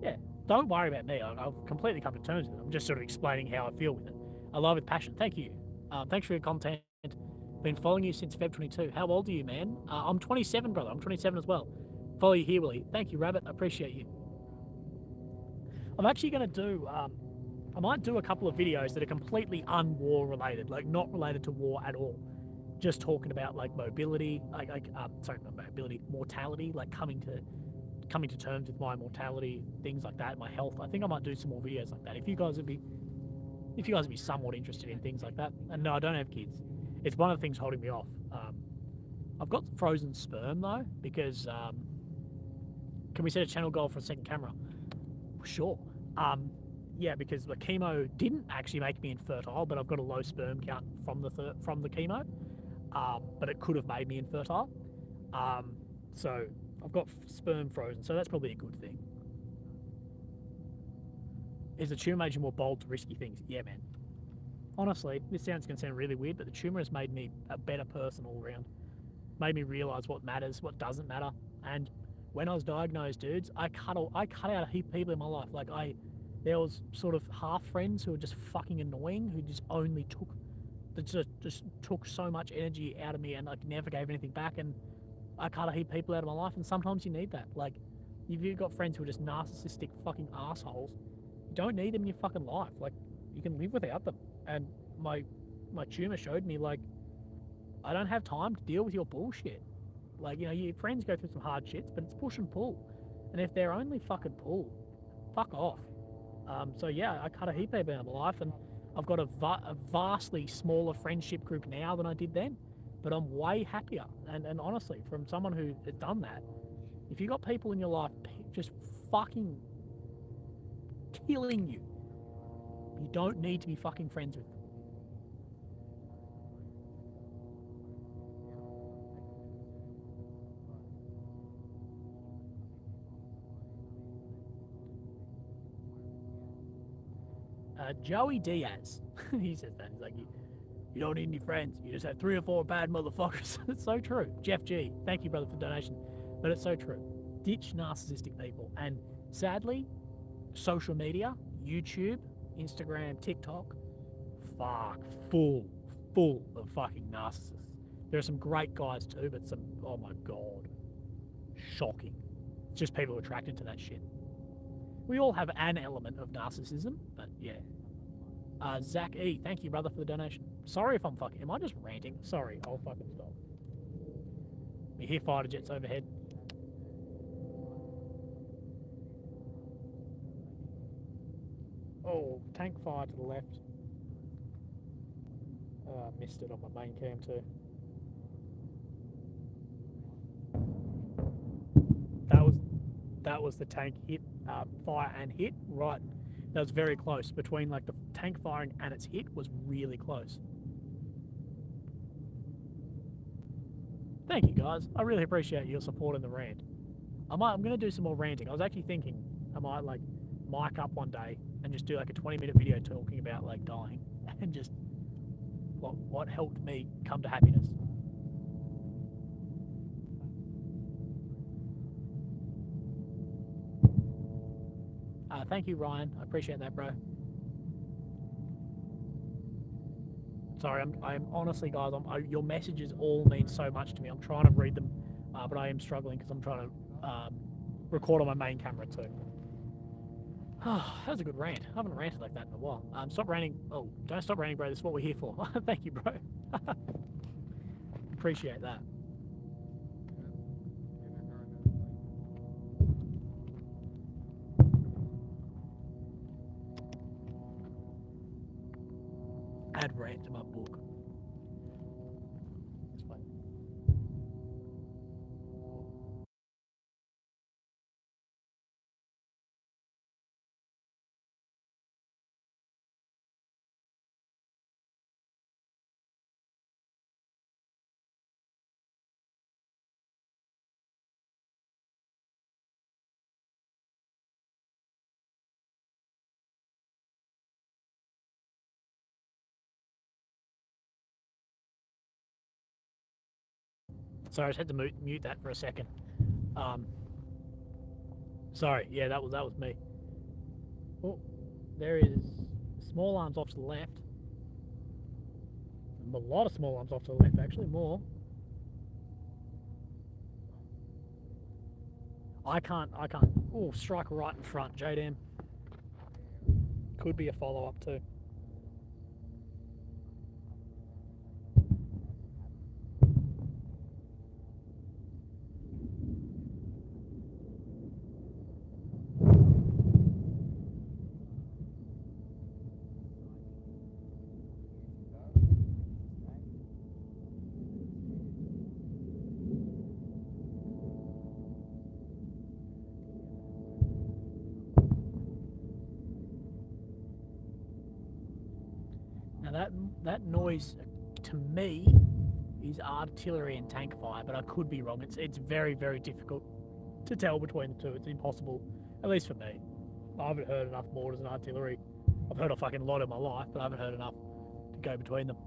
yeah, don't worry about me. I've completely come to terms with it. I'm just sort of explaining how I feel with it. I love it with passion. Thank you. Thanks for your content. Been following you since Feb 22. How old are you, man? I'm 27, brother. I'm 27 as well. Follow you here, Willie. Thank you, Rabbit. I appreciate you. I'm actually going to do... I might do a couple of videos that are completely un-war related, like not related to war at all. Just talking about like mobility, not mobility, mortality, like coming to terms with my mortality, things like that, my health. I think I might do some more videos like that. If you guys would be somewhat interested in things like that. And no, I don't have kids. It's one of the things holding me off. I've got frozen sperm though, because can we set a channel goal for a second camera? Sure. Yeah, because the chemo didn't actually make me infertile, but I've got a low sperm count from the chemo, but it could have made me infertile. So I've got sperm frozen, so that's probably a good thing. Is the tumor made you more bold to risky things? Yeah, man. Honestly, this going to sound really weird, but the tumor has made me a better person all around. Made me realise what matters, what doesn't matter. And when I was diagnosed, dudes, I cut out a heap of people in my life. There was sort of half friends who were just fucking annoying, who just only just took so much energy out of me and like never gave anything back. And I cut a heap of people out of my life, and sometimes you need that. Like, if you've got friends who are just narcissistic fucking assholes, you don't need them in your fucking life. Like, you can live without them. And my tumor showed me, like, I don't have time to deal with your bullshit. Like, you know, your friends go through some hard shits, but it's push and pull. And if they're only fucking pull, fuck off. So yeah, I cut a heap of people out of my life, and I've got a vastly smaller friendship group now than I did then, but I'm way happier. And honestly, from someone who has done that, if you got people in your life just fucking killing you, you don't need to be fucking friends with them. Joey Diaz, he says that. He's like, you don't need any friends. You just have 3 or 4 bad motherfuckers. It's so true. Jeff G, thank you, brother, for the donation. But it's so true. Ditch narcissistic people. And sadly, social media, YouTube, Instagram, TikTok, full of fucking narcissists. There are some great guys too, but some, oh my God, shocking. It's just people attracted to that shit. We all have an element of narcissism, but yeah. Zach E, thank you, brother, for the donation. Sorry if I'm fucking... Am I just ranting? Sorry, I'll fucking stop. We hear fighter jets overhead. Oh, tank fire to the left. Missed it on my main cam too. That was the tank hit, fire and hit, right. That was very close. Between like the tank firing and its hit was really close. Thank you guys. I really appreciate your support in the rant. I'm going to do some more ranting. I was actually thinking I might like mic up one day and just do like a 20-minute video talking about like dying and just what helped me come to happiness. Thank you, Ryan. I appreciate that, bro. Sorry, I'm honestly, guys, your messages all mean so much to me. I'm trying to read them, but I am struggling because I'm trying to record on my main camera too. Oh, that was a good rant. I haven't ranted like that in a while. Stop ranting. Oh, don't stop ranting, bro. This is what we're here for. Thank you, bro. Appreciate that. Add rant to my book. This way. Sorry, I just had to mute that for a second. Sorry, yeah, that was me. Oh, there is small arms off to the left. A lot of small arms off to the left, actually, more. I can't. Oh, strike right in front, JDM. Could be a follow up too. Now that noise, to me, is artillery and tank fire, but I could be wrong. It's very, very difficult to tell between the two. It's impossible, at least for me. I haven't heard enough mortars and artillery. I've heard a fucking lot in my life, but I haven't heard enough to go between them.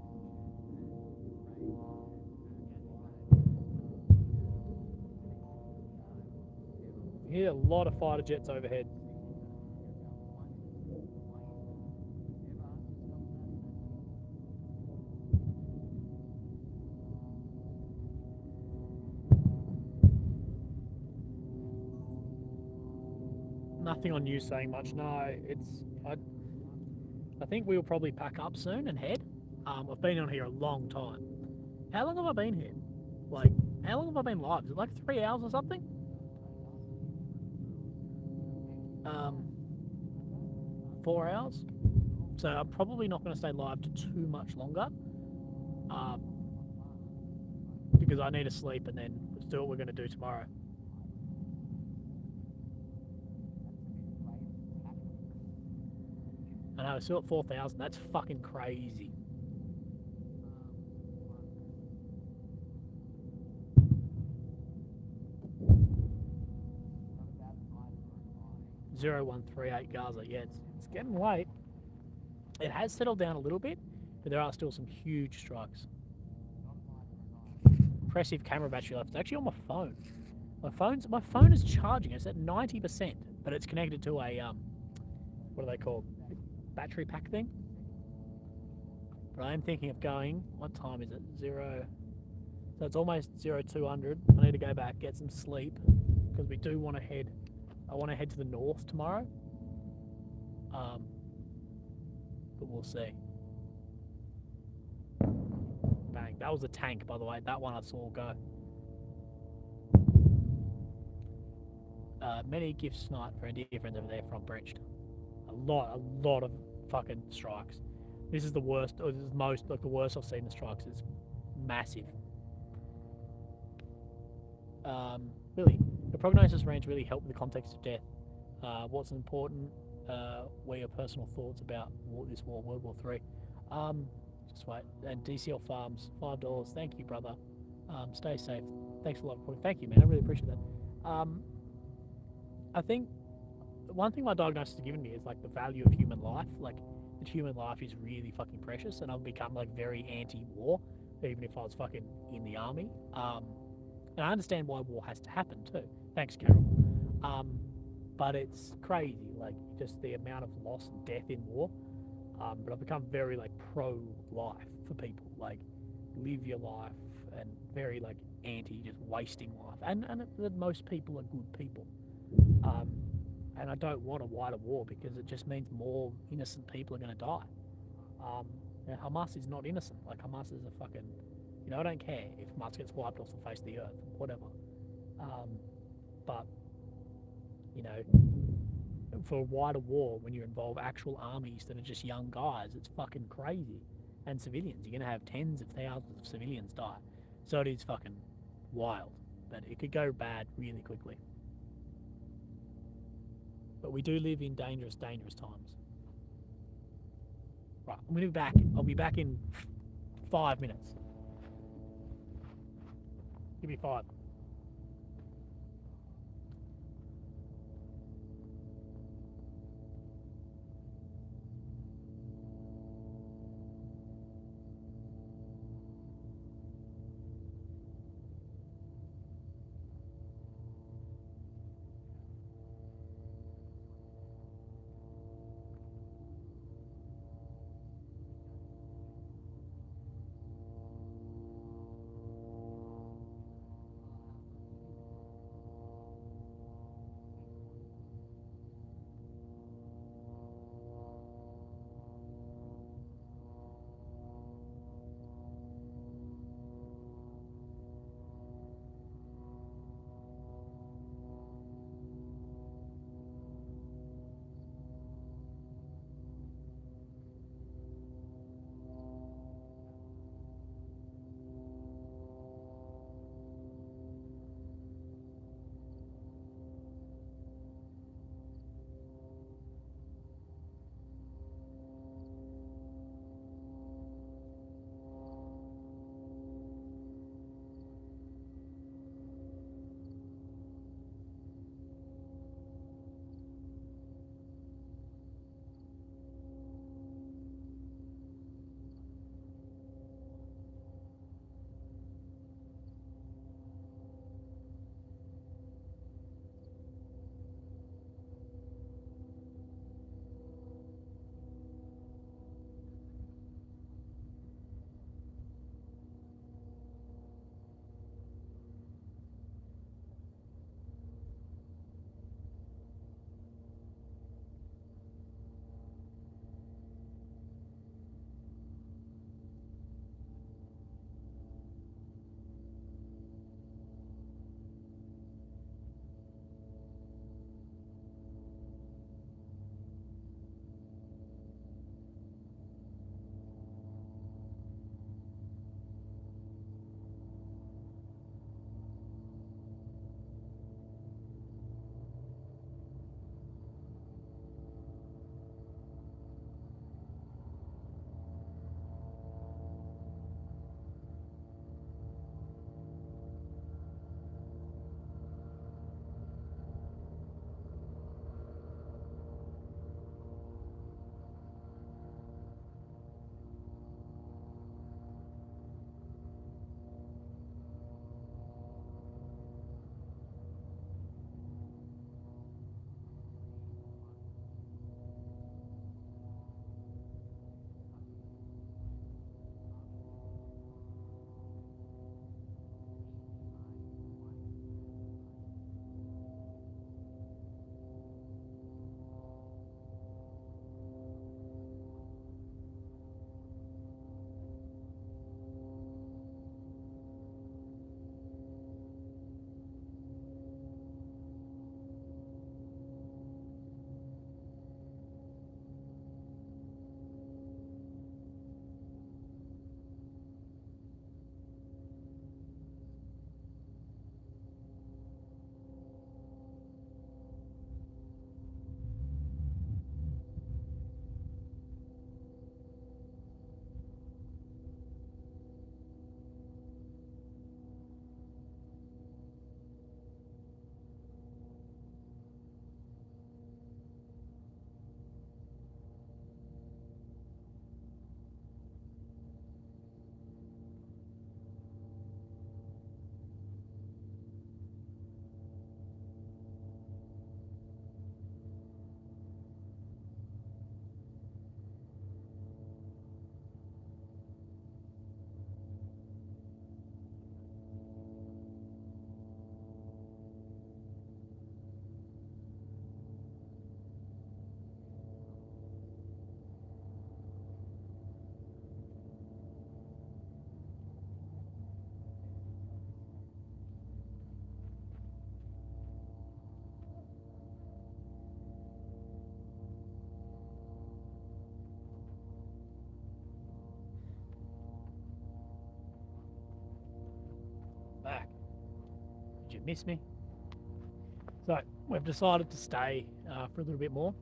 You hear a lot of fighter jets overhead. Nothing on news saying much. No, I think we'll probably pack up soon and head. I've been on here a long time. How long have I been here? Like, how long have I been live? Is it like 3 hours or something? 4 hours. So I'm probably not going to stay live for too much longer. Because I need to sleep and then let's do what we're going to do tomorrow. I know, we're still at 4,000. That's fucking crazy. (0138) Gaza. Yeah, it's getting late. It has settled down a little bit, but there are still some huge strikes. Impressive camera battery life. It's actually on my phone. My phone is charging. It's at 90%, but it's connected to a what are they called? Battery pack thing. But I am thinking of going. What time is it? So it's almost 0200. I need to go back, get some sleep, because we do want to head. I want to head to the north tomorrow. But we'll see. Bang. That was a tank, by the way. That one I saw go. Many gifts tonight for India friends over there from Brenched. A lot of fucking strikes. This is the worst, or this is most, like the worst I've seen the strikes. It's massive. Really, the prognosis range really helped with the context of death. What's important, what are your personal thoughts about this war, World War III? Just wait. And DCL Farms, $5. Thank you, brother. Stay safe. Thanks a lot for thank you, man. I really appreciate that. I think one thing my diagnosis has given me is like the value of human life. Like that human life is really fucking precious, and I've become like very anti-war, even if I was fucking in the army. And I understand why war has to happen too. Thanks, Carol. But it's crazy, like just the amount of loss and death in war. But I've become very like pro-life for people, like live your life, and very like anti just wasting life. And most people are good people. And I don't want a wider war because it just means more innocent people are going to die. Hamas is not innocent. Like, Hamas is a fucking, I don't care if Hamas gets wiped off the face of the earth, whatever. But, for a wider war, when you involve actual armies that are just young guys, it's fucking crazy. And civilians, you're going to have tens of thousands of civilians die. So it is fucking wild. But it could go bad really quickly. But we do live in dangerous, dangerous times. Right, I'm going to be back. I'll be back in 5 minutes. Give me 5. miss me. So we've decided to stay for a little bit more.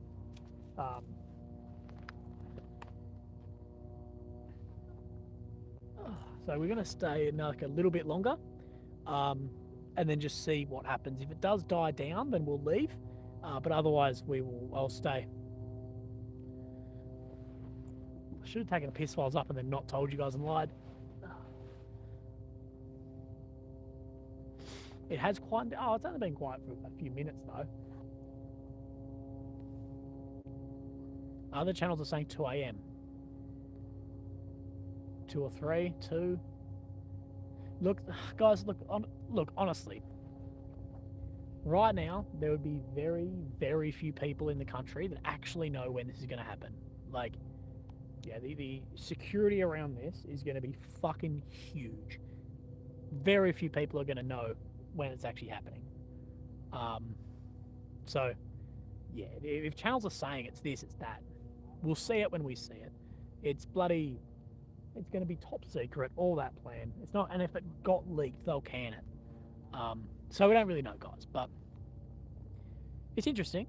So we're going to stay in like a little bit longer, and then just see what happens. If it does die down, then we'll leave. But otherwise, I'll stay. I should have taken a piss while I was up and then not told you guys and lied. It has quieted. Oh, it's only been quiet for a few minutes though. Other channels are saying 2 a.m. 2 or 3, 2. Look, guys, look, honestly. Right now, there would be very, very few people in the country that actually know when this is going to happen. Like, yeah, the security around this is going to be fucking huge. Very few people are going to know when it's actually happening. So, yeah, if channels are saying it's this, it's that, we'll see it when we see it. It's bloody, it's going to be top secret, all that plan. It's not, and if it got leaked, they'll can it. So we don't really know, guys, but it's interesting.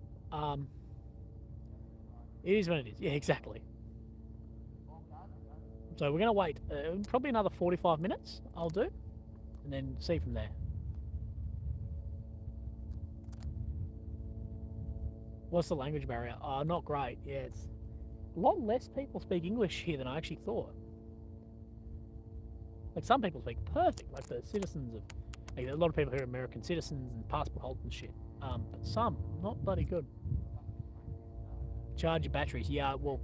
It is what it is. Yeah, exactly. So we're going to wait probably another 45 minutes, I'll do, and then see from there. What's the language barrier? Oh, not great. Yeah, it's a lot less people speak English here than I actually thought. Like, some people speak perfect, like the citizens of, like, a lot of people here are American citizens and passport holders and shit. But some, not bloody good. Charge your batteries. Yeah, well,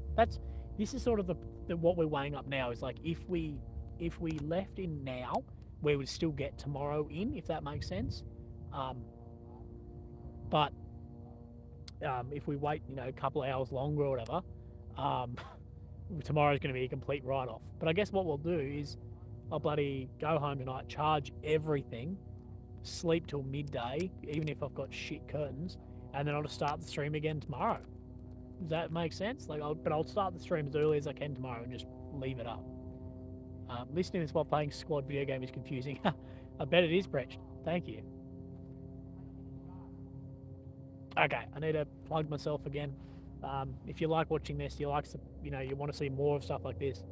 this is sort of the what we're weighing up now, is like, if we left in now, we would still get tomorrow in, if that makes sense. But if we wait, a couple of hours longer or whatever, tomorrow's going to be a complete write-off. But I guess what we'll do is I'll bloody go home tonight, charge everything, sleep till midday, even if I've got shit curtains, and then I'll just start the stream again tomorrow. Does that make sense? Like, I'll start the stream as early as I can tomorrow and just leave it up. Listening to this while playing squad video game is confusing. I bet it is, Brecht. Thank you. Okay, I need to plug myself again. If you like watching this, you want to see more of stuff like this,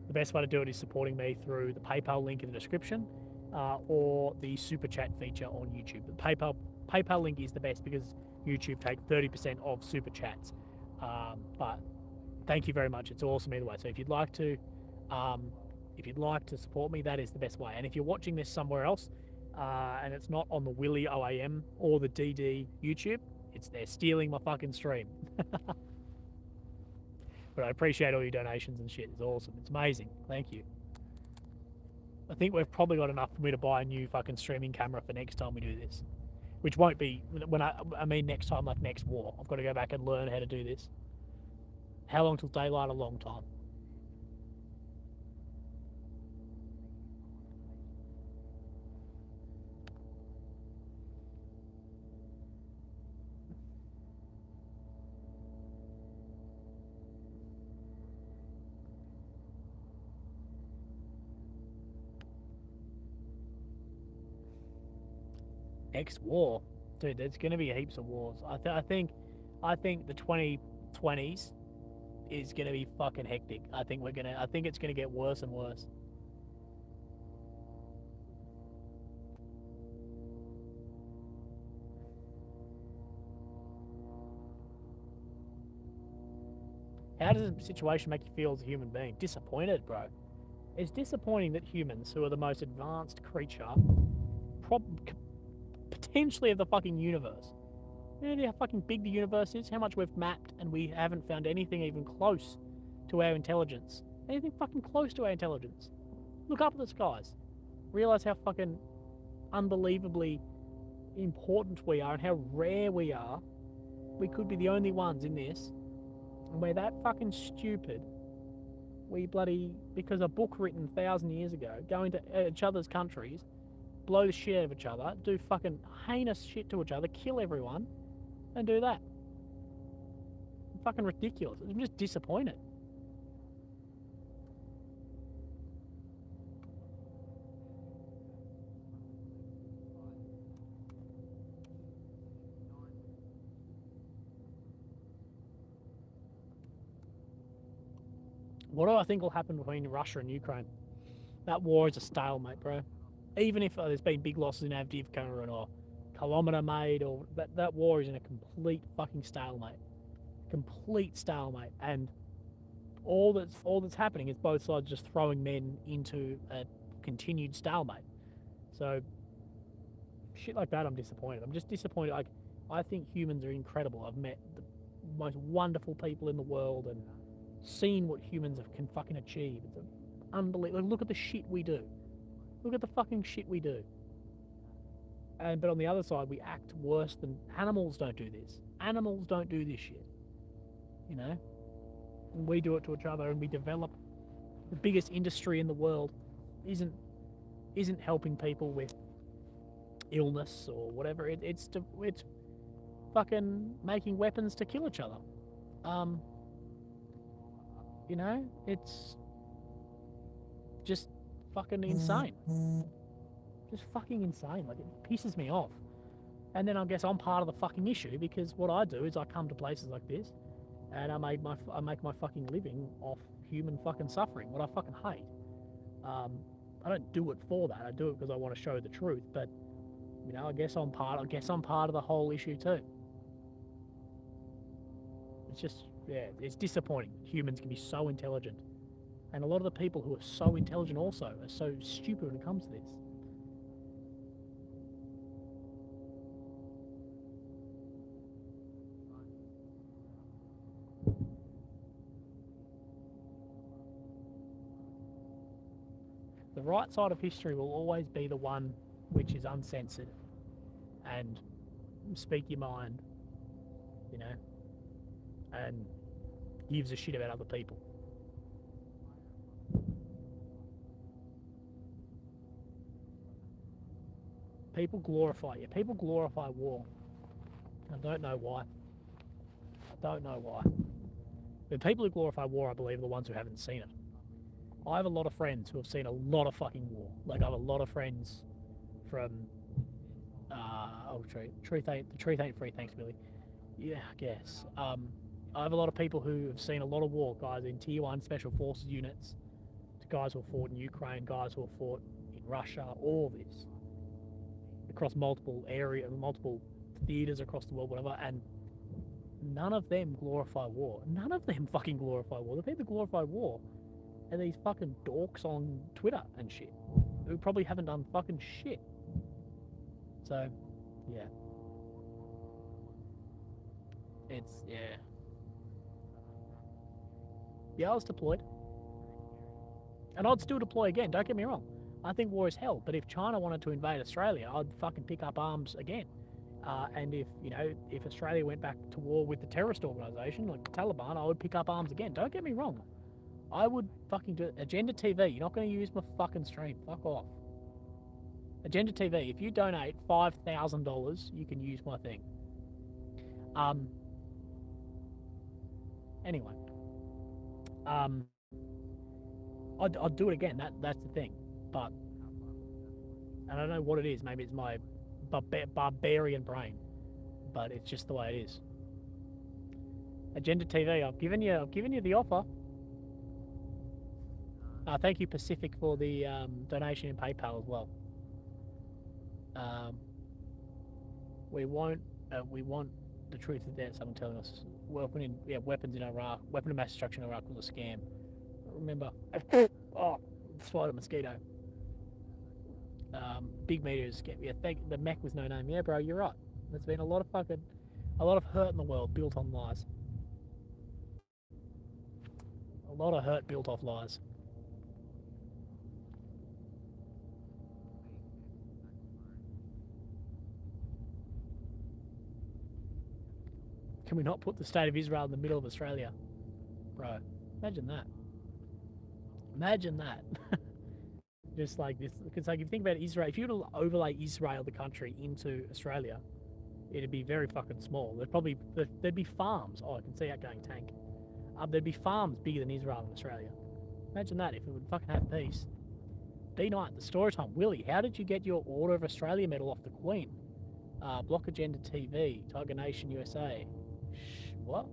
the best way to do it is supporting me through the PayPal link in the description, or the super chat feature on YouTube. The PayPal link is the best because YouTube take 30% of super chats. But thank you very much. It's awesome either way. So if you'd like to support me, that is the best way. And if you're watching this somewhere else, and it's not on the Willy OAM or the DD YouTube, they're stealing my fucking stream. But I appreciate all your donations and shit. It's awesome. It's amazing. Thank you. I think we've probably got enough for me to buy a new fucking streaming camera for next time we do this. Which won't be, I mean next time, like next war. I've got to go back and learn how to do this. How long till daylight? A long time. Next war, dude. There's going to be heaps of wars. I think the 2020s is going to be fucking hectic. I think it's going to get worse and worse. How does the situation make you feel as a human being? Disappointed, bro. It's disappointing that humans, who are the most advanced creature, potentially of the fucking universe. You know how fucking big the universe is? How much we've mapped, and we haven't found anything even close to our intelligence. Anything fucking close to our intelligence. Look up at the skies. Realize how fucking unbelievably important we are and how rare we are. We could be the only ones in this. And we're that fucking stupid. We bloody, because a book written 1,000 years ago, go into each other's countries, blow the shit out of each other, do fucking heinous shit to each other, kill everyone, and do that. Fucking ridiculous. I'm just disappointed. What do I think will happen between Russia and Ukraine? That war is a stalemate, bro. Even if there's been big losses in Avdiivka or kilometer made, or that war is in a complete fucking stalemate. Complete stalemate. And all that's happening is both sides just throwing men into a continued stalemate. So shit like that, I'm disappointed. I'm just disappointed. Like, I think humans are incredible. I've met the most wonderful people in the world and seen what humans can fucking achieve. It's unbelievable. Look at the shit we do. Look at the fucking shit we do. But on the other side, we act worse than animals. Don't do this. Animals don't do this shit. You know, and we do it to each other, and we develop the biggest industry in the world. Isn't helping people with illness or whatever. It's fucking making weapons to kill each other. You know, it's just fucking insane. Just fucking insane. Like, it pisses me off. And then I guess I'm part of the fucking issue, because what I do is I come to places like this and I make my fucking living off human fucking suffering, what I fucking hate. I don't do it for that. I do it because I want to show the truth. But you know, I guess I'm part of the whole issue too. It's just, yeah, it's disappointing. Humans can be so intelligent, and a lot of the people who are so intelligent also are so stupid when it comes to this. The right side of history will always be the one which is uncensored and speak your mind, you know, and gives a shit about other people. People glorify war. I don't know why. The people who glorify war, I believe, are the ones who haven't seen it. I have a lot of friends who have seen a lot of fucking war. Like, I have a lot of friends from the truth ain't free, thanks Billy. Yeah, I guess. I have a lot of people who have seen a lot of war, guys in tier 1 special forces units, guys who have fought in Ukraine, guys who have fought in Russia, all of this. Across multiple theaters across the world, whatever, and none of them glorify war. None of them fucking glorify war. The people who glorify war are these fucking dorks on Twitter and shit, who probably haven't done fucking shit. So, yeah. Yeah, I was deployed. And I'd still deploy again, don't get me wrong. I think war is hell, but if China wanted to invade Australia, I'd fucking pick up arms again. And if Australia went back to war with the terrorist organisation, like the Taliban, I would pick up arms again. Don't get me wrong. I would fucking do it. Agenda TV, you're not going to use my fucking stream. Fuck off. Agenda TV, if you donate $5,000, you can use my thing. Anyway. I'd do it again. That's the thing. But I don't know what it is. Maybe it's my barbarian brain. But it's just the way it is. Agenda TV, I've given you the offer. Thank you, Pacific, for the donation in PayPal as well. We want the truth is there. Someone telling us weapons in Iraq, weapon of mass destruction in Iraq was a scam. Remember, spider mosquito. Big meteors. The mech with no name. Yeah, bro, you're right. There's been a lot of hurt in the world built on lies. A lot of hurt built off lies. Can we not put the state of Israel in the middle of Australia? Bro, imagine that. Imagine that. Just like this. Because like, if you think about Israel, if you were to overlay Israel, the country, into Australia, it'd be very fucking small. There'd be farms. Oh, I can see outgoing tank. There'd be farms bigger than Israel in Australia. Imagine that, if it would fucking have peace. D-Night, the story time. Willie, how did you get your Order of Australia medal off the Queen? Block Agenda TV, Tiger Nation USA. What?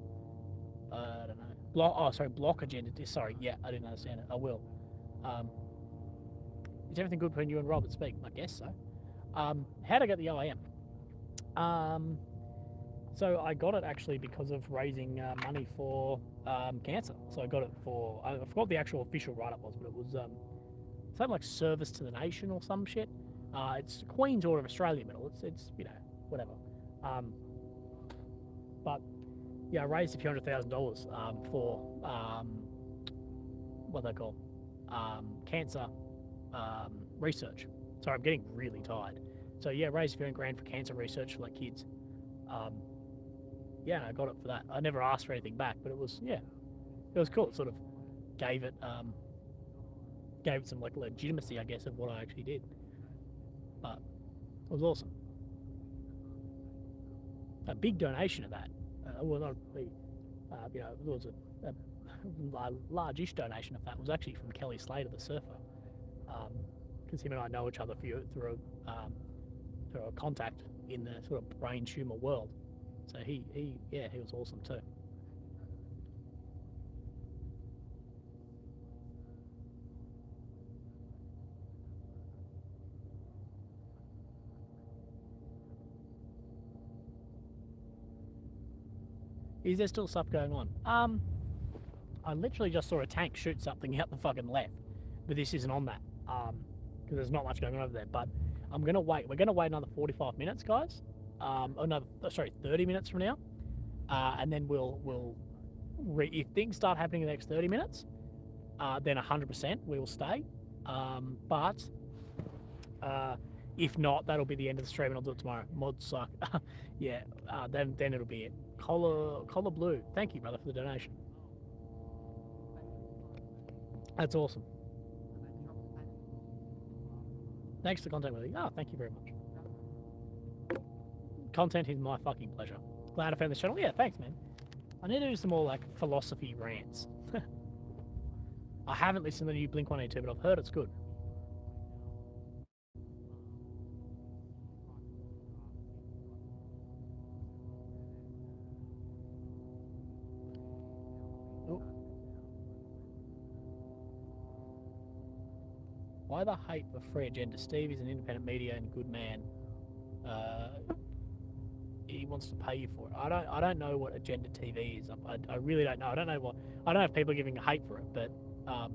I don't know. block agenda. Sorry, yeah, I didn't understand it. I will. Is everything good when you and Robert speak? I guess so. How'd I get the OAM? So I got it actually because of raising money for cancer. So I got it for, I forgot the actual official write-up was, but it was something like service to the nation or some shit. It's Queen's Order of Australia medal. It's you know, whatever. But yeah, I raised a few $100,000 for what they call cancer research. Sorry, I'm getting really tired. So yeah, raised a few grand for cancer research for like kids. Yeah, and I got it for that. I never asked for anything back, but it was it was cool. It sort of gave it some like legitimacy, I guess, of what I actually did. But it was awesome. A big donation of that. Well, not big. You know, it was a large-ish donation of that was actually from Kelly Slater, the surfer, because him and I know each other through a contact in the sort of brain tumor world. So he was awesome too. Is there still stuff going on? I literally just saw a tank shoot something out the fucking left, but this isn't on that because there's not much going on over there. But I'm gonna wait. We're gonna wait another 45 minutes, guys. 30 minutes from now, and then if things start happening in the next 30 minutes, then 100% we will stay. But if not, that'll be the end of the stream, and I'll do it tomorrow. Mods suck. Yeah. Then it'll be it. Collar Blue. Thank you, brother, for the donation. That's awesome. Thanks for content with me. Oh, thank you very much. Content is my fucking pleasure. Glad I found this channel. Yeah, thanks, man. I need to do some more like philosophy rants. I haven't listened to the new Blink-182, but I've heard it's good. Why the hate for free agenda? Steve is an independent media and good man. He wants to pay you for it. I don't know what Agenda TV is. I really don't know. I don't know if people are giving hate for it, but I've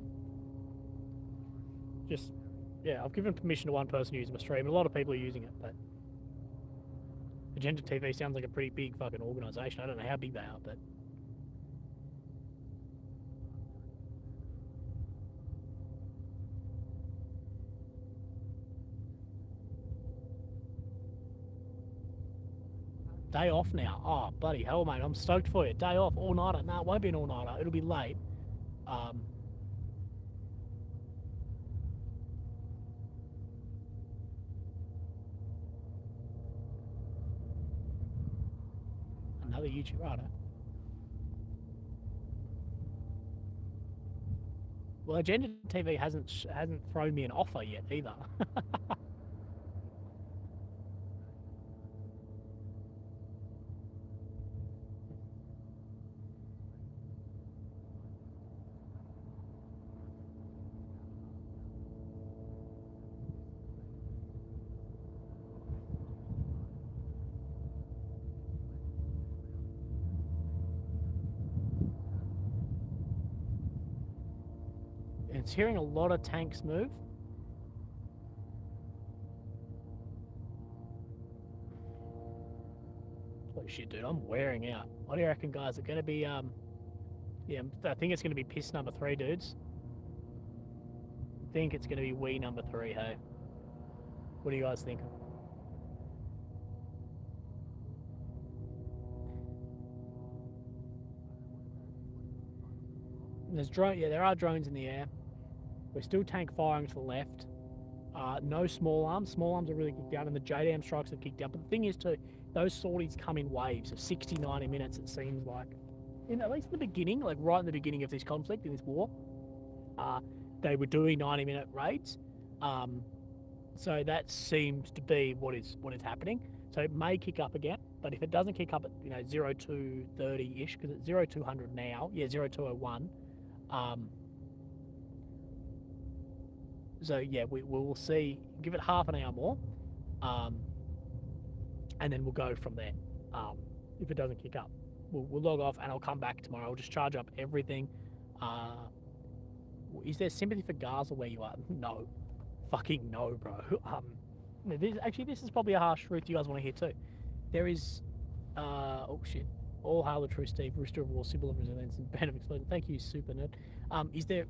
given permission to one person to use my stream, and a lot of people are using it. But Agenda TV sounds like a pretty big fucking organisation. I don't know how big they are, but. Day off now. Oh, bloody hell, mate. I'm stoked for you. Day off, all-nighter. No, it won't be an all-nighter. It'll be late. Another YouTube writer. Well, Agenda TV hasn't thrown me an offer yet either. It's hearing a lot of tanks move. Holy shit, dude, I'm wearing out. What do you reckon, guys? It's going to be, yeah, I think it's going to be piss number 3, dudes. I think it's going to be wee number 3, hey? What do you guys think? There's there are drones in the air. We're still tank firing to the left. No small arms. Small arms are really kicked out, and the JDAM strikes have kicked out. But the thing is, too, those sorties come in waves of 60, 90 minutes, it seems like. At least in the beginning, like right in the beginning of this conflict, in this war, they were doing 90-minute raids. So that seems to be what is happening. So it may kick up again, but if it doesn't kick up at 0230 ish, because it's 0200 now, yeah, 0201. So yeah, we will see. Give it half an hour more, and then we'll go from there. If it doesn't kick up, we'll log off, and I'll come back tomorrow. I'll just charge up everything. Is there sympathy for Gaza where you are? No, fucking no, bro. This is probably a harsh truth you guys want to hear too. There is, oh shit. All hail the true Steve, Rooster of War, symbol of resilience, and band of explosion. Thank you, super nerd. Is there,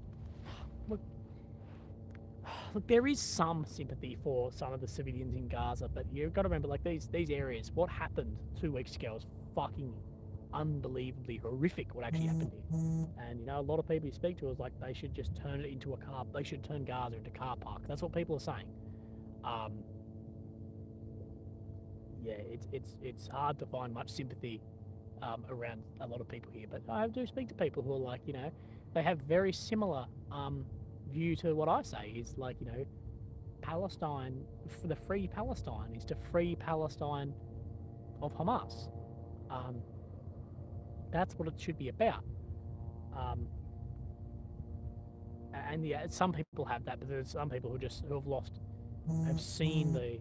look, there is some sympathy for some of the civilians in Gaza, but you've got to remember, like these areas, what happened 2 weeks ago was fucking unbelievably horrific. What actually happened here, and a lot of people you speak to is like they should just turn it into a car. They should turn Gaza into a car park. That's what people are saying. Yeah, it's hard to find much sympathy around a lot of people here, but I do speak to people who are like, they have very similar view to what I say is like, Palestine, for the free Palestine is to free Palestine of Hamas. That's what it should be about. And yeah, some people have that, but there's some people who have seen the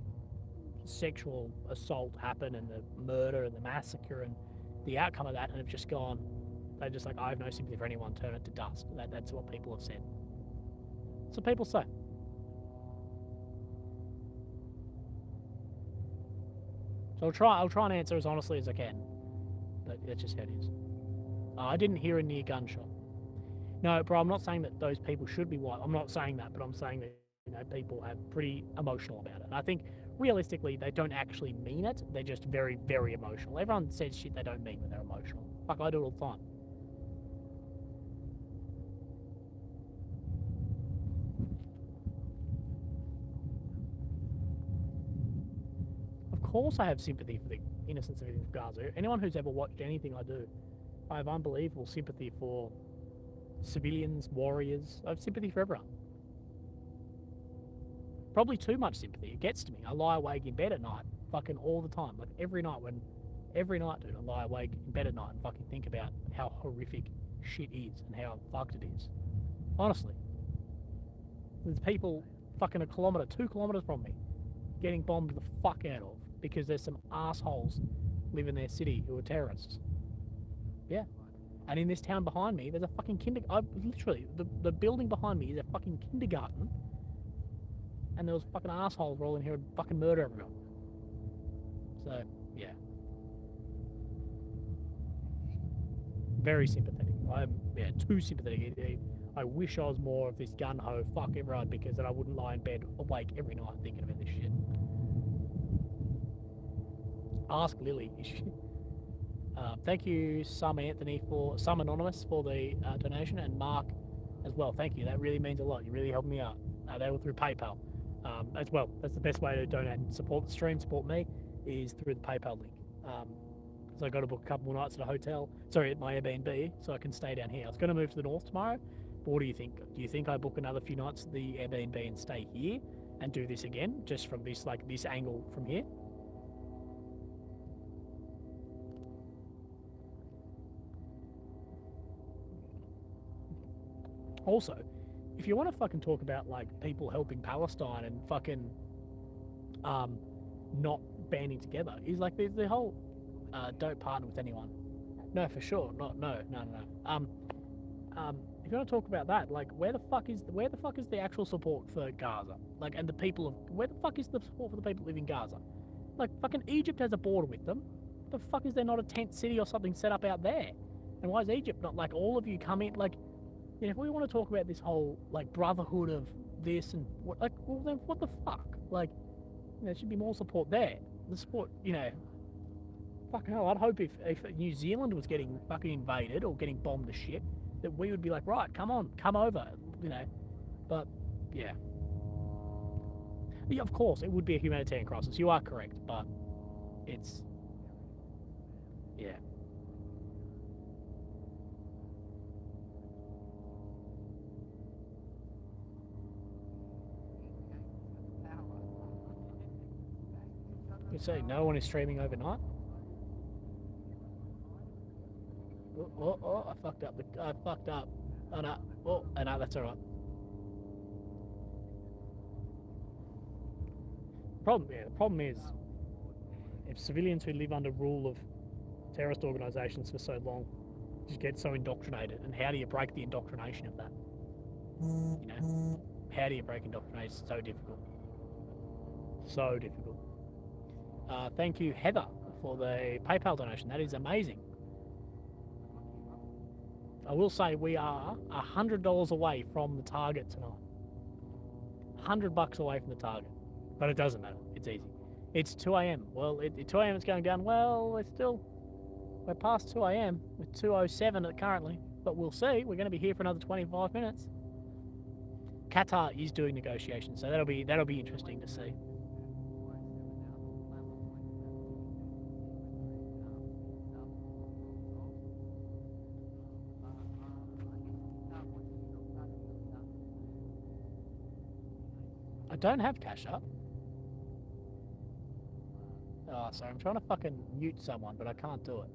sexual assault happen and the murder and the massacre and the outcome of that, and have just gone. They're just like, I have no sympathy for anyone. Turn it to dust. That's what people have said. So people say. So I'll try and answer as honestly as I can. But that's just how it is. I didn't hear a near gunshot. No, bro, I'm not saying that those people should be white. I'm not saying that, but I'm saying that people are pretty emotional about it. And I think realistically, they don't actually mean it. They're just very, very emotional. Everyone says shit they don't mean when they're emotional. Fuck, I do it all the time. Of course I have sympathy for the innocent civilians of Gaza. Anyone who's ever watched anything I do, I have unbelievable sympathy for civilians, warriors. I have sympathy for everyone. Probably too much sympathy. It gets to me. I lie awake in bed at night, fucking all the time. Like every night, dude, I lie awake in bed at night and fucking think about how horrific shit is and how fucked it is. Honestly. There's people fucking 2 kilometers from me getting bombed the fuck out of because there's some assholes live in their city who are terrorists. Yeah. And in this town behind me, there's a fucking literally, the building behind me is a fucking kindergarten. And there was fucking assholes rolling here and fucking murder everyone. So, yeah. Very sympathetic. Too sympathetic. I wish I was more of this gun-ho, fuck everyone, because then I wouldn't lie in bed awake every night thinking about this shit. Ask Lily. Thank you, Some Anonymous for the donation, and Mark as well. Thank you. That really means a lot. You really helped me out. They were through PayPal. As well, that's the best way to donate and support the stream, support me, is through the PayPal link. So I got to book a couple more nights at at my Airbnb, so I can stay down here. I was going to move to the north tomorrow, but what do you think? Do you think I book another few nights at the Airbnb and stay here and do this again, just from this angle from here? Also, if you want to fucking talk about like people helping Palestine and fucking not banding together, is like the whole don't partner with anyone. No, for sure. No. If you want to talk about that, like where the fuck is the actual support for Gaza? Like, and where the fuck is the support for the people who live in Gaza? Like fucking Egypt has a border with them. The fuck is there not a tent city or something set up out there? And why is Egypt not like all of you come in like? If we want to talk about this whole like brotherhood of this and what, like, well then what the fuck? Like, there should be more support there. The support, fucking hell. I'd hope if New Zealand was getting fucking invaded or getting bombed to shit, that we would be like, right, come on, come over, But yeah, of course it would be a humanitarian crisis. You are correct, but it's yeah. You say no one is streaming overnight? Oh, I fucked up. I fucked up. Oh no. Oh, no, that's alright. The problem is, if civilians who live under rule of terrorist organisations for so long just get so indoctrinated, and how do you break the indoctrination of that? You know? How do you break indoctrination? It's so difficult. So difficult. Thank you, Heather, for the PayPal donation. That is amazing. I will say we are $100 away from the target tonight. $100 away from the target. But it doesn't matter. It's easy. It's 2 a.m. Well, at 2 a.m. it's going down. Well, we're past 2 a.m. We're 2:07 currently. But we'll see. We're going to be here for another 25 minutes. Qatar is doing negotiations, so that'll be interesting to see. I don't have Cash Up. Oh, sorry, I'm trying to fucking mute someone, but I can't do it.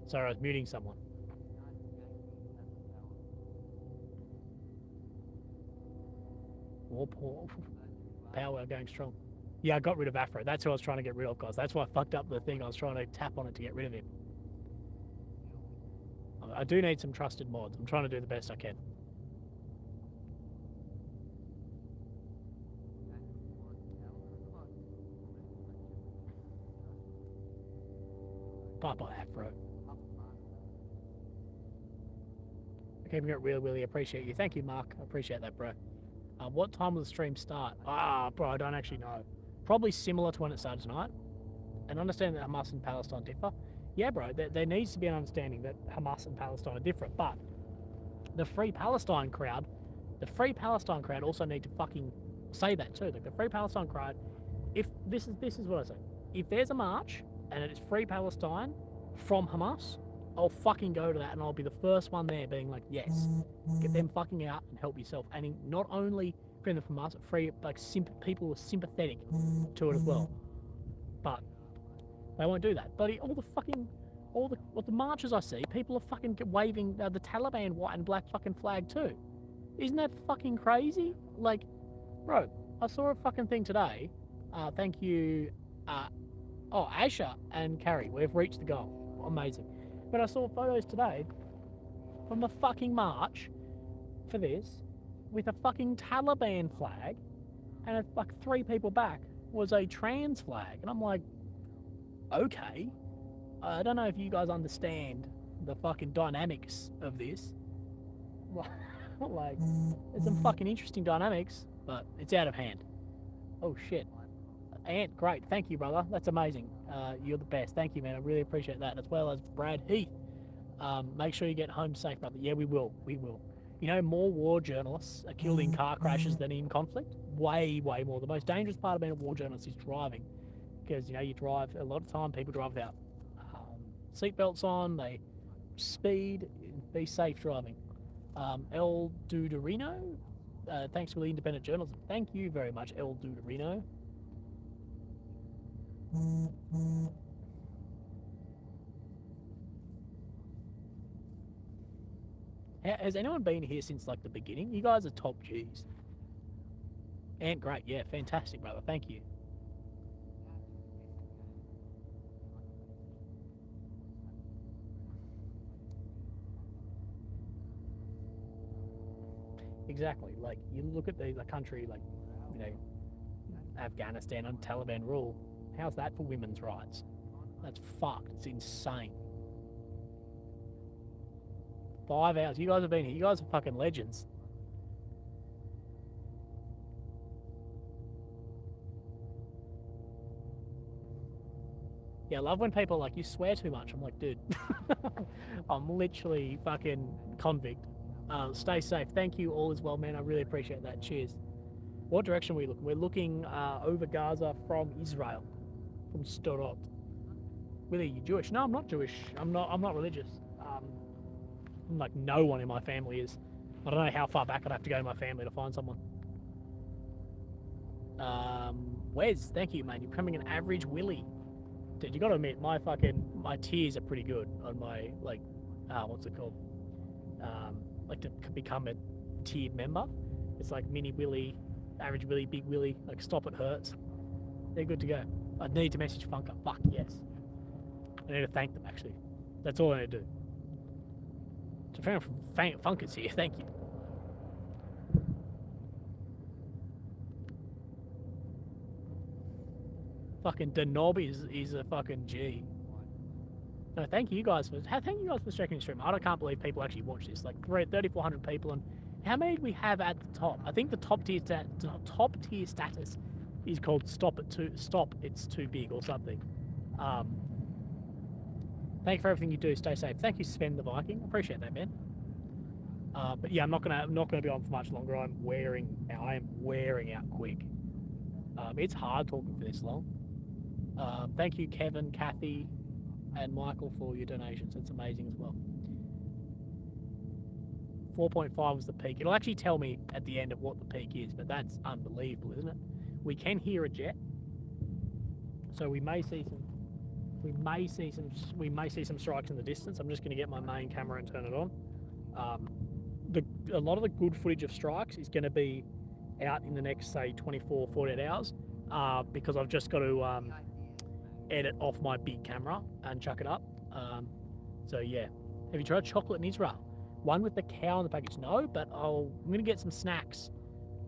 Sorry, I was muting someone. More power going strong. Yeah, I got rid of Afro. That's who I was trying to get rid of, guys. That's why I fucked up the thing. I was trying to tap on it to get rid of him. I do need some trusted mods. I'm trying to do the best I can. Bye-bye, Afro. Keeping it real, really appreciate you. Thank you, Mark. I appreciate that, bro. What time will the stream start? Bro, I don't actually know. Probably similar to when it started tonight. And understand that Hamas and Palestine differ. Yeah, bro, there needs to be an understanding that Hamas and Palestine are different. But the Free Palestine crowd also need to fucking say that too. Like the Free Palestine crowd, if this is what I say. If there's a march and it's Free Palestine from Hamas, I'll fucking go to that and I'll be the first one there being like, yes, get them fucking out and help yourself. And not only free them from Hamas, but free like people who are sympathetic to it as well. But they won't do that. But all the marches I see, people are fucking waving the Taliban white and black fucking flag too. Isn't that fucking crazy? Like, bro, I saw a fucking thing today. Thank you, Aisha and Carrie. We've reached the goal. Amazing. But I saw photos today from the fucking march for this with a fucking Taliban flag, and like 3 people back was a trans flag, and I'm like, okay, I don't know if you guys understand the fucking dynamics of this. Like, there's some fucking interesting dynamics, but it's out of hand. Oh shit. Ant, great, thank you, brother. That's amazing. You're the best. Thank you, man. I really appreciate that, as well as Brad Heath. Make sure you get home safe, brother. Yeah, we will. We will. You know, more war journalists are killed in car crashes than in conflict. Way, way more. The most dangerous part of being a war journalist is driving. Because, you know, you drive, a lot of time people drive without seatbelts on, they speed, be safe driving. El Duderino, thanks for the independent journalism. Thank you very much, El Duderino. Has anyone been here since like the beginning? You guys are top G's. And great, yeah, fantastic, brother. Thank you. Exactly. Like, you look at the country, like, you know, Afghanistan under Taliban rule. How's that for women's rights? That's fucked. It's insane. 5 hours. You guys have been here. You guys are fucking legends. Yeah, I love when people are like, you swear too much. I'm like, dude, I'm literally fucking convict. Stay safe. Thank you. All is well, man. I really appreciate that. Cheers. What direction are we looking? We're looking over Gaza from Israel, from Sderot. Whether you're Jewish? No, I'm not Jewish. I'm not religious. Like, no one in my family is. I don't know how far back I'd have to go to my family to find someone. Wes, thank you, mate. You're becoming an average Willy. Dude, you gotta admit, my tiers are pretty good on my, like, what's it called? Like to become a tiered member. It's like mini Willy, average Willy, big Willy, like stop it hurts. They're good to go. I need to message Funker. Fuck yes. I need to thank them actually. That's all I need to do. So Funker's here. Thank you. Fucking Denob is a fucking G. No, thank you guys for checking the stream. I can't believe people actually watch this. Like 3,400 people, and how many do we have at the top? I think the top tier status is called Stop It's Too Big or something. Thank you for everything you do. Stay safe. Thank you, Sven the Viking. Appreciate that, man. But yeah, I'm not gonna be on for much longer. I am wearing out quick. It's hard talking for this long. Thank you, Kevin, Kathy, and Michael for your donations. It's amazing as well. 4.5 was the peak. It'll actually tell me at the end of what the peak is, but that's unbelievable, isn't it? We can hear a jet, so we may see some strikes in the distance. I'm just going to get my main camera and turn it on. A lot of the good footage of strikes is going to be out in the next, say, 24, 48 hours, because I've just got to edit off my big camera and chuck it up. So yeah, have you tried chocolate in Israel? One with the cow in the package? No, but I'm gonna get some snacks.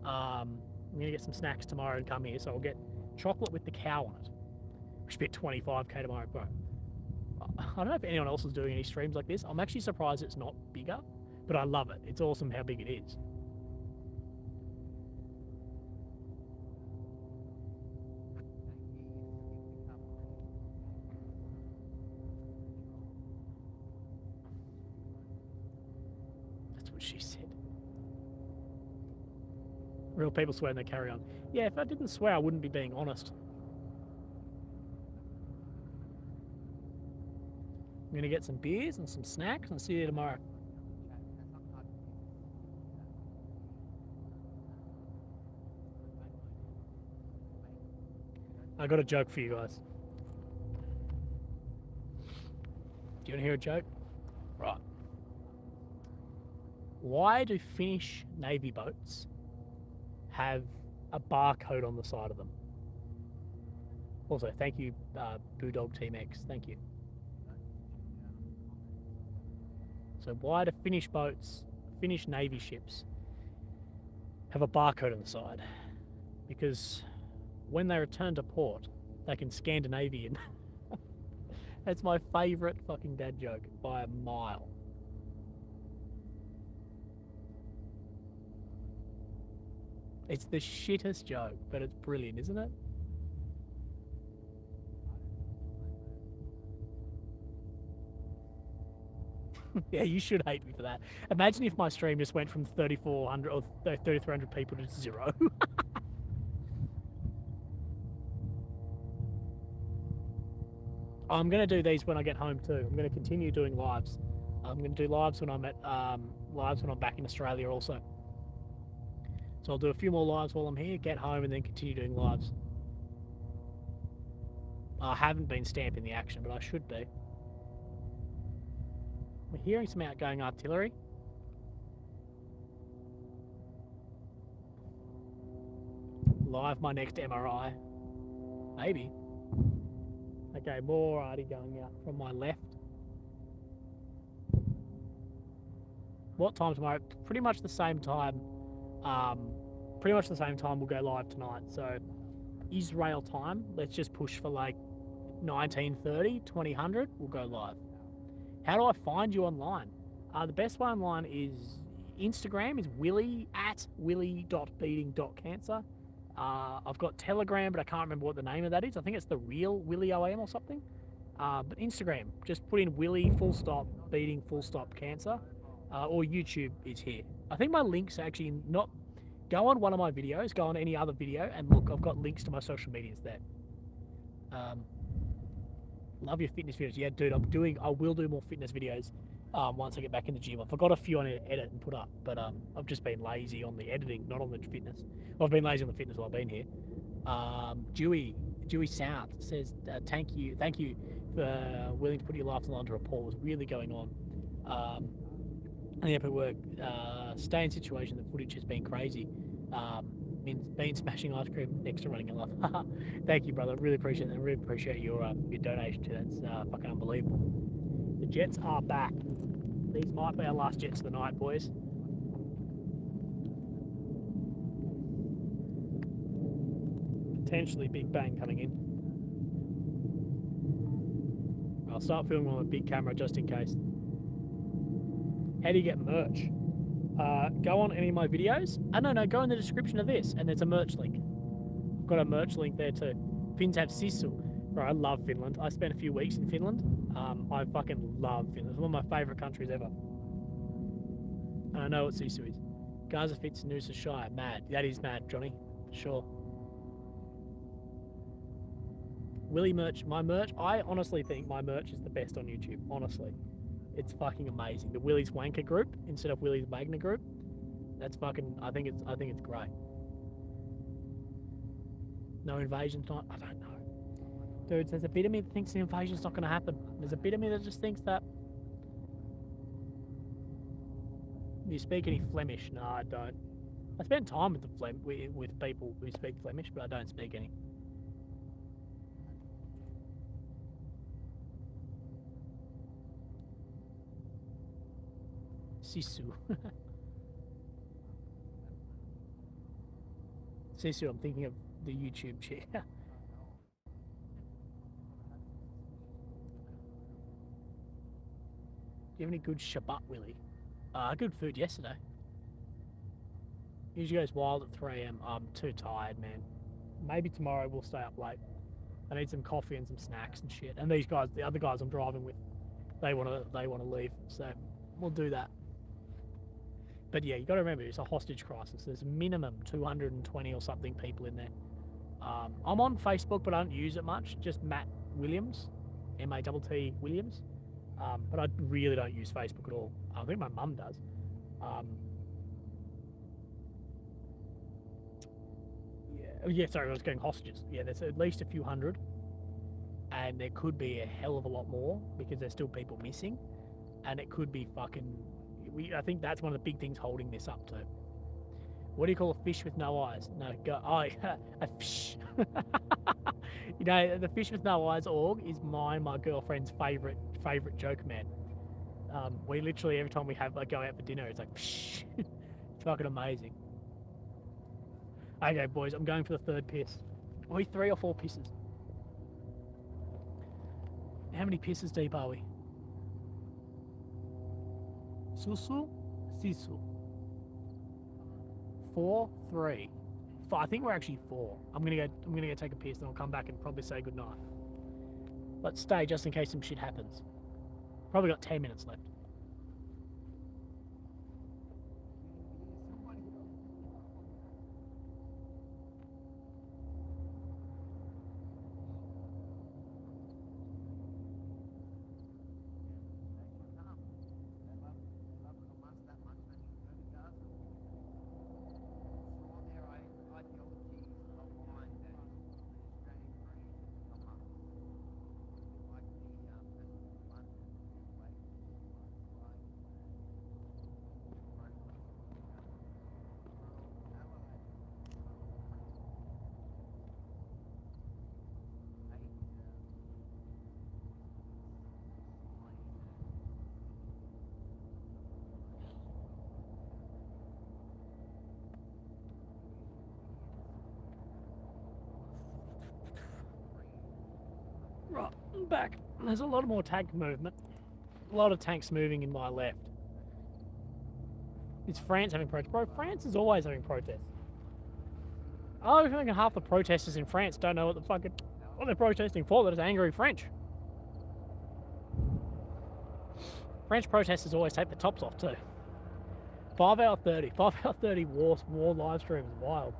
I'm gonna get some snacks tomorrow and come here, so I'll get chocolate with the cow on it. Which will be at 25k tomorrow, bro. I don't know if anyone else is doing any streams like this. I'm actually surprised it's not bigger, but I love it. It's awesome how big it is. She said. Real people swear and they carry on. Yeah, if I didn't swear, I wouldn't be being honest. I'm going to get some beers and some snacks and see you tomorrow. I got a joke for you guys. Do you want to hear a joke? Right. Why do Finnish Navy boats have a barcode on the side of them? Also, thank you, Boodog Team X. Thank you. So why do Finnish Navy ships, have a barcode on the side? Because when they return to port, they can Scandinavian. That's my favourite fucking dad joke by a mile. It's the shittest joke, but it's brilliant, isn't it? Yeah, you should hate me for that. Imagine if my stream just went from 3,400 or 3,300 people to 0. I'm going to do these when I get home too. I'm going to continue doing lives. I'm going to do lives when I'm back in Australia also. So I'll do a few more lives while I'm here, get home, and then continue doing lives. I haven't been stamping the action, but I should be. We're hearing some outgoing artillery. Live my next MRI. Maybe. Okay, more arty going out from my left. What time tomorrow? Pretty much the same time. We'll go live tonight. So Israel time, let's just push for like 19:30, 2000, we'll go live. How do I find you online? The best way online is Instagram is willy@willy.beating.cancer. I've got Telegram, but I can't remember what the name of that is. I think it's the real Willy OAM or something. But Instagram, just put in Willy _beating _cancer. Or YouTube is here. I think my links are actually not. Go on one of my videos, go on any other video, and look, I've got links to my social medias there. Love your fitness videos. Yeah, dude, I will do more fitness videos once I get back in the gym. I've got a few I need to edit and put up, but I've just been lazy on the editing, not on the fitness. Well, I've been lazy on the fitness while I've been here. Dewey Sound says, thank you for willing to put your life on the line to report what's really going on. And the epic work, stay in situation, the footage has been crazy. Been smashing ice cream next to running a lot. Thank you, brother. Really appreciate that. Really appreciate your donation to that. It's fucking unbelievable. The Jets are back. These might be our last Jets of the night, boys. Potentially Big Bang coming in. I'll start filming on a big camera just in case. How do you get merch? Go on any of my videos. No, go in the description of this, and there's a merch link. I've got a merch link there too. Finns have sisu. Bro, I love Finland. I spent a few weeks in Finland. I fucking love Finland. It's one of my favourite countries ever. And I know what sisu is. Gaza fits Noosa Shire. Mad. That is mad, Johnny. Sure. Willie merch. My merch. I honestly think my merch is the best on YouTube. Honestly. It's fucking amazing. The Willie's Wanker group instead of Willie's Wagner group. That's fucking. I think it's great. No invasion tonight. I don't know, dudes. There's a bit of me that thinks the invasion's not going to happen. There's a bit of me that just thinks that. Do you speak any Flemish? No, I don't. I spend time with with people who speak Flemish, but I don't speak any. Sisu. Sisu, I'm thinking of the YouTube chick. Do you have any good Shabbat, Willie? Good food yesterday. Usually goes wild at 3 AM. I'm too tired, man. Maybe tomorrow we'll stay up late. I need some coffee and some snacks and shit. And these guys, the other guys I'm driving with, they wanna leave. So we'll do that. But yeah, you got to remember, it's a hostage crisis. There's minimum 220 or something people in there. I'm on Facebook, but I don't use it much. Just Matt Williams, M-A-T-T Williams. But I really don't use Facebook at all. I think my mum does. Yeah, sorry, I was getting hostages. Yeah, there's at least a few hundred. And there could be a hell of a lot more because there's still people missing. And it could be fucking... I think that's one of the big things holding this up too. What do you call a fish with no eyes? No, a fish. You know, the fish with no eyes org is my girlfriend's favorite joke, man. We literally, every time we go out for dinner, it's like, psh. It's fucking amazing. Okay, boys, I'm going for the third piss. Are we 3 or 4 pisses? How many pisses deep are we? Susu? Sisu. 4, 3. I think we're actually 4. I'm gonna go take a piss, and I'll come back and probably say goodnight. Let's stay just in case some shit happens. Probably got 10 minutes left. Right, I'm back. There's a lot more tank movement. A lot of tanks moving in my left. Is France having protests? Bro, France is always having protests. I think half the protesters in France don't know what they're protesting for. They're just angry French. French protesters always take the tops off too. 5 hour 30 war live stream is wild.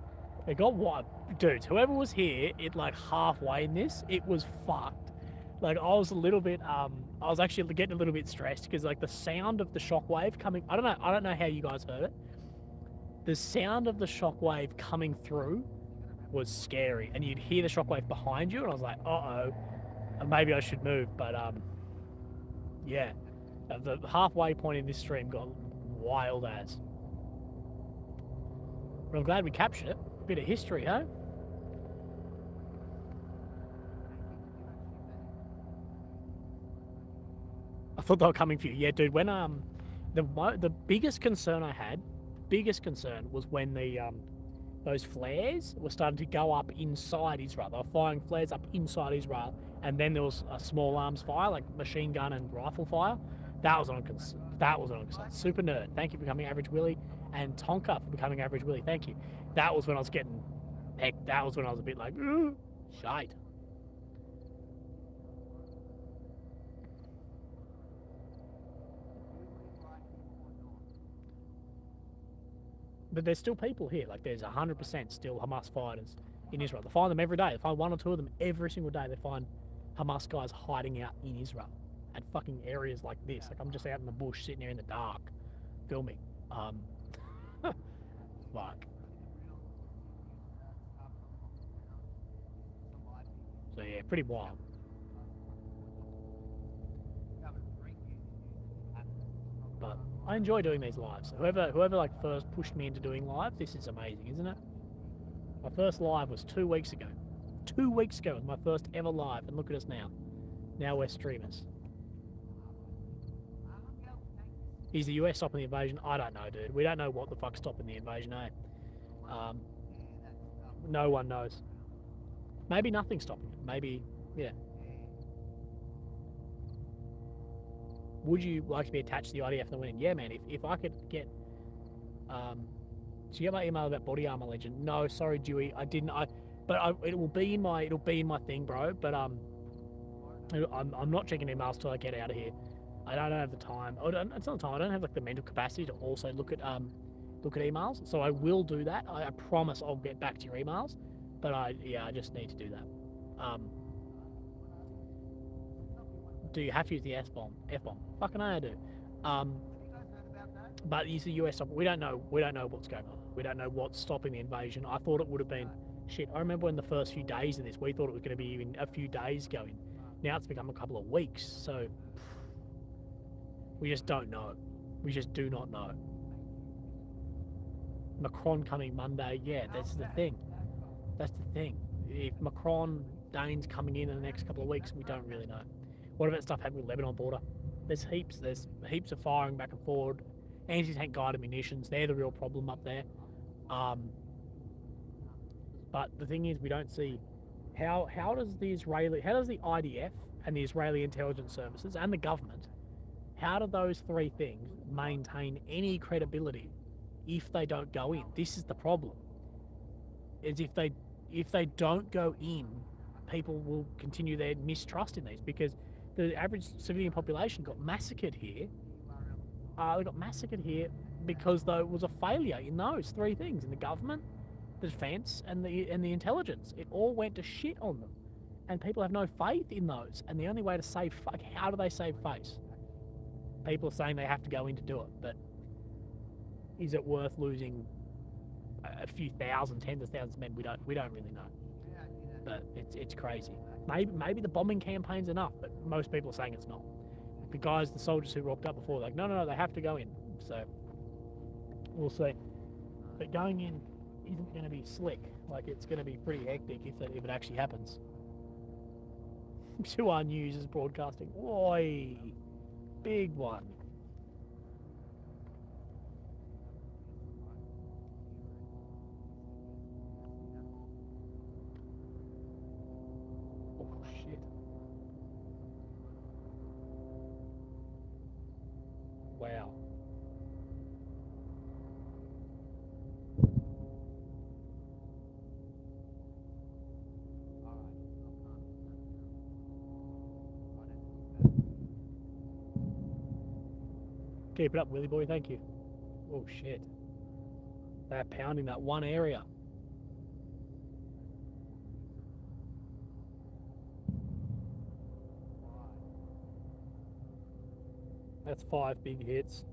It got wild. Dudes, whoever was here, halfway in this, it was fucked. I was a little bit, I was actually getting a little bit stressed because the sound of the shockwave coming, I don't know how you guys heard it. The sound of the shockwave coming through was scary, and you'd hear the shockwave behind you, and I was like, uh-oh, maybe I should move. But yeah, the halfway point in this stream got wild as. But I'm glad we captured it. Bit of history, huh? I thought they were coming for you. Yeah, dude. When the biggest concern I had, was when the those flares were starting to go up inside Israel. They were firing flares up inside Israel, and then there was a small arms fire, like machine gun and rifle fire. That was on concern. Super nerd. Thank you for becoming Average Willie, and Tonka for becoming Average Willie. Thank you. That was when I was getting, heck, that was when I was a bit like, shite. But there's still people here. Like, there's 100% still Hamas fighters in Israel. They find them every day. They find one or two of them every single day. They find Hamas guys hiding out in Israel at fucking areas like this. Like, I'm just out in the bush sitting there in the dark filming. Fuck. So yeah, pretty wild. But I enjoy doing these lives. Whoever like first pushed me into doing live, this is amazing, isn't it? My first live was 2 weeks ago. 2 weeks ago was my first ever live, and look at us now. Now we're streamers. Is the US stopping the invasion? I don't know, dude. We don't know what the fuck's stopping the invasion, eh? No one knows. Maybe nothing's stopping it. Maybe, yeah. Would you like to be attached to the IDF and the winning? Yeah, man. If I could get, did you get my email about body armor legend? No, sorry, Dewey, I didn't. It will be in my thing, bro. But I'm not checking emails till I get out of here. I don't have the time. It's not the time. I don't have like the mental capacity to also look at emails. So I will do that. I promise I'll get back to your emails. But I just need to do that. Do you have to use the F-bomb? Fucking I do. But it's the US. We don't know what's going on. We don't know what's stopping the invasion. I thought it would have been shit. I remember in the first few days of this, we thought it was going to be even a few days going. Now it's become a couple of weeks. So we just don't know. We just do not know. Macron coming Monday. Yeah, that's the thing. That's the thing. If Macron Dane's coming in the next couple of weeks, we don't really know. What about stuff happening with Lebanon border? There's heaps of firing back and forward. Anti-tank guided munitions, they're the real problem up there. But the thing is, we don't see how does the IDF and the Israeli intelligence services and the government, how do those three things maintain any credibility if they don't go in? This is the problem. Is if they don't go in, people will continue their mistrust in these, because the average civilian population got massacred here. They got massacred here because there was a failure in those three things: in the government, the defense, and the intelligence. It all went to shit on them, and people have no faith in those. And the only way to save, how do they save face? People are saying they have to go in to do it, but is it worth losing a few thousand, tens of thousands of men? We don't really know. But it's crazy. Maybe the bombing campaign's enough, but most people are saying it's not. The soldiers who rocked up before, like, no, they have to go in. So we'll see. But going in isn't going to be slick. Like, it's going to be pretty hectic if it actually happens. 2R News is broadcasting. Oi, big one. Wow. Keep it up, Willy boy, thank you. Oh shit. They're pounding that one area. That's 5 big hits.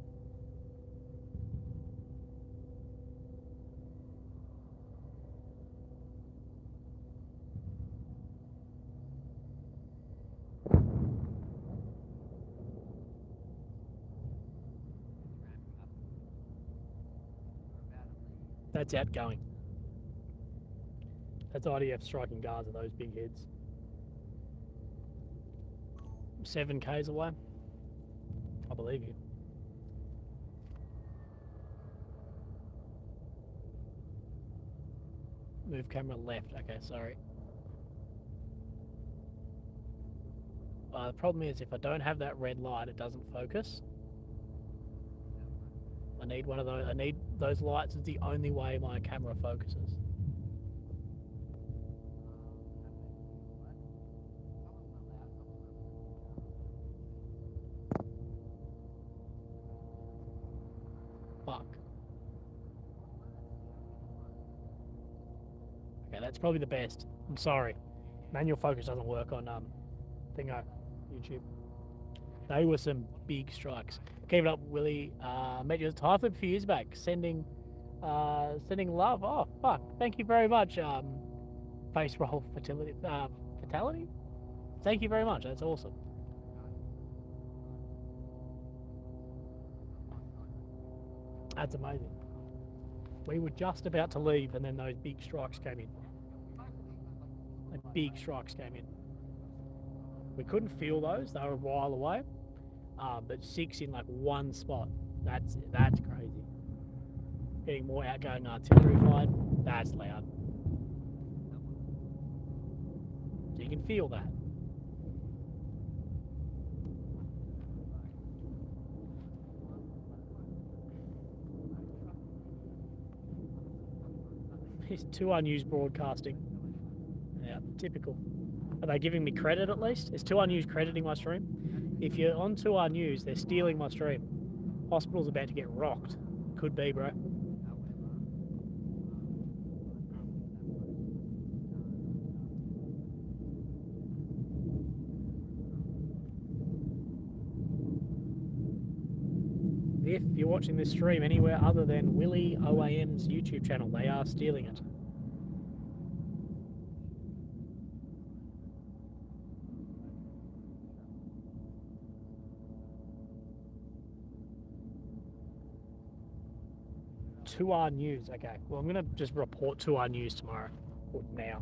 That's outgoing. That's IDF striking Gaza, those big heads. 7 Ks away. I believe you. Move camera left. Okay, sorry. The problem is if I don't have that red light, it doesn't focus. I need one of those. I need those lights. Is the only way my camera focuses. Fuck. Okay, that's probably the best. I'm sorry. Manual focus doesn't work on Thingo, YouTube. They were some big strikes. Keep it up, Willie. Met you at Thai Flip a few years back. Sending love. Oh fuck! Thank you very much. Face roll fatality. Fatality. Thank you very much. That's awesome. That's amazing. We were just about to leave, and then those big strikes came in. The big strikes came in. We couldn't feel those; they were a while away. But 6 in like one spot. That's crazy. Getting more outgoing artillery fired. That's loud. So you can feel that. It's too unused broadcasting. Yeah, typical. Are they giving me credit at least? Is 2R News crediting my stream? If you're on 2R News, they're stealing my stream. Hospital's about to get rocked. Could be, bro. If you're watching this stream anywhere other than Willie OAM's YouTube channel, they are stealing it. To our news. Okay, well, I'm gonna just report to our news tomorrow or now.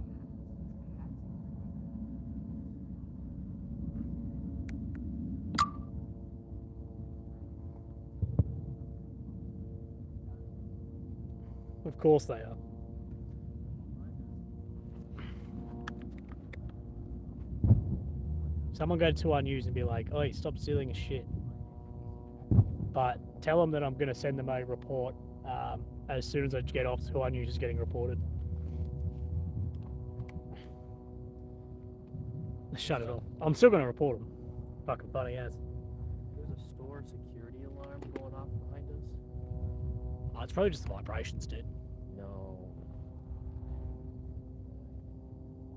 Of course they are. Someone go to our news and be like, "Oi, stop stealing his shit." But tell them that I'm gonna send them a report. As soon as I get off, who I knew is getting reported. Shut it off. I'm still going to report them. Fucking funny as. There's a store security alarm going off behind us. Oh, it's probably just the vibrations, dude. No.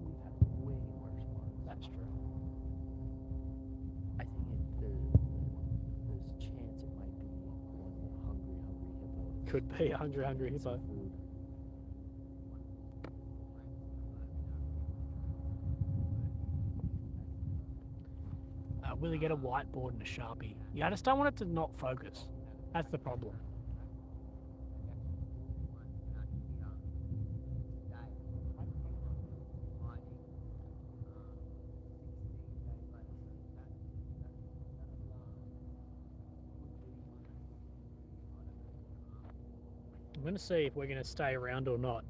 We've had way worse ones. That's true. I think there's a chance it might be one of the hungry hippos. Could be a hungry hippo. Food. Will he get a whiteboard and a Sharpie? Yeah, I just don't want it to not focus. That's the problem. I'm going to see if we're going to stay around or not.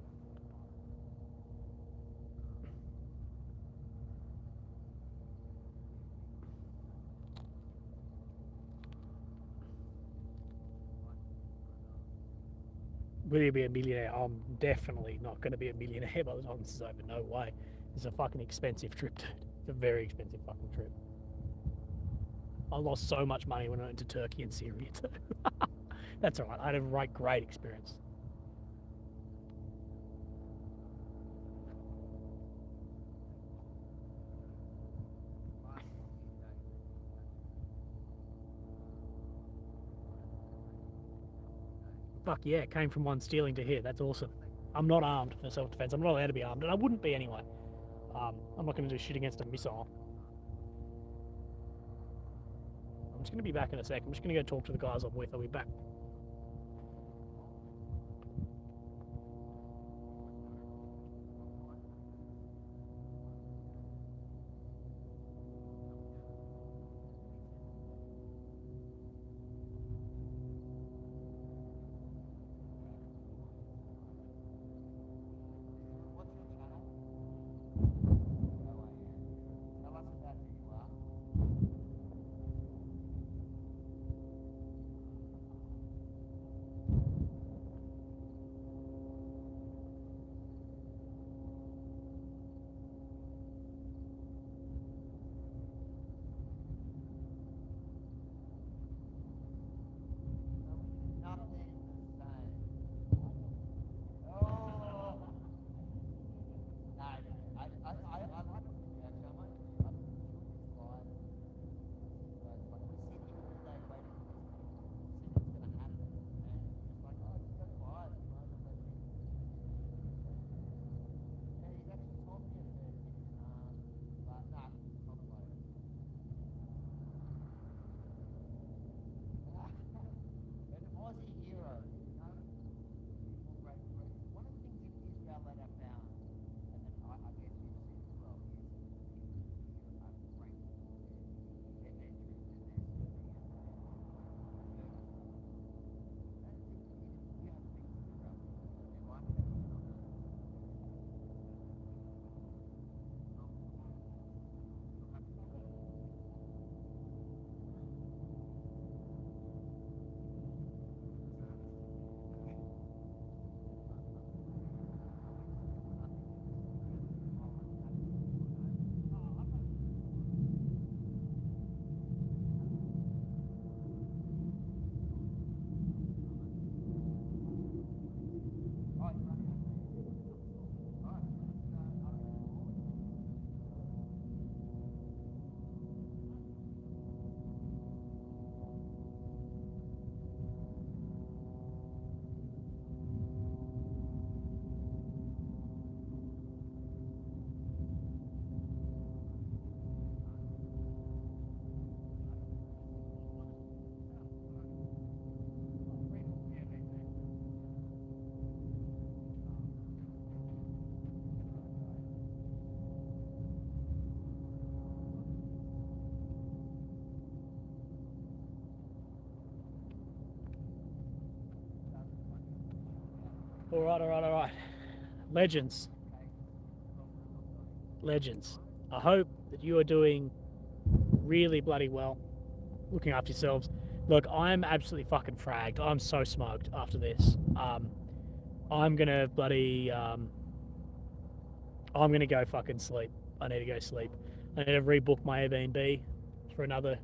Will you be a millionaire? I'm definitely not going to be a millionaire by the time this is over. No way. It's a fucking expensive trip, dude. It's a very expensive fucking trip. I lost so much money when I went to Turkey and Syria too. That's alright. I had a great experience. Fuck yeah, it came from one stealing to here. That's awesome. I'm not armed for self-defense. I'm not allowed to be armed, and I wouldn't be anyway. I'm not going to do shit against a missile. I'm just going to be back in a sec. I'm just going to go talk to the guys I'm with. I'll be back. All right. Legends. I hope that you are doing really bloody well, looking after yourselves. Look, I'm absolutely fucking fragged. I'm so smoked after this. I'm gonna go fucking sleep. I need to go sleep. I need to rebook my Airbnb for another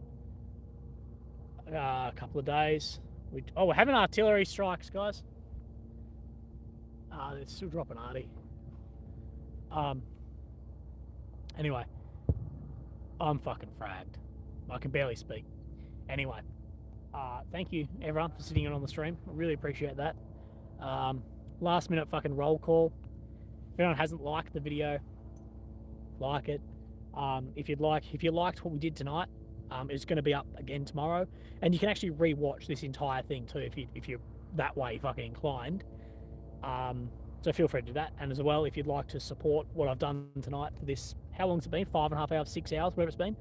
couple of days. We're having artillery strikes, guys. They're still dropping arty. Anyway, I'm fucking fragged. I can barely speak. Anyway, thank you everyone for sitting in on the stream. I really appreciate that. Last minute fucking roll call. If anyone hasn't liked the video, like it. If you liked what we did tonight, it's going to be up again tomorrow, and you can actually re-watch this entire thing too if you're that way fucking inclined. So feel free to do that. And as well, if you'd like to support what I've done tonight for this, how long's it been? 5.5 hours, 6 hours, whatever it's been,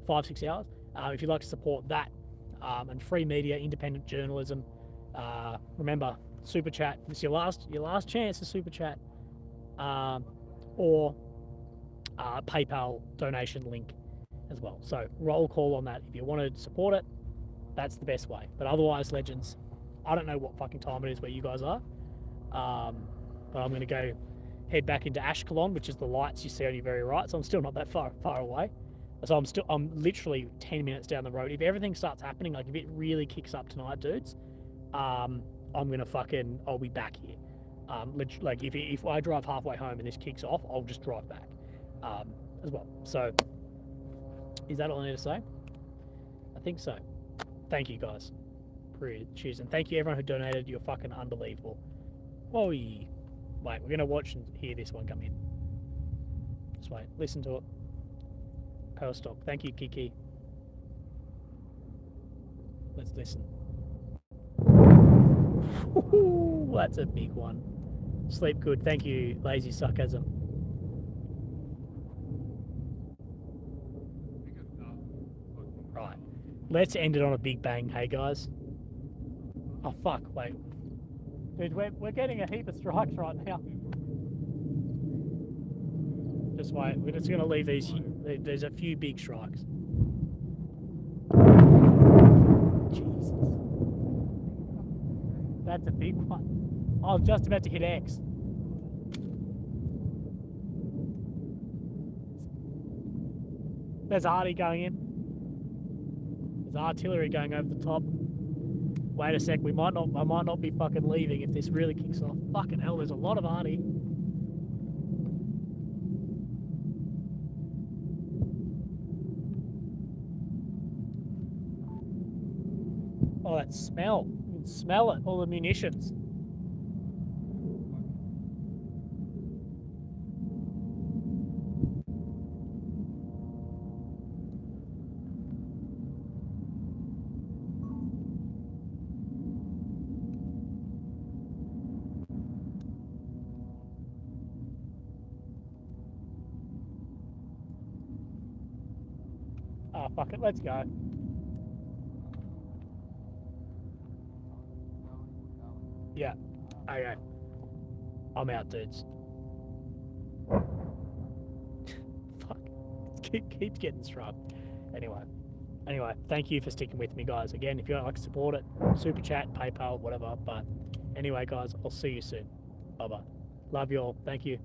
5-6 hours. If you'd like to support that and free media, independent journalism, remember super chat. It's your last chance to super chat, or PayPal donation link as well. So roll call on that if you want to support it. That's the best way. But otherwise, legends, I don't know what fucking time it is where you guys are. But I'm going to go head back into Ashkelon, which is the lights you see on your very right. So I'm still not that far away. So I'm literally 10 minutes down the road. If everything starts happening, like if it really kicks up tonight, dudes, I'll be back here. Like if I drive halfway home and this kicks off, I'll just drive back as well. So is that all I need to say? I think so. Thank you guys. Cheers. And thank you everyone who donated. You're fucking unbelievable. Whoa. Wait, we're going to watch and hear this one come in. Just wait. Listen to it. Power stop. Thank you, Kiki. Let's listen. Ooh, that's a big one. Sleep good. Thank you, Lazy Sarcasm. Right. Let's end it on a big bang, hey guys. Oh fuck, wait. Dude, we're getting a heap of strikes right now. Just wait, we're just gonna leave these. There's a few big strikes. Jesus. That's a big one. I was just about to hit X. There's arty going in. There's artillery going over the top. Wait a sec, I might not be fucking leaving if this really kicks off. Fucking hell, there's a lot of arty. Oh, that smell. You can smell it, all the munitions. Oh, fuck it, let's go. Yeah, okay. I'm out, dudes. Fuck, keeps getting struck. Anyway, thank you for sticking with me, guys. Again, if you'd like to support it, super chat, PayPal, whatever. But anyway, guys, I'll see you soon. Bye-bye. Love you all. Thank you.